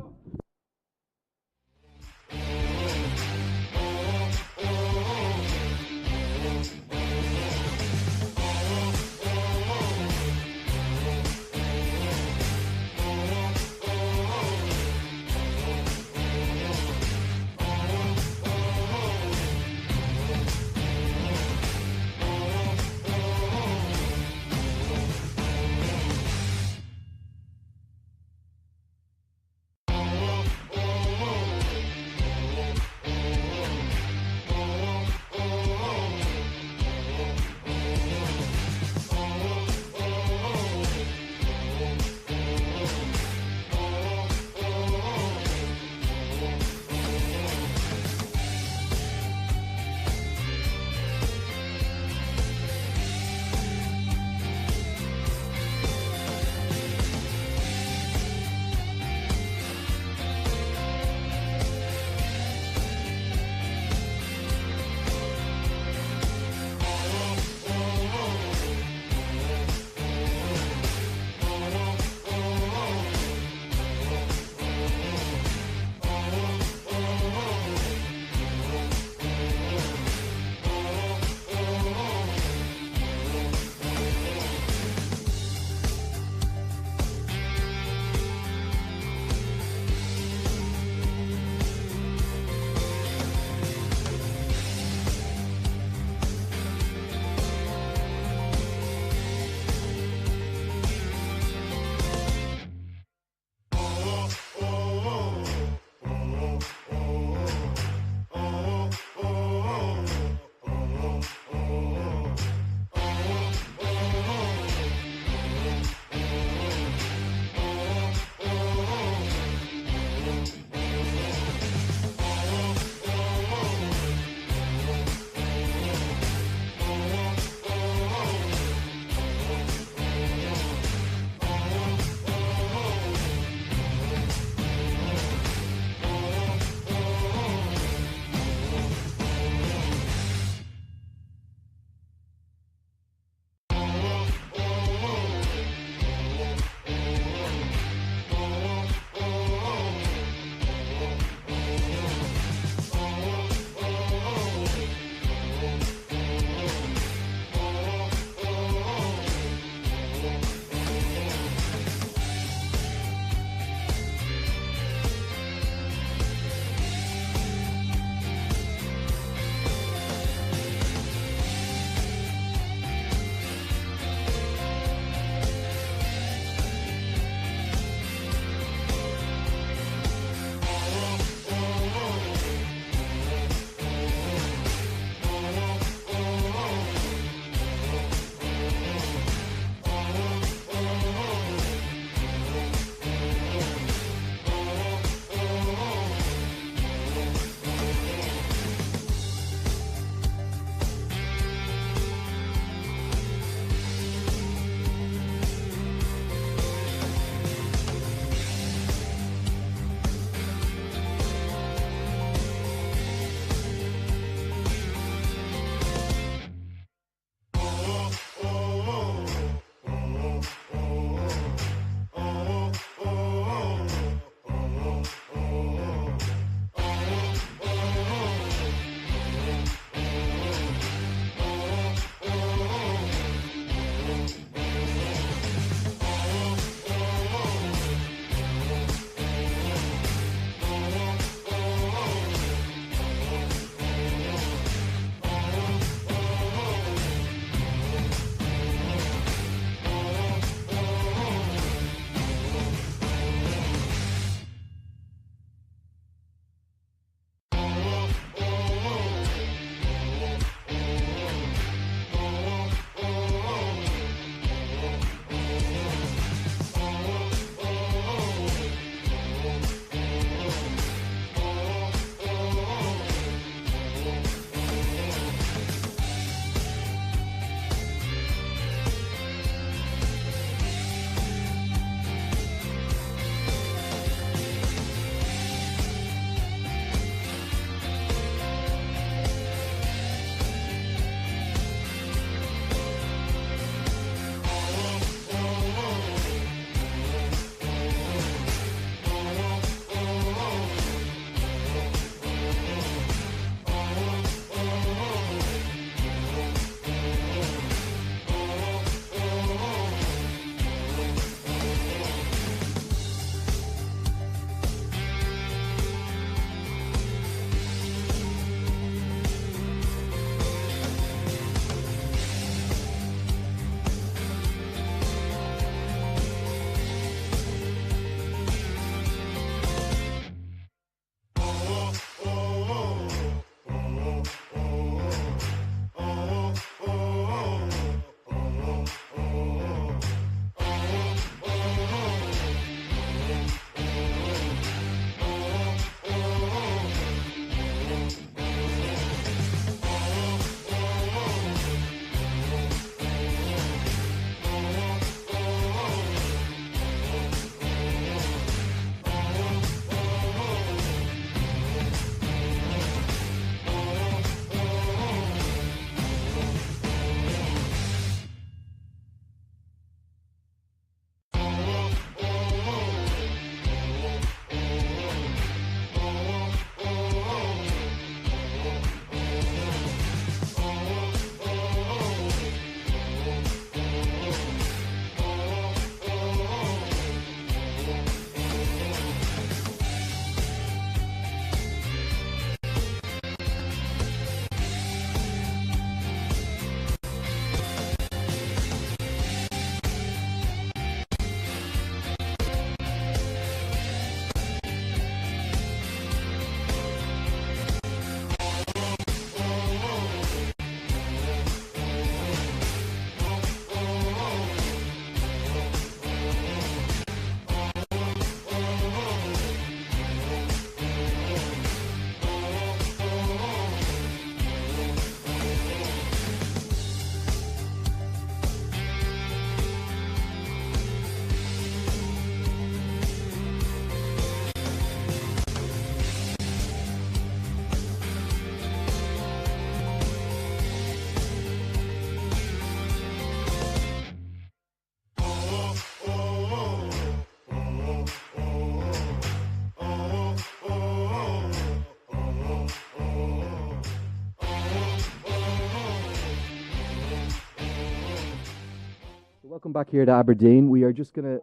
Welcome back here to Aberdeen. We are just going to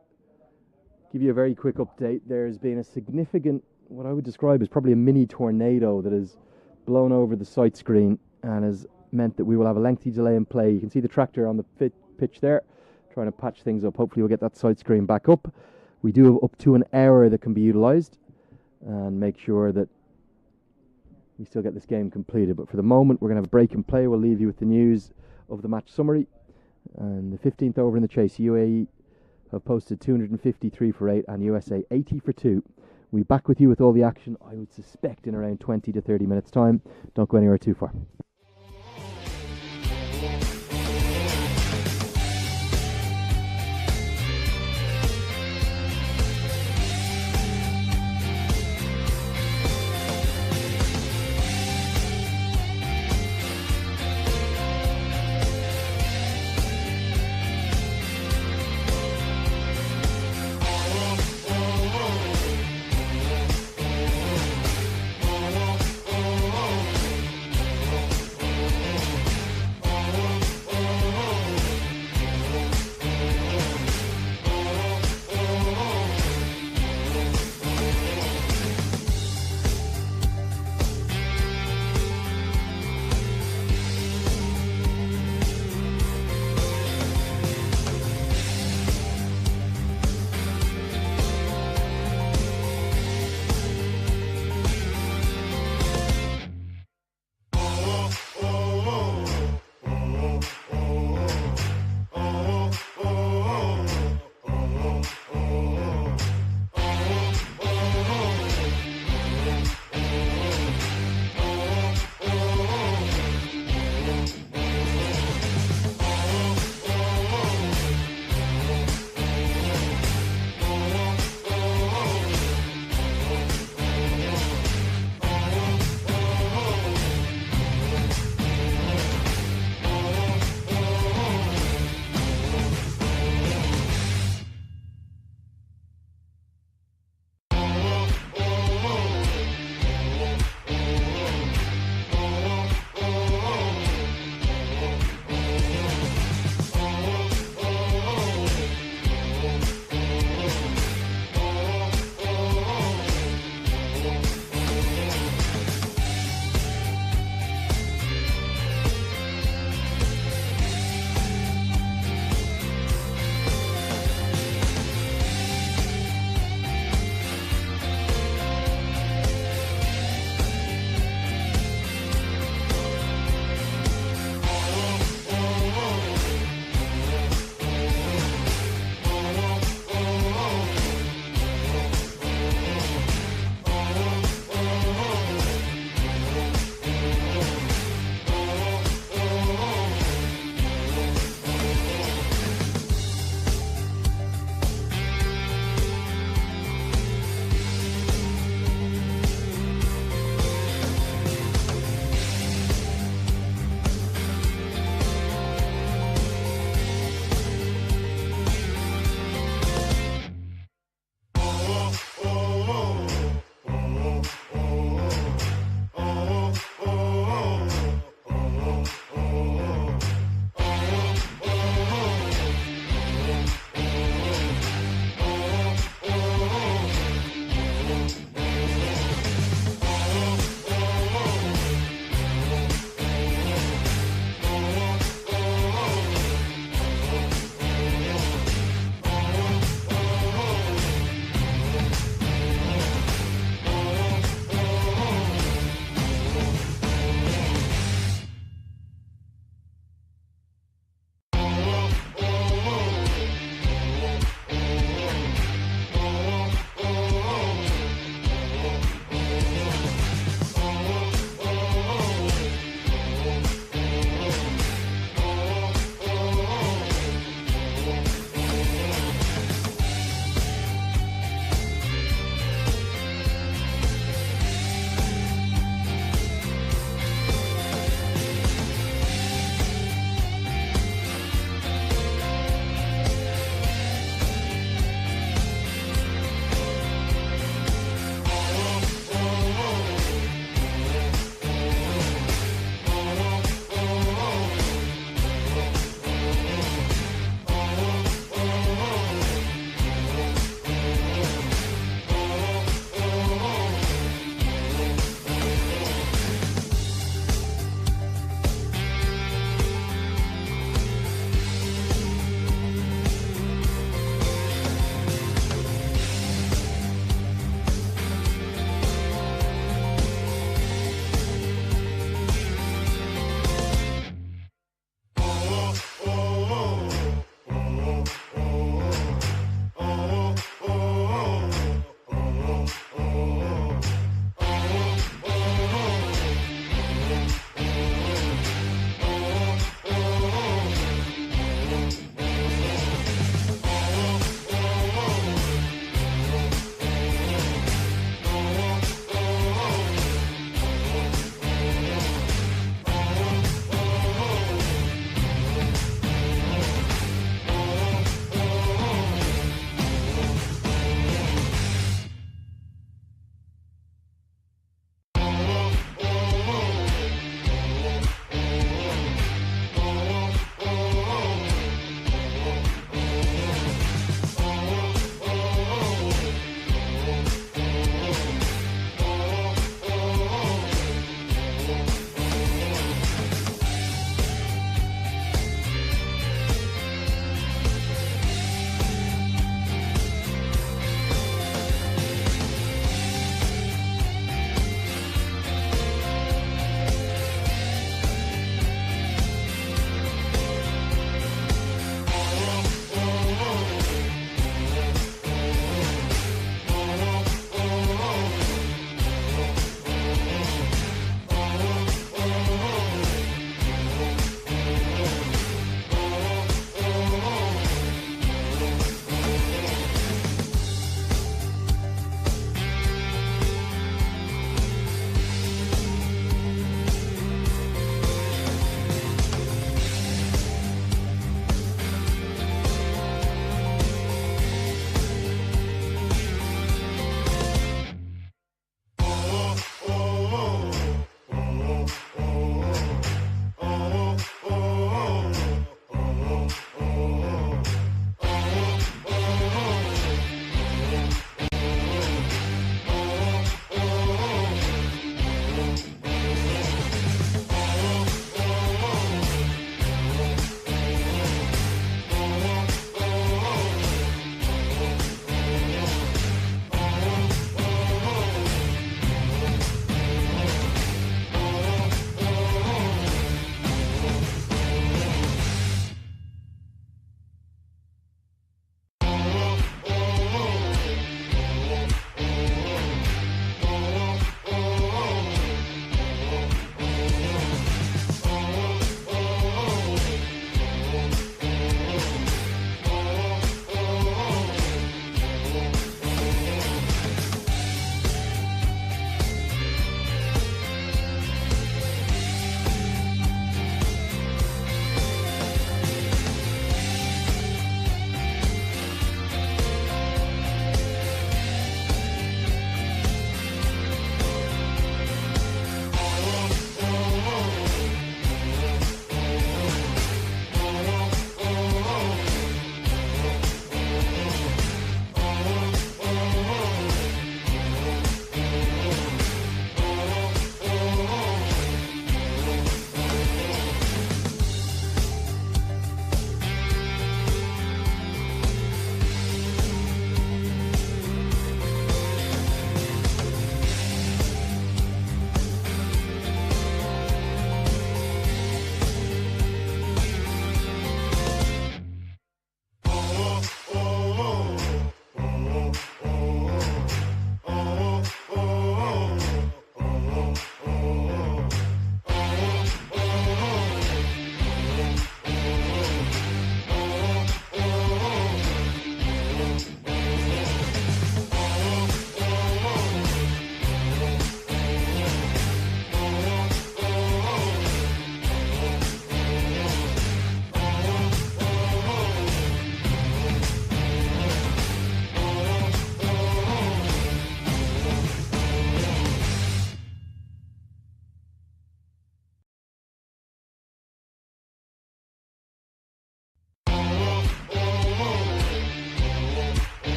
give you a very quick update. There's been a significant, what I would describe as probably a mini tornado that has blown over the sight screen and has meant that we will have a lengthy delay in play. You can see the tractor on the pitch there, trying to patch things up. Hopefully we'll get that sight screen back up. We do have up to an hour that can be utilised and make sure that we still get this game completed. But for the moment, we're going to have a break in play. We'll leave you with the news of the match summary. And the 15th over in the chase, UAE have posted 253 for 8 and USA 80 for 2. We'll be back with you with all the action, I would suspect, in around 20 to 30 minutes' time. Don't go anywhere too far.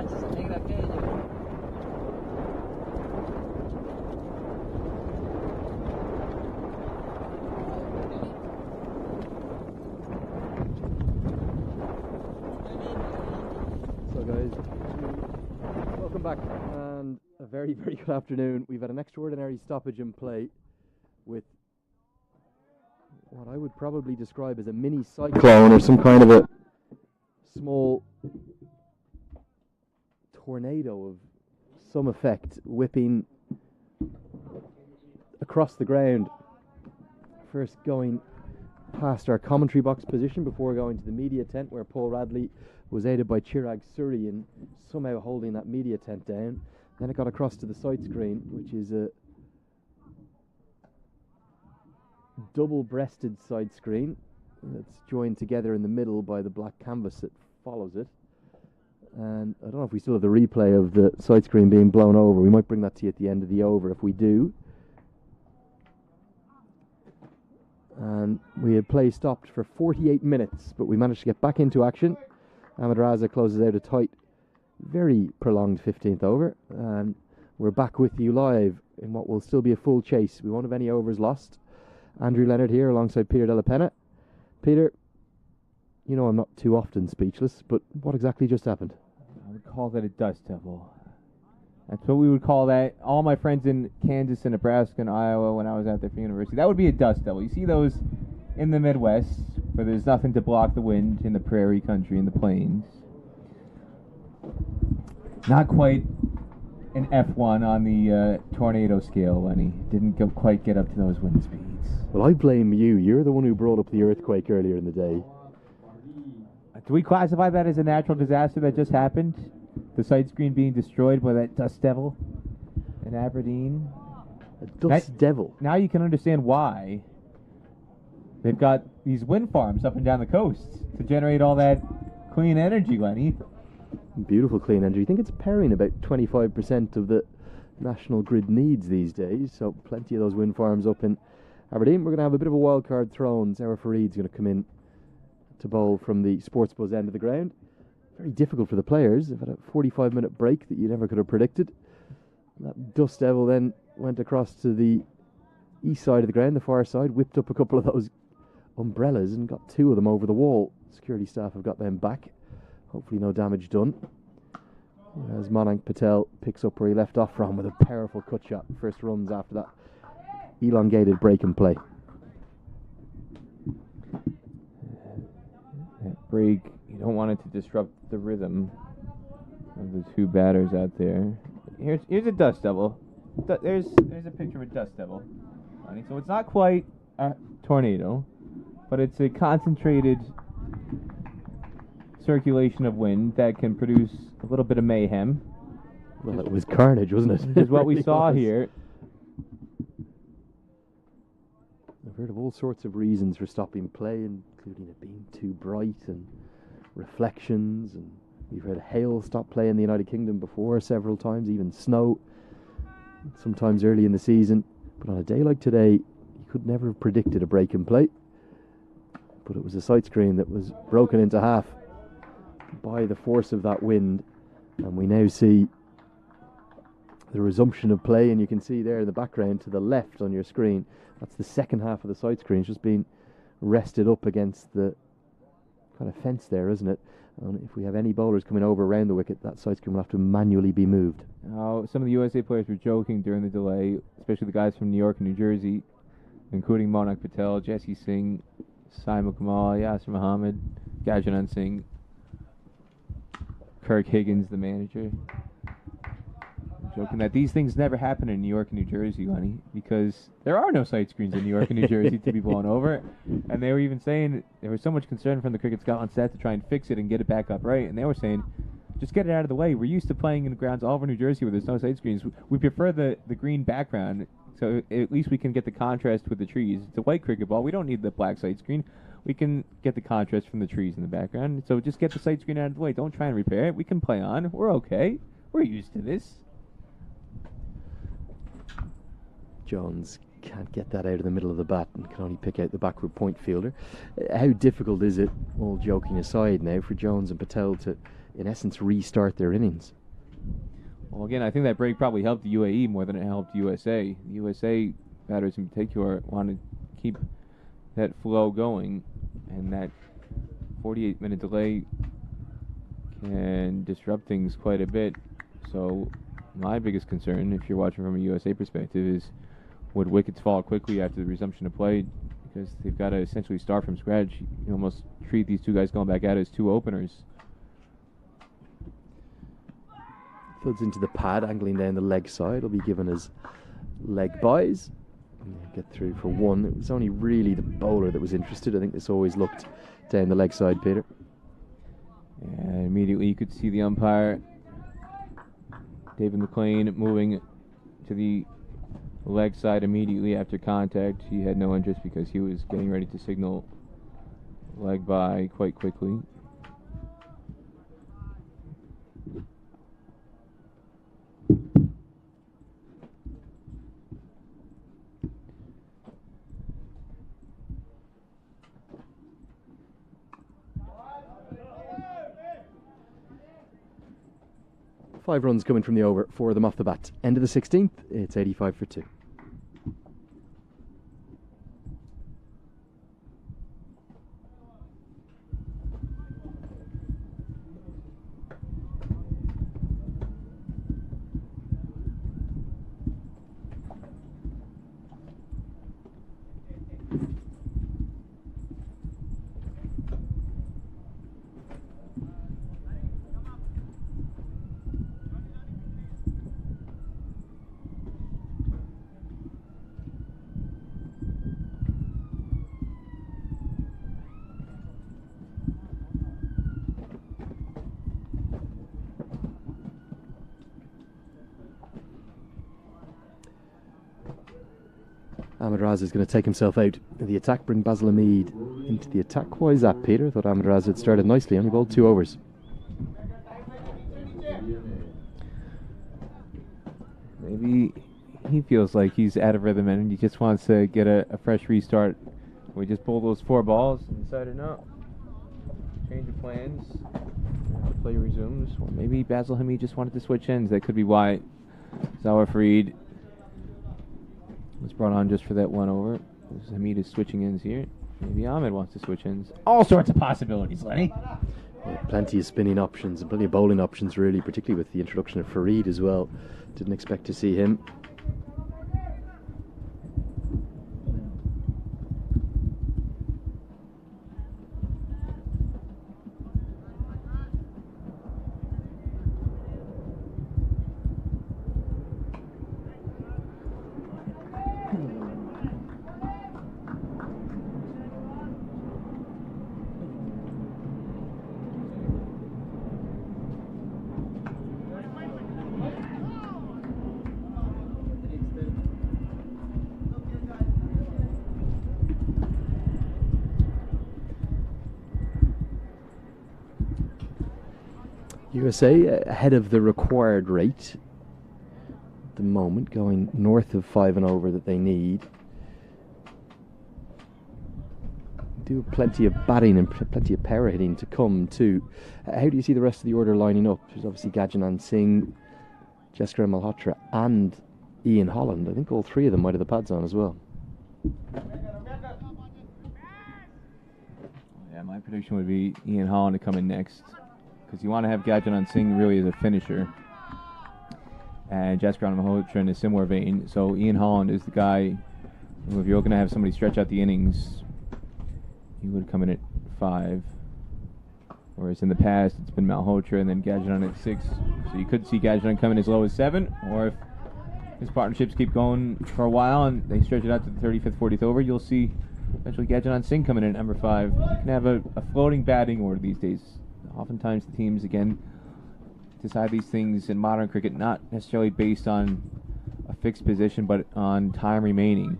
So guys, welcome back and a very, very good afternoon. We've had an extraordinary stoppage in play with what I would probably describe as a mini cyclone or some kind of a small tornado of some effect whipping across the ground, first going past our commentary box position before going to the media tent where Paul Radley was aided by Chirag Suri in somehow holding that media tent down. Then it got across to the sight screen, which is a double-breasted side screen that's joined together in the middle by the black canvas that follows it. And I don't know if we still have the replay of the side screen being blown over. We might bring that to you at the end of the over if we do. And we had play stopped for 48 minutes, but we managed to get back into action. Ahmed Raza closes out a tight, very prolonged 15th over, and we're back with you live in what will still be a full chase. We won't have any overs lost. Andrew Leonard here alongside Peter Della Penna. Peter, you know I'm not too often speechless, but what exactly just happened? I would call that a dust devil. That's what we would call that. All my friends in Kansas and Nebraska and Iowa when I was out there for university, that would be a dust devil. You see those in the Midwest where there's nothing to block the wind in the prairie country, in the plains. Not quite an F1 on the tornado scale, Lenny. Didn't quite get up to those wind speeds. Well, I blame you. You're the one who brought up the earthquake earlier in the day. Do we classify that as a natural disaster that just happened? The sight screen being destroyed by that dust devil in Aberdeen? A dust devil? Now you can understand why they've got these wind farms up and down the coast to generate all that clean energy, Lenny. Beautiful clean energy. I think it's powering about 25% of the national grid needs these days, so plenty of those wind farms up in Aberdeen. We're going to have a bit of a wild card thrown. Sarah Farid's going to come in to bowl from the Sports Buzz end of the ground. Very difficult for the players. They've had a 45-minute break that you never could have predicted. That dust devil then went across to the east side of the ground, the far side, whipped up a couple of those umbrellas and got two of them over the wall. Security staff have got them back. Hopefully no damage done. As Mayank Patel picks up where he left off from with a powerful cut shot. First runs after that elongated break and play. That break, you don't want it to disrupt the rhythm of the two batters out there. Here's a dust devil. There's a picture of a dust devil. So it's not quite a tornado, but it's a concentrated circulation of wind that can produce a little bit of mayhem. Well, it was carnage, wasn't it? Which is what we saw here. I've heard of all sorts of reasons for stopping play, including it being too bright and reflections, and we've heard hail stop play in the United Kingdom before several times, even snow, sometimes early in the season. But on a day like today, you could never have predicted a break in play. But it was a sight screen that was broken into half by the force of that wind, and we now see the resumption of play, and you can see there in the background to the left on your screen, that's the second half of the sight screen. It's just being rested up against the kind of fence there, isn't it? And if we have any bowlers coming over around the wicket, that sight screen will have to manually be moved. Some of the USA players were joking during the delay, especially the guys from New York and New Jersey, including Mayank Patel, Jesse Singh, Saima Kamal, Yasir Muhammad, Gajanan Singh, Kirk Higgins, the manager, joking that these things never happen in New York and New Jersey, Lenny, because there are no sight screens in New York and New Jersey to be blown over. And they were even saying there was so much concern from the Cricket Scotland staff to try and fix it and get it back up right. And they were saying, just get it out of the way. We're used to playing in the grounds all over New Jersey where there's no sight screens. We prefer the green background, so at least we can get the contrast with the trees. It's a white cricket ball. We don't need the black sight screen. We can get the contrast from the trees in the background. So just get the sight screen out of the way. Don't try and repair it. We can play on. We're okay. We're used to this. Jones can't get that out of the middle of the bat and can only pick out the backward point fielder. How difficult is it, all joking aside now, for Jones and Patel to in essence, restart their innings. Well, again, I think that break probably helped the UAE more than it helped USA. The USA batters in particular want to keep that flow going, and that 48-minute delay can disrupt things quite a bit. So my biggest concern, if you're watching from a USA perspective, is would wickets fall quickly after the resumption of play, because they've got to essentially start from scratch. You almost treat these two guys going back at it as two openers. Fields into the pad, angling down the leg side. Will be given as leg buys. Get through for one. It was only really the bowler that was interested. I think this always looked down the leg side, Peter. And immediately you could see the umpire, David McLean, moving to the leg side immediately after contact. He had no interest because he was getting ready to signal leg by quite quickly. Five runs coming from the over, four of them off the bat. End of the 16th, it's 85 for 2. Ahmed Raza is going to take himself out of the attack, bring Basil Hamid into the attack. Why is that, Peter? I thought Ahmed Raza had started nicely, only bowled 2 overs. Maybe he feels like he's out of rhythm and he just wants to get a fresh restart. We just pull those 4 balls and decided no. Change of plans. Play resumes. Or maybe Basil Hamid just wanted to switch ends. That could be why Zawar Fareed was brought on just for that 1 over. Hamid is switching ends here. Maybe Ahmed wants to switch ends. All sorts of possibilities, Lenny. Yeah, plenty of spinning options and plenty of bowling options, really, particularly with the introduction of Fareed as well. Didn't expect to see him. USA ahead of the required rate at the moment, going north of 5 and over that they need. Do have plenty of batting and plenty of power hitting to come too. How do you see the rest of the order lining up? There's obviously Gajanan Singh, Jaskaran Malhotra and Ian Holland. I think all 3 of them might have the pads on as well. Yeah, my prediction would be Ian Holland to come in next, because you want to have Gajanan Singh really as a finisher, and Jaskaran Malhotra in a similar vein. So Ian Holland is the guy who, if you're going to have somebody stretch out the innings, he would come in at 5. Whereas in the past, it's been Malhotra and then Gajanan at 6. So you could see Gajanan come in as low as 7, or if his partnerships keep going for a while and they stretch it out to the 35th, 40th over, you'll see eventually Gajanan Singh coming in at number 5. You can have a floating batting order these days. Oftentimes the teams, again, decide these things in modern cricket not necessarily based on a fixed position, but on time remaining.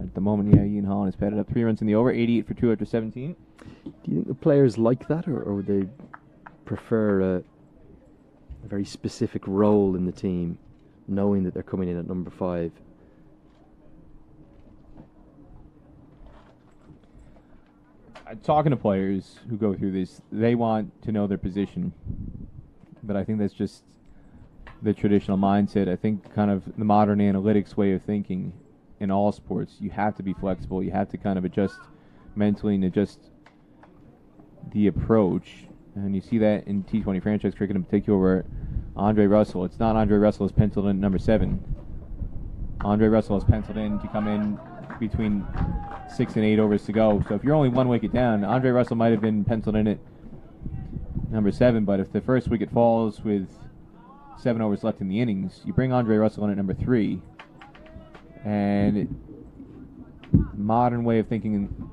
At the moment, yeah, Ian Holland has padded up 3 runs in the over, 88 for 2 after 17. Do you think the players like that, or would they prefer a very specific role in the team, knowing that they're coming in at number 5? talking to players who go through this, they want to know their position. But I think that's just the traditional mindset. I think kind of the modern analytics way of thinking in all sports, you have to be flexible. You have to kind of adjust mentally and adjust the approach. And you see that in T20 franchise cricket in particular, where Andre Russell, it's not Andre Russell is penciled in at number 7. Andre Russell is penciled in to come in between 6 and 8 overs to go. So if you're only 1 wicket down, Andre Russell might have been penciled in at number 7, but if the first wicket falls with 7 overs left in the innings, you bring Andre Russell in at number 3. And modern way of thinking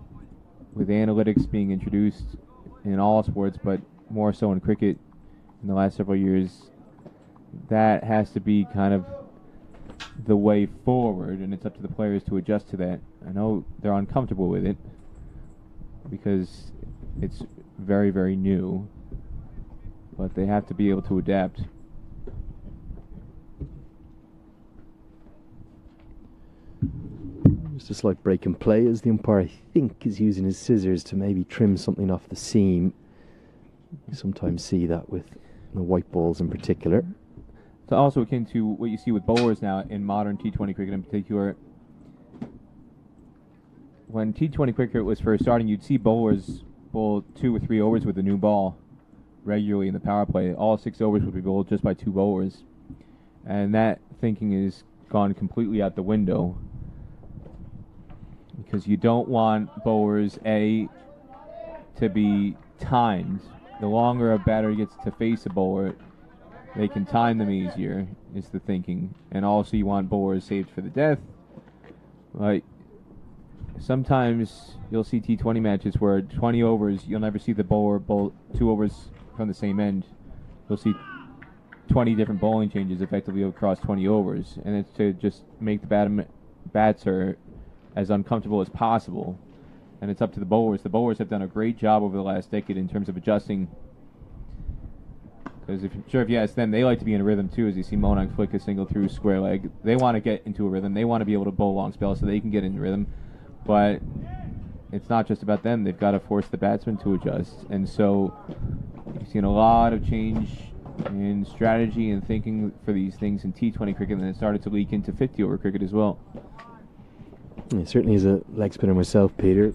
with analytics being introduced in all sports, but more so in cricket in the last several years, that has to be kind of the way forward, and it's up to the players to adjust to that. I know they're uncomfortable with it because it's very, very new, but they have to be able to adapt. It's just like break and play, as the umpire, I think, is using his scissors to maybe trim something off the seam. You sometimes see that with the white balls in particular. It's also akin to what you see with bowlers now in modern T20 cricket in particular. When T20 cricket was first starting, you'd see bowlers bowl 2 or 3 overs with a new ball regularly in the power play. All 6 overs would be bowled just by 2 bowlers. And that thinking is gone completely out the window, because you don't want bowlers, A, to be timed. The longer a batter gets to face a bowler, they can time them easier, is the thinking. And also you want bowlers saved for the death. Like, sometimes you'll see T20 matches where 20 overs, you'll never see the bowler bowl 2 overs from the same end. You'll see 20 different bowling changes effectively across 20 overs. And it's to just make the batter as uncomfortable as possible. And it's up to the bowlers. The bowlers have done a great job over the last decade in terms of adjusting. Because if you ask them, they like to be in a rhythm too. As you see Monang flick a single through square leg, they want to get into a rhythm. They want to be able to bowl long spells so they can get in rhythm. But it's not just about them. They've got to force the batsman to adjust. And so you've seen a lot of change in strategy and thinking for these things in T20 cricket, and it started to leak into 50-over cricket as well. Yeah, certainly as a leg spinner myself, Peter,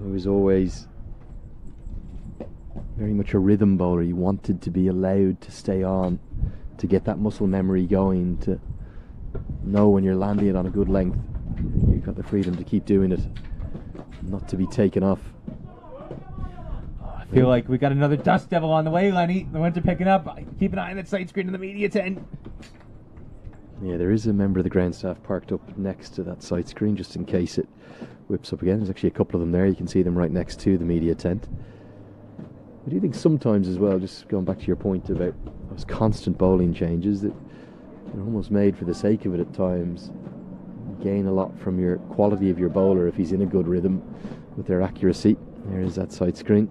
I was always very much a rhythm bowler. You wanted to be allowed to stay on, to get that muscle memory going, to know when you're landing it on a good length. You've got the freedom to keep doing it, not to be taken off. I feel like we got another dust devil on the way, Lenny. The ones are picking up. Keep an eye on that side screen in the media tent. Yeah, there is a member of the ground staff parked up next to that side screen just in case it whips up again. There's actually a couple of them there. You can see them right next to the media tent. I do think sometimes as well, just going back to your point about those constant bowling changes, that they're almost made for the sake of it at times. You gain a lot from your quality of your bowler if he's in a good rhythm with their accuracy. There's that side screen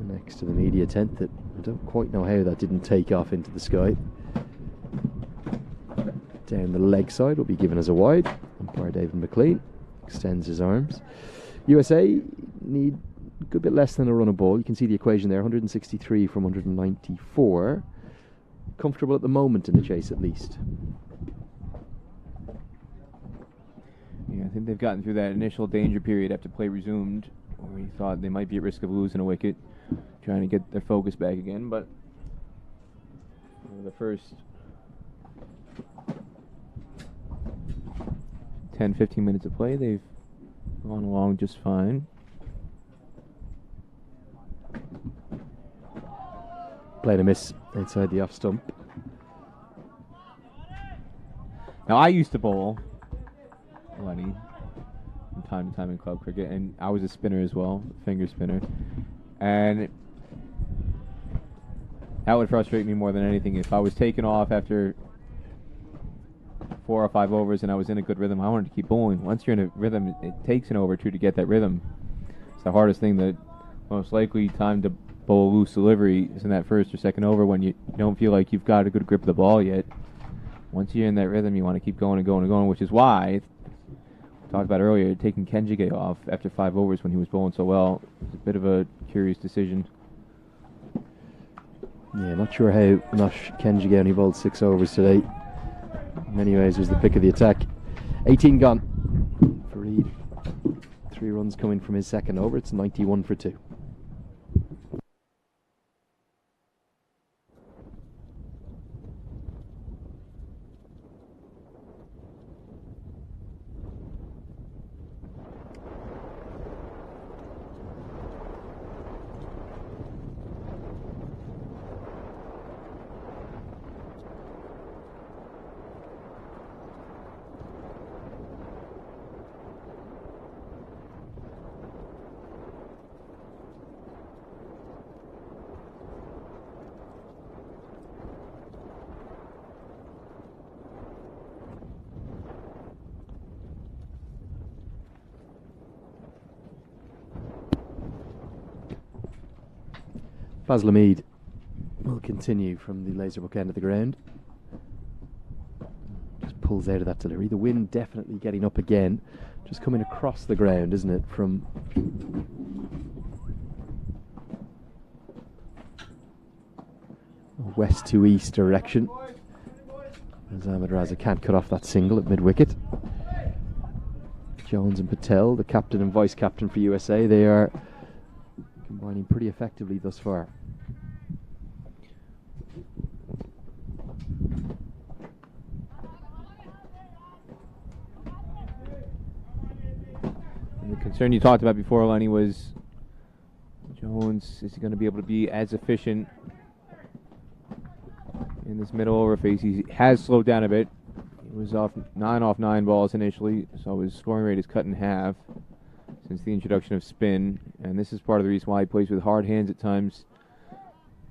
next to the media tent that I don't quite know how that didn't take off into the sky. Down the leg side will be given as a wide. Umpire David McLean extends his arms. USA need a good bit less than a run of ball. You can see the equation there, 163 from 194. Comfortable at the moment in the chase, at least. Yeah, I think they've gotten through that initial danger period after play resumed, where you thought they might be at risk of losing a wicket, trying to get their focus back again. But the first 10-15 minutes of play, they've gone along just fine. Playing a miss outside the off stump. Now, I used to bowl, Lenny, from time to time in club cricket, and I was a spinner as well, finger spinner. And that would frustrate me more than anything. If I was taken off after 4 or 5 overs and I was in a good rhythm, I wanted to keep bowling. Once you're in a rhythm, it takes an over or two to get that rhythm. It's the hardest thing. The most likely time to bowl a loose delivery is in that first or second over when you don't feel like you've got a good grip of the ball yet. Once you're in that rhythm, you want to keep going and going and going, which is why talked about earlier, taking Kenjige off after 5 overs when he was bowling so well. It's a bit of a curious decision. Yeah, not sure how Nosh Kenjige only bowled 6 overs today. In many ways was the pick of the attack. 18 gone for Reid. 3 runs coming from his second over. It's 91 for 2. Fazl Hamid will continue from the laser book end of the ground. Just pulls out of that delivery. The wind definitely getting up again. Just coming across the ground, isn't it? From west to east direction. As Ahmed Raza can't cut off that single at mid-wicket. Jones and Patel, the captain and vice-captain for USA, they are combining pretty effectively thus far. And the concern you talked about before, Lenny, was Jones, is he going to be able to be as efficient in this middle over phase? He has slowed down a bit. He was off 9 balls initially, so his scoring rate is cut in half since the introduction of spin, and this is part of the reason why he plays with hard hands at times.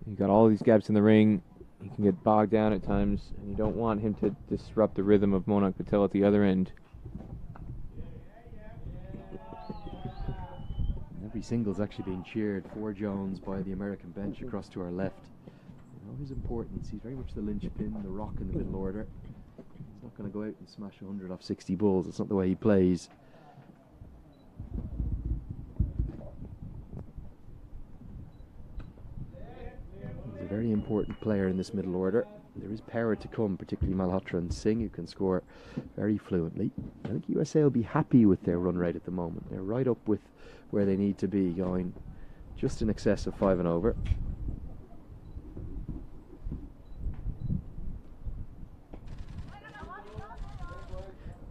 You've got all these gaps in the ring. He can get bogged down at times, and you don't want him to disrupt the rhythm of Monak Patel at the other end. Every single's actually being cheered for Jones by the American bench across to our left. You know his importance. He's very much the linchpin, the rock in the middle order. He's not going to go out and smash 100 off 60 balls. It's not the way he plays. He's a very important player in this middle order. There is power to come, particularly Malhotra and Singh, who can score very fluently. I think USA will be happy with their run rate at the moment. They're right up with where they need to be, going just in excess of 5 and over.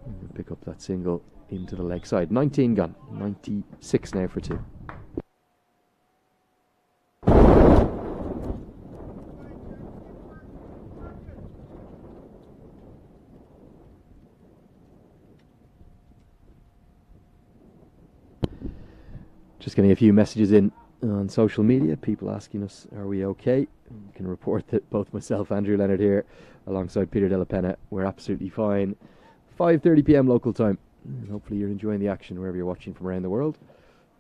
And pick up that single into the leg side. 19 gone, 96 now for 2. Just getting a few messages in on social media, people asking us, are we okay? I can report that both myself, Andrew Leonard here, alongside Peter Della Penna, we're absolutely fine. 5:30 p.m. local time. And hopefully you're enjoying the action wherever you're watching from around the world.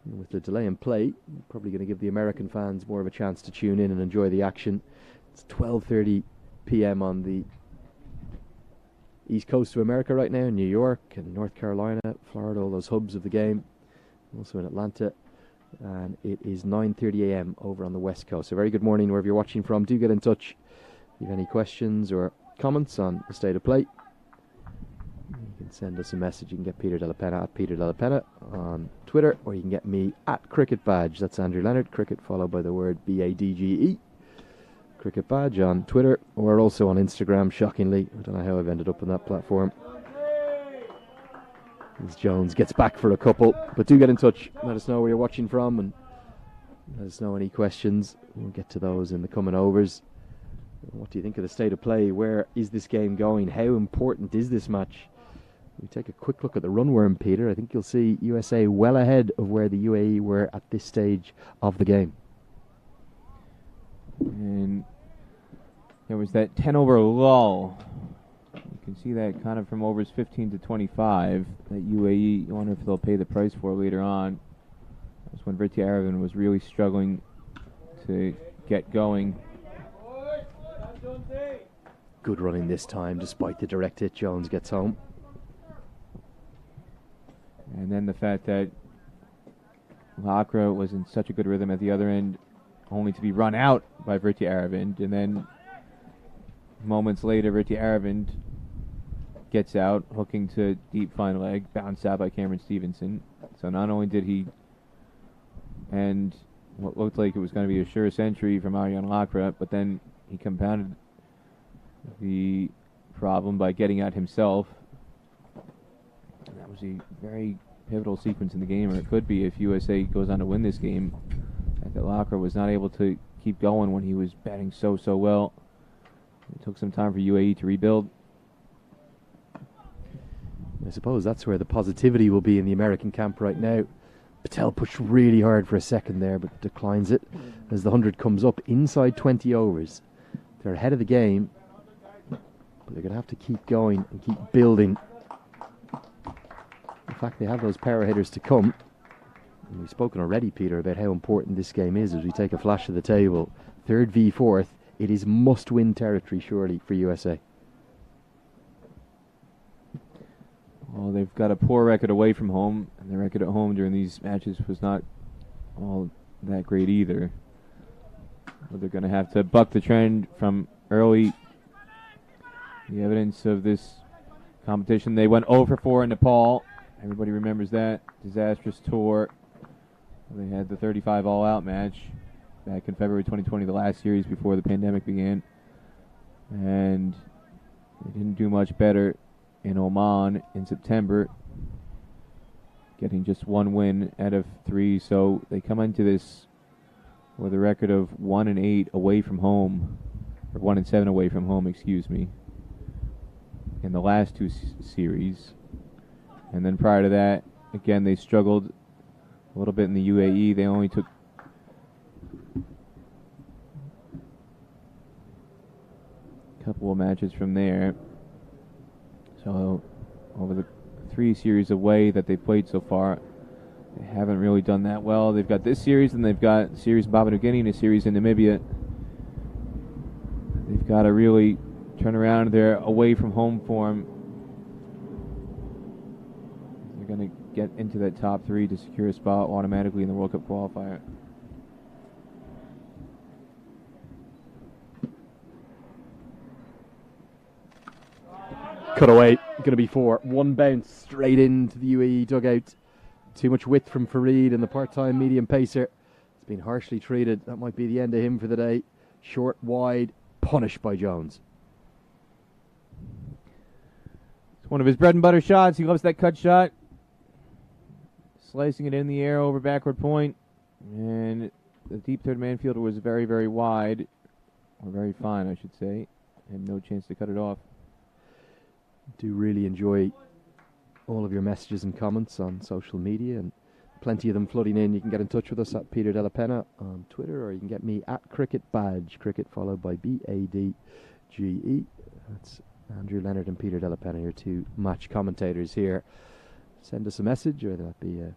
And with the delay in play, probably going to give the American fans more of a chance to tune in and enjoy the action. It's 12:30 p.m. on the east coast of America right now, in New York and North Carolina, Florida, all those hubs of the game. Also in Atlanta. And it is 9:30 a.m. over on the west coast. So very good morning wherever you're watching from. Do get in touch if you have any questions or comments on the state of play. You can send us a message. You can get Peter Della Penna at Peter Della Penna on Twitter, or you can get me at Cricket Badge. That's Andrew Leonard, cricket followed by the word BADGE. Cricket Badge on Twitter, or also on Instagram, shockingly. I don't know how I've ended up on that platform. As Jones gets back for a couple, but do get in touch. Let us know where you're watching from, and let us know any questions. We'll get to those in the coming overs. What do you think of the state of play? Where is this game going? How important is this match? We take a quick look at the runworm, Peter. I think you'll see USA well ahead of where the UAE were at this stage of the game. And there was that 10 over lull. You can see that kind of from overs 15 to 25. That UAE, you wonder if they'll pay the price for later on. That's when Vriti Aravan was really struggling to get going. Good running this time, despite the direct hit. Jones gets home. And then the fact that Lacra was in such a good rhythm at the other end, only to be run out by Vriti Aravind. And then moments later, Vriti Aravind gets out, hooking to deep fine leg, bounced out by Cameron Stevenson. So not only did he end what looked like it was going to be a sure century from Aryan Lacra, but then he compounded the problem by getting out himself. And that was a very pivotal sequence in the game, or it could be if USA goes on to win this game. That Lacra was not able to keep going when he was batting so well. It took some time for UAE to rebuild. I suppose that's where the positivity will be in the American camp right now. Patel pushed really hard for a second there, but declines it as the 100 comes up inside 20 overs. They're ahead of the game, but they're going to have to keep going and keep building. In fact, they have those power hitters to come. And we've spoken already, Peter, about how important this game is as we take a flash of the table. Third v fourth, it is must-win territory, surely, for USA. Well, they've got a poor record away from home, and their record at home during these matches was not all that great either. But they're going to have to buck the trend from early. The evidence of this competition, they went 0 for 4 in Nepal. Everybody remembers that disastrous tour. They had the 35 all-out match back in February 2020, the last series before the pandemic began. And they didn't do much better in Oman in September, getting just 1 win out of 3. So they come into this with a record of 1-8 away from home, or 1-7 away from home, excuse me, in the last 2 series. And then prior to that, again, they struggled a little bit in the UAE. They only took a couple of matches from there. So over the 3 series away that they've played so far, they haven't really done that well. They've got this series, and they've got a series in Papua New Guinea and a series in Namibia. They've got to really turn around their away from home form. They're going to get into that top 3 to secure a spot automatically in the World Cup qualifier. Cut away, going to be 4. 1 bounce straight into the UAE dugout. Too much width from Fareed and the part-time medium pacer. It's been harshly treated. That might be the end of him for the day. Short, wide, punished by Jones. It's one of his bread and butter shots. He loves that cut shot. Slicing it in the air over backward point. And the deep third man fielder was very, very wide. Or very fine, I should say. Had no chance to cut it off. Do really enjoy all of your messages and comments on social media, and plenty of them flooding in. You can get in touch with us at Peter Della Penna on Twitter, or you can get me at Cricket Badge, cricket followed by BADGE. That's Andrew Leonard and Peter Della Penna, your 2 match commentators here. Send us a message, whether that be a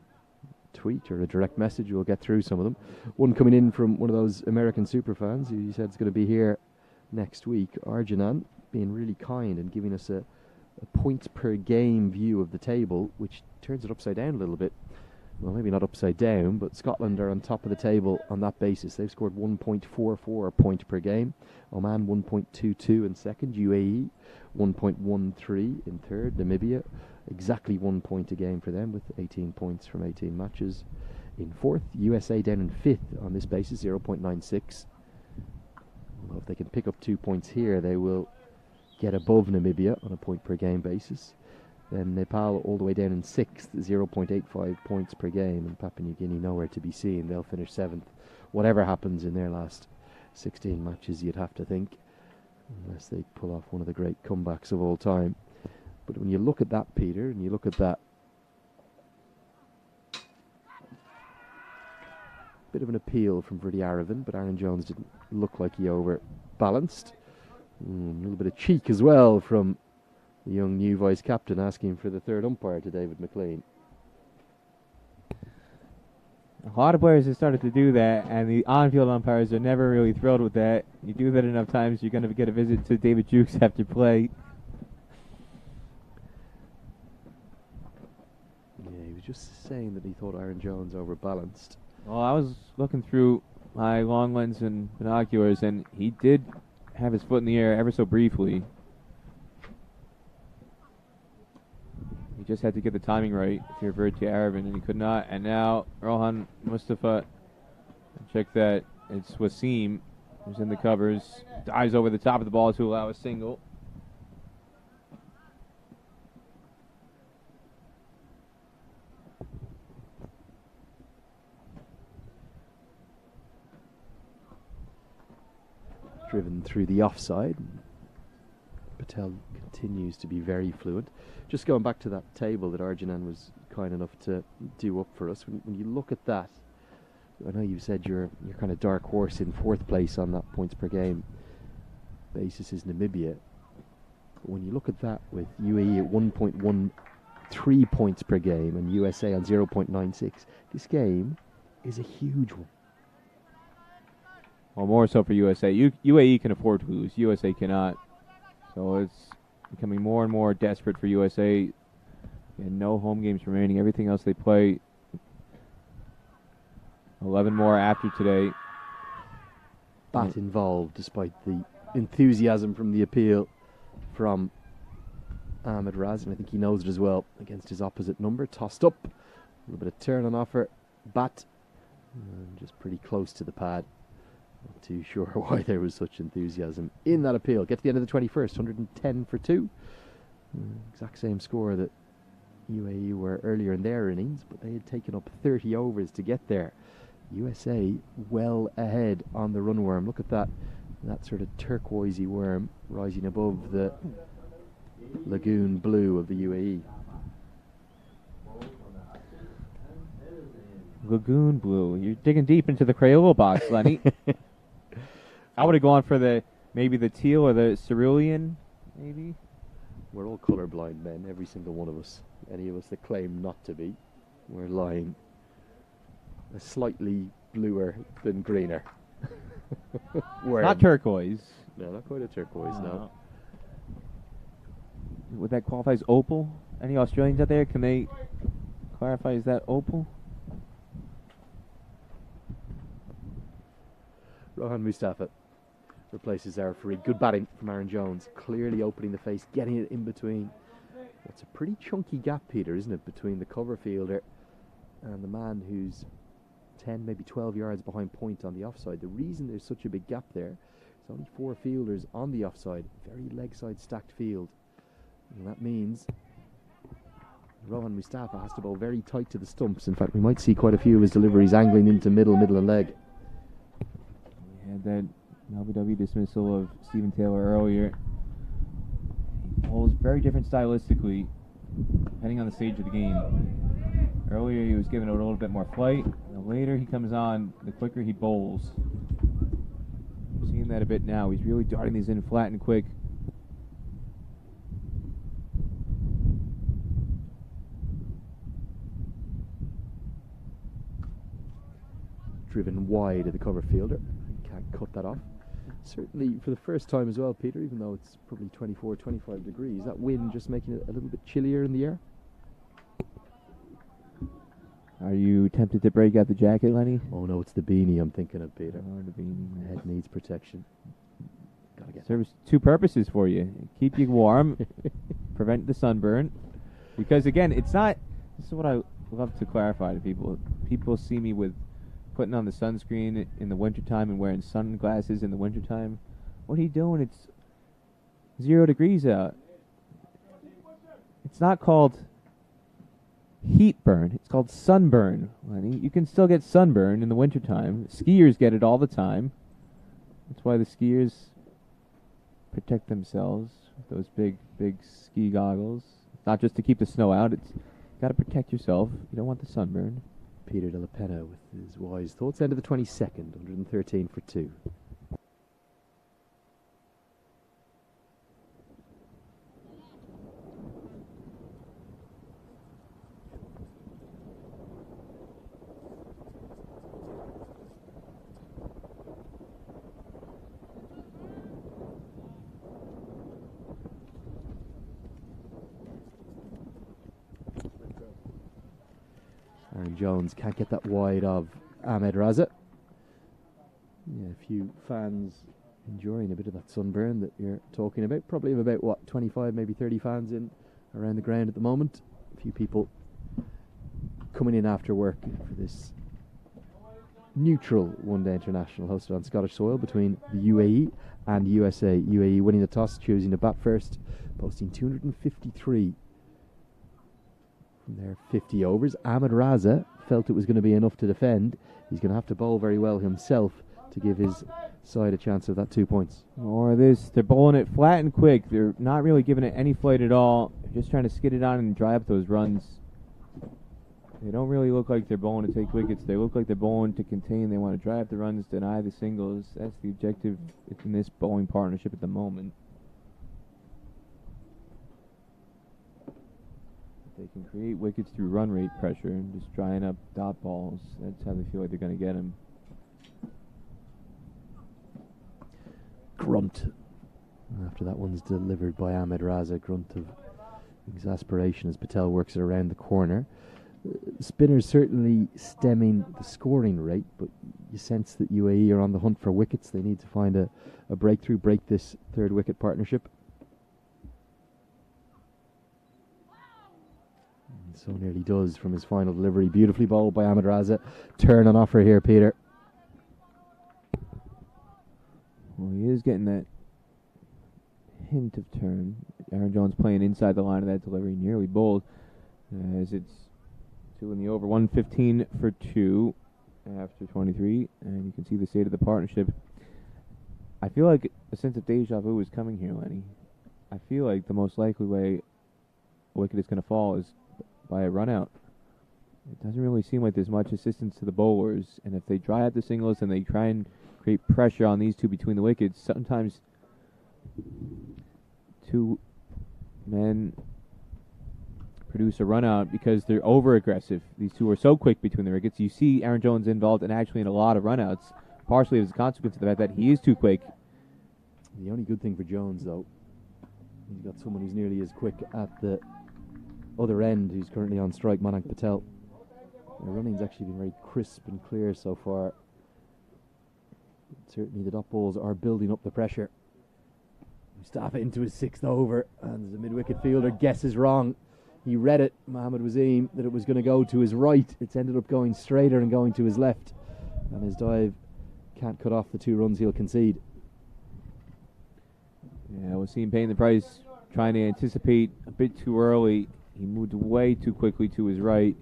tweet or a direct message. We'll get through some of them. One coming in from one of those American superfans who said is going to be here next week. Arjunan being really kind and giving us a points per game view of the table, which turns it upside down a little bit. Well, maybe not upside down, but Scotland are on top of the table on that basis. They've scored 1.44 point per game. Oman 1.22 in second. UAE 1.13 in third. Namibia exactly 1 point a game for them with 18 points from 18 matches in fourth. USA down in fifth on this basis, 0.96. Well, if they can pick up 2 points here, they will get above Namibia on a point per game basis. Then Nepal all the way down in 6th, 0.85 points per game, and Papua New Guinea nowhere to be seen. They'll finish 7th. Whatever happens in their last 16 matches, you'd have to think, unless they pull off one of the great comebacks of all time. But when you look at that, Peter, and you look at that, bit of an appeal from Vriti Aravind, but Aaron Jones didn't look like he overbalanced. A little bit of cheek as well from the young new vice captain, asking for the third umpire to David McLean. A lot of players have started to do that, and the on-field umpires are never really thrilled with that. You do that enough times, you're going to get a visit to David Jukes after play. Yeah, he was just saying that he thought Aaron Jones overbalanced. Well, I was looking through my long lens and binoculars, and he did have his foot in the air ever so briefly. He just had to get the timing right to revert to Arabin, and he could not. And now Rohan Mustafa, check that, it's Wasim who's in the covers, dives over the top of the ball to allow a single. Driven through the offside. Patel continues to be very fluent. Just going back to that table that Arjunan was kind enough to do up for us. When you look at that, I know you said your kind of dark horse in 4th place on that points per game basis is Namibia. But when you look at that with UAE at 1.13 points per game and USA on 0.96, this game is a huge one. Well, more so for USA. UAE can afford to lose. USA cannot. So it's becoming more and more desperate for USA. And no home games remaining. Everything else they play. 11 more after today. Bat involved, despite the enthusiasm from the appeal from Ahmed Raz. And I think he knows it as well against his opposite number. Tossed up. A little bit of turn on offer. Bat. And just pretty close to the pad. Not too sure why there was such enthusiasm in that appeal. Get to the end of the 21st, 110 for 2. Exact same score that UAE were earlier in their innings, but they had taken up 30 overs to get there. USA well ahead on the run worm. Look at that sort of turquoisey worm rising above the lagoon blue of the UAE. Lagoon blue. You're digging deep into the Crayola box, Lenny. I would have gone for maybe the teal or the cerulean, maybe. We're all colorblind men, every single one of us. Any of us that claim not to be, we're lying. A slightly bluer than greener. Not turquoise. No, not quite a turquoise, no. Would that qualify as opal? Any Australians out there, can they clarify, is that opal? Rohan Mustafa replaces Zara Farid. Good batting from Aaron Jones. Clearly opening the face, getting it in between. It's a pretty chunky gap, Peter, isn't it, between the cover fielder and the man who's 10, maybe 12 yards behind point on the offside. The reason there's such a big gap there is only 4 fielders on the offside. Very leg side stacked field. And that means Rohan Mustafa has to bowl very tight to the stumps. In fact, we might see quite a few of his deliveries angling into middle and leg. We had that LBW dismissal of Stephen Taylor earlier. He bowls very different stylistically, depending on the stage of the game. Earlier he was giving it a little bit more flight. The later he comes on, the quicker he bowls. We're seeing that a bit now. He's really darting these in flat and quick. Driven wide of the cover fielder. Can't cut that off. Certainly for the first time as well, Peter, even though it's probably 24, 25 degrees, that wind just making it a little bit chillier in the air. Are you tempted to break out the jacket, Lenny? Oh no, it's the beanie I'm thinking of, Peter. Oh, the beanie. Head needs protection. Gotta get serves 2 purposes for you. Keep you warm, prevent the sunburn. Because again, it's not, this is what I love to clarify to people. People see me with putting on the sunscreen in the wintertime and wearing sunglasses in the wintertime. What are you doing? It's 0 degrees out. It's not called heat burn. It's called sunburn, Lenny. You can still get sunburn in the wintertime. Skiers get it all the time. That's why the skiers protect themselves with those big ski goggles. It's not just to keep the snow out. It's got to protect yourself. You don't want the sunburn. Peter de la Pena with his wise thoughts. End of the 22nd, 113 for 2. Jones can't get that wide of Ahmed Raza. Yeah, a few fans enjoying a bit of that sunburn that you're talking about. Probably have about, what, 25, maybe 30 fans in around the ground at the moment. A few people coming in after work for this neutral one-day international hosted on Scottish soil between the UAE and USA. UAE winning the toss, choosing to bat first, posting 253 from their 50 overs. Ahmed Raza felt it was going to be enough to defend. He's going to have to bowl very well himself to give his side a chance of that 2 points. Or this, they're bowling it flat and quick. They're not really giving it any flight at all. They're just trying to skid it on and dry up those runs. They don't really look like they're bowling to take wickets. They look like they're bowling to contain. They want to dry up the runs, deny the singles. That's the objective in this bowling partnership at the moment. If they can create wickets through run rate pressure and just drying up dot balls, that's how they feel like they're going to get them. Grunt. After that one's delivered by Ahmed Raza, grunt of exasperation as Patel works it around the corner. Spinners certainly stemming the scoring rate, but you sense that UAE are on the hunt for wickets. They need to find a breakthrough, break this third wicket partnership. And so nearly does from his final delivery. Beautifully bowled by Ahmed Raza. Turn on offer here, Peter. Well, he is getting that hint of turn. Aaron Jones playing inside the line of that delivery, nearly bowled as it's 2 in the over, 115 for 2 after 23, and you can see the state of the partnership. I feel like a sense of deja vu is coming here, Lenny. I feel like the most likely way a wicket is going to fall is by a run out. It doesn't really seem like there's much assistance to the bowlers, and if they dry out the singles and they try and create pressure on these two between the wickets, sometimes two men produce a run out because they're over aggressive. These two are so quick between the wickets. You see Aaron Jones involved and actually in a lot of run outs, partially as a consequence of the fact that he is too quick. The only good thing for Jones, though, he's got someone who's nearly as quick at the other end who's currently on strike, Manan Patel. Their running's actually been very crisp and clear so far. Certainly the dot balls are building up the pressure. Mustafa into his 6th over, and the mid-wicket fielder guesses wrong. He read it, Mohammed Wasim, that it was going to go to his right. It's ended up going straighter and going to his left. And his dive can't cut off the 2 runs he'll concede. Yeah, Wasim paying the price, trying to anticipate a bit too early. He moved way too quickly to his right.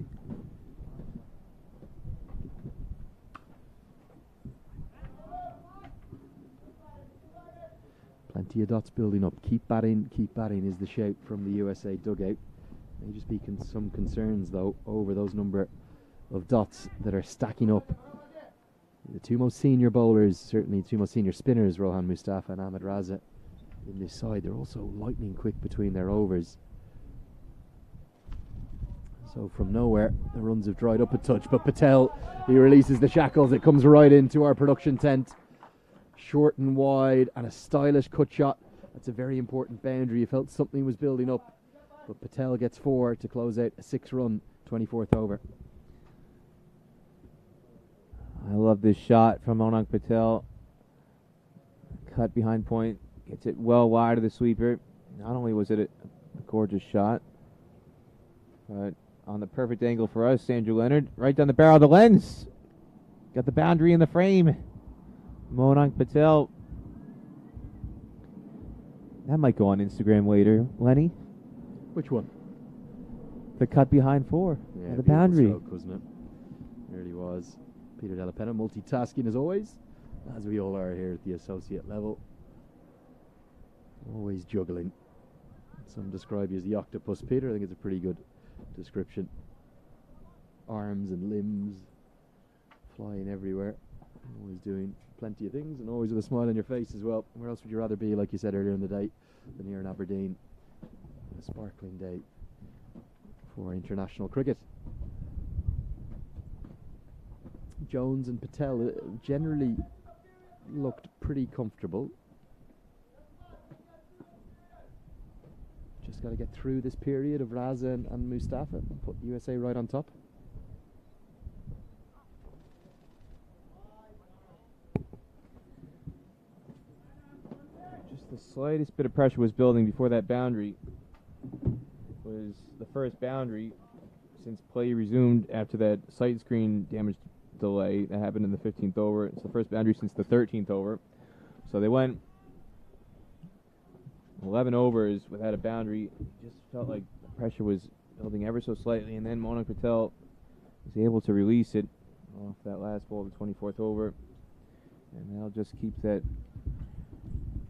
Plenty of dots building up. Keep batting is the shout from the USA dugout. May just be some concerns, though, over those number of dots that are stacking up. The 2 most senior bowlers, certainly 2 most senior spinners, Rohan Mustafa and Ahmed Raza, in this side. They're also lightning quick between their overs. So from nowhere, the runs have dried up a touch, but Patel, he releases the shackles. It comes right into our production tent. Short and wide, and a stylish cut shot. That's a very important boundary. You felt something was building up. But Patel gets 4 to close out a 6-run 24th over. I love this shot from Manan Patel. Cut behind point. Gets it well wide of the sweeper. Not only was it a gorgeous shot, but on the perfect angle for us, Andrew Leonard. Right down the barrel of the lens. Got the boundary in the frame. Manan Patel. That might go on Instagram later, Lenny. Which one? The cut behind 4. Yeah, the boundary. Stroke, wasn't it? There he was. Peter Della Penna, multitasking as always, as we all are here at the associate level. Always juggling. Some describe you as the octopus, Peter. I think it's a pretty good description. Arms and limbs flying everywhere. Always doing plenty of things and always with a smile on your face as well. Where else would you rather be, like you said earlier in the day, than here in Aberdeen? A sparkling day for international cricket. Jones and Patel generally looked pretty comfortable. Just got to get through this period of Raza and Mustafa and put USA right on top. the slightest bit of pressure was building before that boundary. Was the first boundary since play resumed after that sight screen damage delay that happened in the 15th over. It's the first boundary since the 13th over. So they went 11 overs without a boundary. It just felt like the pressure was building ever so slightly, and then Monak Patel was able to release it off that last ball of the 24th over, and that'll just keep that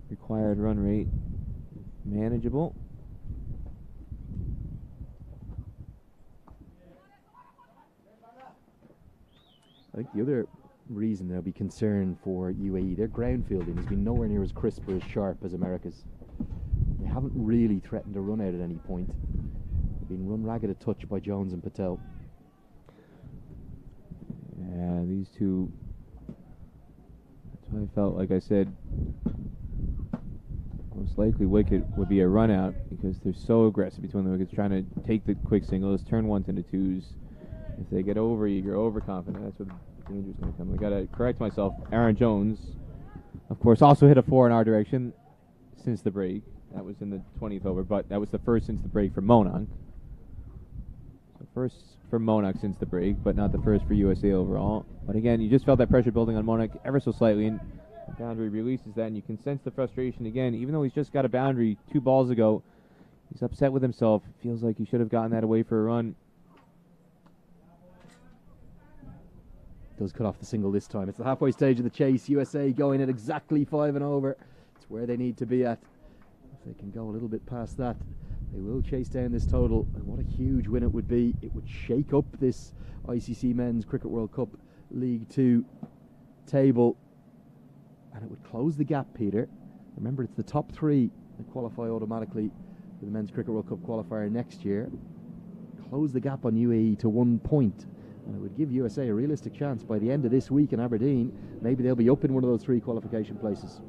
required run rate manageable. I think the other reason there'll be concern for UAE, their ground fielding has been nowhere near as crisp or as sharp as America's. They haven't really threatened a run out at any point. They've been run ragged a touch by Jones and Patel. Yeah, these two, that's why I felt, like I said, most likely wicket would be a run out because they're so aggressive between the wickets, trying to take the quick singles, turn ones into twos. If they get over eager, overconfident, that's where the danger is going to come. I got to correct myself. Aaron Jones, of course, also hit a 4 in our direction since the break. That was in the 20th over, but that was the first since the break for Monak. So first for Monak since the break, but not the first for USA overall. But again, you just felt that pressure building on Monak ever so slightly, and the boundary releases that, and you can sense the frustration again. Even though he's just got a boundary 2 balls ago, he's upset with himself. Feels like he should have gotten that away for a run. Does cut off the single this time. It's the halfway stage of the chase. USA going at exactly 5 and over. It's where they need to be at. If they can go a little bit past that, they will chase down this total. And what a huge win it would be. It would shake up this ICC Men's Cricket World Cup League 2 table. And it would close the gap, Peter. Remember, it's the top 3 that qualify automatically for the Men's Cricket World Cup qualifier next year. Close the gap on UAE to 1 point. And it would give USA a realistic chance by the end of this week in Aberdeen. Maybe they'll be up in one of those 3 qualification places.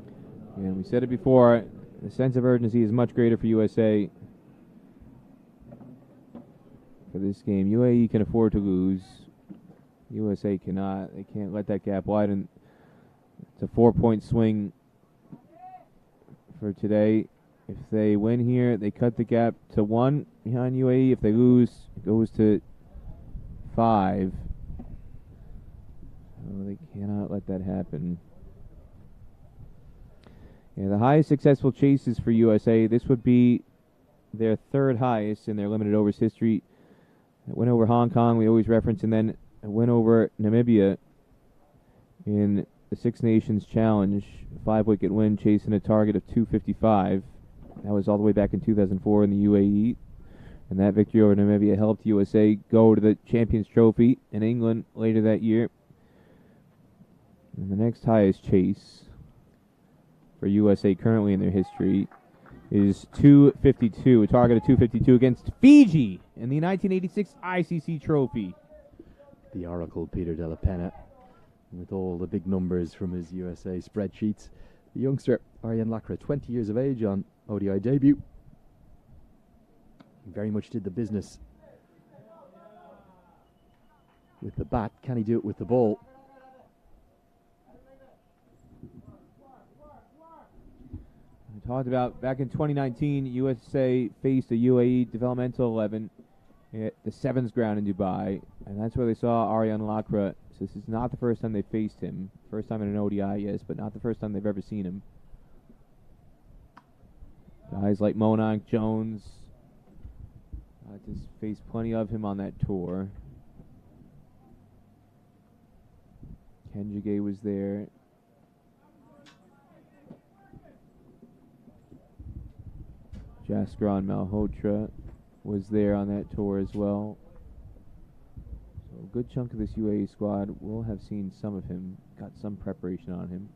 Yeah, we said it before. The sense of urgency is much greater for USA for this game. UAE can afford to lose. USA cannot. They can't let that gap widen. It's a 4-point swing for today. If they win here, they cut the gap to 1 behind UAE. If they lose, it goes to 5. So they cannot let that happen. Yeah, the highest successful chases for USA, this would be their 3rd highest in their limited overs history. It went over Hong Kong, we always reference, and then it went over Namibia in the Six Nations Challenge. 5-wicket win, chasing a target of 255. That was all the way back in 2004 in the UAE. And that victory over Namibia helped USA go to the Champions Trophy in England later that year. And the next highest chase for USA currently in their history is 252, a target of 252 against Fiji in the 1986 ICC Trophy. The Oracle, Peter Della Penna, with all the big numbers from his USA spreadsheets. The youngster, Aryan Lakra, 20 years of age on ODI debut. Very much did the business with the bat. Can he do it with the ball? We talked about back in 2019, USA faced a UAE developmental 11 at the Sevens ground in Dubai, and that's where they saw Aryan Lakra. So this is not the first time they faced him. First time in an ODI, yes, but not the first time they've ever seen him. Guys like Monak, Jones, just faced plenty of him on that tour. Kenjige was there. Jaskaran Malhotra was there on that tour as well. So a good chunk of this UAE squad will have seen some of him, got some preparation on him.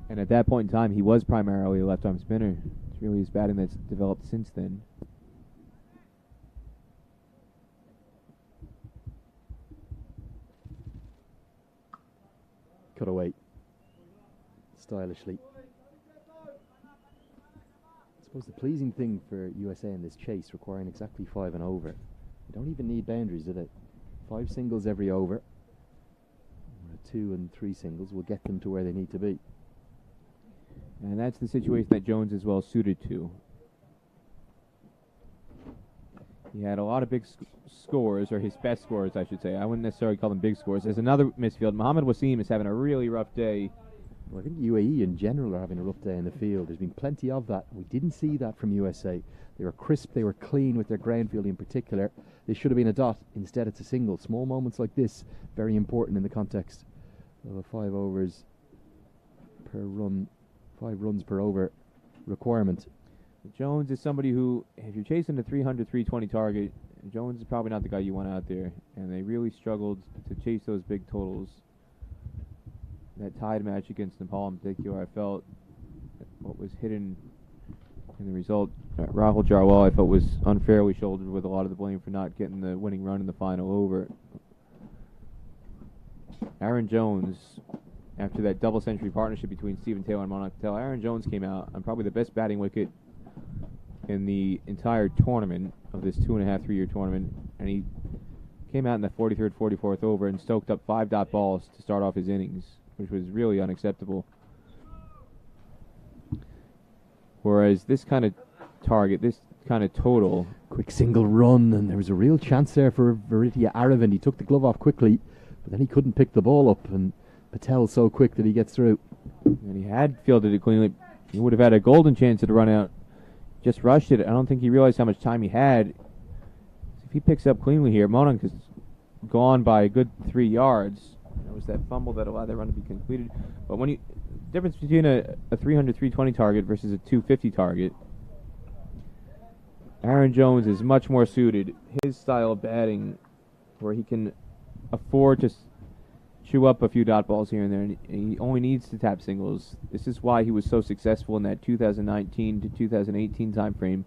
And at that point in time, he was primarily a left-arm spinner. It's really his batting that's developed since then. Cut away stylishly. suppose the pleasing thing for USA in this chase, requiring exactly 5 and over. They don't even need boundaries, do they? 5 singles every over. 2 and 3 singles will get them to where they need to be. And that's the situation that Jones is well suited to. He had a lot of big scores, or his best scores, I should say. I wouldn't necessarily call them big scores. There's another misfield. Mohamed Wasim is having a really rough day. Well, I think UAE in general are having a rough day in the field. There's been plenty of that. We didn't see that from USA. They were crisp, they were clean with their ground field in particular. They should have been a dot. Instead, it's a single. Small moments like this, very important in the context of a 5 overs per run, 5 runs per over requirement. Jones is somebody who, if you're chasing a 300, 320 target, Jones is probably not the guy you want out there. And they really struggled to chase those big totals. That tied match against Nepal in particular, I felt what was hidden in the result. Rahul Jarwal, I felt, was unfairly shouldered with a lot of the blame for not getting the winning run in the final over. Aaron Jones, after that double century partnership between Stephen Taylor and Monarch Patel, Aaron Jones came out on probably the best batting wicket in the entire tournament of this 2.5, 3-year tournament, and he came out in the 43rd, 44th over and stoked up 5 dot balls to start off his innings, which was really unacceptable. Whereas this kind of target, this kind of total... Quick single run, and there was a real chance there for Viritya Aravind. He took the glove off quickly, but then he couldn't pick the ball up, and Patel so quick that he gets through. And he had fielded it cleanly. He would have had a golden chance at a run out. Just rushed it. I don't think he realized how much time he had. If he picks up cleanly here, Monarch is gone by a good 3 yards. That was that fumble that allowed that run to be completed. But when you... difference between a 300, 320 target versus a 250 target. Aaron Jones is much more suited. His style of batting, where he can afford to chew up a few dot balls here and there, and he only needs to tap singles. This is why he was so successful in that 2019 to 2018 time frame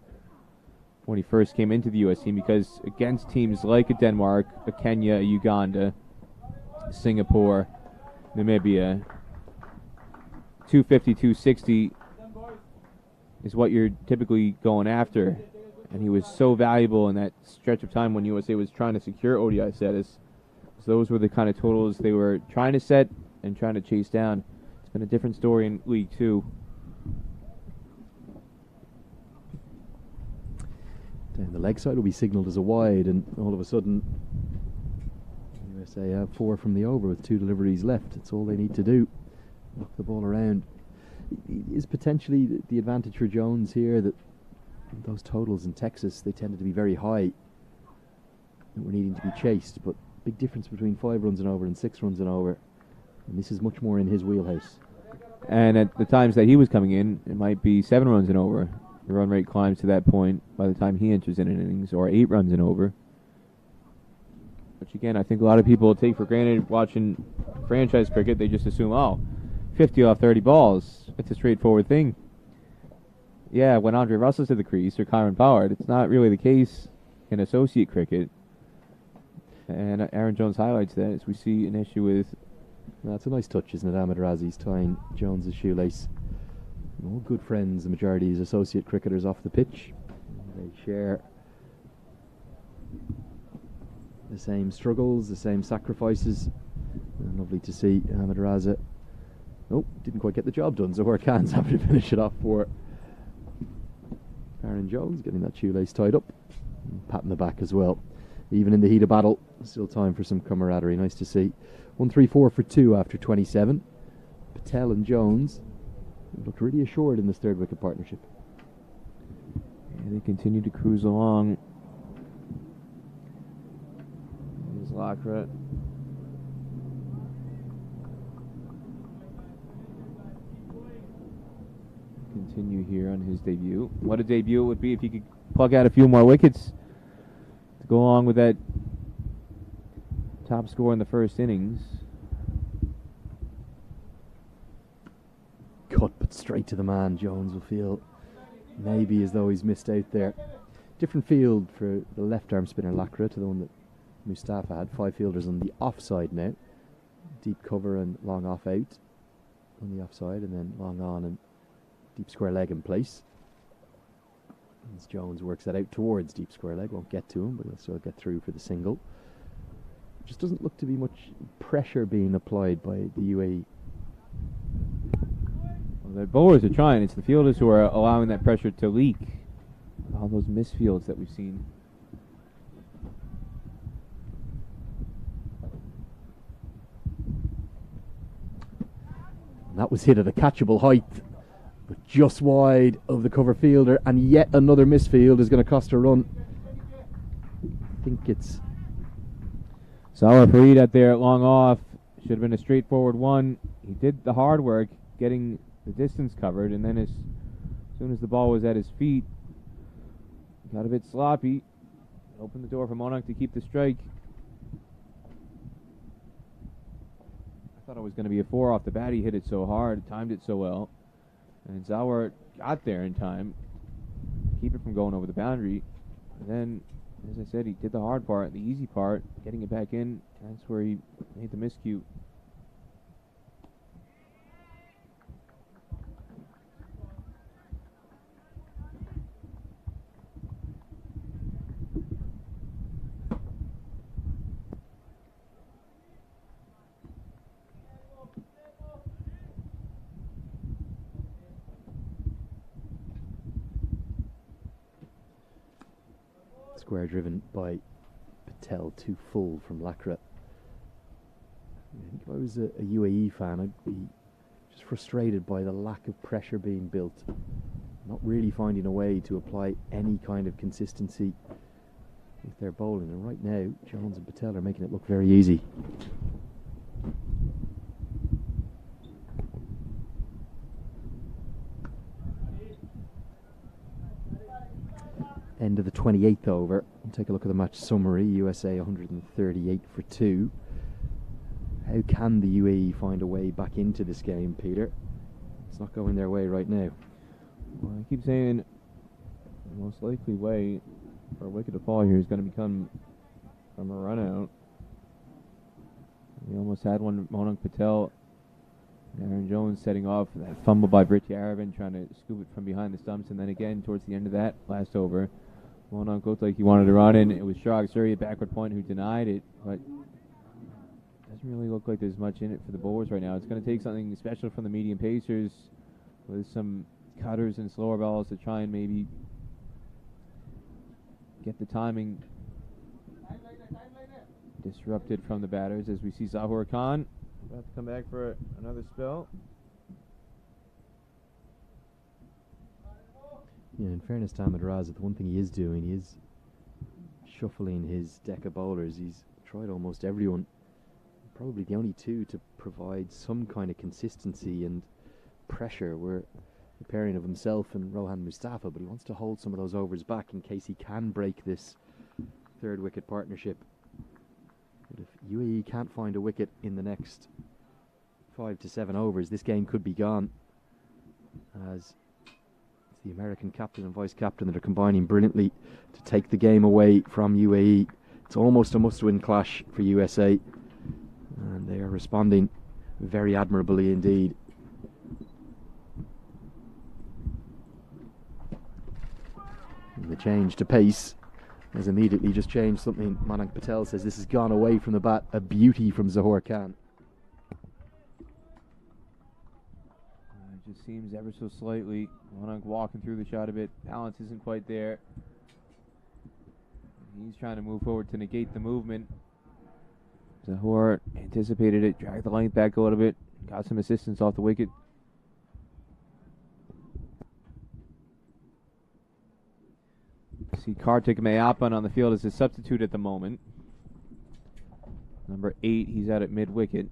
when he first came into the U.S. team, because against teams like a Denmark, a Kenya, a Uganda, Singapore, Namibia, 250, 260 is what you're typically going after. And he was so valuable in that stretch of time when USA was trying to secure ODI status. So those were the kind of totals they were trying to set and trying to chase down. It's been a different story in League 2. Down the leg side will be signalled as a wide, and all of a sudden USA have 4 from the over with 2 deliveries left. That's all they need to do. Knock the ball around. Is potentially the advantage for Jones here that those totals in Texas, they tended to be very high and were needing to be chased, but big difference between 5 runs and over and 6 runs and over, and this is much more in his wheelhouse. And at the times that he was coming in, it might be 7 runs and over. The run rate climbs to that point by the time he enters in an innings, or 8 runs and over, which again I think a lot of people take for granted watching franchise cricket. They just assume, oh, 50 off 30 balls, it's a straightforward thing. Yeah, when Andre Russell's to the crease or Kyron Pollard, it's not really the case in associate cricket. And Aaron Jones highlights that as we see an issue with... That's a nice touch, isn't it? Ahmed Razi's tying Jones's shoelace. All good friends, the majority is associate cricketers off the pitch. They share the same struggles, the same sacrifices. And lovely to see Ahmed Raza. Oh, didn't quite get the job done. Zohar Khan's happy to finish it off for Aaron Jones, getting that shoelace tied up. And patting the back as well. Even in the heat of battle, still time for some camaraderie. Nice to see. 1-3-4 for 2 after 27. Patel and Jones looked really assured in this third wicket partnership. And they continue to cruise along. Here's Lakra. Continue here on his debut. What a debut it would be if he could plug out a few more wickets to go along with that top score in the first innings. Cut but straight to the man. Jones will feel maybe as though he's missed out there. Different field for the left arm spinner Lakra to the one that Mustafa had. 5 fielders on the offside now. Deep cover and long off out on the offside, and then long on and deep square leg in place. As Jones works that out towards deep square leg, won't get to him, but he'll still get through for the single. Just doesn't look to be much pressure being applied by the UAE. Well, the bowlers are trying. It's the fielders who are allowing that pressure to leak. All those misfields that we've seen. And that was hit at a catchable height, but just wide of the cover fielder, and yet another misfield is going to cost a run. I think it's Salah Farid out there long off. Should have been a straightforward one. He did the hard work getting the distance covered, and then as soon as the ball was at his feet, got a bit sloppy. Opened the door for Monarch to keep the strike. I thought it was going to be a 4 off the bat. He hit it so hard, timed it so well. And Zawar got there in time. Keep it from going over the boundary. And then, as I said, he did the hard part, the easy part, getting it back in. That's where he made the miscue. square driven by Patel, too full from Lacra. I think if I was a UAE fan, I'd be just frustrated by the lack of pressure being built, not really finding a way to apply any kind of consistency with their bowling. And right now, Jones and Patel are making it look very easy. End of the 28th over. We'll take a look at the match summary. USA 138 for 2. How can the UAE find a way back into this game, Peter? It's not going their way right now. Well, I keep saying the most likely way for a wicket to fall here is going to become from a run out. We almost had one. Monarch Patel, Aaron Jones setting off that fumble by Britti Aravan, trying to scoop it from behind the stumps, and then again towards the end of that last over, Monarch looked like he wanted to run in. It was Shrag Surrey at backward point who denied it, but doesn't really look like there's much in it for the bowlers right now. It's going to take something special from the medium pacers with some cutters and slower balls to try and maybe get the timing disrupted from the batters, as we see Zahur Khan about to come back for another spell. Yeah, in fairness to Ahmed Raza, the one thing he is doing, he is shuffling his deck of bowlers. He's tried almost everyone. Probably the only two to provide some kind of consistency and pressure were the pairing of himself and Rohan Mustafa, but he wants to hold some of those overs back in case he can break this third wicket partnership. But if UAE can't find a wicket in the next 5 to 7 overs, this game could be gone, as it's the American captain and vice captain that are combining brilliantly to take the game away from UAE. It's almost a must-win clash for USA, and they are responding very admirably indeed. And the change to pace has immediately just changed something. Monarch Patel says this has gone away from the bat. A beauty from Zahur Khan. It just seems ever so slightly. Monarch walking through the shot a bit. Balance isn't quite there. He's trying to move forward to negate the movement. Zahur anticipated it, dragged the length back a little bit, got some assistance off the wicket. See Kartik Mayapan on the field as a substitute at the moment. Number 8, he's out at mid-wicket.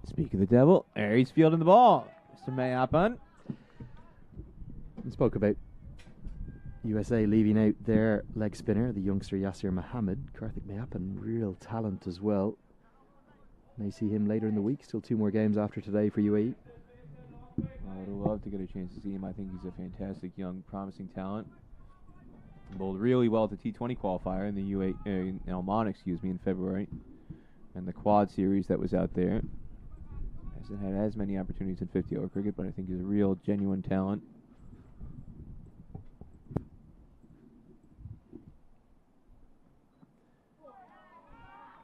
Speak of the devil, there he's fielding the ball. Mr. Mayapan. We spoke about USA leaving out their leg spinner, the youngster Yasir Mohammed. Karthik Mayapan, real talent as well. May see him later in the week. Still 2 more games after today for UAE. I would love to get a chance to see him. I think he's a fantastic young, promising talent. Bowled really well at the T20 qualifier in the in Oman, in February. and the quad series that was out there. Hasn't had as many opportunities in 50-over cricket, but I think he's a real, genuine talent.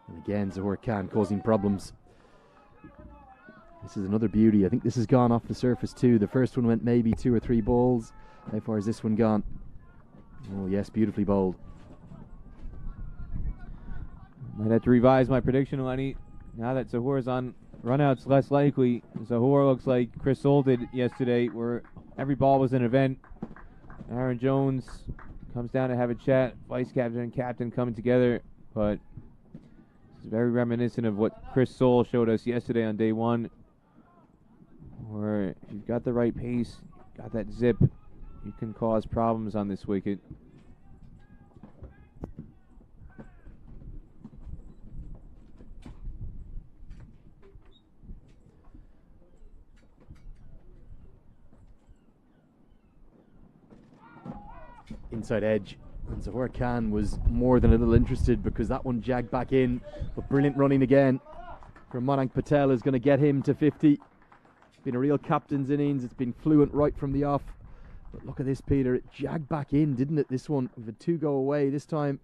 And again, Zohar Khan causing problems. This is another beauty. I think this has gone off the surface too. The first one went maybe 2 or 3 balls. How far is this one gone? Oh yes, beautifully bowled. Might have to revise my prediction, Lenny. Now that Zohar's on runouts, less likely. Zohar looks like Chris Soule did yesterday, where every ball was an event. Aaron Jones comes down to have a chat. Vice captain and captain coming together, but it's very reminiscent of what Chris Soule showed us yesterday on day 1, where if you've got the right pace, got that zip, you can cause problems on this wicket. Inside edge, and Zohar Khan was more than a little interested because that one jagged back in, but brilliant running again from Mayank Patel is going to get him to 50. It's been a real captain's innings. It's been fluent right from the off, but look at this, Peter, it jagged back in, didn't it? This one, we've had 2 go away. This time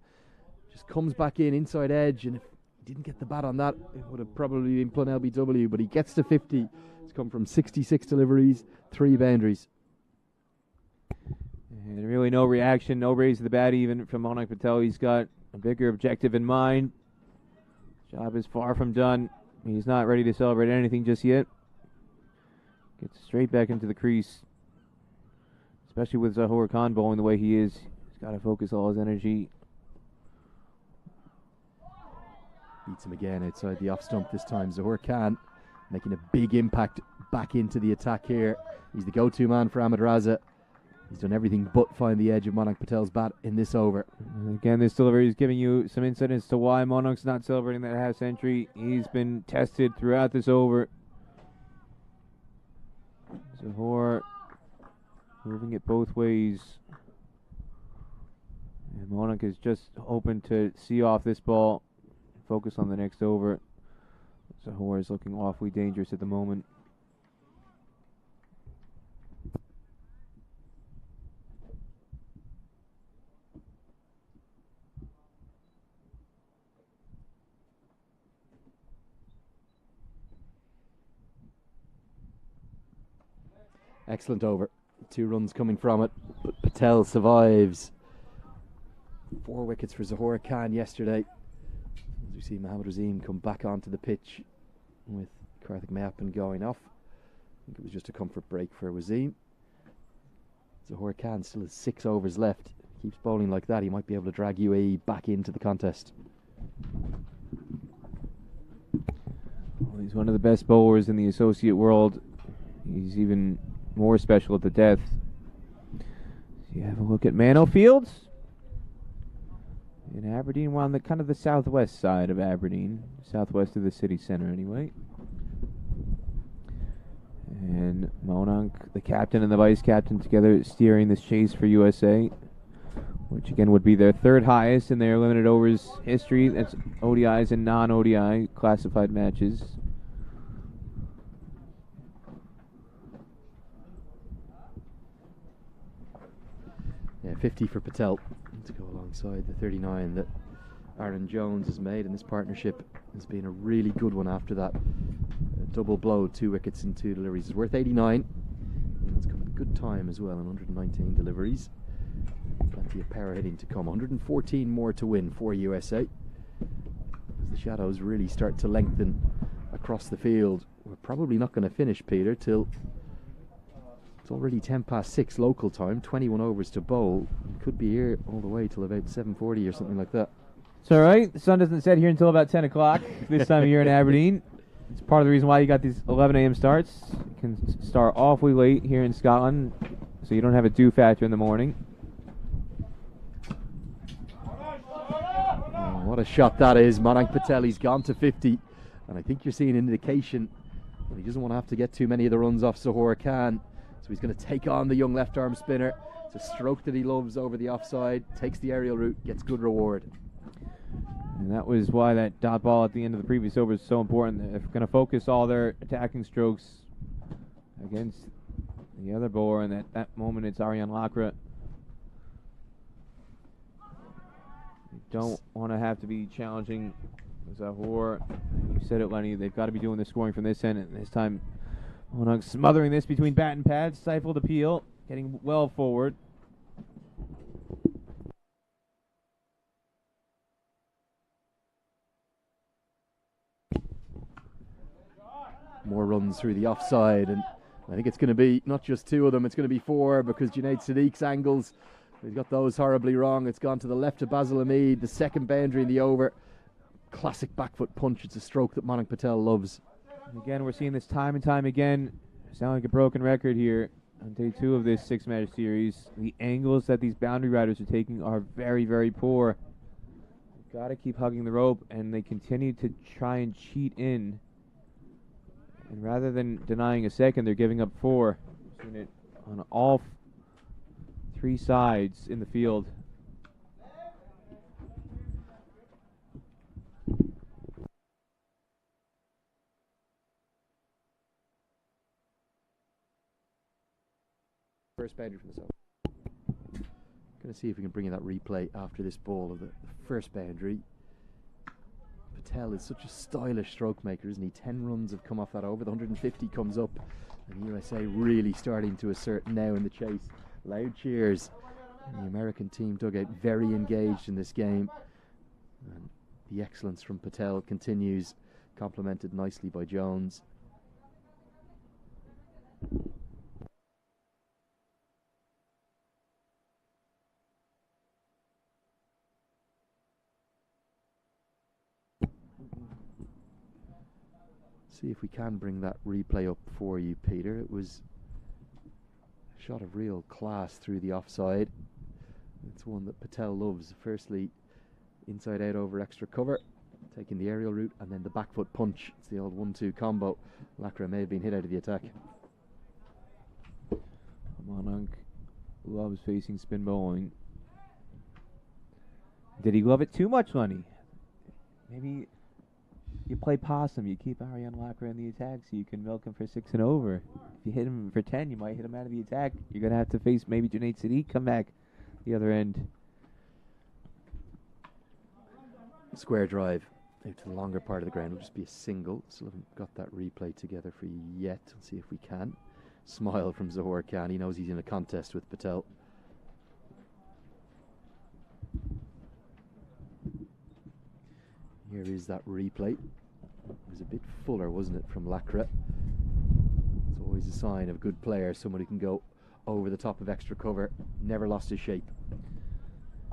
just comes back in inside edge, and if he didn't get the bat on that, it would have probably been Plun LBW, but he gets to 50. It's come from 66 deliveries, 3 boundaries. And really no reaction, no raise to the bat even from Mayank Patel. He's got a bigger objective in mind. Job is far from done. He's not ready to celebrate anything just yet. Gets straight back into the crease. Especially with Zohar Khan bowling the way he is. He's got to focus all his energy. Beats him again outside the off stump this time. Zohar Khan making a big impact back into the attack here. He's the go-to man for Ahmed Raza. He's done everything but find the edge of Mayank Patel's bat in this over. And again, this delivery is giving you some insight as to why Mayank's not celebrating that half century. He's been tested throughout this over. Zohar moving it both ways. And Mayank is just hoping to see off this ball, focus on the next over. Zohar is looking awfully dangerous at the moment. Excellent over. 2 runs coming from it, but Patel survives. 4 wickets for Zohar Khan yesterday. As we see Mohammad Razim come back onto the pitch with Karthik Mayappan going off. I think it was just a comfort break for Wazim. Zohar Khan still has 6 overs left. Keeps bowling like that, he might be able to drag UAE back into the contest. Well, he's one of the best bowlers in the associate world. He's even more special at the death. So you have a look at Mano Fields in Aberdeen. We're on the kind of the southwest side of Aberdeen, southwest of the city center anyway. And Mayank, the captain and the vice captain together steering this chase for USA, which again would be their 3rd highest in their limited overs history. That's ODIs and non-ODI classified matches. Yeah, 50 for Patel to go alongside the 39 that Aaron Jones has made, and this partnership has been a really good one after that. A double blow, 2 wickets and 2 deliveries. It's worth 89. And it's come at a good time as well in 119 deliveries. Plenty of power hitting to come. 114 more to win for USA. As the shadows really start to lengthen across the field. We're probably not going to finish, Peter, till it's already 6 local time, 21 overs to bowl. We could be here all the way till about 7:40 or something like that. It's all right. The sun doesn't set here until about 10 o'clock this time of year in Aberdeen. It's part of the reason why you got these 11 a.m. starts. You can start awfully late here in Scotland, so you don't have a dew factor in the morning. Oh, what a shot that is. Mayank Patel, he's gone to 50. And I think you're seeing an indication that he doesn't want to have to get too many of the runs off Zohar Khan. So he's going to take on the young left arm spinner. It's a stroke that he loves over the offside, takes the aerial route, gets good reward. And that was why that dot ball at the end of the previous over is so important. They're going to focus all their attacking strokes against the other bowler, and at that moment it's Aryan Lakra. You don't want to have to be challenging Zahor. You said it, Lenny. They've got to be doing the scoring from this end, and this time Monarch smothering this between bat and pad. Stifled appeal, getting well forward. More runs through the offside, and I think it's going to be not just two of them, it's going to be four, because Junaid Sadiq's angles, he's got those horribly wrong. It's gone to the left of Basil Hamid, the second boundary in the over. Classic back foot punch. It's a stroke that Manik Patel loves. And again, we're seeing this time and time again. Sound like a broken record here on day 2 of this 6-match series. The angles that these boundary riders are taking are very, very poor. You've got to keep hugging the rope, and they continue to try and cheat in. And rather than denying a second, they're giving up 4. We've seen it on all 3 sides in the field. First boundary from the south. Going to see if we can bring in that replay after this ball of the first boundary. Patel is such a stylish stroke maker, isn't he? 10 runs have come off that over. The 150 comes up, and USA really starting to assert now in the chase. Loud cheers. And the American team dugout very engaged in this game. And the excellence from Patel continues, complemented nicely by Jones. See if we can bring that replay up for you, Peter. It was a shot of real class through the offside. It's one that Patel loves. Firstly, inside out over extra cover, taking the aerial route, and then the back foot punch. It's the old 1-2 combo. Lakra may have been hit out of the attack. Monarch loves facing spin bowling. Did he love it too much, Lenny? Maybe you play possum. You keep Aryan Lakra in the attack so you can milk him for 6 and over. If you hit him for 10, you might hit him out of the attack. You're going to have to face maybe Junaid Sadiq come back the other end. Square drive out to the longer part of the ground. Will just be a single. Still haven't got that replay together for you yet. We'll see if we can. Smile from Zahor Khan. He knows he's in a contest with Patel. Here is that replay. It was a bit fuller, wasn't it, from Lakra? It's always a sign of a good player, someone who can go over the top of extra cover. Never lost his shape.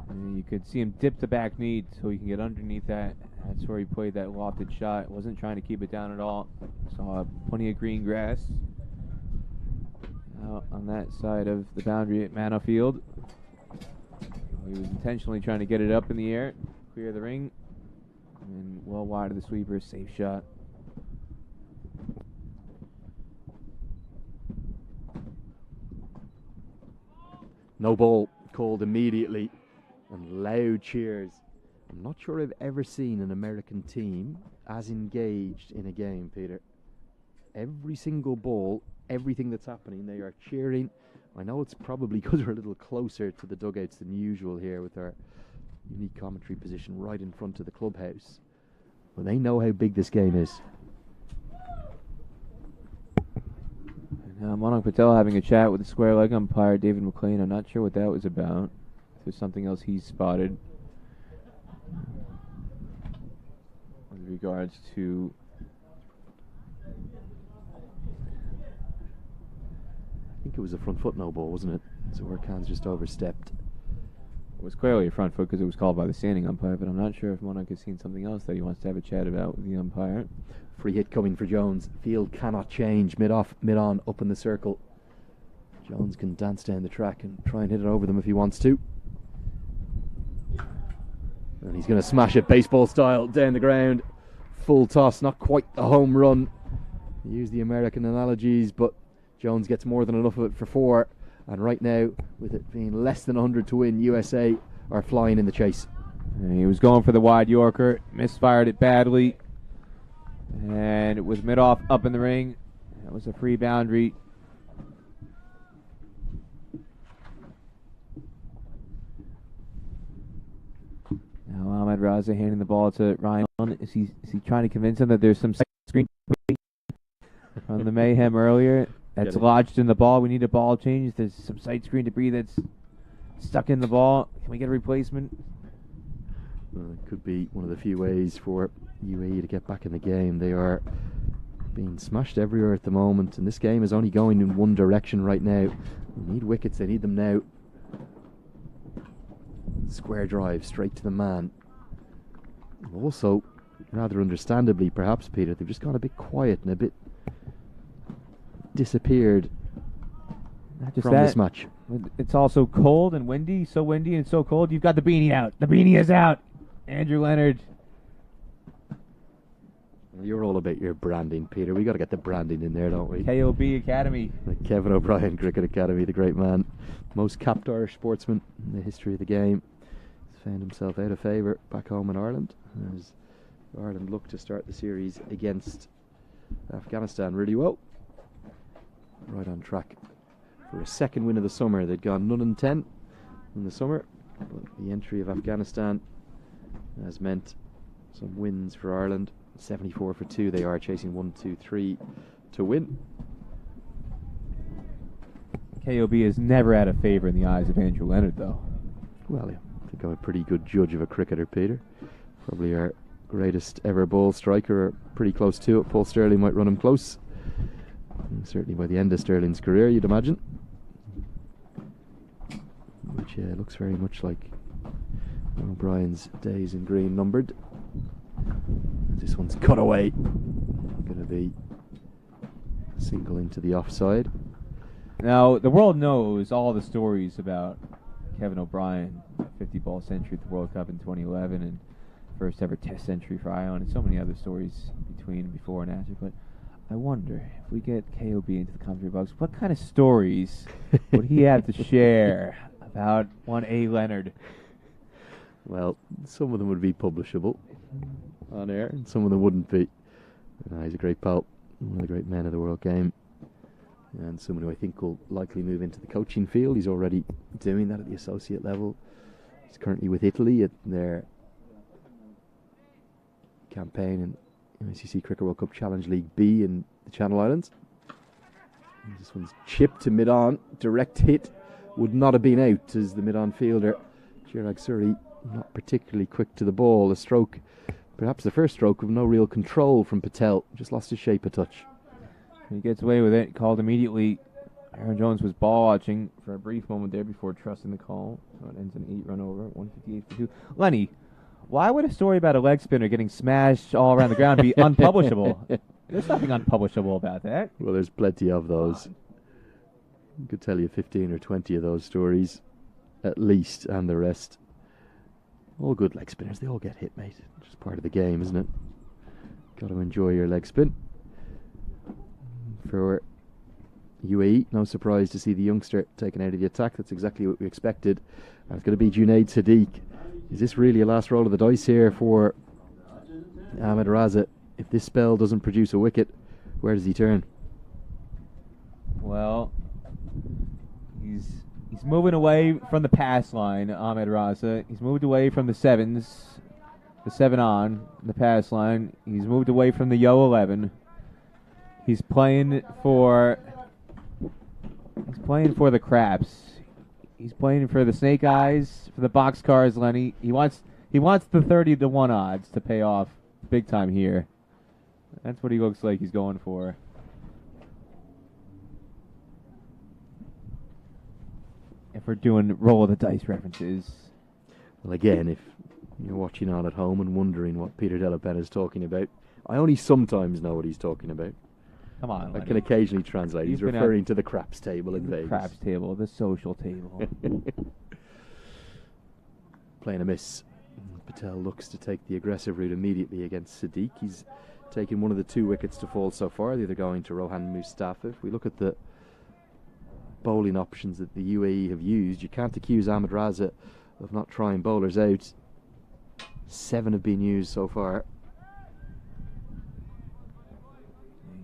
And you could see him dip the back knee so he can get underneath that. That's where he played that lofted shot. Wasn't trying to keep it down at all. Saw plenty of green grass out on that side of the boundary at Mano Field. He was intentionally trying to get it up in the air, clear the ring, and well wide of the sweeper. Safe shot. No ball called immediately, and loud cheers. I'm not sure I've ever seen an American team as engaged in a game, Peter. Every single ball, everything that's happening, they are cheering. I know it's probably because we're a little closer to the dugouts than usual here with our unique commentary position right in front of the clubhouse. But they know how big this game is. Now Monarch Patel having a chat with the square leg umpire David McLean. I'm not sure what that was about. If there's something else he's spotted with regards to I think it was a front foot no ball, wasn't it? So Khan's just overstepped. It was clearly a front foot because it was called by the standing umpire, but I'm not sure if Monarch has seen something else that he wants to have a chat about with the umpire. Free hit coming for Jones. Field cannot change. Mid-off, mid-on, up in the circle. Jones can dance down the track and try and hit it over them if he wants to. And he's going to smash it baseball style down the ground. Full toss, not quite a home run. Use the American analogies, but Jones gets more than enough of it for 4. And right now, with it being less than 100 to win, USA are flying in the chase. And he was going for the wide Yorker, misfired it badly. And with mid-off up in the ring, that was a free boundary. Now Ahmed Raza handing the ball to Ryan. Is he trying to convince him that there's some screen from the mayhem earlier that's lodged in the ball? We need a ball change. There's some side screen debris that's stuck in the ball. Can we get a replacement? Well, it could be one of the few ways for UAE to get back in the game. They are being smashed everywhere at the moment, and this game is only going in one direction right now. They need wickets. They need them now. Square drive straight to the man. Also, rather understandably perhaps, Peter, they've just gone a bit quiet and a bit disappeared from this match. It's also cold and windy, so windy and so cold. You've got the beanie out. The beanie is out. Andrew Leonard. You're all about your branding, Peter. We got to get the branding in there, don't we? KOB Academy. The Kevin O'Brien Cricket Academy, the great man. Most capped Irish sportsman in the history of the game. He's found himself out of favour back home in Ireland, as Ireland look to start the series against Afghanistan really well. Right on track for a second win of the summer. They'd gone 9-10 in the summer, but the entry of Afghanistan has meant some wins for Ireland. 74 for 2 they are, chasing 1, 2, 3 to win. KOB is never out of favour in the eyes of Andrew Leonard, though. Well, I think I'm a pretty good judge of a cricketer, Peter. Probably our greatest ever ball striker, or pretty close to it. Paul Sterling might run him close. And certainly by the end of Sterling's career, you'd imagine. Which looks very much like O'Brien's days in green numbered. This one's cut away. Going to be single into the offside. Now, the world knows all the stories about Kevin O'Brien, 50-ball century at the World Cup in 2011, and first ever Test century for Ireland, and so many other stories between, before, and after. But I wonder, if we get KOB into the commentary box, what kind of stories would he have to share about one A. Leonard? Well, some of them would be publishable on air, and some of them wouldn't be. He's a great pal, one of the great men of the world game, and someone who I think will likely move into the coaching field. He's already doing that at the associate level. He's currently with Italy at their campaign in ICC Cricket World Cup Challenge League B in the Channel Islands. And this one's chipped to mid-on. Direct hit would not have been out, as the mid-on fielder Chirag Suri not particularly quick to the ball. A stroke, perhaps the first stroke of no real control from Patel. Just lost his shape a touch. He gets away with it. Called immediately. Aaron Jones was ball watching for a brief moment there before trusting the call. So it ends in 8-run over, 158 for 2. Lenny, why would a story about a leg spinner getting smashed all around the ground be unpublishable? There's nothing unpublishable about that. Well, there's plenty of those. I could tell you 15 or 20 of those stories, at least, and the rest. All good leg spinners, they all get hit, mate. Just part of the game, isn't it? Got to enjoy your leg spin. For UAE, no surprise to see the youngster taken out of the attack. That's exactly what we expected. It's going to be Junaid Sadiq. Is this really a last roll of the dice here for Ahmed Raza? If this spell doesn't produce a wicket, where does he turn? Well, he's moving away from the pass line, Ahmed Raza. He's moved away from the sevens, the 7 on, the pass line. He's moved away from the Yo 11. He's playing for the craps. He's playing for the snake eyes, for the boxcars, Lenny. He wants the 30-1 odds to pay off big time here. That's what he looks like he's going for. If we're doing roll of the dice references. Well, again, if you're watching on at home and wondering what Peter Delapen is talking about, I only sometimes know what he's talking about. Come on, Lenny. I can occasionally translate. He's referring to the craps table in Vegas. The craps table, the social table. Playing a miss. Patel looks to take the aggressive route immediately against Sadiq. He's taken one of the 2 wickets to fall so far, the other going to Rohan Mustafa. If we look at the bowling options that the UAE have used, you can't accuse Ahmed Raza of not trying bowlers out. 7 have been used so far.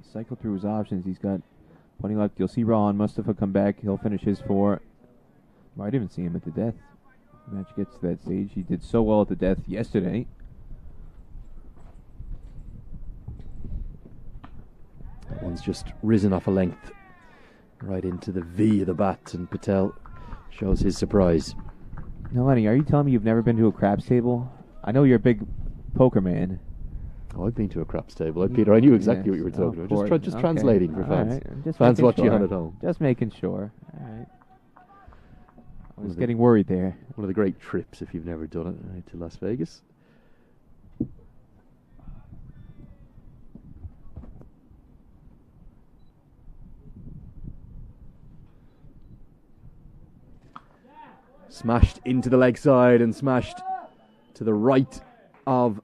He cycled through his options. He's got plenty left. You'll see Rahan Mustafa come back. He'll finish his 4. Might even see him at the death. The match gets to that stage. He did so well at the death yesterday. That one's just risen off a length right into the V of the bat, and Patel shows his surprise. Now, Lenny, are you telling me you've never been to a craps table? I know you're a big poker man. Oh, I've been to a craps table. Peter, I knew exactly what you were talking about. Just translating for fans. Right. Just fans watching sure. on at home. Just making sure. All right. I was getting worried there. One of the great trips, if you've never done it, right, to Las Vegas. Smashed into the leg side and smashed to the right of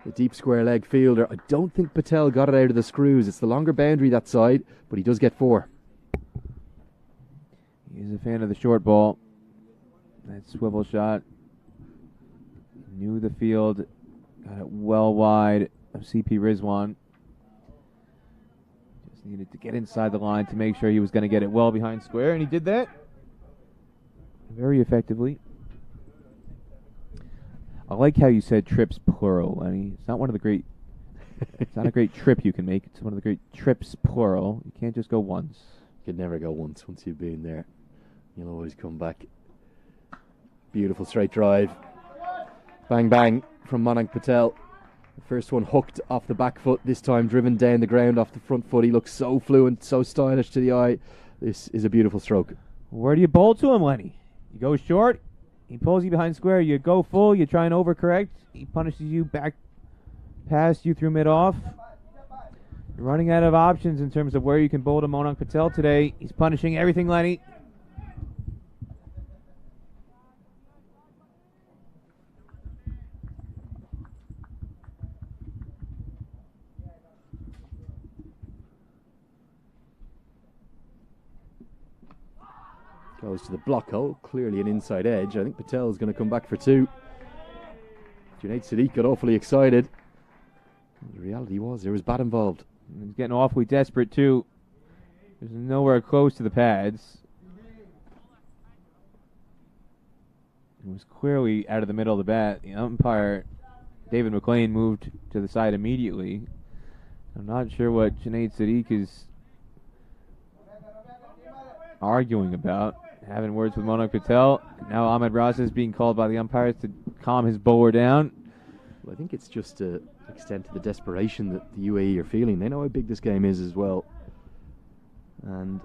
the deep square leg fielder. I don't think Patel got it out of the screws. It's the longer boundary that side, but he does get 4. He's a fan of the short ball. That swivel shot. Knew the field. Got it well wide of CP Rizwan. Just needed to get inside the line to make sure he was going to get it well behind square, and he did that very effectively. I like how you said trips plural, Lenny. It's not one of the great. It's not a great trip you can make. It's one of the great trips plural. You can't just go once. You can never go once you've been there. You'll always come back. Beautiful straight drive. Bang bang from Manan Patel. The first one hooked off the back foot, this time driven down the ground off the front foot. He looks so fluent, so stylish to the eye. This is a beautiful stroke. Where do you bowl to him, Lenny? You go short, he pulls you behind square, you go full, you try and overcorrect, he punishes you back past you through mid-off. You're running out of options in terms of where you can bowl to Manan Patel today. He's punishing everything, Lenny. Goes to the block hole, clearly an inside edge. I think Patel's going to come back for 2. Junaid Sadiq got awfully excited. The reality was there was bat involved. He's getting awfully desperate too. There's nowhere close to the pads. It was clearly out of the middle of the bat. The umpire, David McLean, moved to the side immediately. I'm not sure what Junaid Sadiq is arguing about. Having words with Manan Patel. Now Ahmed Raza is being called by the umpires to calm his bowler down. Well, I think it's just to extend to the desperation that the UAE are feeling. They know how big this game is as well. And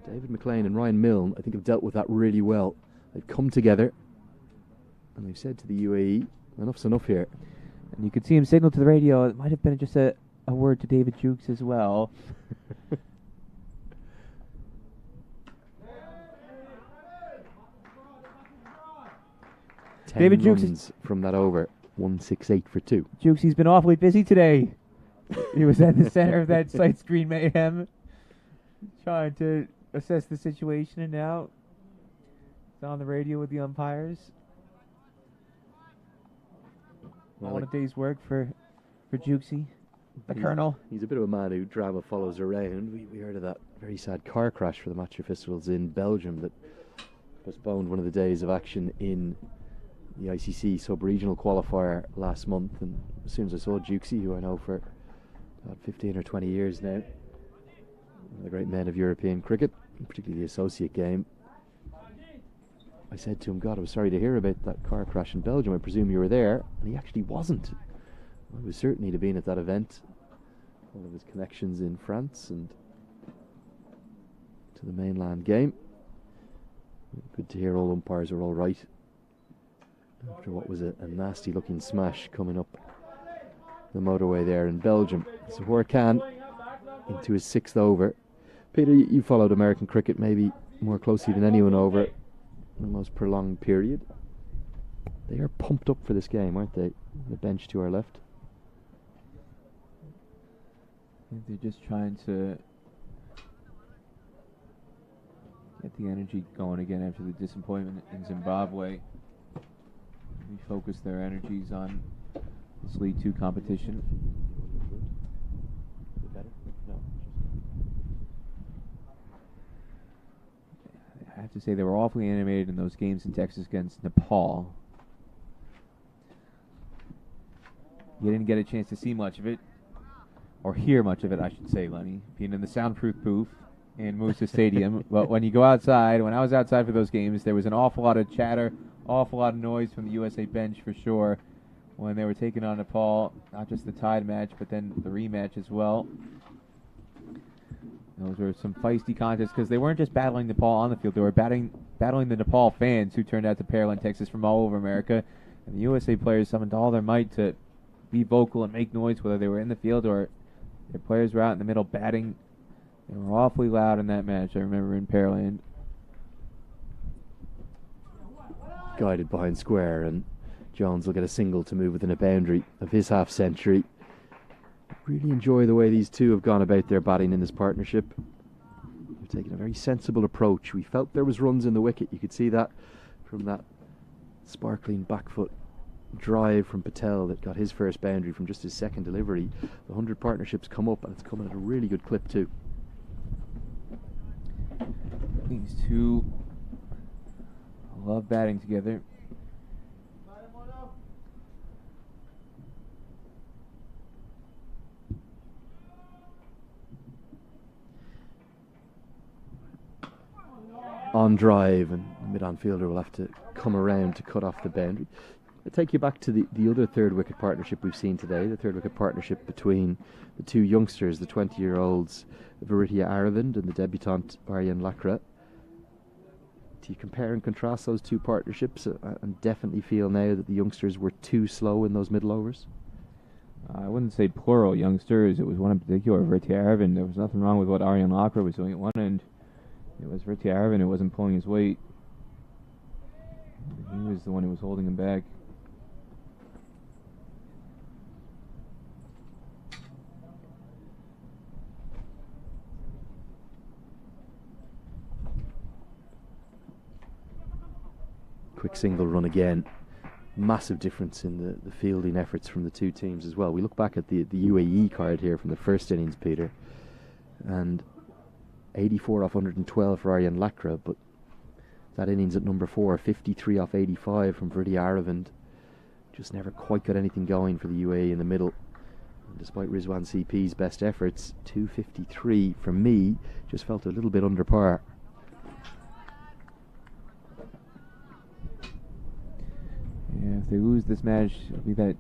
David McLean and Ryan Milne, I think, have dealt with that really well. They've come together and they've said to the UAE, enough's enough here. And you could see him signal to the radio. It might have been just a word to David Jukes as well. 10 David Jukes runs from that over. 168 for 2. Jukes, he's been awfully busy today. He was at the center of that sight screen mayhem, trying to assess the situation, and now he's on the radio with the umpires. Well, All in a day's work for Jukesy, the Colonel. He's a bit of a man who drama follows around. We heard of that very sad car crash for the Match of Festivals in Belgium that postponed one of the days of action in the ICC sub-regional qualifier last month. And as soon as I saw Jukesy, who I know for about 15 or 20 years now, one of the great men of European cricket, particularly the associate game, I said to him, God, I was sorry to hear about that car crash in Belgium. I presume you were there. And he actually wasn't. I was certain he'd have been at that event. All of his connections in France and to the mainland game. Good to hear all umpires are all right after what was a nasty looking smash coming up the motorway there in Belgium. So Horkan into his 6th over. Peter, you followed American cricket maybe more closely than anyone over the most prolonged period. They are pumped up for this game, aren't they? The bench to our left. I think they're just trying to get the energy going again after the disappointment in Zimbabwe. refocus their energies on this League 2 competition. I have to say they were awfully animated in those games in Texas against Nepal. You didn't get a chance to see much of it, or hear much of it, I should say, Lenny, being in the soundproof booth in Musa Stadium. But when you go outside, when I was outside for those games, there was an awful lot of chatter, awful lot of noise from the USA bench for sure when they were taking on Nepal, not just the tied match, but then the rematch as well. Those were some feisty contests because they weren't just battling Nepal on the field. They were battling the Nepal fans who turned out to Pearland, Texas from all over America. And the USA players summoned all their might to be vocal and make noise, whether they were in the field or their players were out in the middle batting. They were awfully loud in that match, I remember, in Pearland. Guided behind square, and Jones will get a single to move within a boundary of his half century. Really enjoy the way these two have gone about their batting in this partnership. They've taken a very sensible approach. We felt there was runs in the wicket. You could see that from that sparkling back foot drive from Patel that got his first boundary from just his second delivery. The 100 partnerships come up, and it's coming at a really good clip too. These two love batting together. On drive, and the mid-on fielder will have to come around to cut off the boundary. I take you back to the other third wicket partnership we've seen today, the third wicket partnership between the two youngsters, the 20-year-olds Varitia Aravind and the debutant Aryan Lakra. Do you compare and contrast those two partnerships and definitely feel now that the youngsters were too slow in those middle overs? I wouldn't say plural youngsters. It was one in particular, Varitia Aravind. There was nothing wrong with what Aryan Lakra was doing at one end. It was Varitia Aravind who wasn't pulling his weight. He was the one who was holding him back. Quick single run again. Massive difference in the fielding efforts from the two teams as well. We look back at the UAE card here from the first innings, Peter, and 84 off 112 for Aryan Lakra, but that innings at number 4, 53 off 85 from Varitia Aravind. Just never quite got anything going for the UAE in the middle. And despite Rizwan CP's best efforts, 253 from me just felt a little bit under par. Yeah, if they lose this match, it'll be that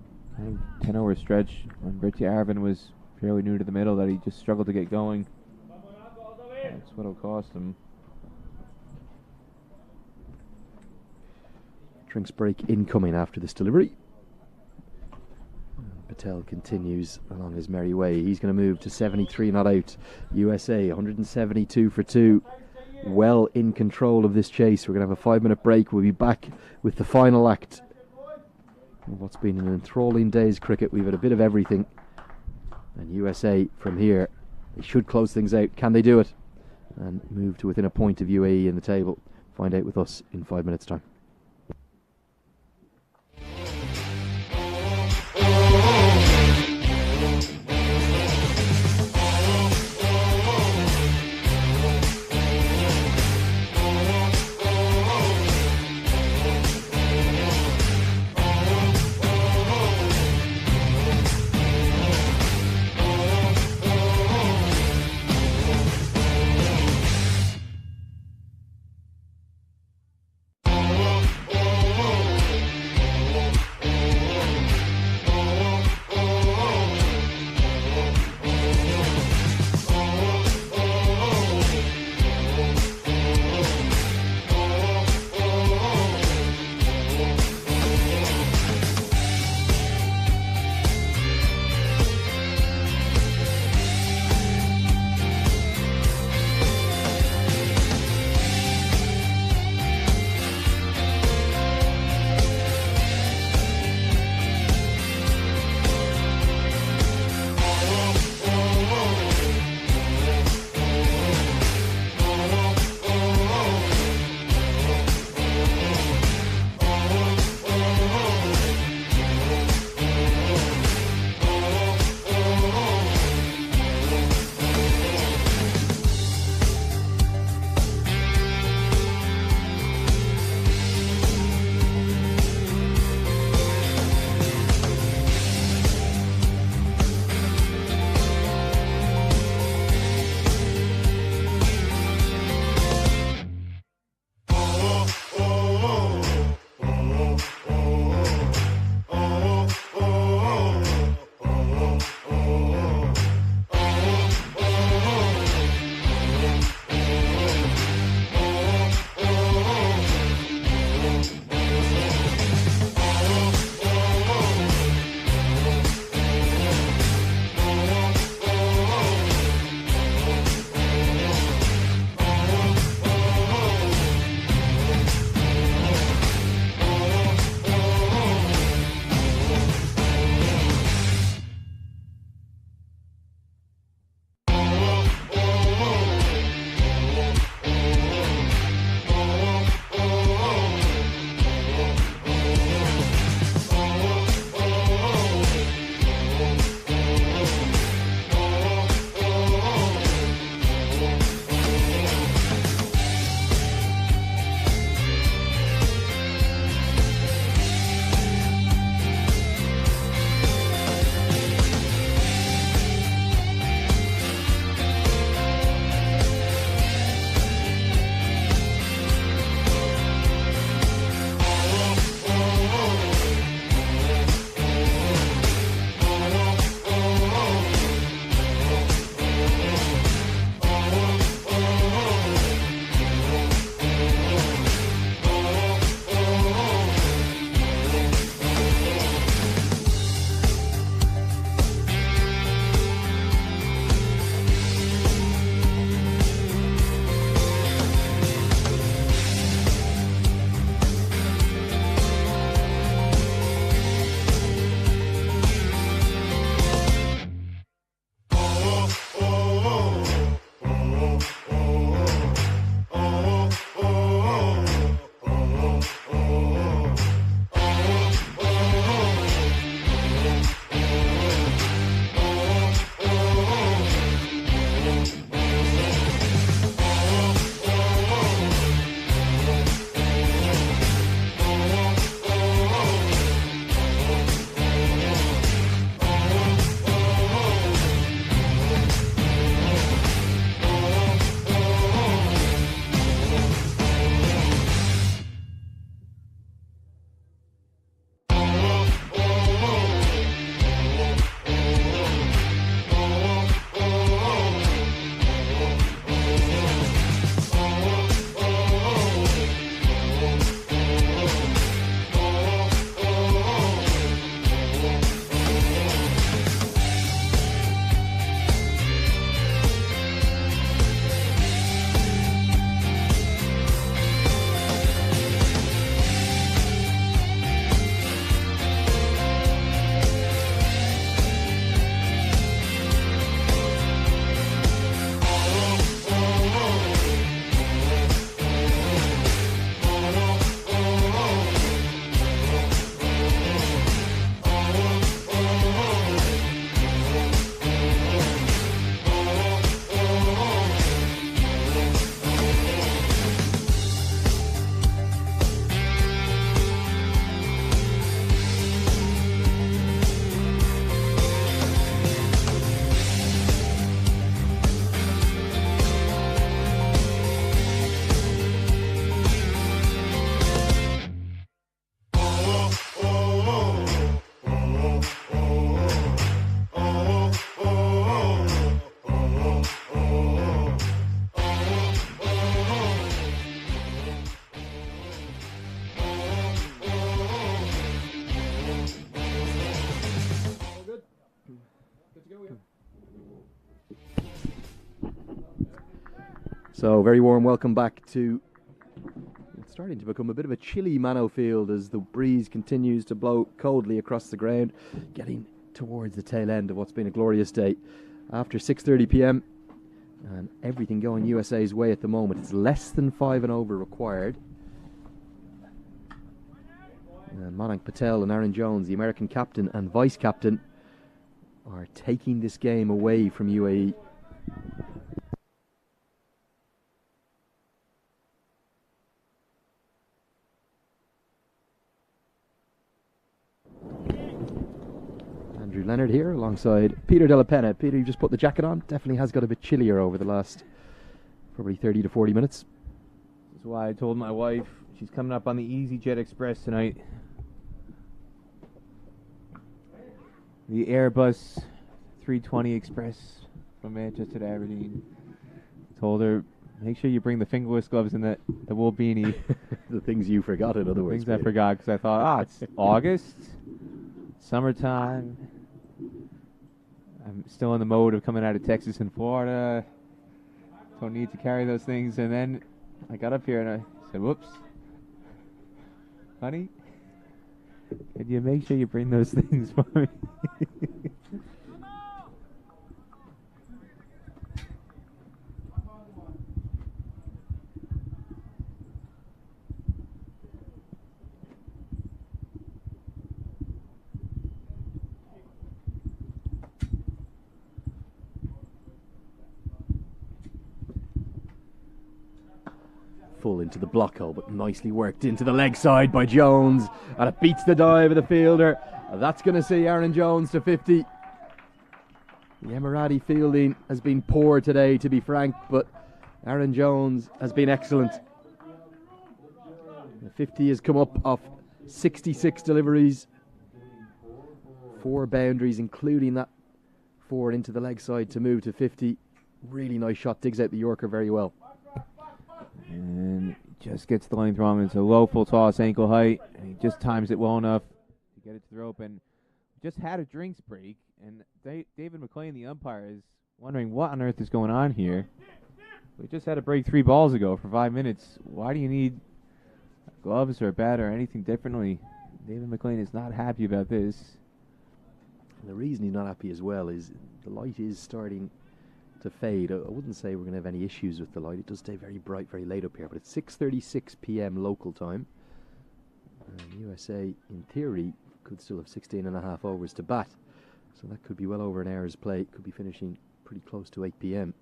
10-over stretch when Varitia Aravind was fairly new to the middle that he just struggled to get going. That's what it'll cost him. Drinks break incoming after this delivery. Patel continues along his merry way. He's going to move to 73 not out. USA 172 for 2. Well in control of this chase. We're going to have a 5-minute break. We'll be back with the final act of what's been an enthralling day's cricket. We've had a bit of everything. And USA from here, they should close things out. Can they do it? And move to within a point of UAE in the table. Find out with us in 5 minutes' time. So, very warm welcome back to... It's starting to become a bit of a chilly Mano field as the breeze continues to blow coldly across the ground, getting towards the tail end of what's been a glorious day. After 6:30 p.m. and everything going USA's way at the moment. It's less than 5 and over required. And Mayank Patel and Aaron Jones, the American captain and vice captain, are taking this game away from UAE. Andrew Leonard here alongside Peter Della Penna. Peter, you just put the jacket on. Definitely has got a bit chillier over the last probably 30 to 40 minutes. That's why I told my wife she's coming up on the EasyJet Express tonight. The Airbus 320 Express from Manchester to Aberdeen. Told her, make sure you bring the fingerless gloves and the wool beanie. The things you forgot, in other words. Things I forgot because I thought, it's August, summertime. I'm still in the mode of coming out of Texas and Florida. Don't need to carry those things. And then I got up here and I said, whoops. Honey, can you make sure you bring those things for me? Full into the block hole, but nicely worked into the leg side by Jones, and it beats the dive of the fielder. That's going to see Aaron Jones to 50. The Emirati fielding has been poor today, to be frank, but Aaron Jones has been excellent. The 50 has come up off 66 deliveries, 4 boundaries, including that 4 into the leg side to move to 50. Really nice shot, digs out the Yorker very well. And just gets the length wrong. It's a low full toss, ankle height, and he just times it well enough to get it to the rope. And just had a drinks break, and David McLean, the umpire, is wondering what on earth is going on here. We just had a break 3 balls ago for 5 minutes. Why do you need gloves or a bat or anything differently? David McLean is not happy about this. And the reason he's not happy as well is the light is starting to fade. I wouldn't say we're going to have any issues with the light. It does stay very bright, very late up here, but it's 6:36 p.m. local time. And USA, in theory, could still have 16 and a half overs to bat. So that could be well over an hour's play. Could be finishing pretty close to 8 p.m.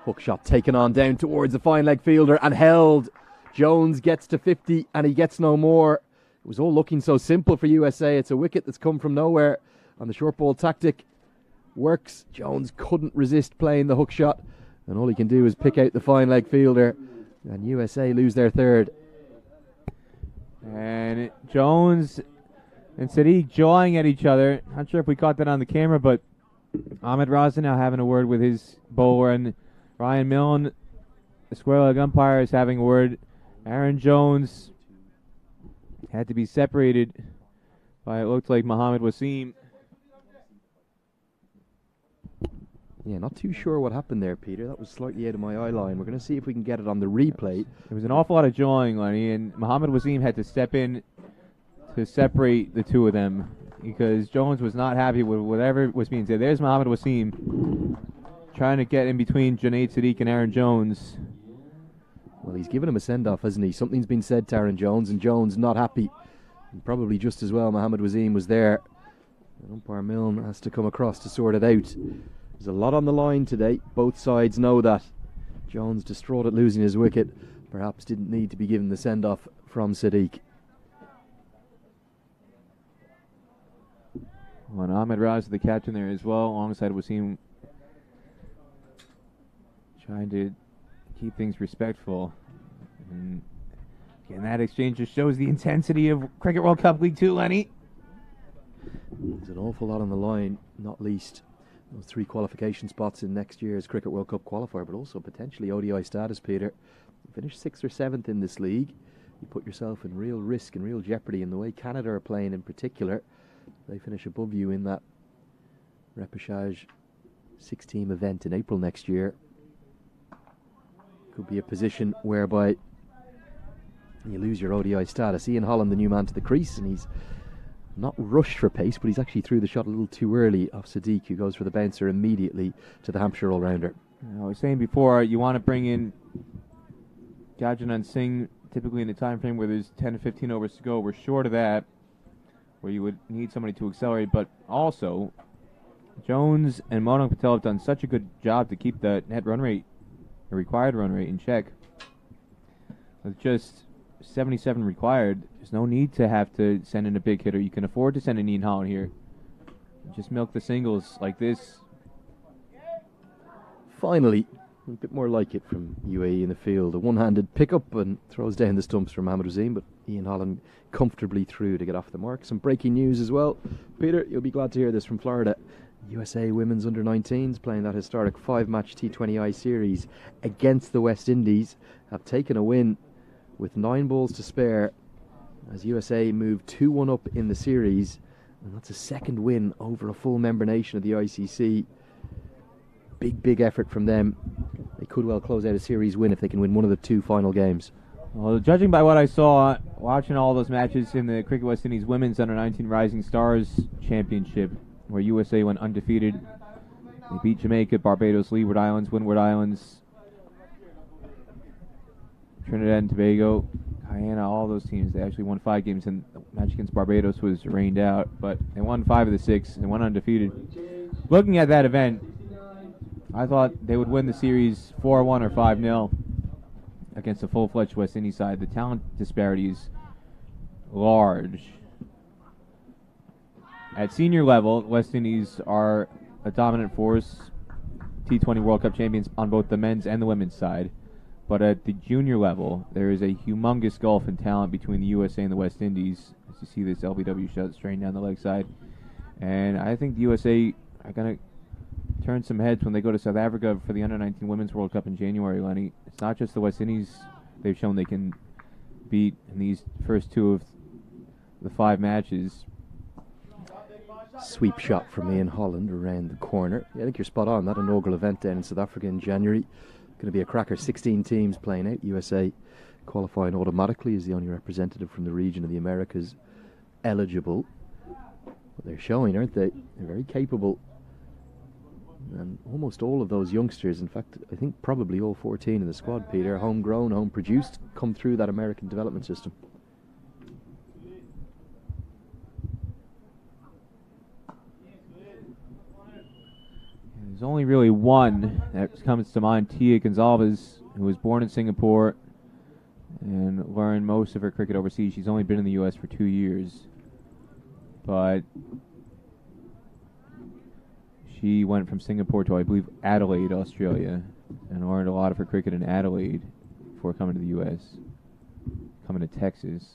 Hook shot taken on down towards the fine leg fielder and held. Jones gets to 50 and he gets no more. It was all looking so simple for USA. It's a wicket that's come from nowhere on the short ball tactic. Works. Jones couldn't resist playing the hook shot, and all he can do is pick out the fine leg fielder, and USA lose their third. And Jones and Sadiq jawing at each other. Not sure if we caught that on the camera, but Ahmed Raza now having a word with his bowler, and Ryan Milne, the square leg umpire, is having a word. Aaron Jones had to be separated by, it looked like, Mohammed Wasim. Yeah, not too sure what happened there, Peter. That was slightly out of my eye line. We're going to see if we can get it on the replay. There was an awful lot of jawing, Lenny, and Mohammed Wasim had to step in to separate the two of them because Jones was not happy with whatever was being said. There's Mohammed Wasim trying to get in between Junaid Sadiq and Aaron Jones. Well, he's given him a send-off, hasn't he? Something's been said to Aaron Jones, and Jones not happy. And probably just as well Mohammed Wasim was there. And umpire Milne has to come across to sort it out. There's a lot on the line today. Both sides know that. Jones, distraught at losing his wicket, perhaps didn't need to be given the send-off from Sadiq. Well, and Ahmed Raz, the captain there as well, alongside Wasim, trying to keep things respectful. And again, that exchange just shows the intensity of Cricket World Cup League 2, Lenny. There's an awful lot on the line, not least those 3 qualification spots in next year's Cricket World Cup qualifier, but also potentially ODI status, Peter. You finish 6th or 7th in this league, you put yourself in real risk and real jeopardy in the way Canada are playing in particular. They finish above you in that repechage 6-team event in April next year. could be a position whereby you lose your ODI status. Ian Holland, the new man to the crease, and he's not rushed for pace, but he's actually threw the shot a little too early off Sadiq, who goes for the bouncer immediately to the Hampshire all-rounder. I was saying before, you want to bring in Gajanan Singh typically in the time frame where there's 10 to 15 overs to go. We're short of that, where you would need somebody to accelerate, but also Jones and Monang Patel have done such a good job to keep the net run rate, the required run rate, in check. With just 77 required, there's no need to have to send in a big hitter. You can afford to send in Ian Holland here. Just milk the singles like this. Finally, a bit more like it from UAE in the field. A one-handed pickup and throws down the stumps from Mohamed Hussein, but Ian Holland comfortably through to get off the mark. Some breaking news as well. Peter, you'll be glad to hear this from Florida. USA women's under-19s playing that historic 5-match T20I series against the West Indies have taken a win with 9 balls to spare as USA move 2-1 up in the series, and that's a second win over a full member nation of the ICC. Big effort from them. They could well close out a series win if they can win one of the 2 final games. Well, judging by what I saw watching all those matches in the Cricket West Indies Women's Under-19 Rising Stars Championship, where USA went undefeated, they beat Jamaica, Barbados, Leeward Islands, Windward Islands, Trinidad and Tobago, Guyana, all those teams. They actually won 5 games, and the match against Barbados was rained out, but they won 5 of the 6 and went undefeated. Looking at that event, I thought they would win the series 4-1 or 5-0 against a full-fledged West Indies side. The talent disparity is large. At senior level, West Indies are a dominant force, T20 World Cup champions on both the men's and the women's side. But at the junior level, there is a humongous gulf in talent between the USA and the West Indies. As you see this LBW shot straight down the leg side. And I think the USA are going to turn some heads when they go to South Africa for the Under-19 Women's World Cup in January, Lenny. It's not just the West Indies they've shown they can beat in these first 2 of the 5 matches. Sweep shot from Ian Holland around the corner. Yeah, I think you're spot on. That inaugural event down in South Africa in January. Going to be a cracker. 16 teams playing out. USA qualifying automatically as the only representative from the region of the Americas eligible. But they're showing, aren't they? They're very capable. And almost all of those youngsters, in fact, I think probably all 14 in the squad, Peter, homegrown, home-produced, come through that American development system. There's only really one that comes to mind, Tia Gonzalez, who was born in Singapore and learned most of her cricket overseas. She's only been in the U.S. for 2 years, but she went from Singapore to, I believe, Adelaide, Australia, and learned a lot of her cricket in Adelaide before coming to the U.S., coming to Texas.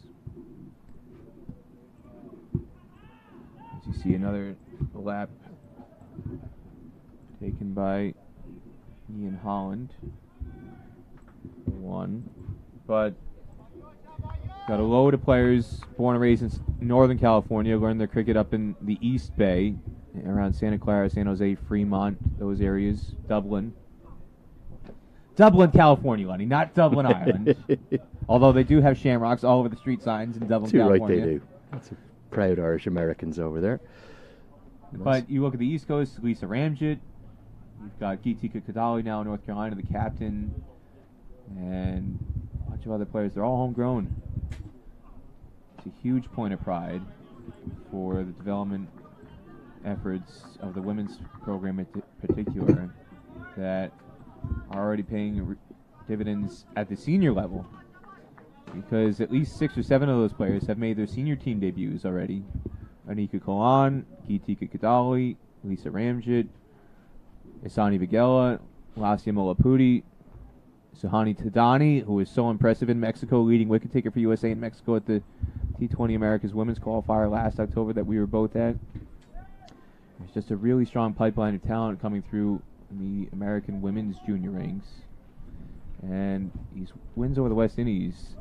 As you see, another lap taken by Ian Holland. 1. But got a load of players born and raised in Northern California, learned their cricket up in the East Bay, around Santa Clara, San Jose, Fremont, those areas, Dublin. Dublin, California, Lenny, not Dublin, Ireland. Although they do have shamrocks all over the street signs in Dublin, California. Right, they do. That's a proud Irish Americans over there. But you look at the East Coast, Lisa Ramjet. You've got Geetika Kadali now in North Carolina, the captain, and a bunch of other players. They're all homegrown. It's a huge point of pride for the development efforts of the women's program in particular that are already paying dividends at the senior level, because at least 6 or 7 of those players have made their senior team debuts already. Anika Kalan, Geetika Kadali, Lisa Ramjet, Isani Vigela, Lasya Molapudi, Suhani Tadani, who was so impressive in Mexico, leading wicket taker for USA in Mexico at the T20 Americas Women's Qualifier last October that we were both at. There's just a really strong pipeline of talent coming through in the American women's junior ranks. And these wins over the West Indies,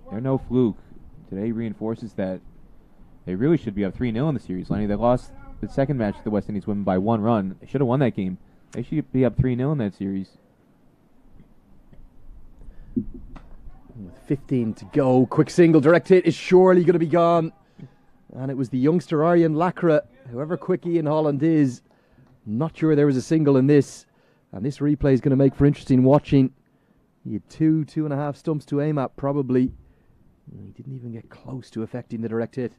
they're no fluke. Today reinforces that they really should be up 3-0 in the series, Lenny. They lost the second match to the West Indies women by 1 run. They should have won that game. They should be up 3-0 in that series. 15 to go. Quick single, direct hit is surely going to be gone. And it was the youngster Arjen Lacra, whoever quick Ian Holland is. Not sure there was a single in this. And this replay is going to make for interesting watching. He had 2.5 stumps to aim at, probably. And he didn't even get close to affecting the direct hit.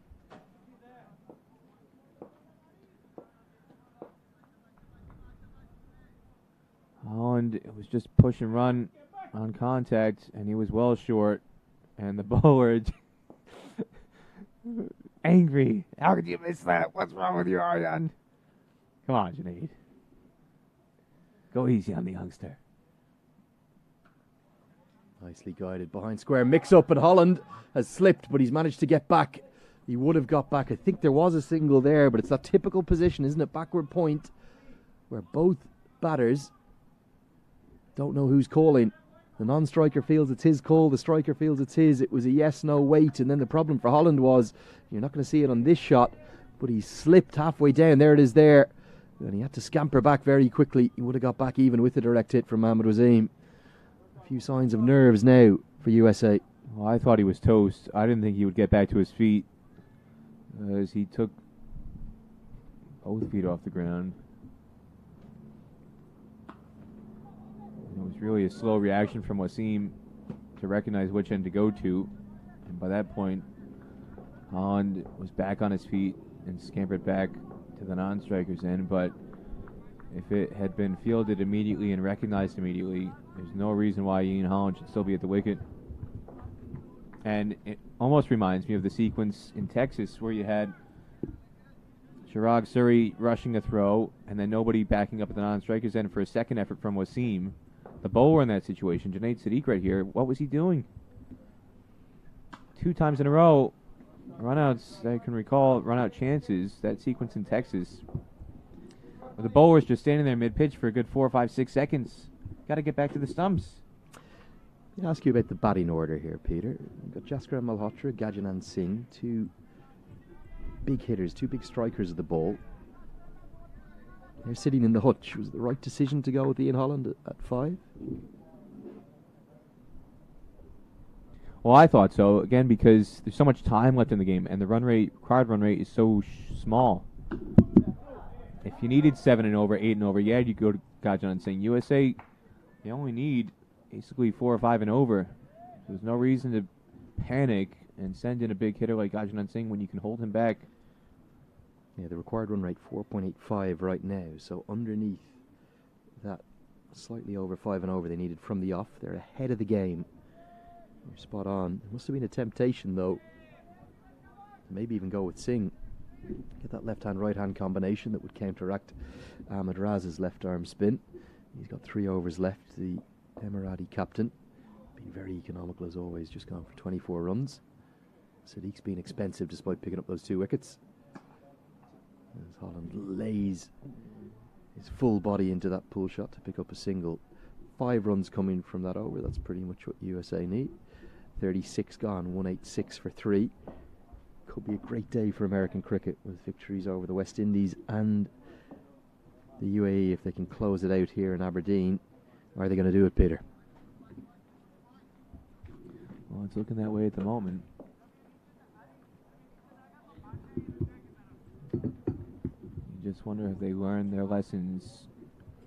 Holland was just push and run on contact, and he was well short. And the bowler angry. How could you miss that? What's wrong with you, Arjan? Come on, Junaid. Go easy on the youngster. Nicely guided behind square. Mix up, and Holland has slipped, but he's managed to get back. He would have got back. I think there was a single there, but it's that typical position, isn't it? Backward point, where both batters don't know who's calling. The non-striker feels it's his call, the striker feels it's his. It was a yes-no wait, and then the problem for Holland was, you're not going to see it on this shot, but he slipped halfway down. There it is there. And he had to scamper back very quickly. He would have got back even with the direct hit from Mohamed Wasim. A few signs of nerves now for USA. Well, I thought he was toast. I didn't think he would get back to his feet, as he took both feet off the ground. It was really a slow reaction from Wasim to recognize which end to go to. And by that point, Holland was back on his feet and scampered back to the non-striker's end. But if it had been fielded immediately and recognized immediately, there's no reason why Ian Holland should still be at the wicket. And it almost reminds me of the sequence in Texas where you had Chirag Suri rushing a throw and then nobody backing up at the non-striker's end for a second effort from Wasim. The bowler in that situation, Junaid Sadiq right here, what was he doing? 2 times in a row, runouts, I can recall, runout chances, that sequence in Texas. The bowler's just standing there mid-pitch for a good 4, 5, 6 seconds. Got to get back to the stumps. Let me ask you about the batting order here, Peter. We've got Jaskar Malhotra, Gajanan Singh, 2 big hitters, 2 big strikers of the ball. They're sitting in the hutch. Was it the right decision to go with Ian Holland at 5? Well, I thought so, again, because there's so much time left in the game, and the required run rate is so small. If you needed 7 and over, 8 and over, yeah, you go to Gajan Singh. USA, you only need basically 4 or 5 and over. There's no reason to panic and send in a big hitter like Gajan Singh when you can hold him back. Yeah, the required run rate 4.85 right now, so underneath that, slightly over 5 and over they needed from the off. They're ahead of the game. You're spot on. It must have been a temptation, though, to maybe even go with Singh. Get that left-hand, right-hand combination that would counteract Ahmed Raz's left-arm spin. He's got 3 overs left, the Emirati captain. Being very economical as always, just gone for 24 runs. Sadiq's been expensive despite picking up those 2 wickets. As Holland lays his full body into that pull shot to pick up a single. 5 runs coming from that over. That's pretty much what USA need. 36 gone, 186 for 3. Could be a great day for American cricket with victories over the West Indies and the UAE if they can close it out here in Aberdeen. Are they going to do it, Peter? Well, it's looking that way at the moment. You just wonder if they learned their lessons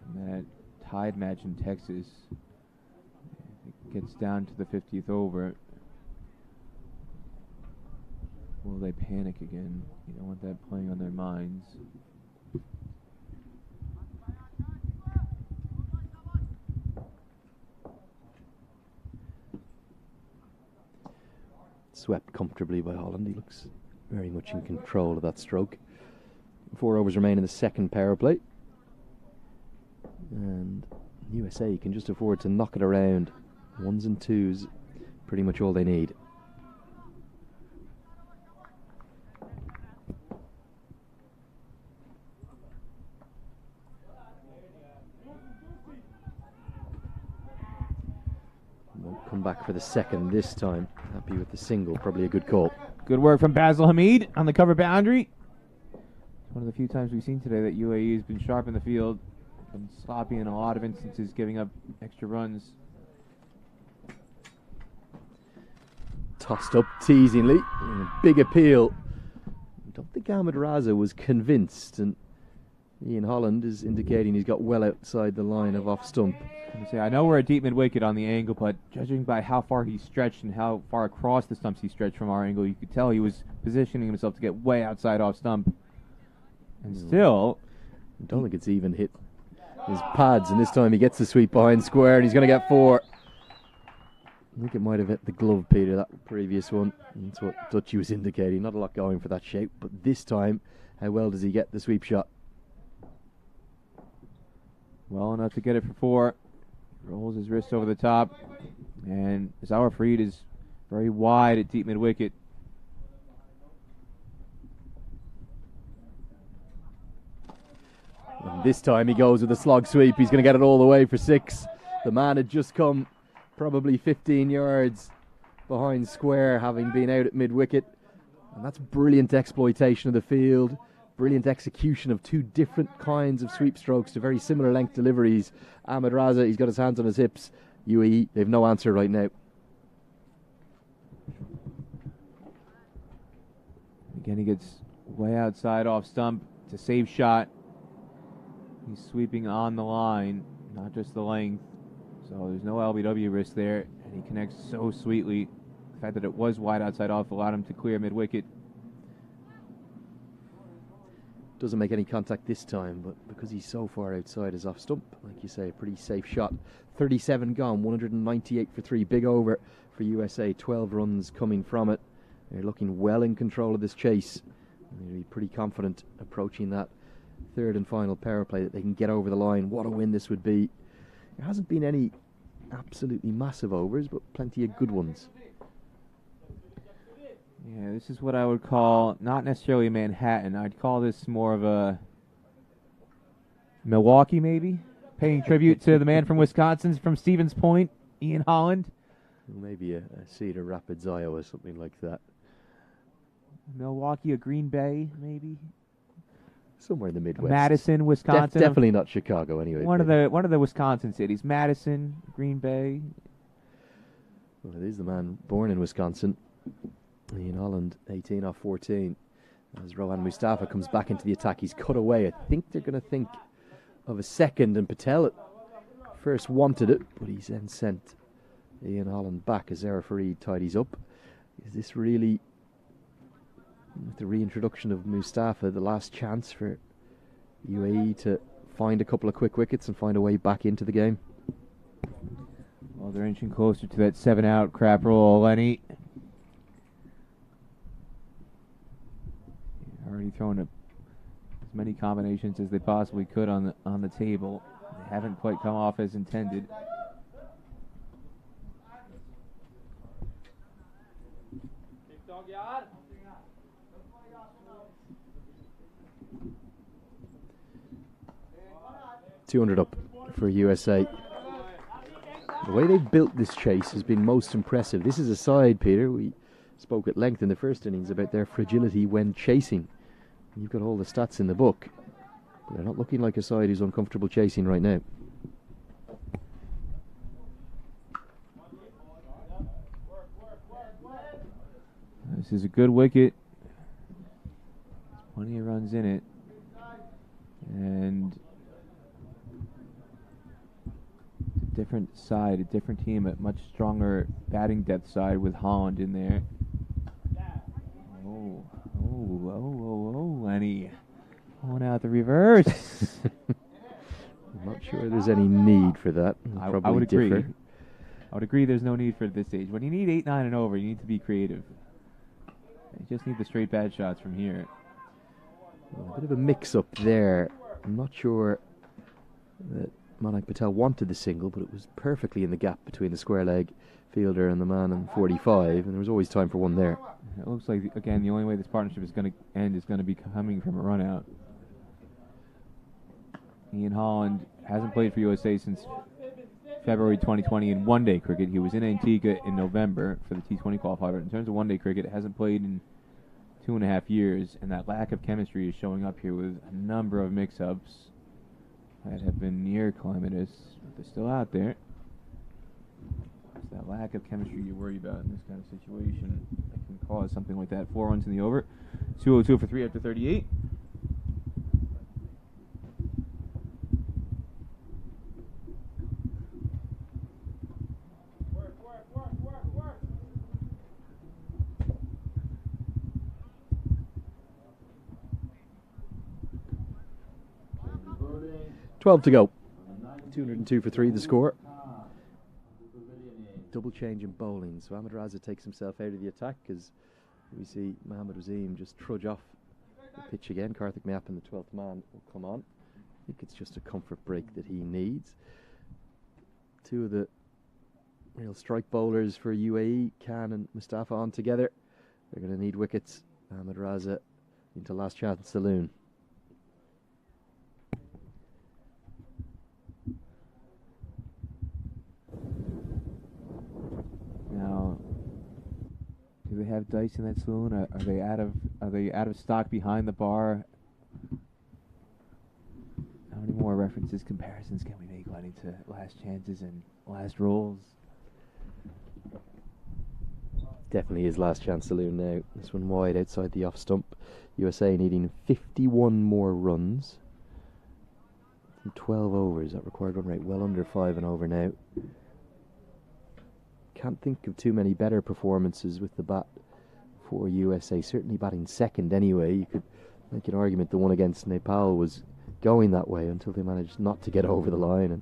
from that tied match in Texas. If it gets down to the 50th over, will they panic again? You don't want that playing on their minds. Swept comfortably by Holland. He looks very much in control of that stroke. 4 overs remain in the second power play. And USA can just afford to knock it around. 1s and 2s, pretty much all they need. Won't come back for the second this time. Happy with the single, probably a good call. Good work from Basil Hamid on the cover boundary. One of the few times we've seen today that UAE has been sharp in the field, been sloppy in a lot of instances, giving up extra runs. tossed up teasingly. Big appeal. I don't think Ahmed Raza was convinced, and Ian Holland is indicating he's got well outside the line of off stump. I know we're at deep mid-wicket on the angle, but judging by how far he stretched and how far across the stumps he stretched from our angle, you could tell he was positioning himself to get way outside off stump. And still, I don't think it's even hit his pads, and this time he gets the sweep behind square, and he's going to get 4. I think it might have hit the glove, Peter, that previous one. That's what Dutchy was indicating. Not a lot going for that shape, but this time, how well does he get the sweep shot? Well enough to get it for 4. Rolls his wrist over the top, and Zawar Farid is very wide at deep mid-wicket. And this time he goes with a slog sweep. He's going to get it all the way for 6. The man had just come probably 15 yards behind square, having been out at mid-wicket. And that's brilliant exploitation of the field. Brilliant execution of 2 different kinds of sweep strokes to very similar length deliveries. Ahmed Raza, he's got his hands on his hips. UAE, they've no answer right now. Again, he gets way outside off stump. It's a safe shot. He's sweeping on the line, not just the length. So there's no LBW risk there, and he connects so sweetly. The fact that it was wide outside off allowed him to clear mid-wicket. Doesn't make any contact this time, but because he's so far outside his off stump, like you say, a pretty safe shot. 37 gone, 198 for 3, big over for USA, 12 runs coming from it. They're looking well in control of this chase. They'll be pretty confident approaching that third and final power play that they can get over the line. What a win this would be. There hasn't been any absolutely massive overs, but plenty of good ones. Yeah, this is what I would call not necessarily a Manhattan. I'd call this more of a Milwaukee, maybe, paying tribute to the man from Wisconsin, from Stevens Point, Ian Holland. Maybe a Cedar Rapids, Iowa, something like that. Milwaukee, a Green Bay, maybe. Somewhere in the Midwest. Madison, Wisconsin. Definitely not Chicago, anyway. One of the Wisconsin cities. Madison, Green Bay. Well, it is the man born in Wisconsin. Ian Holland, 18 off 14. As Rohan Mustafa comes back into the attack, he's cut away. I think they're going to think of a second, and Patel at first wanted it, but he's then sent Ian Holland back as Zawar Farid tidies up. Is this really, with the reintroduction of Mustafa, the last chance for UAE to find a couple of quick wickets and find a way back into the game? Well, they're inching closer to that 7-out crap roll, Lenny. Already throwing as many combinations as they possibly could on the table. They haven't quite come off as intended. $200 up for USA. The way they've built this chase has been most impressive. This is a side, Peter. We spoke at length in the first innings about their fragility when chasing. You've got all the stats in the book, but they're not looking like a side who's uncomfortable chasing right now. This is a good wicket. There's plenty of runs in it. And it's a different side, a different team, a much stronger batting depth side with Holland in there. Oh, Lenny. Going out the reverse. I'm not sure there's any need for that. I would agree. I would agree there's no need for it at this stage. When you need 8, 9, and over, you need to be creative. You just need the straight bad shots from here. Well, a bit of a mix-up there. I'm not sure that Manak Patel wanted the single, but it was perfectly in the gap between the square leg fielder and the man in 45, and there was always time for one there. It looks like, again, the only way this partnership is going to end is going to be coming from a run-out. Ian Holland hasn't played for USA since February 2020 in one-day cricket. He was in Antigua in November for the T20 qualifier. In terms of one-day cricket, hasn't played in 2.5 years, and that lack of chemistry is showing up here with a number of mix-ups that have been near calamitous, but they're still out there. that lack of chemistry you worry about in this kind of situation that can cause something like that. 4 runs in the over. 202 for 3 after 38. Work. 12 to go. 202 for 3 the score. Double change in bowling. So Ahmed Raza takes himself out of the attack as we see Mohammad Wasim just trudge off the pitch again. Karthik Mayappan, the 12th man, will come on. I think it's just a comfort break that he needs. Two of the real strike bowlers for UAE, Khan and Mustafa, on together. They're going to need wickets. Ahmed Raza into last chance saloon. Now, do they have dice in that saloon? Are they out of stock behind the bar? How many more references, comparisons can we make, Lenny, to last chances and last rolls? Definitely his last chance saloon now. This one wide outside the off stump. USA needing 51 more runs from 12 overs. That required run rate well under 5 and over now. Can't think of too many better performances with the bat for USA. Certainly batting second anyway. You could make an argument the one against Nepal was going that way until they managed not to get over the line and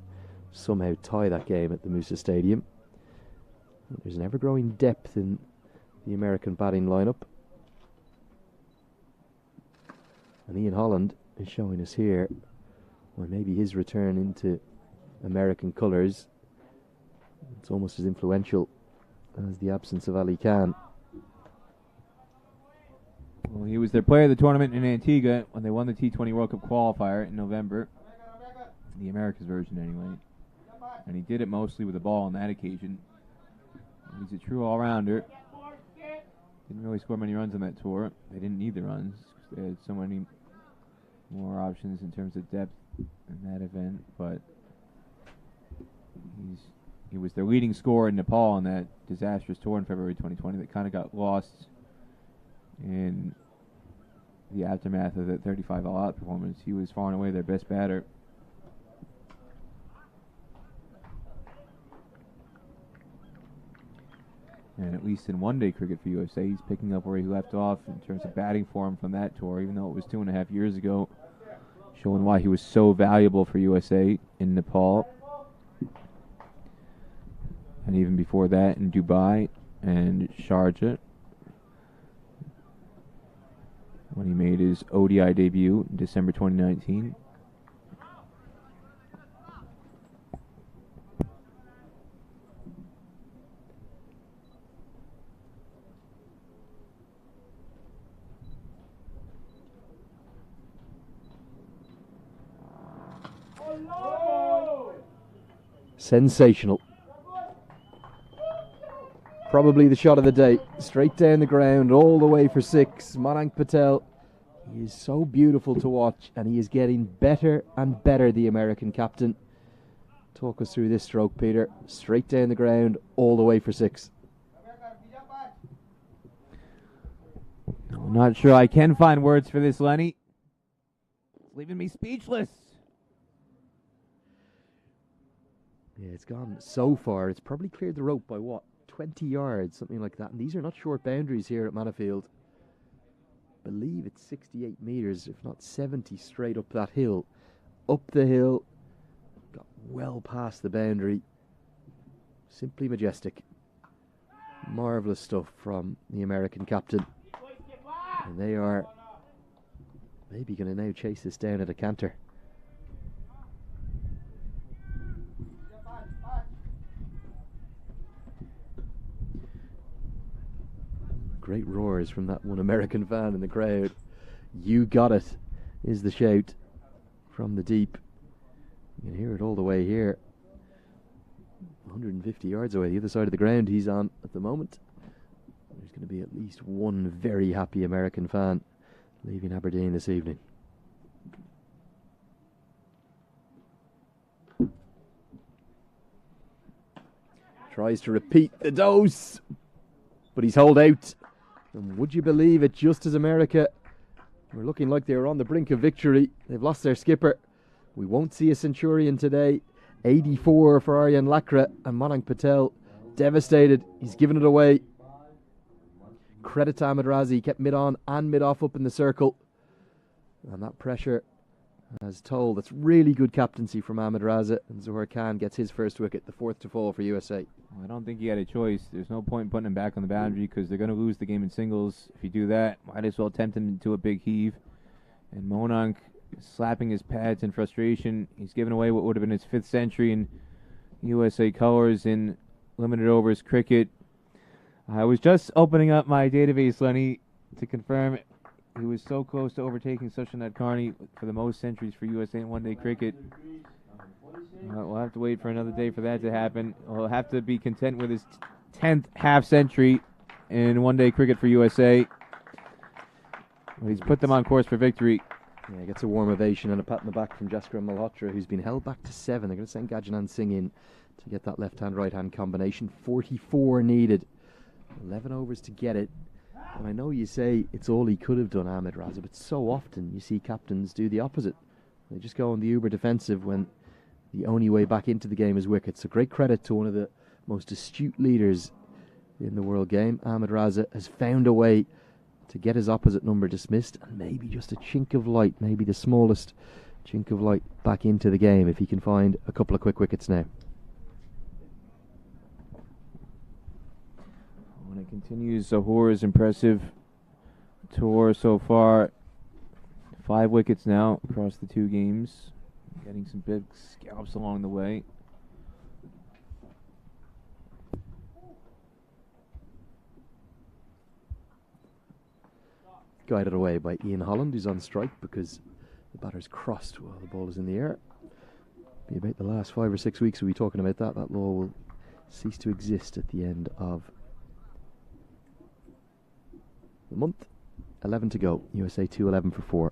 somehow tie that game at the Musa Stadium. There's an ever-growing depth in the American batting lineup. And Ian Holland is showing us here, or maybe his return into American colours. It's almost as influential as the absence of Ali Khan. Well, he was their player of the tournament in Antigua when they won the T20 World Cup qualifier in November. The Americas version, anyway. And he did it mostly with the ball on that occasion. He's a true all-rounder. Didn't really score many runs on that tour. They didn't need the runs. They had so many more options in terms of depth in that event. But he was their leading scorer in Nepal on that disastrous tour in February 2020 that kind of got lost in the aftermath of that 35 all-out performance. He was far and away their best batter. And at least in one-day cricket for USA, he's picking up where he left off in terms of batting form from that tour, even though it was 2.5 years ago, showing why he was so valuable for USA in Nepal. And even before that in Dubai and Sharjah, when he made his ODI debut in December 2019. Sensational. Probably the shot of the day. Straight down the ground, all the way for 6. Mayank Patel. He is so beautiful to watch, and he is getting better and better, the American captain. Talk us through this stroke, Peter. Straight down the ground, all the way for 6. I'm not sure I can find words for this, Lenny. It's leaving me speechless. Yeah, it's gone so far. It's probably cleared the rope by, what, 20 yards, something like that. And these are not short boundaries here at Manifield. I believe it's 68 metres, if not 70, straight up that hill. Up the hill, got well past the boundary. Simply majestic. Marvellous stuff from the American captain. And they are maybe going to now chase this down at a canter. Great roars from that one American fan in the crowd. You got it, is the shout from the deep. You can hear it all the way here. 150 yards away, the other side of the ground he's on at the moment. There's going to be at least one very happy American fan leaving Aberdeen this evening. Tries to repeat the dose, but he's holed out. And would you believe it, just as America were looking like they were on the brink of victory, they've lost their skipper. We won't see a Centurion today. 84 for Aryan Lakra, and Monang Patel devastated. He's given it away. Credit to Ahmed Razi. He kept mid-on and mid-off up in the circle. And that pressure has told. That's really good captaincy from Ahmed Raza. And Zohar Khan gets his first wicket, the fourth to fall for USA. I don't think he had a choice. There's no point in putting him back on the boundary because they're going to lose the game in singles. If you do that, might as well tempt him into a big heave. And Monang slapping his pads in frustration. He's given away what would have been his 5th century in USA colors in limited overs cricket. I was just opening up my database, Lenny, to confirm he was so close to overtaking Sushanat Carney for the most centuries for USA in one-day cricket. We'll have to wait for another day for that to happen. We'll have to be content with his 10th half-century in one-day cricket for USA. But he's put them on course for victory. Yeah, gets a warm ovation and a pat on the back from Jaskar Malhotra, who's been held back to 7. They're going to send Gajanan Singh in to get that left-hand, right-hand combination. 44 needed. 11 overs to get it. And I know you say it's all he could have done, Ahmed Raza, but so often you see captains do the opposite. They just go on the uber defensive when the only way back into the game is wickets. So great credit to one of the most astute leaders in the world game. Ahmed Raza has found a way to get his opposite number dismissed, and maybe just a chink of light, maybe the smallest chink of light back into the game if he can find a couple of quick wickets now. When it continues, Zohor's impressive tour so far. 5 wickets now across the 2 games. Getting some big scalps along the way. Guided away by Ian Holland, who's on strike because the batter's crossed while the ball is in the air. Be about the last 5 or 6 weeks we'll be talking about that. That law will cease to exist at the end of the month. 11 to go. USA 211 for 4.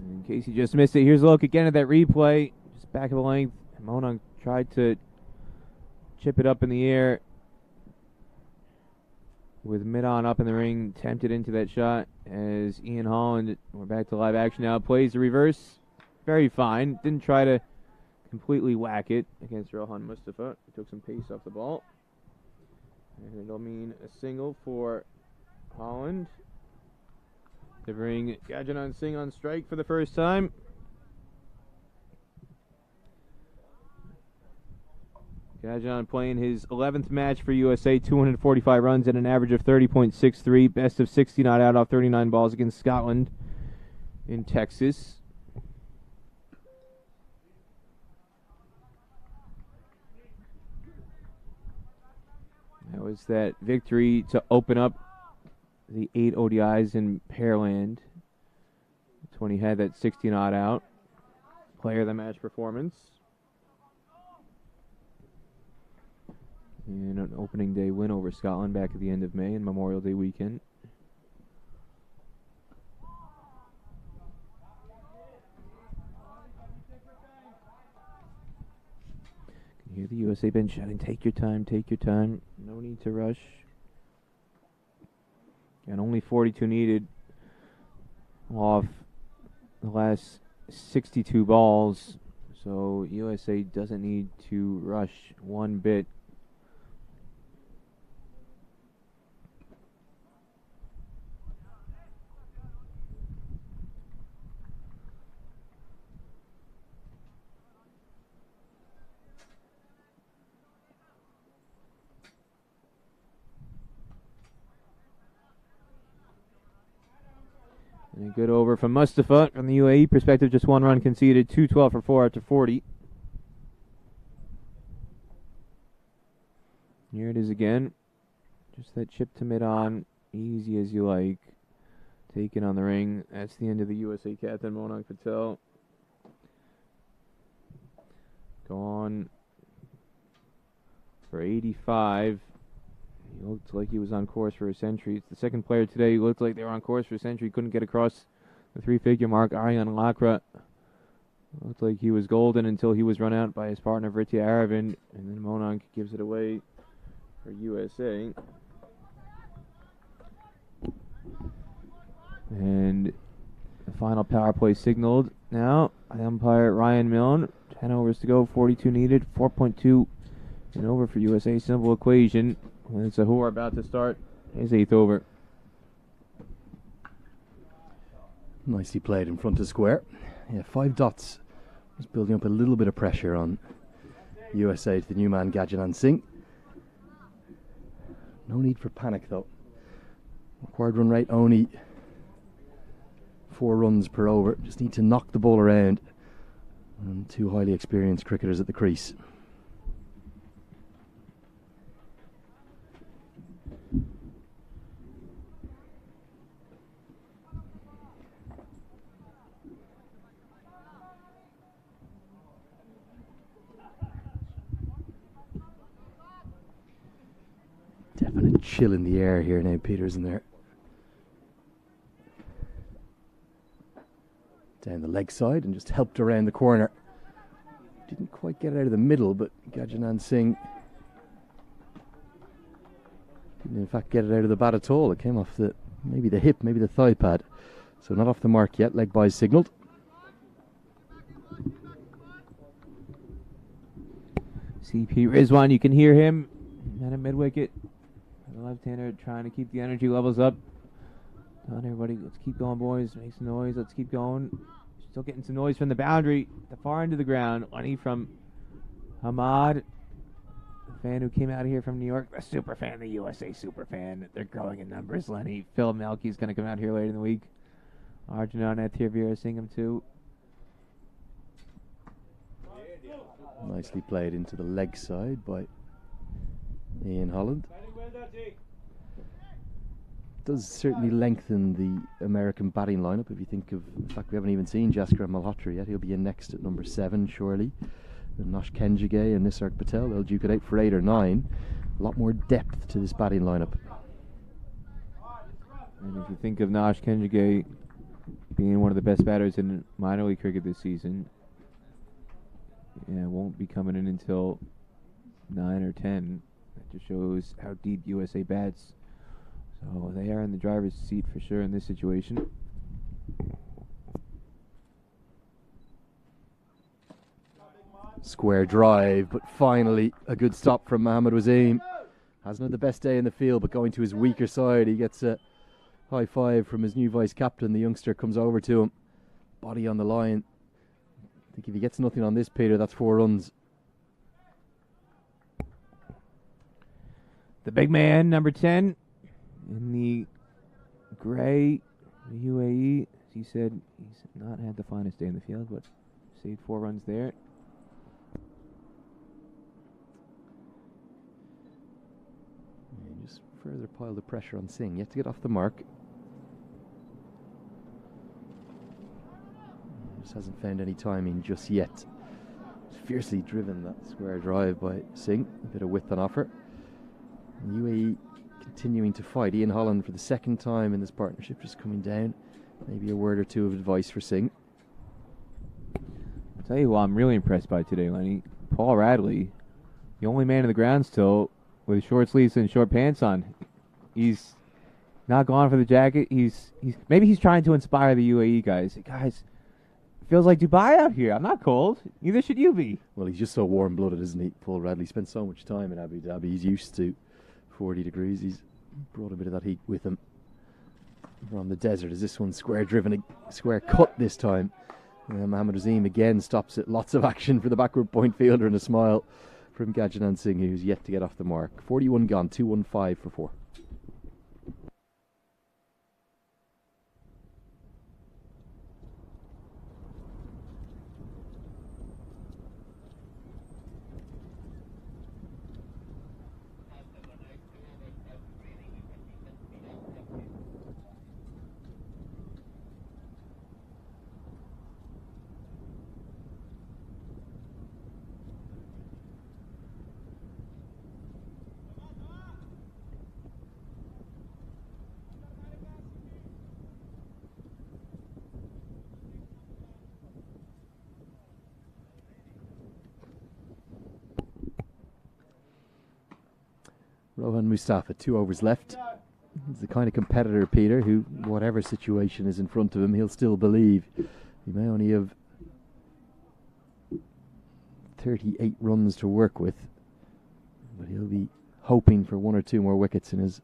In case you just missed it, here's a look again at that replay. Just back of the length. Monang tried to chip it up in the air with mid-on up in the ring, tempted into that shot as Ian Holland, we're back to live action now, plays the reverse. Very fine. Didn't try to completely whack it against Rohan Mustafa. He took some pace off the ball. And it'll mean a single for Holland. To bring Gajanan Singh on strike for the first time. Gajanan playing his 11th match for USA, 245 runs at an average of 30.63, best of 60 not out off 39 balls against Scotland in Texas. That was that victory to open up the 8 ODIs in Pearland. That's when he had that 60 not out. Player of the match performance. And an opening day win over Scotland back at the end of May and Memorial Day weekend. Can hear the USA bench shouting, take your time, take your time. No need to rush. And only 42 needed off the last 62 balls. So USA doesn't need to rush one bit. And a good over from Mustafa from the UAE perspective. Just 1 run conceded. 212 for 4 after 40. Here it is again. Just that chip to mid-on. Easy as you like. taken on the ring. That's the end of the USA captain, Monang Patel. Gone for 85. He looked like he was on course for a century. It's the second player today who looked like they were on course for a century. Couldn't get across the three-figure mark. Aryan Lakra looked like he was golden until he was run out by his partner Vritya Aravind. And then Monang gives it away for USA. And the final power play signaled now by umpire Ryan Milne. 10 overs to go, 42 needed, 4.2 and over for USA. Simple equation. And it's Zahor about to start his 8th over. Nicely played in front of square. Yeah, 5 dots. Just building up a little bit of pressure on USA to the new man Gajanan Singh. No need for panic though. Required run rate only 4 runs per over. Just need to knock the ball around. And 2 highly experienced cricketers at the crease. Definite chill in the air here now. Peters in there. Down the leg side and just helped around the corner. Didn't quite get it out of the middle, but Gajanan Singh didn't in fact get it out of the bat at all. It came off maybe the hip, maybe the thigh pad. So not off the mark yet. Leg by signalled. CP Rizwan, you can hear him at a mid-wicket. The left-hander trying to keep the energy levels up. Come on, everybody, let's keep going, boys. Make some noise. Let's keep going. Still getting some noise from the boundary. The far end of the ground. Lenny from Hamad. The fan who came out of here from New York. The super fan, the USA super fan. They're growing in numbers, Lenny. Phil Melky's going to come out here later in the week. Arjuna Nathir Singham, too. Nicely played into the leg side by Ian Holland. Does certainly lengthen the American batting lineup if you think of the fact we haven't even seen Jaskar Malhotra yet. He'll be in next at number 7 surely. And Nosh Kenjige and Nisarg Patel, they'll duke it out for 8 or 9. A lot more depth to this batting lineup. And if you think of Nosh Kenjige being one of the best batters in minor league cricket this season, yeah, won't be coming in until 9 or 10. That just shows how deep USA bats. So they are in the driver's seat for sure in this situation. Square drive, but finally a good stop from Mohammad Wasim. Hasn't had the best day in the field, but going to his weaker side, he gets a high five from his new vice captain. The youngster comes over to him, body on the line. I think if he gets nothing on this, Peter, that's 4 runs. The big man, number 10, in the grey, the UAE. As he said, he's not had the finest day in the field, but saved 4 runs there. And just further pile the pressure on Singh. Yet to get off the mark. Just hasn't found any timing just yet. Fiercely driven, that square drive by Singh. A bit of width on offer. And UAE continuing to fight. Ian Holland for the 2nd time in this partnership just coming down. Maybe a word or 2 of advice for Singh. I'll tell you who I'm really impressed by today, Lenny. Paul Radley, the only man in the ground still with short sleeves and short pants on. He's not gone for the jacket. Maybe he's trying to inspire the UAE guys. Guys, it feels like Dubai out here. I'm not cold. Neither should you be. Well, he's just so warm-blooded, isn't he? Paul Radley spent so much time in Abu Dhabi. He's used to 40 degrees. He's brought a bit of that heat with him from the desert. Is this one square driven, a square cut this time? Mohammad Wasim again stops it. Lots of action for the backward point fielder and a smile from Gajanan Singh, who's yet to get off the mark. 41 gone, 215 for 4. Rohan Mustafa, 2 overs left. He's the kind of competitor, Peter, who, whatever situation is in front of him, he'll still believe. He may only have 38 runs to work with, but he'll be hoping for 1 or 2 more wickets in his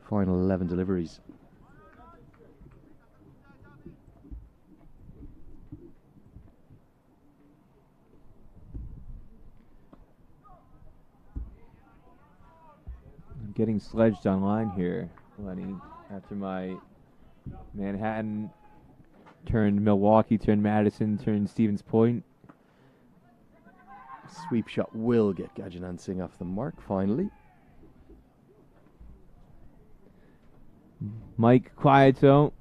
final 11 deliveries. I'm getting sledged online here, Lenny, after my Manhattan turned Milwaukee, turned Madison, turned Stevens Point. Sweep shot will get Gajanan Singh off the mark finally. Mike Quieto,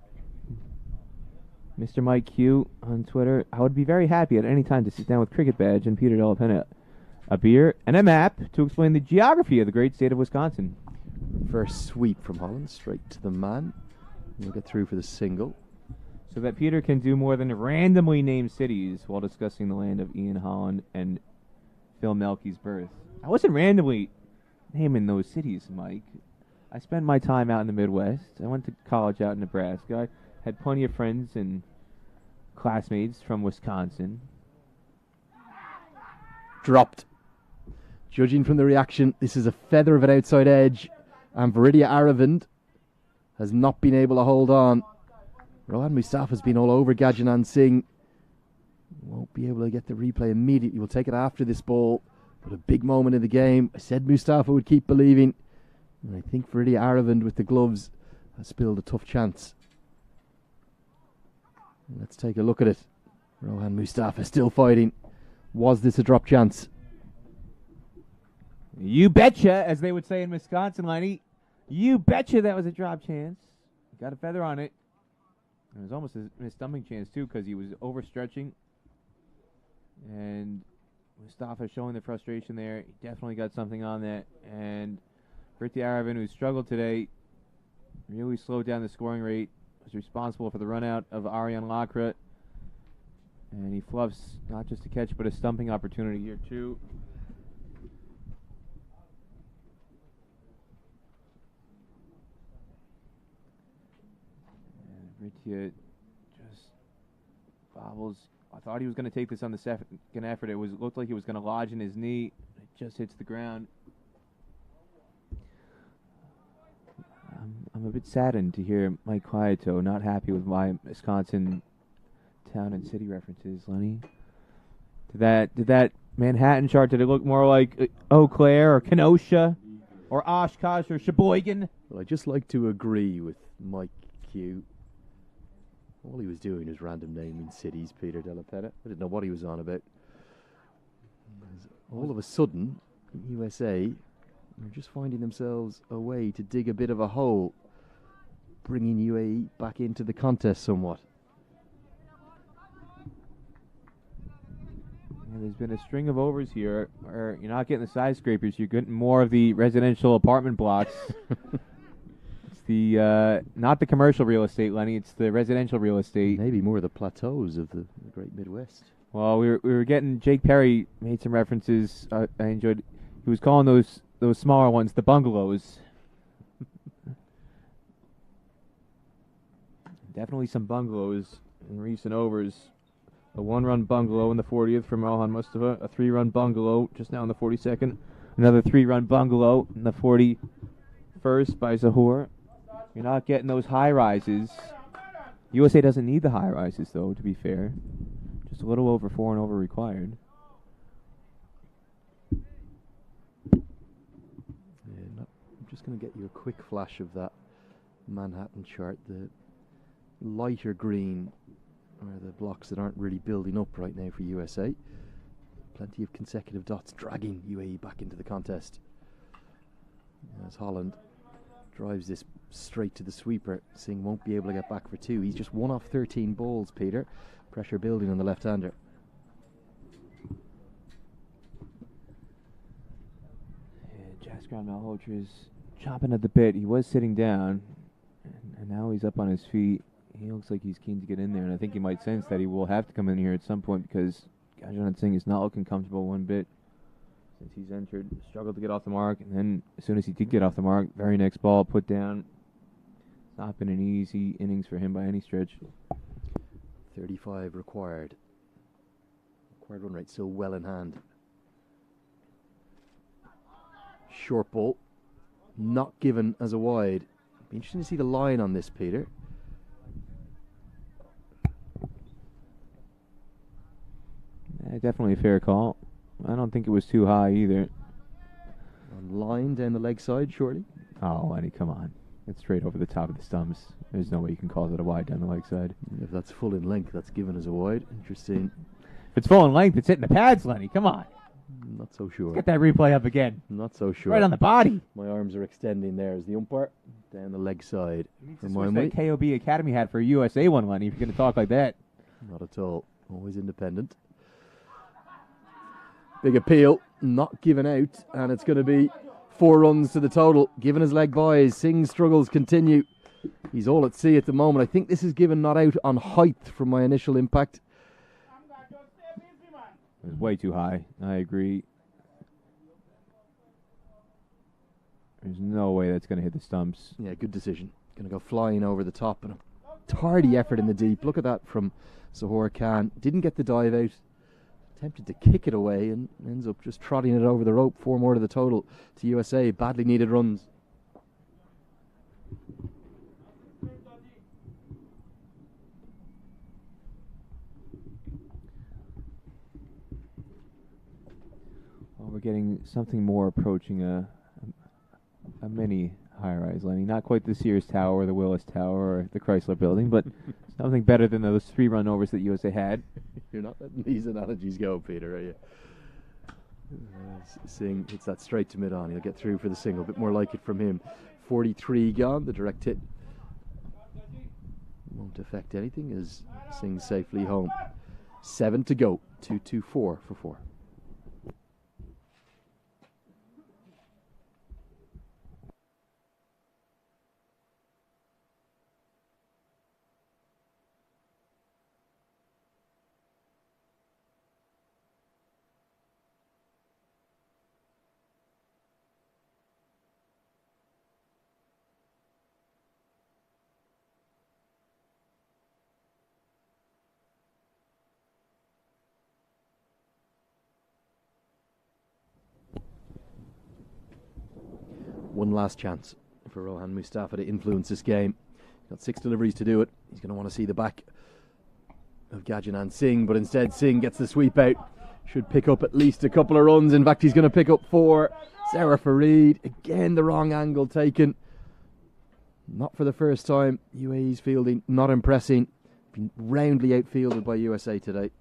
Mr. Mike Q on Twitter. I would be very happy at any time to sit down with Cricket Badge and Peter Della Penna, a beer and a map to explain the geography of the great state of Wisconsin. First sweep from Holland, straight to the man. We'll get through for the single. So that Peter can do more than randomly name cities while discussing the land of Ian Holland and Phil Melke's birth. I wasn't randomly naming those cities, Mike. I spent my time out in the Midwest. I went to college out in Nebraska. I had plenty of friends and classmates from Wisconsin. Dropped. Judging from the reaction, this is a feather of an outside edge, and Veridia Aravind has not been able to hold on. Rohan Mustafa's been all over Gajanan Singh. Won't be able to get the replay immediately. We'll take it after this ball. But a big moment in the game. I said Mustafa would keep believing. And I think Veridia Aravind with the gloves has spilled a tough chance. Let's take a look at it. Rohan Mustafa still fighting. Was this a drop chance? You betcha, as they would say in Wisconsin, Lenny. You betcha that was a drop chance. Got a feather on it. It was almost a missed-stumping chance, too, because he was overstretching. And Mustafa showing the frustration there. He definitely got something on that. And Vritti Aravind, who struggled today, really slowed down the scoring rate. Was responsible for the run-out of Aryan Lakra. And he fluffs not just a catch, but a stumping opportunity here, too. Vritti just bobbles. I thought he was going to take this on the second effort. It looked like he was going to lodge in his knee. It just hits the ground. I'm a bit saddened to hear Mike Quieto not happy with my Wisconsin town and city references, Lenny. Did that Manhattan chart, did it look more like Eau Claire or Kenosha or Oshkosh or Sheboygan? Well, I just like to agree with Mike Q. All he was doing was random naming cities, Peter Della Penna. I didn't know what he was on about. All of a sudden, USA are just finding themselves a way to dig a bit of a hole, bringing UAE back into the contest somewhat. Yeah, there's been a string of overs here where you're not getting the side scrapers, you're getting more of the residential apartment blocks. Not the commercial real estate, Lenny. It's the residential real estate. Maybe more of the plateaus of the great Midwest. Well, we were getting. Jake Perry made some references. I enjoyed. He was calling those smaller ones the bungalows. Definitely some bungalows in recent overs. A 1-run bungalow in the 40th from Rohan Mustafa. A 3-run bungalow just now in the 42nd. Another 3-run bungalow in the 41st by Zahur. You're not getting those high rises. USA doesn't need the high rises, though, to be fair. Just a little over 4 and over required. Yeah, I'm just going to get you a quick flash of that Manhattan chart. The lighter green are the blocks that aren't really building up right now for USA. Plenty of consecutive dots dragging UAE back into the contest. As Holland drives this straight to the sweeper. Singh won't be able to get back for 2. He's just 1 off 13 balls, Peter. Pressure building on the left-hander. Yeah, Jaskar Malhotra is chomping at the bit. He was sitting down, and now he's up on his feet. He looks like he's keen to get in there, and I think he might sense that he will have to come in here at some point because Gajanan Singh is not looking comfortable one bit. since he's entered. Struggled to get off the mark, and then as soon as he did get off the mark, very next ball put down. It's not been an easy innings for him by any stretch. 35 required. Required run rate still well in hand. Short ball, not given as a wide. Be interesting to see the line on this, Peter. Definitely a fair call. I don't think it was too high either. On line down the leg side, surely. Oh, Lenny, come on. It's straight over the top of the stumps. There's no way you can call it a wide down the leg side. If that's full in length, that's given as a wide. Interesting. If it's full in length, it's hitting the pads, Lenny. Come on. Not so sure. Get that replay up again. Not so sure. Right on the body. My arms are extending there as the umpire. Down the leg side. That's what KOB Academy had for a USA one, Lenny, if you're going to talk like that. Not at all. Always independent. Big appeal. Not given out. And it's going to be 4 runs to the total. Given his leg buys. Singh's struggles continue. He's all at sea at the moment. I think this is given not out on height from my initial impact. It was way too high. I agree. There's no way that's going to hit the stumps. Yeah, good decision. Going to go flying over the top. And a tardy effort in the deep. Look at that from Zohor Khan. Didn't get the dive out. Attempted to kick it away and ends up just trotting it over the rope. 4 more to the total to USA. Badly needed runs. Well, we're getting something more approaching a mini high-rise, Lenny. Not quite the Sears Tower or the Willis Tower or the Chrysler Building, but something better than those 3 run-overs that USA had. You're not letting these analogies go, Peter, are you? Singh hits that straight to mid-on. He'll get through for the single. A bit more like it from him. 43 gone. The direct hit won't affect anything as Singh's safely home. 7 to go. 2-2-4 for 4. One last chance for Rohan Mustafa to influence this game. He's got 6 deliveries to do it. He's going to want to see the back of Gajanan Singh, but instead Singh gets the sweep out. Should pick up at least a couple of runs. In fact, he's going to pick up 4. Sarah Fareed, again the wrong angle taken. Not for the first time. UAE's fielding not impressing. Been roundly outfielded by USA today.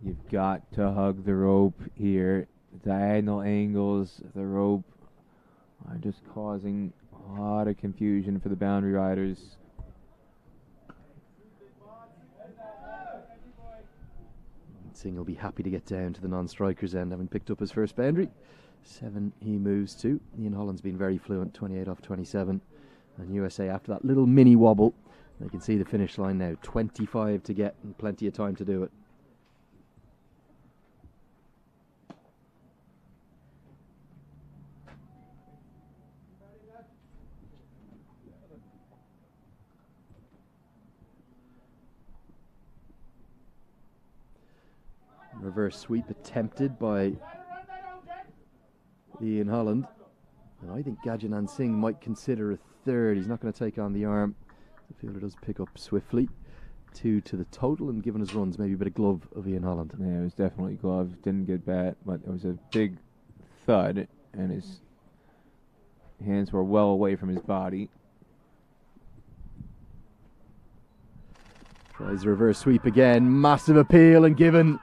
You've got to hug the rope here. Diagonal angles, the rope are just causing a lot of confusion for the boundary riders. Singh will be happy to get down to the non-strikers end, having picked up his first boundary. 7 he moves to. Ian Holland's been very fluent, 28 off 27. And USA, after that little mini wobble, they can see the finish line now. 25 to get and plenty of time to do it. Reverse sweep attempted by Ian Holland. And I think Gajanan Singh might consider a third. He's not going to take on the arm. The fielder does pick up swiftly. 2 to the total, and given his runs, maybe a bit of glove of Ian Holland. Yeah, it was definitely glove. Didn't get bat, but it was a big thud, and his hands were well away from his body. Tries the reverse sweep again. Massive appeal, and given.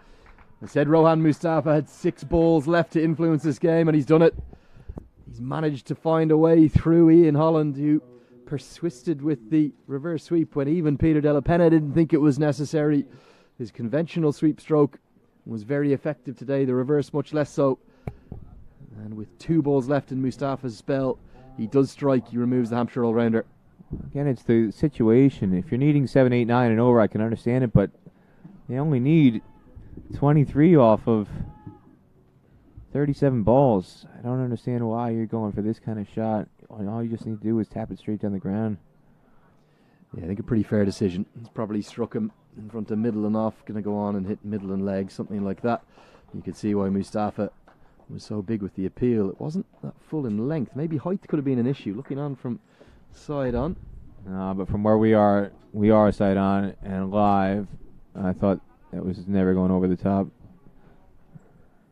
I said Rohan Mustafa had 6 balls left to influence this game, and he's done it. He's managed to find a way through Ian Holland, who persisted with the reverse sweep when even Peter Della Penna didn't think it was necessary. His conventional sweep stroke was very effective today, the reverse much less so. And with 2 balls left in Mustafa's spell, he does strike. He removes the Hampshire all-rounder. Again, it's the situation. If you're needing 7, 8, 9 and over, I can understand it, but they only need 23 off of 37 balls. I don't understand why you're going for this kind of shot. All you just need to do is tap it straight down the ground. Yeah, I think a pretty fair decision. It's probably struck him in front of middle and off. Going to go on and hit middle and leg, something like that. You could see why Mustafa was so big with the appeal. It wasn't that full in length. Maybe height could have been an issue. Looking on from side on. But from where we are side on and live. I thought that was never going over the top.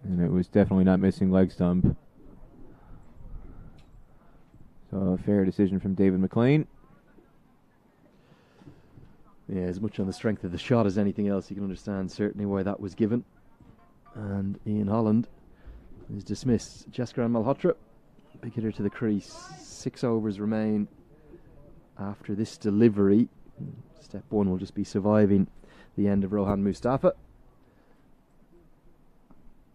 And it was definitely not missing leg stump. So a fair decision from David McLean. Yeah, as much on the strength of the shot as anything else, you can understand certainly why that was given. And Ian Holland is dismissed. Jaskaran Malhotra, big hitter to the crease. 6 overs remain after this delivery. Step 1 will just be surviving the end of Rohan Mustafa.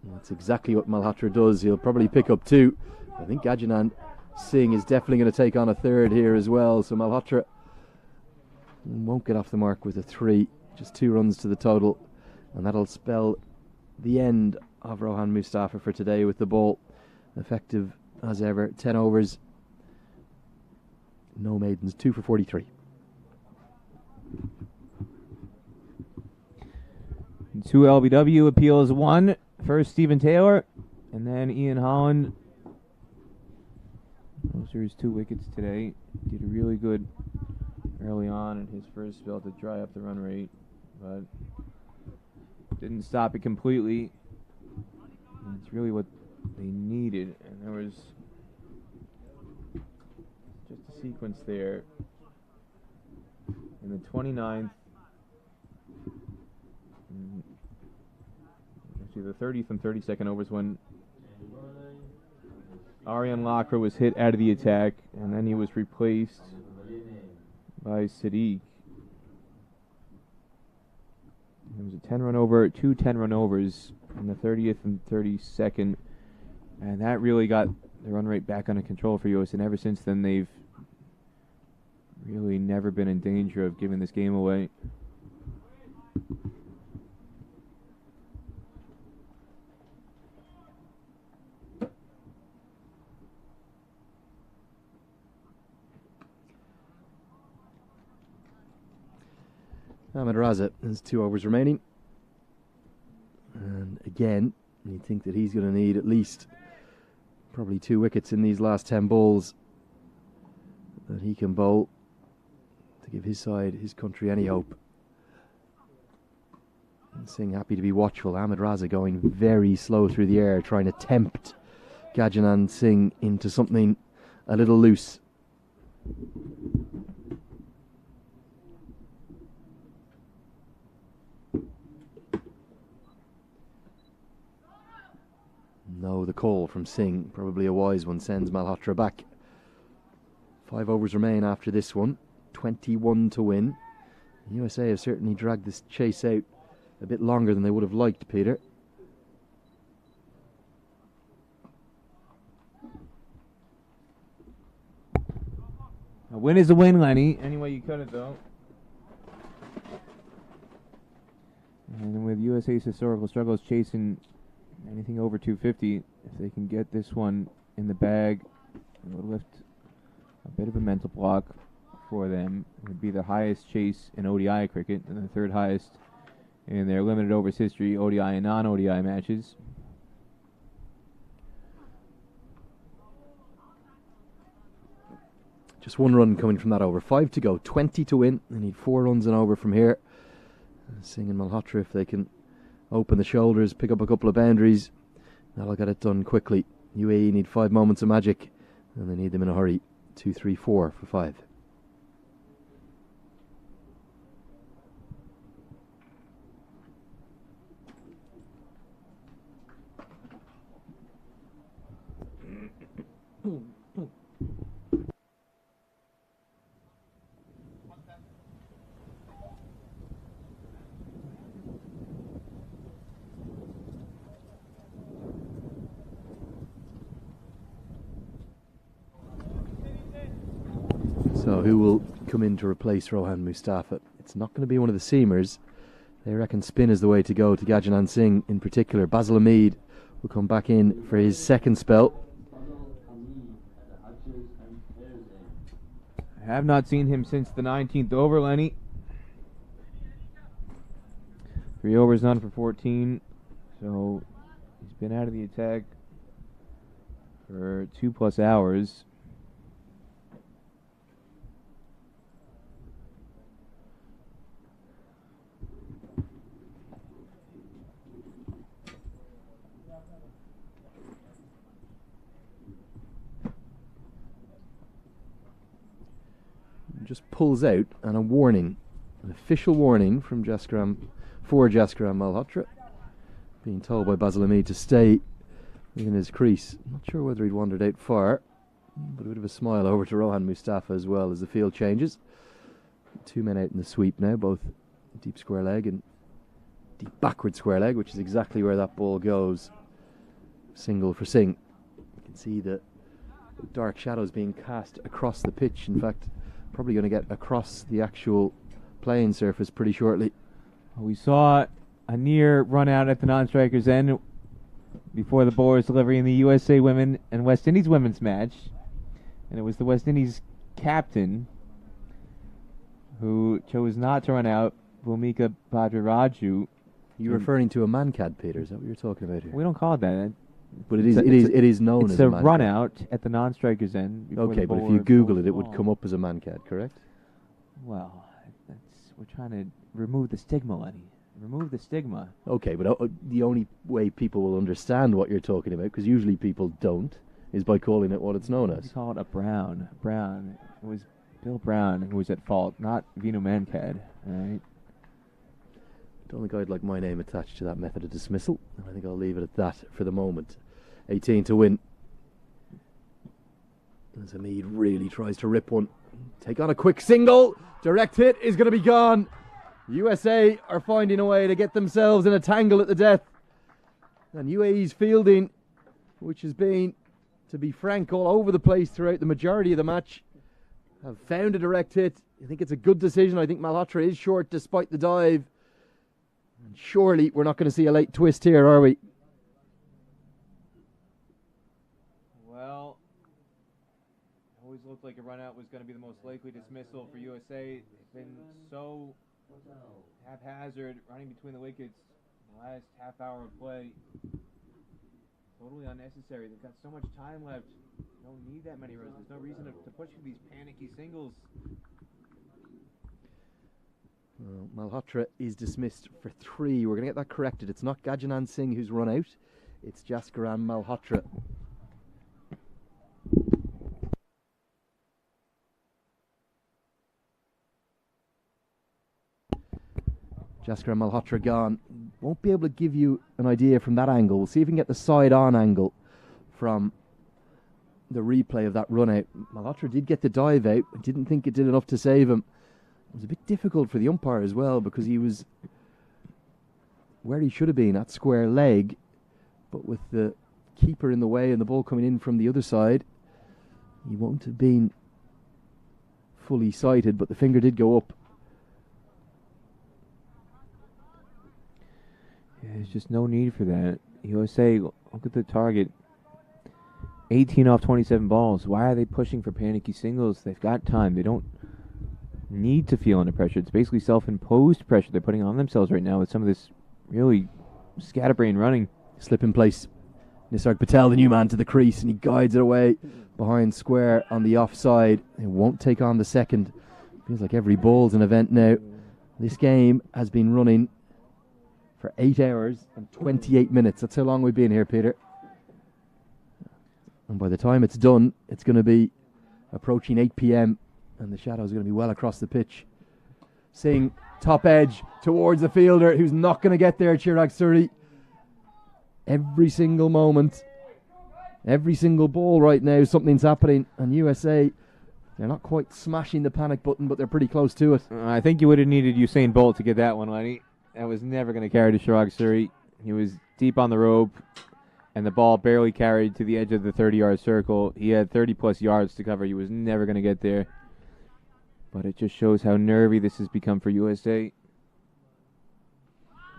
And that's exactly what Malhotra does. He'll probably pick up 2. I think Gajanand Singh is definitely going to take on a 3rd here as well. So Malhotra won't get off the mark with a 3. Just 2 runs to the total. And that'll spell the end of Rohan Mustafa for today with the ball. Effective as ever. 10 overs. No maidens. 2 for 43. 2 LBW appeals 1. First Stephen Taylor, and then Ian Holland. Those are his 2 wickets today. Did really good early on in his first spell to dry up the run rate, but didn't stop it completely. And it's really what they needed, and there was just a sequence there in the 29th. Actually, the 30th and 32nd overs when Aryan Lakra was hit out of the attack, and then he was replaced by Sadiq. There was a 10-run over, 2 10-run overs in the 30th and 32nd, and that really got the run rate back under control for US. And ever since then, they've really never been in danger of giving this game away. Ahmed Raza has 2 overs remaining. And again, you'd think that he's going to need at least probably 2 wickets in these last 10 balls that he can bowl to give his side, his country, any hope. And Singh happy to be watchful. Ahmed Raza going very slow through the air, trying to tempt Gajanand Singh into something a little loose. No, the call from Singh, probably a wise one, sends Malhotra back. 5 overs remain after this one. 21 to win. The USA have certainly dragged this chase out a bit longer than they would have liked, Peter. A win is a win, Lenny. Any way you cut it, though. And with USA's historical struggles chasing anything over 250, if they can get this one in the bag, it would lift a bit of a mental block for them. It would be the highest chase in ODI cricket and the 3rd highest in their limited overs history, ODI and non-ODI matches. Just 1 run coming from that over. 5 to go. 20 to win. They need 4 runs and over from here. Singh and Malhotra, if they can open the shoulders, pick up a couple of boundaries, that'll get it done quickly. UAE need 5 moments of magic, and they need them in a hurry. 2, 3, 4 for 5. So who will come in to replace Rohan Mustafa? It's not going to be one of the seamers. They reckon spin is the way to go to Gajanan Singh in particular. Basil Hamid will come back in for his second spell. I have not seen him since the 19th over, Lenny. 3 overs, none for 14. So he's been out of the attack for 2+ hours. Just pulls out, and a warning, an official warning from Jaskaran Malhotra, being told by Basil Hamid to stay within his crease. I'm not sure whether he'd wandered out far, but a bit of a smile over to Rohan Mustafa as well as the field changes. 2 men out in the sweep now, both deep square leg and deep backward square leg, which is exactly where that ball goes. Single for Singh. You can see the dark shadows being cast across the pitch. In fact, probably going to get across the actual playing surface pretty shortly. We saw a near run out at the non-striker's end before the bowler's delivery in the USA Women and West Indies Women's match. And it was the West Indies captain who chose not to run out, Bhumika Bhadraraju. You're referring to a mancad, Peter, is that what you're talking about here? We don't call it that. But it is known as a mancad. It's a run out at the non-striker's end. Okay, but if you Google it, it would come up as a mancad, correct? Well, we're trying to remove the stigma, Lenny. Remove the stigma. Okay, but the only way people will understand what you're talking about, because usually people don't, is by calling it what it's known as. We call it a brown. Brown. It was Bill Brown who was at fault, not Vino Mancad. All right. Don't think I'd like my name attached to that method of dismissal, and I think I'll leave it at that for the moment. 18 to win. As Hamid really tries to rip one. Take on a quick single. Direct hit is going to be gone. USA are finding a way to get themselves in a tangle at the death. And UAE's fielding, which has been, to be frank, all over the place throughout the majority of the match, have found a direct hit. I think it's a good decision. I think Malhotra is short despite the dive. And surely we're not going to see a late twist here, are we? Well, it always looked like a run out was going to be the most likely dismissal for USA. It's been so haphazard, running between the wickets in the last half hour of play. Totally unnecessary. They've got so much time left. Don't need that many runs. There's no reason to push for these panicky singles. Well, Malhotra is dismissed for 3. We're going to get that corrected. It's not Gajanan Singh who's run out. It's Jaskaran Malhotra. Jaskaran Malhotra gone. Won't be able to give you an idea from that angle. We'll see if we can get the side-on angle from the replay of that run out. Malhotra did get the dive out. I didn't think it did enough to save him. It was a bit difficult for the umpire as well because he was where he should have been at square leg, but with the keeper in the way and the ball coming in from the other side, he won't have been fully sighted, but the finger did go up. Yeah, there's just no need for that. USA, look at the target. 18 off 27 balls. Why are they pushing for panicky singles? They've got time. They don't need to feel under pressure. It's basically self-imposed pressure they're putting on themselves right now with some of this really scatterbrain running. Slip in place. Nisarg Patel, the new man, to the crease, and he guides it away behind square on the offside. It won't take on the second. Feels like every ball's an event now. This game has been running for 8 hours and 28 minutes. That's how long we've been here, Peter. And by the time it's done, it's going to be approaching 8 p.m. and the shadow's going to be well across the pitch. Singh, top edge towards the fielder who's not going to get there, Chirag Suri. Every single moment, every single ball right now, something's happening. And USA, they're not quite smashing the panic button, but they're pretty close to it. I think you would have needed Usain Bolt to get that one, Lenny. That was never going to carry to Chirag Suri. He was deep on the rope, and the ball barely carried to the edge of the 30-yard circle. He had 30-plus yards to cover. He was never going to get there. But it just shows how nervy this has become for USA.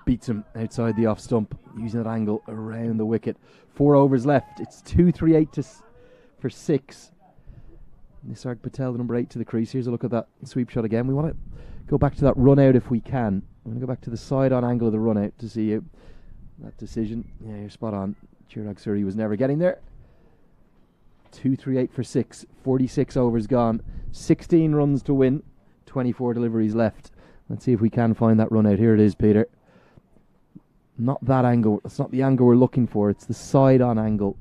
beats him outside the off stump, using that angle around the wicket. 4 overs left. It's 2-3-8 for 6. Nisarg Patel, the number 8, to the crease. Here's a look at that sweep shot again. We want to go back to that run out if we can. I'm going to go back to the side on angle of the run out to see that decision. Yeah, you're spot on. Chirag Suri was never getting there. 2-3-8 for 6. 46 overs gone. 16 runs to win. 24 deliveries left. Let's see if we can find that run out. Here it is, Peter. Not that angle. It's not the angle we're looking for. It's the side on angle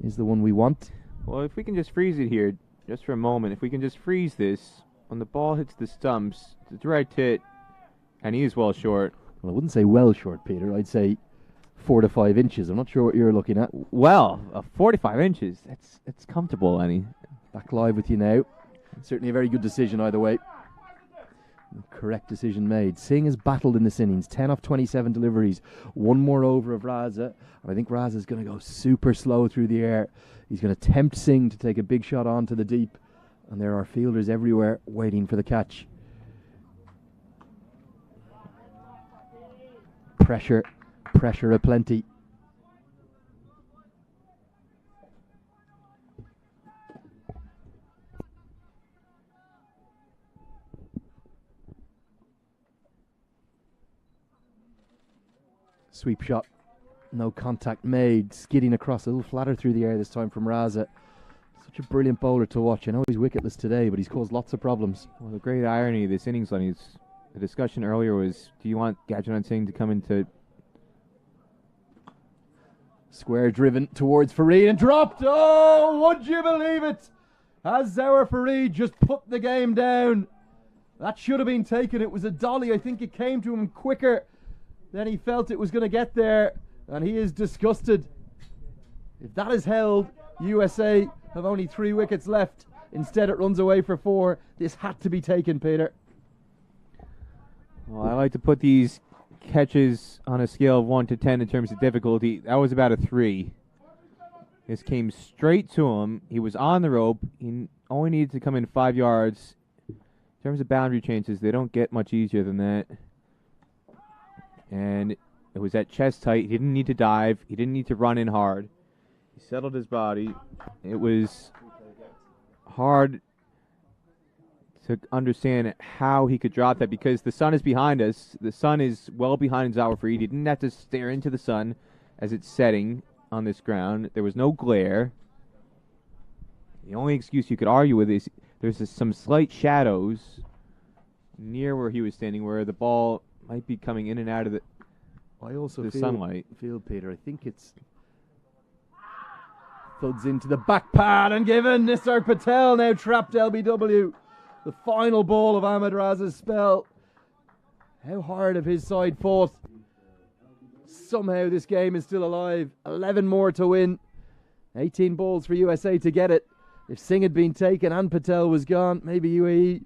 is the one we want. Well, if we can just freeze it here, just for a moment. If we can just freeze this, when the ball hits the stumps, it's a direct hit, and he is well short. Well, I wouldn't say well short, Peter. I'd say 4 to 5 inches. I'm not sure what you're looking at. Well, 45 inches. That's comfortable, Lenny. Back live with you now. Certainly a very good decision either way. Correct decision made. Singh has battled in this innings. 10 off 27 deliveries. 1 more over of Raza. And I think Raza's going to go super slow through the air. He's going to tempt Singh to take a big shot onto the deep. And there are fielders everywhere waiting for the catch. Pressure aplenty. Sweep shot, no contact made, skidding across, a little flatter through the air this time from Raza. Such a brilliant bowler to watch. I know he's wicketless today, but he's caused lots of problems. Well, the great irony of this innings, Lenny, is the discussion earlier was, do you want Gajranat Singh to come into... Square driven towards Fareed and dropped. Oh, would you believe it? Has Zower Fareed just put the game down? That should have been taken. It was a dolly. I think it came to him quicker than he felt it was going to get there, and he is disgusted. If that is held, USA have only 3 wickets left. Instead, it runs away for 4. This had to be taken, Peter. Well, I like to put these catches on a scale of 1 to 10 in terms of difficulty. That was about a 3. This came straight to him. He was on the rope. He only needed to come in 5 yards. In terms of boundary changes, they don't get much easier than that. And it was at chest height. He didn't need to dive. He didn't need to run in hard. He settled his body. It was hard to understand how he could drop that because the sun is behind us. The sun is well behind Zower Fareed. He didn't have to stare into the sun as it's setting on this ground. There was no glare. The only excuse you could argue with is there's some slight shadows near where he was standing where the ball might be coming in and out of the sunlight. Peter, I think it's thuds into the back pad and given. Nisarg Patel now trapped LBW. The final ball of Ahmed Raza's spell. How hard have his side fought? Somehow this game is still alive. 11 more to win. 18 balls for USA to get it. If Singh had been taken and Patel was gone, maybe UAE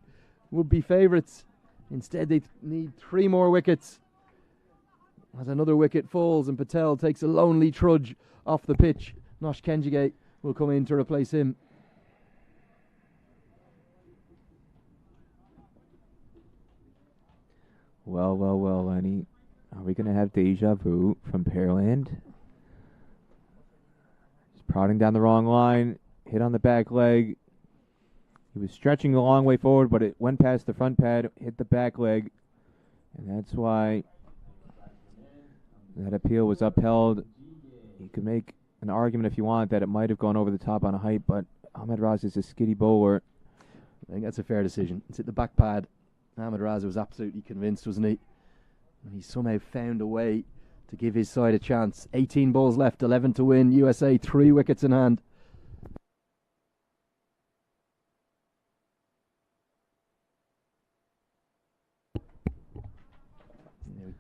would be favourites. Instead, they need 3 more wickets. As another wicket falls and Patel takes a lonely trudge off the pitch, Nosh Kenjigate will come in to replace him. Well, Lenny. Are we going to have deja vu from Pearland? He's prodding down the wrong line. Hit on the back leg. He was stretching a long way forward, but it went past the front pad, hit the back leg, and that's why that appeal was upheld. You could make an argument if you want that it might have gone over the top on a height, but Ahmed Raza is a skiddy bowler. I think that's a fair decision. It's hit the back pad. Ahmed Raza was absolutely convinced, wasn't he? And he somehow found a way to give his side a chance. 18 balls left, 11 to win. USA 3 wickets in hand.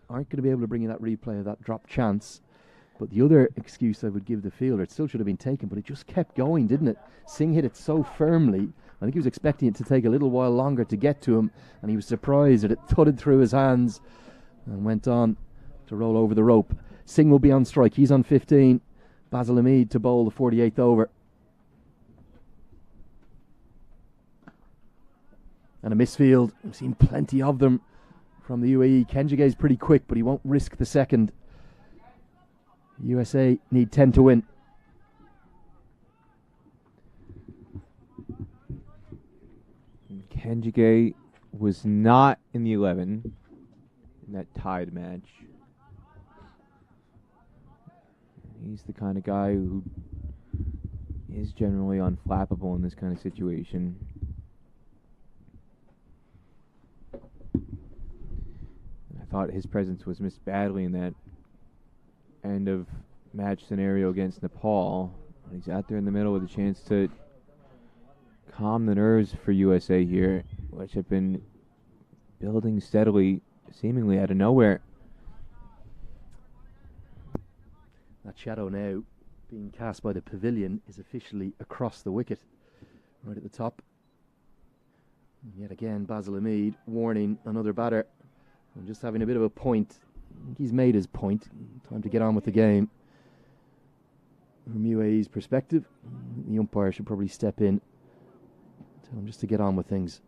Aren't going to be able to bring you that replay of that drop chance. But the other excuse I would give the fielder, it still should have been taken, but it just kept going, didn't it? Singh hit it so firmly. I think he was expecting it to take a little while longer to get to him, and he was surprised that it thudded through his hands and went on to roll over the rope. Singh will be on strike. He's on 15. Basil Hamid to bowl the 48th over. And a misfield. We've seen plenty of them from the UAE. Kenjige's pretty quick, but he won't risk the second. USA need 10 to win. Kenjige was not in the 11 in that tied match. He's the kind of guy who is generally unflappable in this kind of situation. I thought his presence was missed badly in that end of match scenario against Nepal. He's out there in the middle with a chance to calm the nerves for USA here, which have been building steadily, seemingly out of nowhere. That shadow now being cast by the pavilion is officially across the wicket, right at the top. And yet again, Basil Hamid warning another batter. I'm just having a bit of a point. I think he's made his point. Time to get on with the game. From UAE's perspective, the umpire should probably step in. Tell him just to get on with things.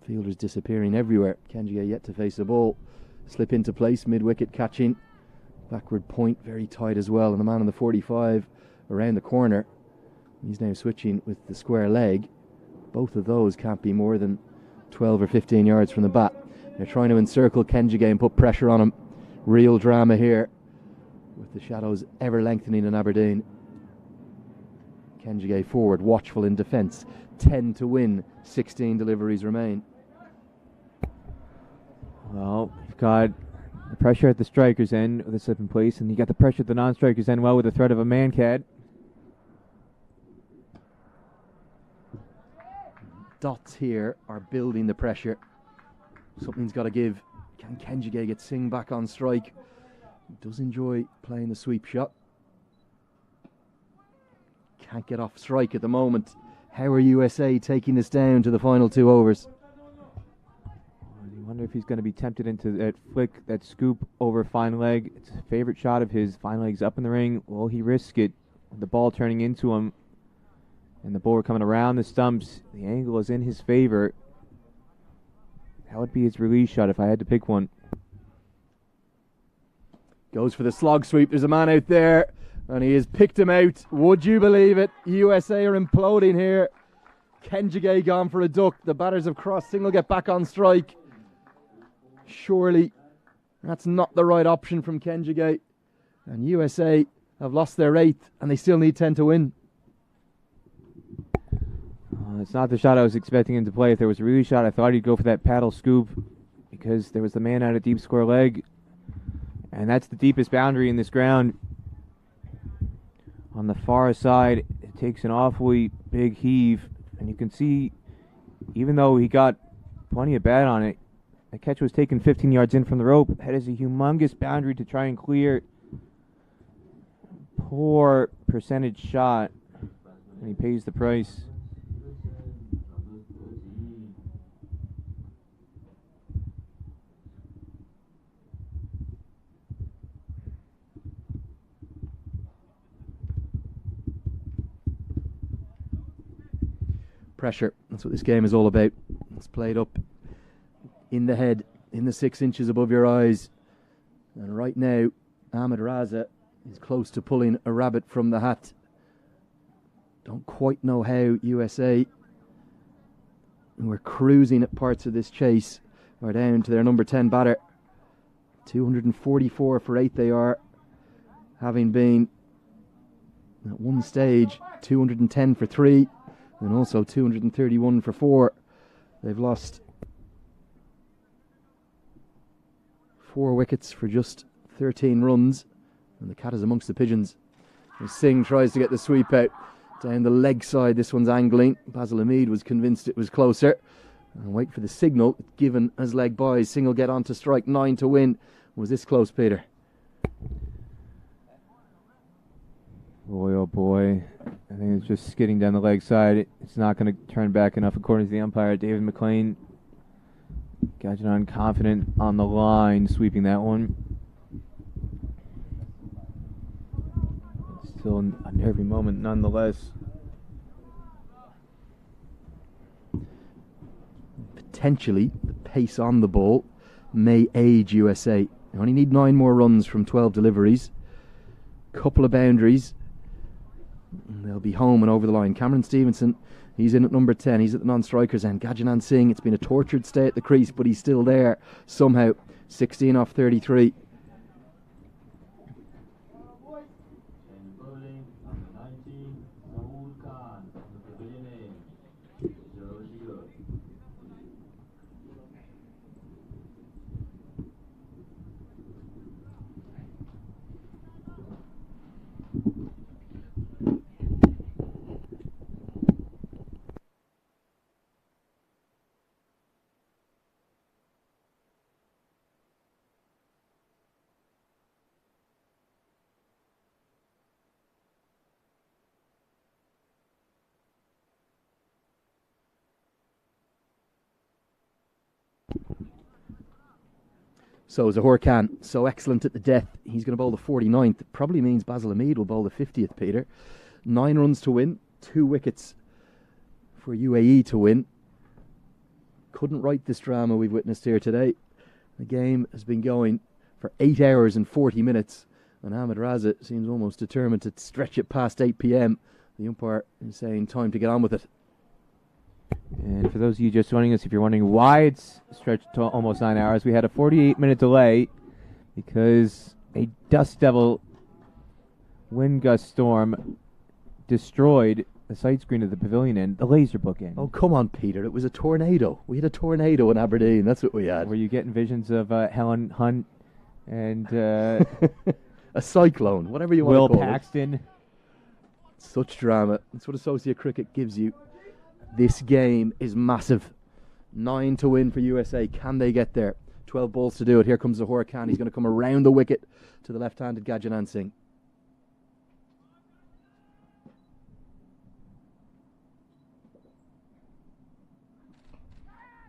Fielders disappearing everywhere. Kenjige yet to face the ball. Slip into place, mid-wicket catching. Backward point, very tight as well. And the man on the 45 around the corner. He's now switching with the square leg. Both of those can't be more than 12 or 15 yards from the bat. They're trying to encircle Kenjige and put pressure on him. Real drama here, with the shadows ever lengthening in Aberdeen. Kenjige forward, watchful in defence. 10 to win, 16 deliveries remain. Well, you've got the pressure at the striker's end with a slip in place, and you got the pressure at the non-striker's end, well, with the threat of a man-cat. Dots here are building the pressure. Something's got to give. Can Kenjige get Singh back on strike? He does enjoy playing the sweep shot. Can't get off strike at the moment. How are USA taking this down to the final 2 overs? I wonder if he's going to be tempted into that flick, that scoop over fine leg. It's a favorite shot of his. Fine leg's up in the ring. Will he risk it? The ball turning into him, and the bowler coming around the stumps. The angle is in his favor. That would be his release shot if I had to pick one. Goes for the slog sweep. There's a man out there, and he has picked him out. Would you believe it? USA are imploding here. Kenjige gone for a duck. The batters have crossed. Singh will get back on strike. Surely that's not the right option from Kenjige. And USA have lost their 8th, and they still need 10 to win. It's not the shot I was expecting him to play. If there was a release shot, I thought he'd go for that paddle scoop, because there was the man out of deep square leg, and that's the deepest boundary in this ground. On the far side, it takes an awfully big heave, and you can see, even though he got plenty of bat on it, the catch was taken 15 yards in from the rope. That is a humongous boundary to try and clear. Poor percentage shot, and he pays the price. Pressure, that's what this game is all about. It's played up in the head, in the 6 inches above your eyes. And right now, Ahmed Raza is close to pulling a rabbit from the hat. Don't quite know how USA, who are cruising at parts of this chase, are down to their number 10 batter. 244 for 8 they are, having been at one stage 210 for 3. And also 231 for 4. They've lost 4 wickets for just 13 runs. And the cat is amongst the pigeons. And Singh tries to get the sweep out down the leg side. This one's angling. Basil Hamid was convinced it was closer. And wait for the signal given as leg buys. Singh will get on to strike 9 to win. Was this close, Peter? Boy, oh boy. I think it's just skidding down the leg side. It's not going to turn back enough, according to the umpire, David McLean. Gajadon confident on the line, sweeping that one. Still a nervy moment, nonetheless. Potentially, the pace on the ball may aid USA. They only need 9 more runs from 12 deliveries. Couple of boundaries. And they'll be home and over the line. Cameron Stevenson, he's in at number 10. He's at the non-strikers end. Gajanan Singh, it's been a tortured stay at the crease, but he's still there somehow. 16 off 33. So Zahor Khan, so excellent at the death. He's going to bowl the 49th. It probably means Basil Hamid will bowl the 50th, Peter. 9 runs to win, 2 wickets for UAE to win. Couldn't write this drama we've witnessed here today. The game has been going for 8 hours and 40 minutes, and Ahmed Raza seems almost determined to stretch it past 8 p.m. The umpire is saying time to get on with it. And for those of you just joining us, if you're wondering why it's stretched to almost 9 hours, we had a 48-minute delay because a dust devil wind gust storm destroyed the sight screen of the pavilion end, the laser book end. Oh, come on, Peter. It was a tornado. We had a tornado in Aberdeen. That's what we had. Were you getting visions of Helen Hunt and a cyclone, whatever you Will want to call Paxton? It. Such drama. That's what associate cricket gives you. This game is massive. 9 to win for USA. Can they get there? 12 balls to do it. Here comes Zahor Khan. He's going to come around the wicket to the left-handed Gajanan Singh.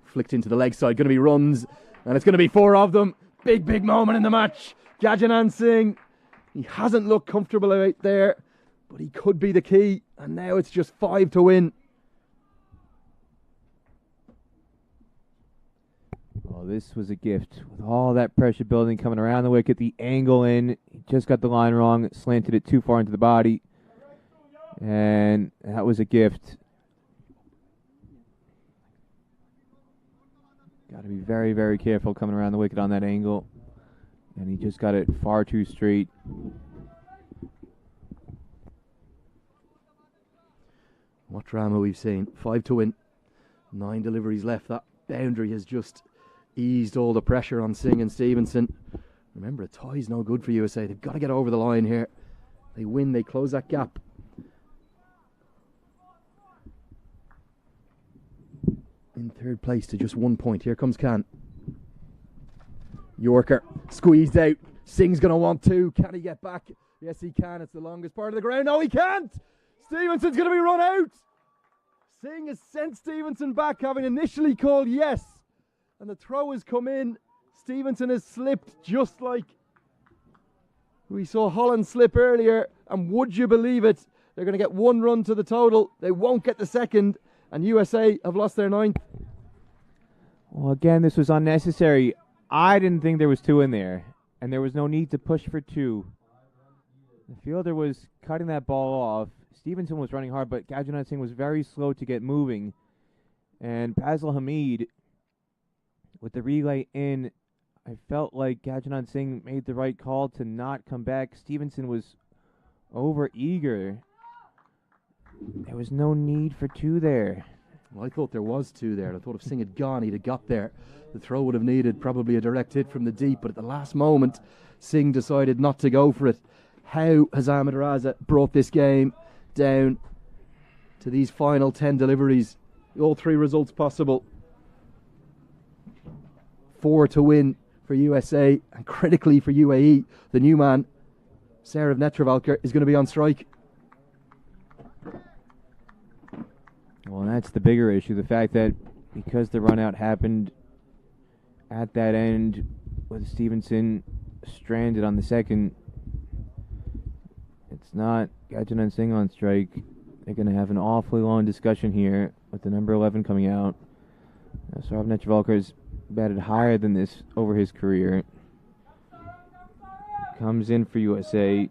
Flicked into the leg side. Going to be runs. And it's going to be 4 of them. Big, big moment in the match. Gajanan Singh. He hasn't looked comfortable out there, but he could be the key. And now it's just 5 to win. Oh, this was a gift. With all that pressure building coming around the wicket, the angle in, he just got the line wrong, slanted it too far into the body. And that was a gift. Got to be very, very careful coming around the wicket on that angle. And he just got it far too straight. What drama we've seen. 5 to win. 9 deliveries left. That boundary has just eased all the pressure on Singh and Stevenson. Remember, a tie's no good for USA. They've got to get over the line here. They win, they close that gap. In third place to just 1 point. Here comes Khan. Yorker squeezed out. Singh's going to want 2. Can he get back? Yes, he can. It's the longest part of the ground. No, he can't. Stevenson's going to be run out. Singh has sent Stevenson back, having initially called yes. And the throw has come in. Stevenson has slipped just like we saw Holland slip earlier. And would you believe it? They're going to get 1 run to the total. They won't get the second. And USA have lost their 9th. Well, again, this was unnecessary. I didn't think there was 2 in there. And there was no need to push for 2. The fielder was cutting that ball off. Stevenson was running hard, but Gajanan Singh was very slow to get moving. And Basil Hamid, with the relay in, I felt like Gajanan Singh made the right call to not come back. Stevenson was over eager. There was no need for 2 there. Well, I thought there was 2 there. I thought if Singh had gone, he'd have got there. The throw would have needed probably a direct hit from the deep, but at the last moment, Singh decided not to go for it. How has Ahmed Raza brought this game down to these final 10 deliveries? All 3 results possible. 4 to win for USA, and critically for UAE, the new man, Sarah Netravalkar, is going to be on strike. Well, that's the bigger issue. The fact that because the run out happened at that end with Stevenson stranded on the second, it's not Gajanan Singh on strike. They're going to have an awfully long discussion here with the number 11 coming out. Saurav Netravalkar is batted higher than this over his career. Comes in for USA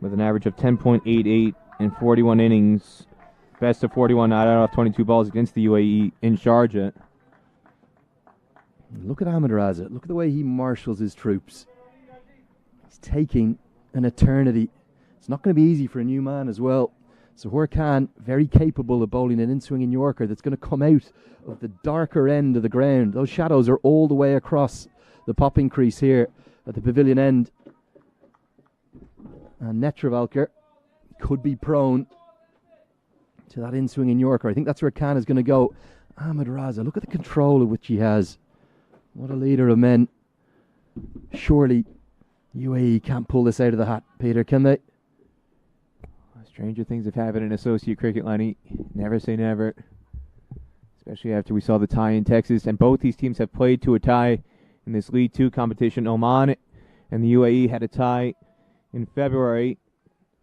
with an average of 10.88 in 41 innings. Best of 41 not out off 22 balls against the UAE in Sharjah. Look at Ahmed Raza. Look at the way he marshals his troops. He's taking an eternity. It's not going to be easy for a new man as well. Zohar Khan, very capable of bowling an in-swinging Yorker that's going to come out of the darker end of the ground. Those shadows are all the way across the popping crease here at the pavilion end. And Netravalkar could be prone to that in-swinging Yorker. I think that's where Khan is going to go. Ahmed Raza, look at the control of which he has. What a leader of men. Surely UAE can't pull this out of the hat, Peter, can they? Stranger things have happened in associate cricket, Lenny. Never say never. Especially after we saw the tie in Texas. And both these teams have played to a tie in this League 2 competition. Oman and the UAE had a tie in February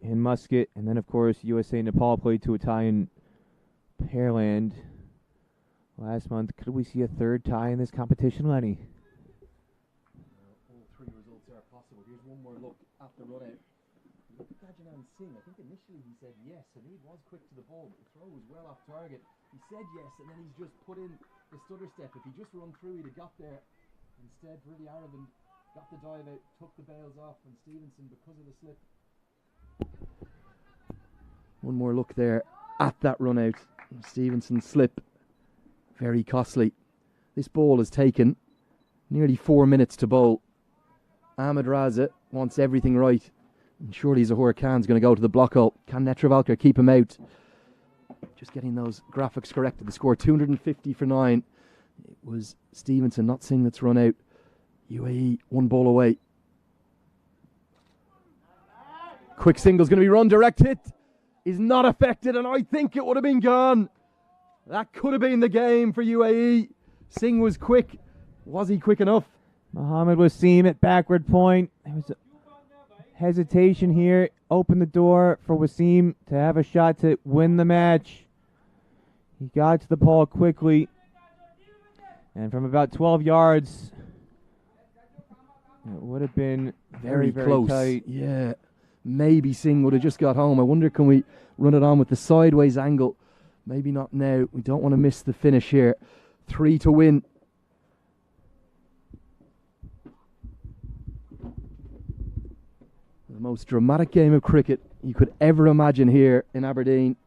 in Muscat. And then, of course, USA and Nepal played to a tie in Pearland last month. Could we see a third tie in this competition, Lenny? All three results are possible. Here's one more look at the run-out. Look at Gajanan Singh. I think initially he said yes, and he was quick to the ball, but the throw was well off target. He said yes, and then he's just put in the stutter step. If he just run through, he'd have got there. Instead, really arrogant, got the dive out, took the bails off, and Stevenson, because of the slip. One more look there at that run out. Stevenson's slip, very costly. This ball has taken nearly 4 minutes to bowl. Ahmed Raza wants everything right. And surely Zohar Khan's going to go to the block hole. Can Netravalkar keep him out? Just getting those graphics corrected. The score 250 for 9. It was Stevenson, not Singh, that's run out. UAE, one ball away. Quick single's going to be run. Direct hit is not affected, and I think it would have been gone. That could have been the game for UAE. Singh was quick. Was he quick enough? Mohammed Wasim at backward point. There was a hesitation here. Opened the door for Wasim to have a shot to win the match. He got to the ball quickly. And from about 12 yards, it would have been very close. tight. Yeah. Maybe Singh would have just got home. I wonder, can we run it on with the sideways angle? Maybe not now. We don't want to miss the finish here. 3 to win. The most dramatic game of cricket you could ever imagine here in Aberdeen.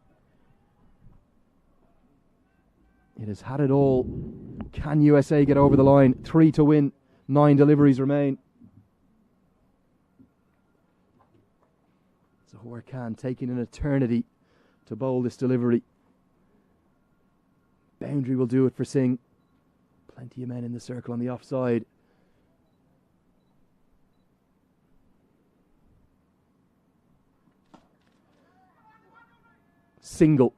It has had it all. Can USA get over the line? 3 to win. 9 deliveries remain. Zohar Khan taking an eternity to bowl this delivery. Boundary will do it for Singh. Plenty of men in the circle on the offside. Single.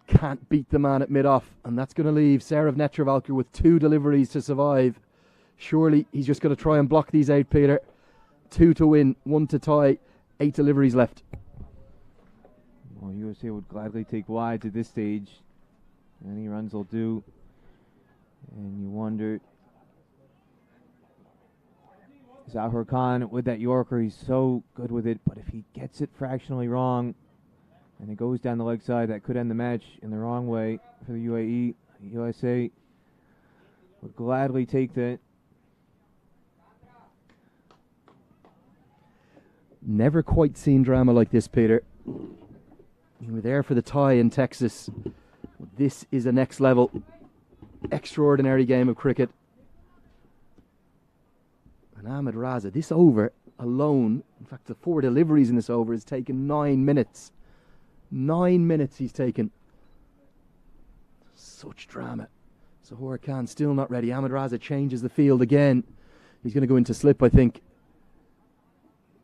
Can't beat the man at mid-off, and that's going to leave Saurav Netravalkar with 2 deliveries to survive. Surely he's just going to try and block these out, Peter. 2 to win, 1 to tie, 8 deliveries left. Well, USA would gladly take wides at this stage. Any runs will do. And you wonder, Zohar Khan with that Yorker, he's so good with it, but if he gets it fractionally wrong and it goes down the leg side, that could end the match in the wrong way for the UAE. USA would gladly take that. Never quite seen drama like this, Peter. You were there for the tie in Texas. This is a next level, extraordinary game of cricket. And Ahmed Raza, this over alone, in fact the 4 deliveries in this over, has taken 9 minutes. 9 minutes he's taken. Such drama. Zohar Khan still not ready. Ahmed Raza changes the field again. He's going to go into slip, I think.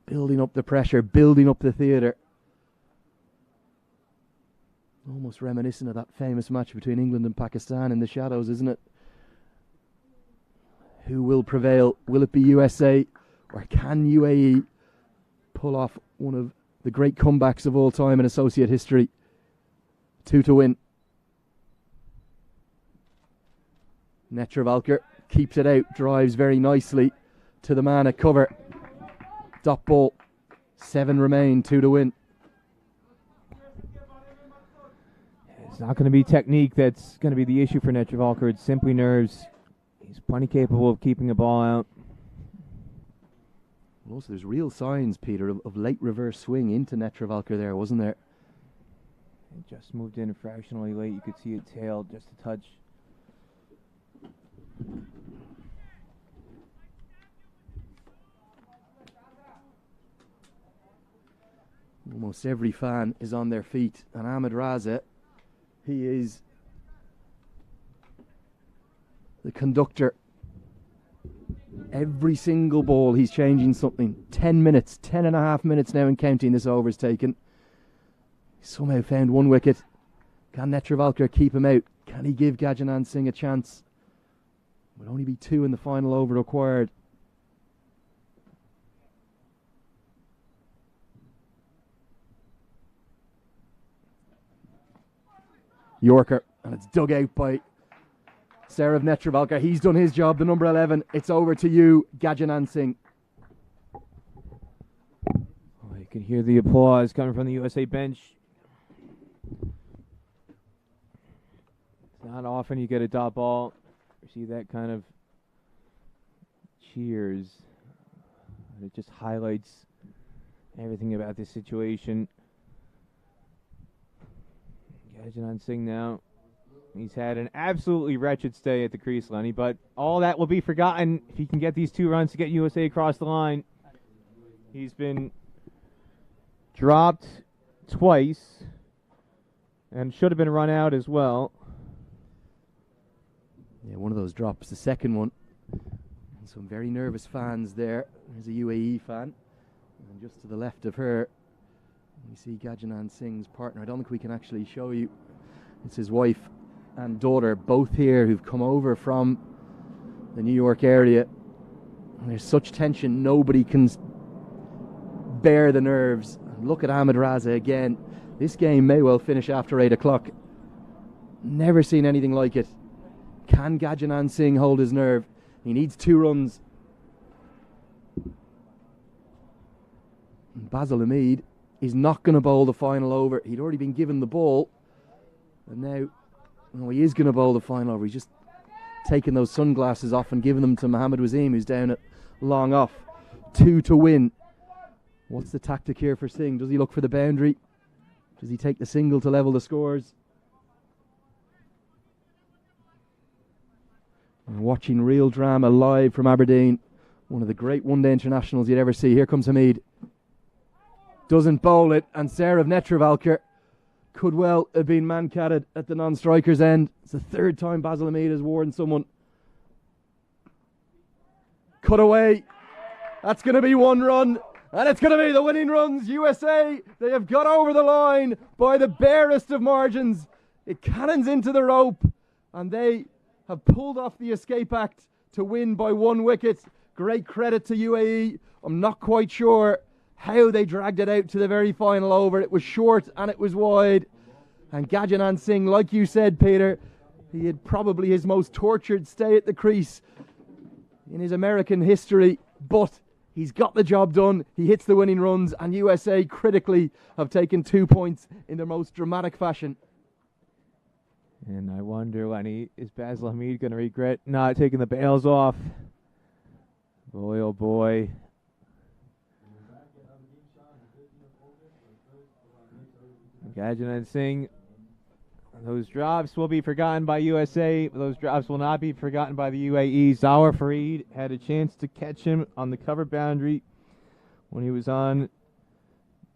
Building up the pressure, building up the theatre. Almost reminiscent of that famous match between England and Pakistan in the shadows, isn't it? Who will prevail? Will it be USA, or can UAE pull off one of the great comebacks of all time in associate history? 2 to win. Netravalkar keeps it out, drives very nicely to the man at cover. Dot ball. 7 remain, 2 to win. It's not going to be technique that's going to be the issue for Netravalker. It's simply nerves. He's plenty capable of keeping the ball out. Also, there's real signs, Peter, of late reverse swing into Netravalker there, wasn't there? It just moved in fractionally late. You could see it tailed just a touch. Almost every fan is on their feet. And Ahmed Raza, he is the conductor. Every single ball he's changing something. 10 minutes, 10 and a half minutes now and counting this over's taken. He somehow found 1 wicket. Can Netravalker keep him out? Can he give Gajanan Singh a chance? Will only be 2 in the final over required. Yorker, and it's dug out by Saurav Netravalker. He's done his job, the number 11. It's over to you, Gajanan Singh. Oh, you can hear the applause coming from the USA bench. It's not often you get a dot ball. You see that kind of cheers. It just highlights everything about this situation. Gajanan Singh now. He's had an absolutely wretched stay at the crease, Lenny, but all that will be forgotten if he can get these 2 runs to get USA across the line. He's been dropped twice and should have been run out as well. Yeah, one of those drops, the second one. And some very nervous fans there. There's a UAE fan. And just to the left of her, we see Gajanan Singh's partner. I don't think we can actually show you. It's his wife and daughter, both here, who've come over from the New York area. And there's such tension, nobody can bear the nerves. And look at Ahmed Raza again. This game may well finish after 8 o'clock. Never seen anything like it. Can Gajanan Singh hold his nerve? He needs 2 runs. And Basil Hamid is not going to bowl the final over. He'd already been given the ball. And now, he is going to bowl the final over. He's just taken those sunglasses off and given them to Mohammad Wasim, who's down at long off. 2 to win. What's the tactic here for Singh? Does he look for the boundary? Does he take the single to level the scores? And watching real drama live from Aberdeen. One of the great one-day internationals you'd ever see. Here comes Hamid. Doesn't bowl it, and Saurav Netravalker could well have been man-catted at the non-striker's end. It's the 3rd time Basil Hamid has warned someone. Cut away. That's going to be 1 run, and it's going to be the winning runs. USA, they have got over the line by the barest of margins. It cannons into the rope, and they have pulled off the escape act to win by 1 wicket. Great credit to UAE. I'm not quite sure how they dragged it out to the very final over. It was short and it was wide. And Gajanan Singh, like you said, Peter, he had probably his most tortured stay at the crease in his American history, but he's got the job done. He hits the winning runs, and USA critically have taken 2 points in their most dramatic fashion. And I wonder, Lenny, is Basil Hamid going to regret not taking the bails off? Boy, oh boy. Gajanan Singh, those drops will be forgotten by USA. Those drops will not be forgotten by the UAE. Zawar Farid had a chance to catch him on the cover boundary when he was on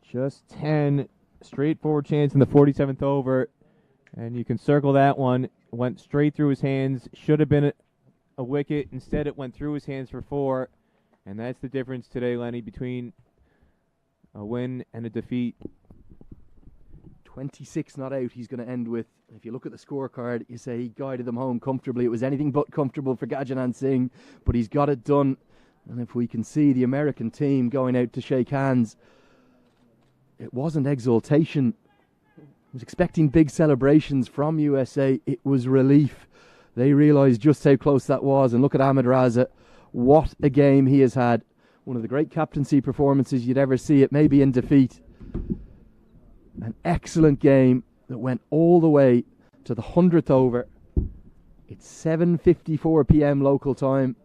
just 10. Straightforward chance in the 47th over. And you can circle that one. Went straight through his hands. Should have been a wicket. Instead, it went through his hands for 4. And that's the difference today, Lenny, between a win and a defeat. 26 not out he's going to end with. If you look at the scorecard, you say he guided them home comfortably. It was anything but comfortable for Gajanan Singh, but he's got it done. And if we can see the American team going out to shake hands, it wasn't exultation. I was expecting big celebrations from USA. It was relief. they realise just how close that was. And look at Ahmed Raza. What a game he has had. One of the great captaincy performances you'd ever see. It may be in defeat. An excellent game that went all the way to the 100th over. It's 7:54 p.m. local time.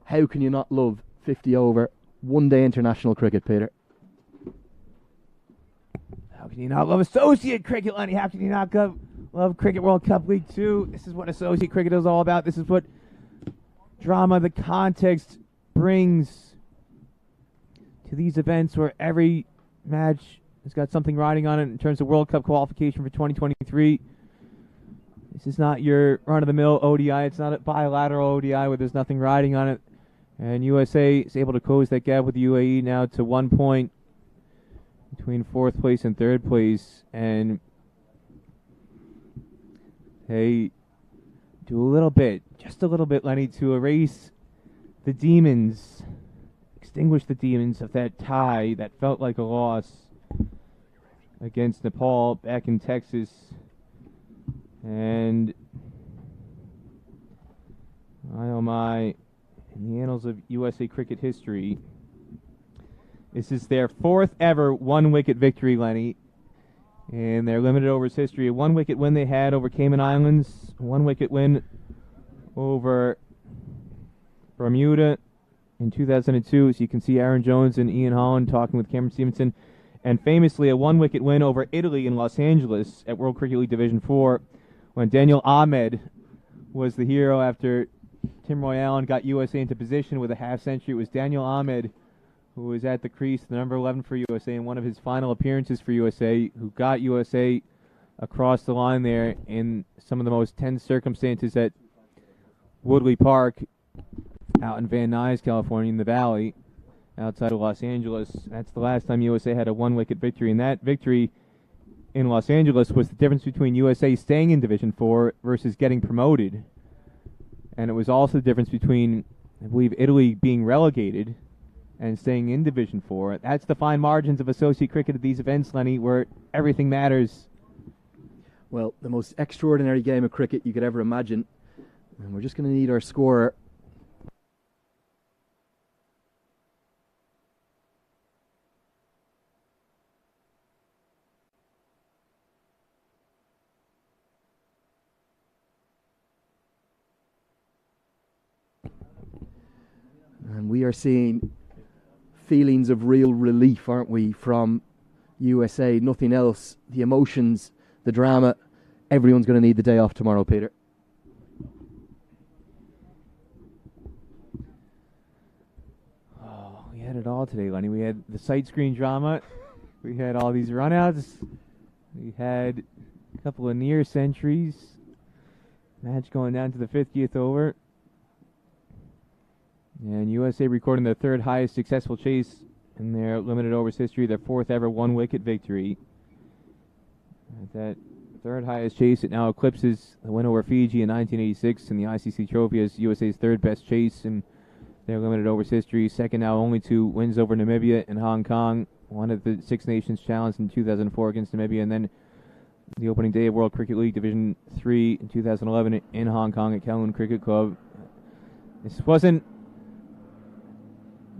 How can you not love 50 over one-day international cricket, Peter? How can you not love associate cricket, Lenny? How can you not love Cricket World Cup League 2? This is what associate cricket is all about. This is what drama, the context brings to these events where every match has got something riding on it in terms of World Cup qualification for 2023. This is not your run-of-the-mill ODI. It's not a bilateral ODI where there's nothing riding on it. And USA is able to close that gap with the UAE now to 1 point between 4th place and 3rd place. And they do a little bit, just a little bit, Lenny, to erase the demons, extinguish the demons of that tie that felt like a loss against Nepal back in Texas. And oh my, in the annals of USA cricket history, this is their 4th ever one-wicket victory, Lenny, in their limited overs history. A one-wicket win they had over Cayman Islands, a one-wicket win over Bermuda in 2002. So you can see Aaron Jones and Ian Holland talking with Cameron Stevenson. And famously, a one-wicket win over Italy in Los Angeles at World Cricket League Division 4 when Daniel Ahmed was the hero after Tim Roy Allen got USA into position with a half-century. It was Daniel Ahmed who was at the crease, the number 11 for USA, in one of his final appearances for USA, who got USA across the line there in some of the most tense circumstances at Woodley Park out in Van Nuys, California, in the Valley, outside of Los Angeles. That's the last time USA had a one-wicket victory, and that victory in Los Angeles was the difference between USA staying in Division 4 versus getting promoted. And it was also the difference between, I believe, Italy being relegated and staying in Division 4. That's the fine margins of associate cricket at these events, Lenny, where everything matters. Well, the most extraordinary game of cricket you could ever imagine. And we're just going to need our scorer. And we are seeing feelings of real relief, aren't we, from USA? Nothing else. The emotions, the drama. Everyone's going to need the day off tomorrow, Peter. Oh, we had it all today, Lenny. We had the sight screen drama. We had all these runouts. We had a couple of near centuries. Match going down to the 50th over. And USA recording their 3rd highest successful chase in their limited overs history, their 4th ever one-wicket victory. At that 3rd highest chase, it now eclipses the win over Fiji in 1986 in the ICC Trophy as USA's 3rd best chase in their limited overs history. Second now only to wins over Namibia and Hong Kong. Won at the Six Nations Challenge in 2004 against Namibia, and then the opening day of World Cricket League Division 3 in 2011 in Hong Kong at Kowloon Cricket Club. This wasn't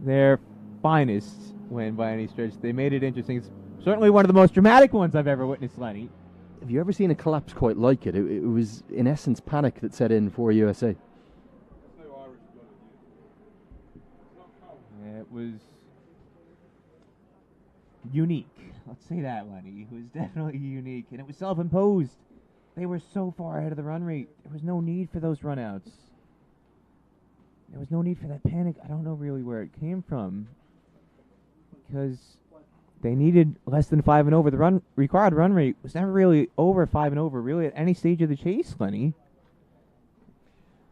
their finest win by any stretch. They made it interesting. It's certainly one of the most dramatic ones I've ever witnessed, Lenny. Have you ever seen a collapse quite like it? It was, in essence, panic that set in for USA. It was unique. Let's say that, Lenny. It was definitely unique, and it was self-imposed. They were so far ahead of the run rate. There was no need for those runouts. There was no need for that panic. I don't know really where it came from, because they needed less than 5 and over. The required run rate was never really over 5 and over, really, at any stage of the chase, Lenny.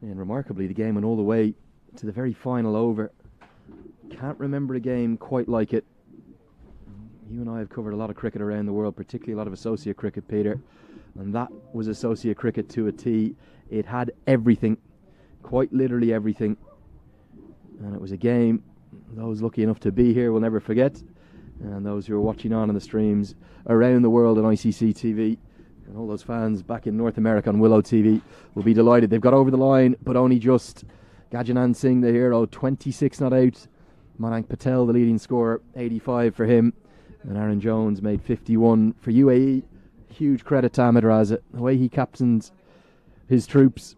And remarkably, the game went all the way to the very final over. Can't remember a game quite like it. You and I have covered a lot of cricket around the world, particularly a lot of associate cricket, Peter. And that was associate cricket to a T. It had everything, quite literally everything. And it was a game those lucky enough to be here will never forget. And those who are watching on the streams around the world on ICC TV And all those fans back in North America on Willow TV will be delighted. They've got over the line, but only just. Gajanan Singh, the hero, 26 not out. Mayank Patel, the leading scorer, 85 for him. And Aaron Jones made 51 for UAE. Huge credit to Ahmed Raza. The way he captains his troops,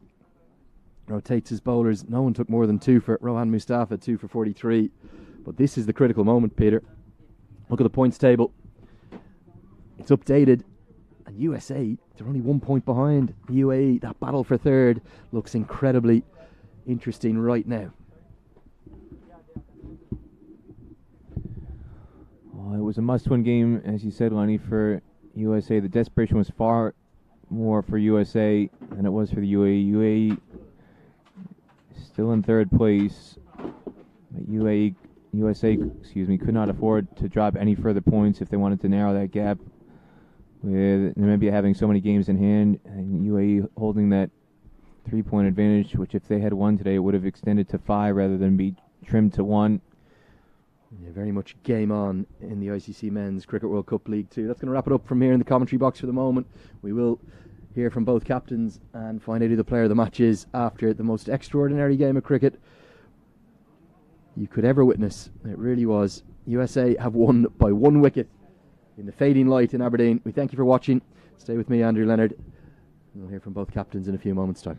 rotates his bowlers. No one took more than 2 for Rohan Mustafa, 2 for 43. But this is the critical moment, Peter. Look at the points table. It's updated. And USA, they're only 1 point behind the UAE. That battle for third looks incredibly interesting right now. Oh, it was a must-win game, as you said, Lenny, for USA. The desperation was far more for USA than it was for the UAE. UAE still in third place. But USA could not afford to drop any further points if they wanted to narrow that gap. With Namibia having so many games in hand and UAE holding that 3-point advantage, which if they had won today, it would have extended to 5 rather than be trimmed to 1. Yeah, very much game on in the ICC Men's Cricket World Cup League 2. That's going to wrap it up from here in the commentary box for the moment. We will hear from both captains and find out who the player of the match is after the most extraordinary game of cricket you could ever witness. It really was. USA have won by 1 wicket in the fading light in Aberdeen. We thank you for watching. Stay with me, Andrew Leonard. We'll hear from both captains in a few moments' time.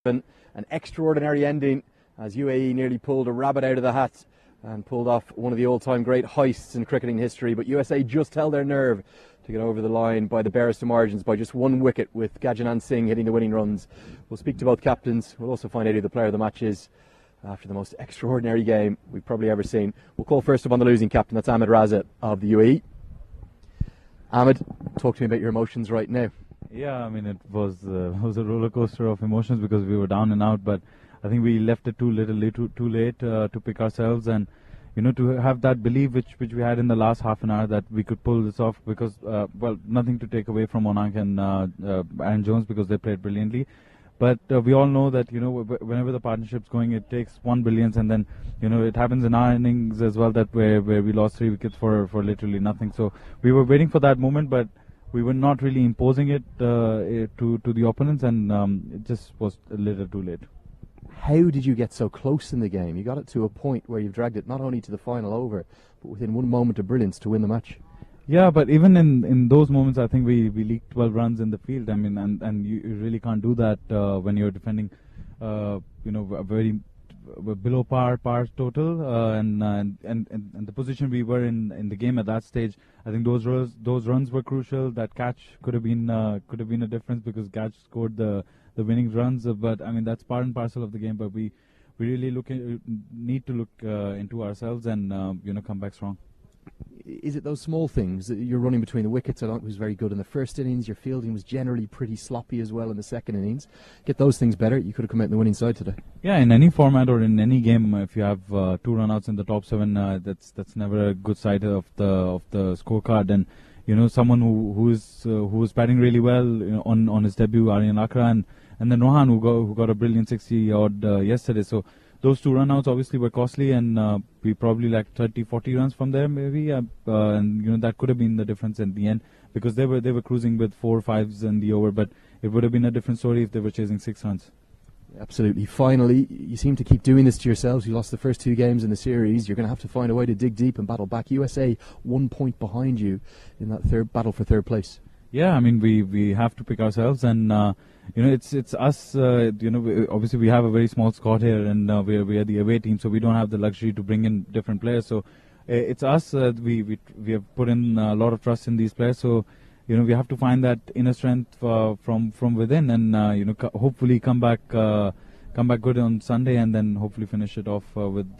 An extraordinary ending as UAE nearly pulled a rabbit out of the hat and pulled off one of the all-time great heists in cricketing history, but USA just held their nerve to get over the line by the barest of margins by just one wicket, with Gajanan Singh hitting the winning runs. We'll speak to both captains. We'll also find out who the player of the match is after the most extraordinary game we've probably ever seen. We'll call first up on the losing captain. That's Ahmed Raza of the UAE. Ahmed, talk to me about your emotions right now. Yeah, I mean, it was a roller coaster of emotions because we were down and out, but I think we left it too late to pick ourselves, and to have that belief which we had in the last half an hour that we could pull this off, because nothing to take away from Monarch and Aaron Jones, because they played brilliantly, but we all know that whenever the partnership's going, it takes one brilliance, and then it happens in our innings as well, that where we lost 3 wickets for literally nothing. So we were waiting for that moment, but we were not really imposing it to the opponents, and it just was a little too late. How did you get so close in the game? You got it to a point where you've dragged it not only to the final over, but within one moment of brilliance to win the match. Yeah, but even in those moments, I think we leaked 12 runs in the field. I mean, and you really can't do that when you're defending, a very below par total, and the position we were in the game at that stage. I think those runs were crucial. That catch could have been a difference, because Gaj scored the winning runs. But I mean, that's part and parcel of the game. But we really need to look into ourselves and come back strong. Is it those small things that you're running between the wickets? I thought it was very good in the first innings. Your fielding was generally pretty sloppy as well in the second innings. Get those things better, you could have come out in the winning side today. Yeah, in any format or in any game, if you have 2 run-outs in the top 7, that's never a good side of the scorecard. And someone who was batting really well on his debut, Aryan Lakra, and then Rohan who got a brilliant 60 odd yesterday. So those 2 run-outs obviously were costly, and we probably lacked 30-40 runs from there maybe, and that could have been the difference in the end, because they were cruising with 4 5s in the over, but it would have been a different story if they were chasing 6 runs. Absolutely. Finally, you seem to keep doing this to yourselves. You lost the first 2 games in the series. You're going to have to find a way to dig deep and battle back. USA 1 point behind you in that third battle for third place. Yeah, I mean, we have to pick ourselves, and it's us. Obviously we have a very small squad here, and we are the away team, so we don't have the luxury to bring in different players. So it's us. We have put in a lot of trust in these players. So we have to find that inner strength from within, and hopefully come back good on Sunday, and then hopefully finish it off with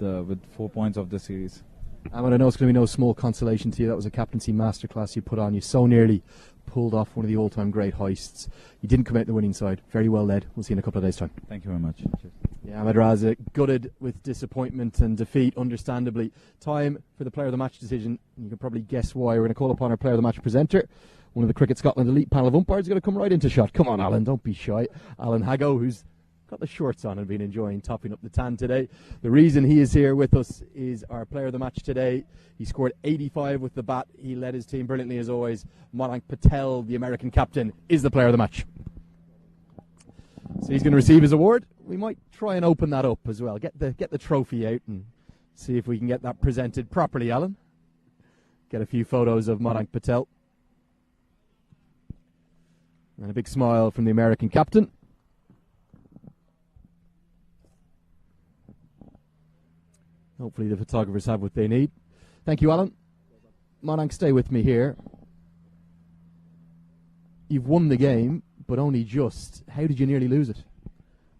4 points of the series. I know it's going to be no small consolation to you. That was a captaincy masterclass you put on. You so nearly pulled off one of the all-time great heists. You didn't come out the winning side. Very well led. We'll see you in a couple of days' time. Thank you very much. Cheers. Yeah, Ahmed Raza gutted with disappointment and defeat, understandably. Time for the player of the match decision. You can probably guess why. We're going to call upon our player of the match presenter. One of the Cricket Scotland elite panel of umpires is going to come right into shot. Come on, Alan, don't be shy. Alan Hago, who's got the shorts on and been enjoying topping up the tan today. The reason he is here with us is our player of the match today. He scored 85 with the bat. He led his team brilliantly as always. Madank Patel, the American captain, is the player of the match. So he's going to receive his award. We might try and open that up as well. Get the trophy out and see if we can get that presented properly, Alan. Get a few photos of Madank Patel. And a big smile from the American captain. Hopefully the photographers have what they need. Thank you, Alan. Madank, stay with me here. You've won the game, but only just. How did you nearly lose it?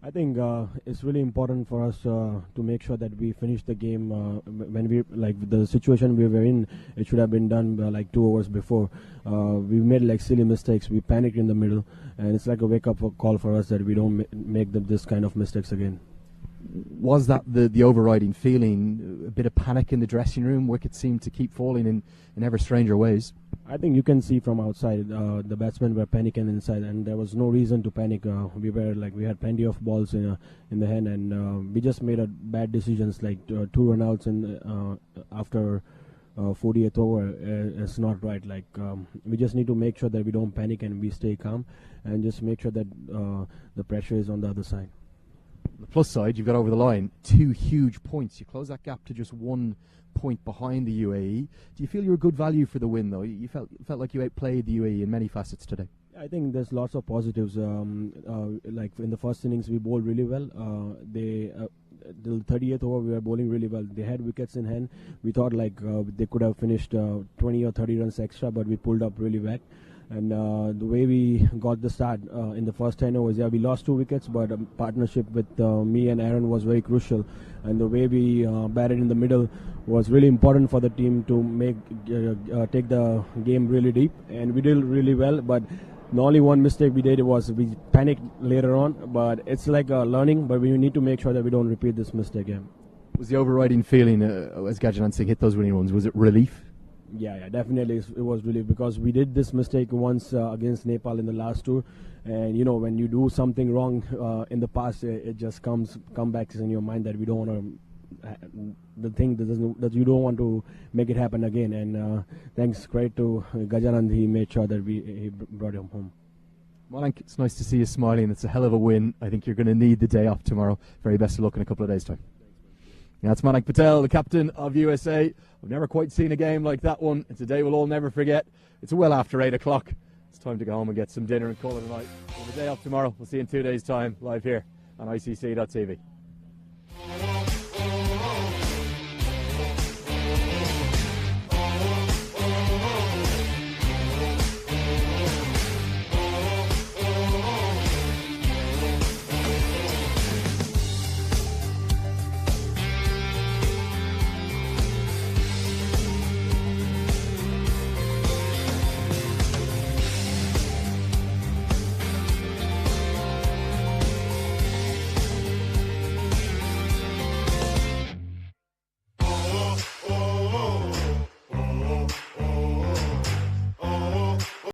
I think it's really important for us to make sure that we finish the game when we the situation we were in. It should have been done 2 hours before. We made silly mistakes. We panicked in the middle, and it's like a wake-up call for us that we don't make this kind of mistakes again. Was that the overriding feeling, a bit of panic in the dressing room? Wickets seemed to keep falling in ever stranger ways. I think you can see from outside the batsmen were panicking inside, and there was no reason to panic. We had plenty of balls in the hand, and we just made bad decisions 2 run-outs after 40th over. It's not right. We just need to make sure that we don't panic and we stay calm, and just make sure that the pressure is on the other side. The plus side, you've got over the line 2 huge points. You close that gap to just 1 point behind the UAE. Do you feel you're a good value for the win, though? You felt like you outplayed the UAE in many facets today. I think there's lots of positives. Like in the first innings, we bowled really well. The 38th over, we were bowling really well. They had wickets in hand. We thought like they could have finished 20 or 30 runs extra, but we pulled up really back. And the way we got the start in the first 10 overs, we lost 2 wickets, but partnership with me and Aaron was very crucial. And the way we batted in the middle was really important for the team to take the game really deep. And we did really well, but the only one mistake we did was we panicked later on. But it's like learning, but we need to make sure that we don't repeat this mistake again. Was the overriding feeling as Gajanan Singh hit those winning runs, was it relief? Yeah, definitely it was relief, because we did this mistake once against Nepal in the last tour, and you know, when you do something wrong in the past, it just comes back in your mind that we don't want to the thing that you don't want to make it happen again. And thanks great to Gajanand, he made sure that he brought him home. Malank, it's nice to see you smiling. It's a hell of a win. I think you're going to need the day off tomorrow. Very best of luck in a couple of days' time. Yeah, it's Malank Patel, the captain of USA. I've never quite seen a game like that one. It's a day we'll all never forget. It's well after 8 o'clock. It's time to go home and get some dinner and call it a night. We'll have a day off tomorrow. We'll see you in 2 days' time, live here on ICC.tv.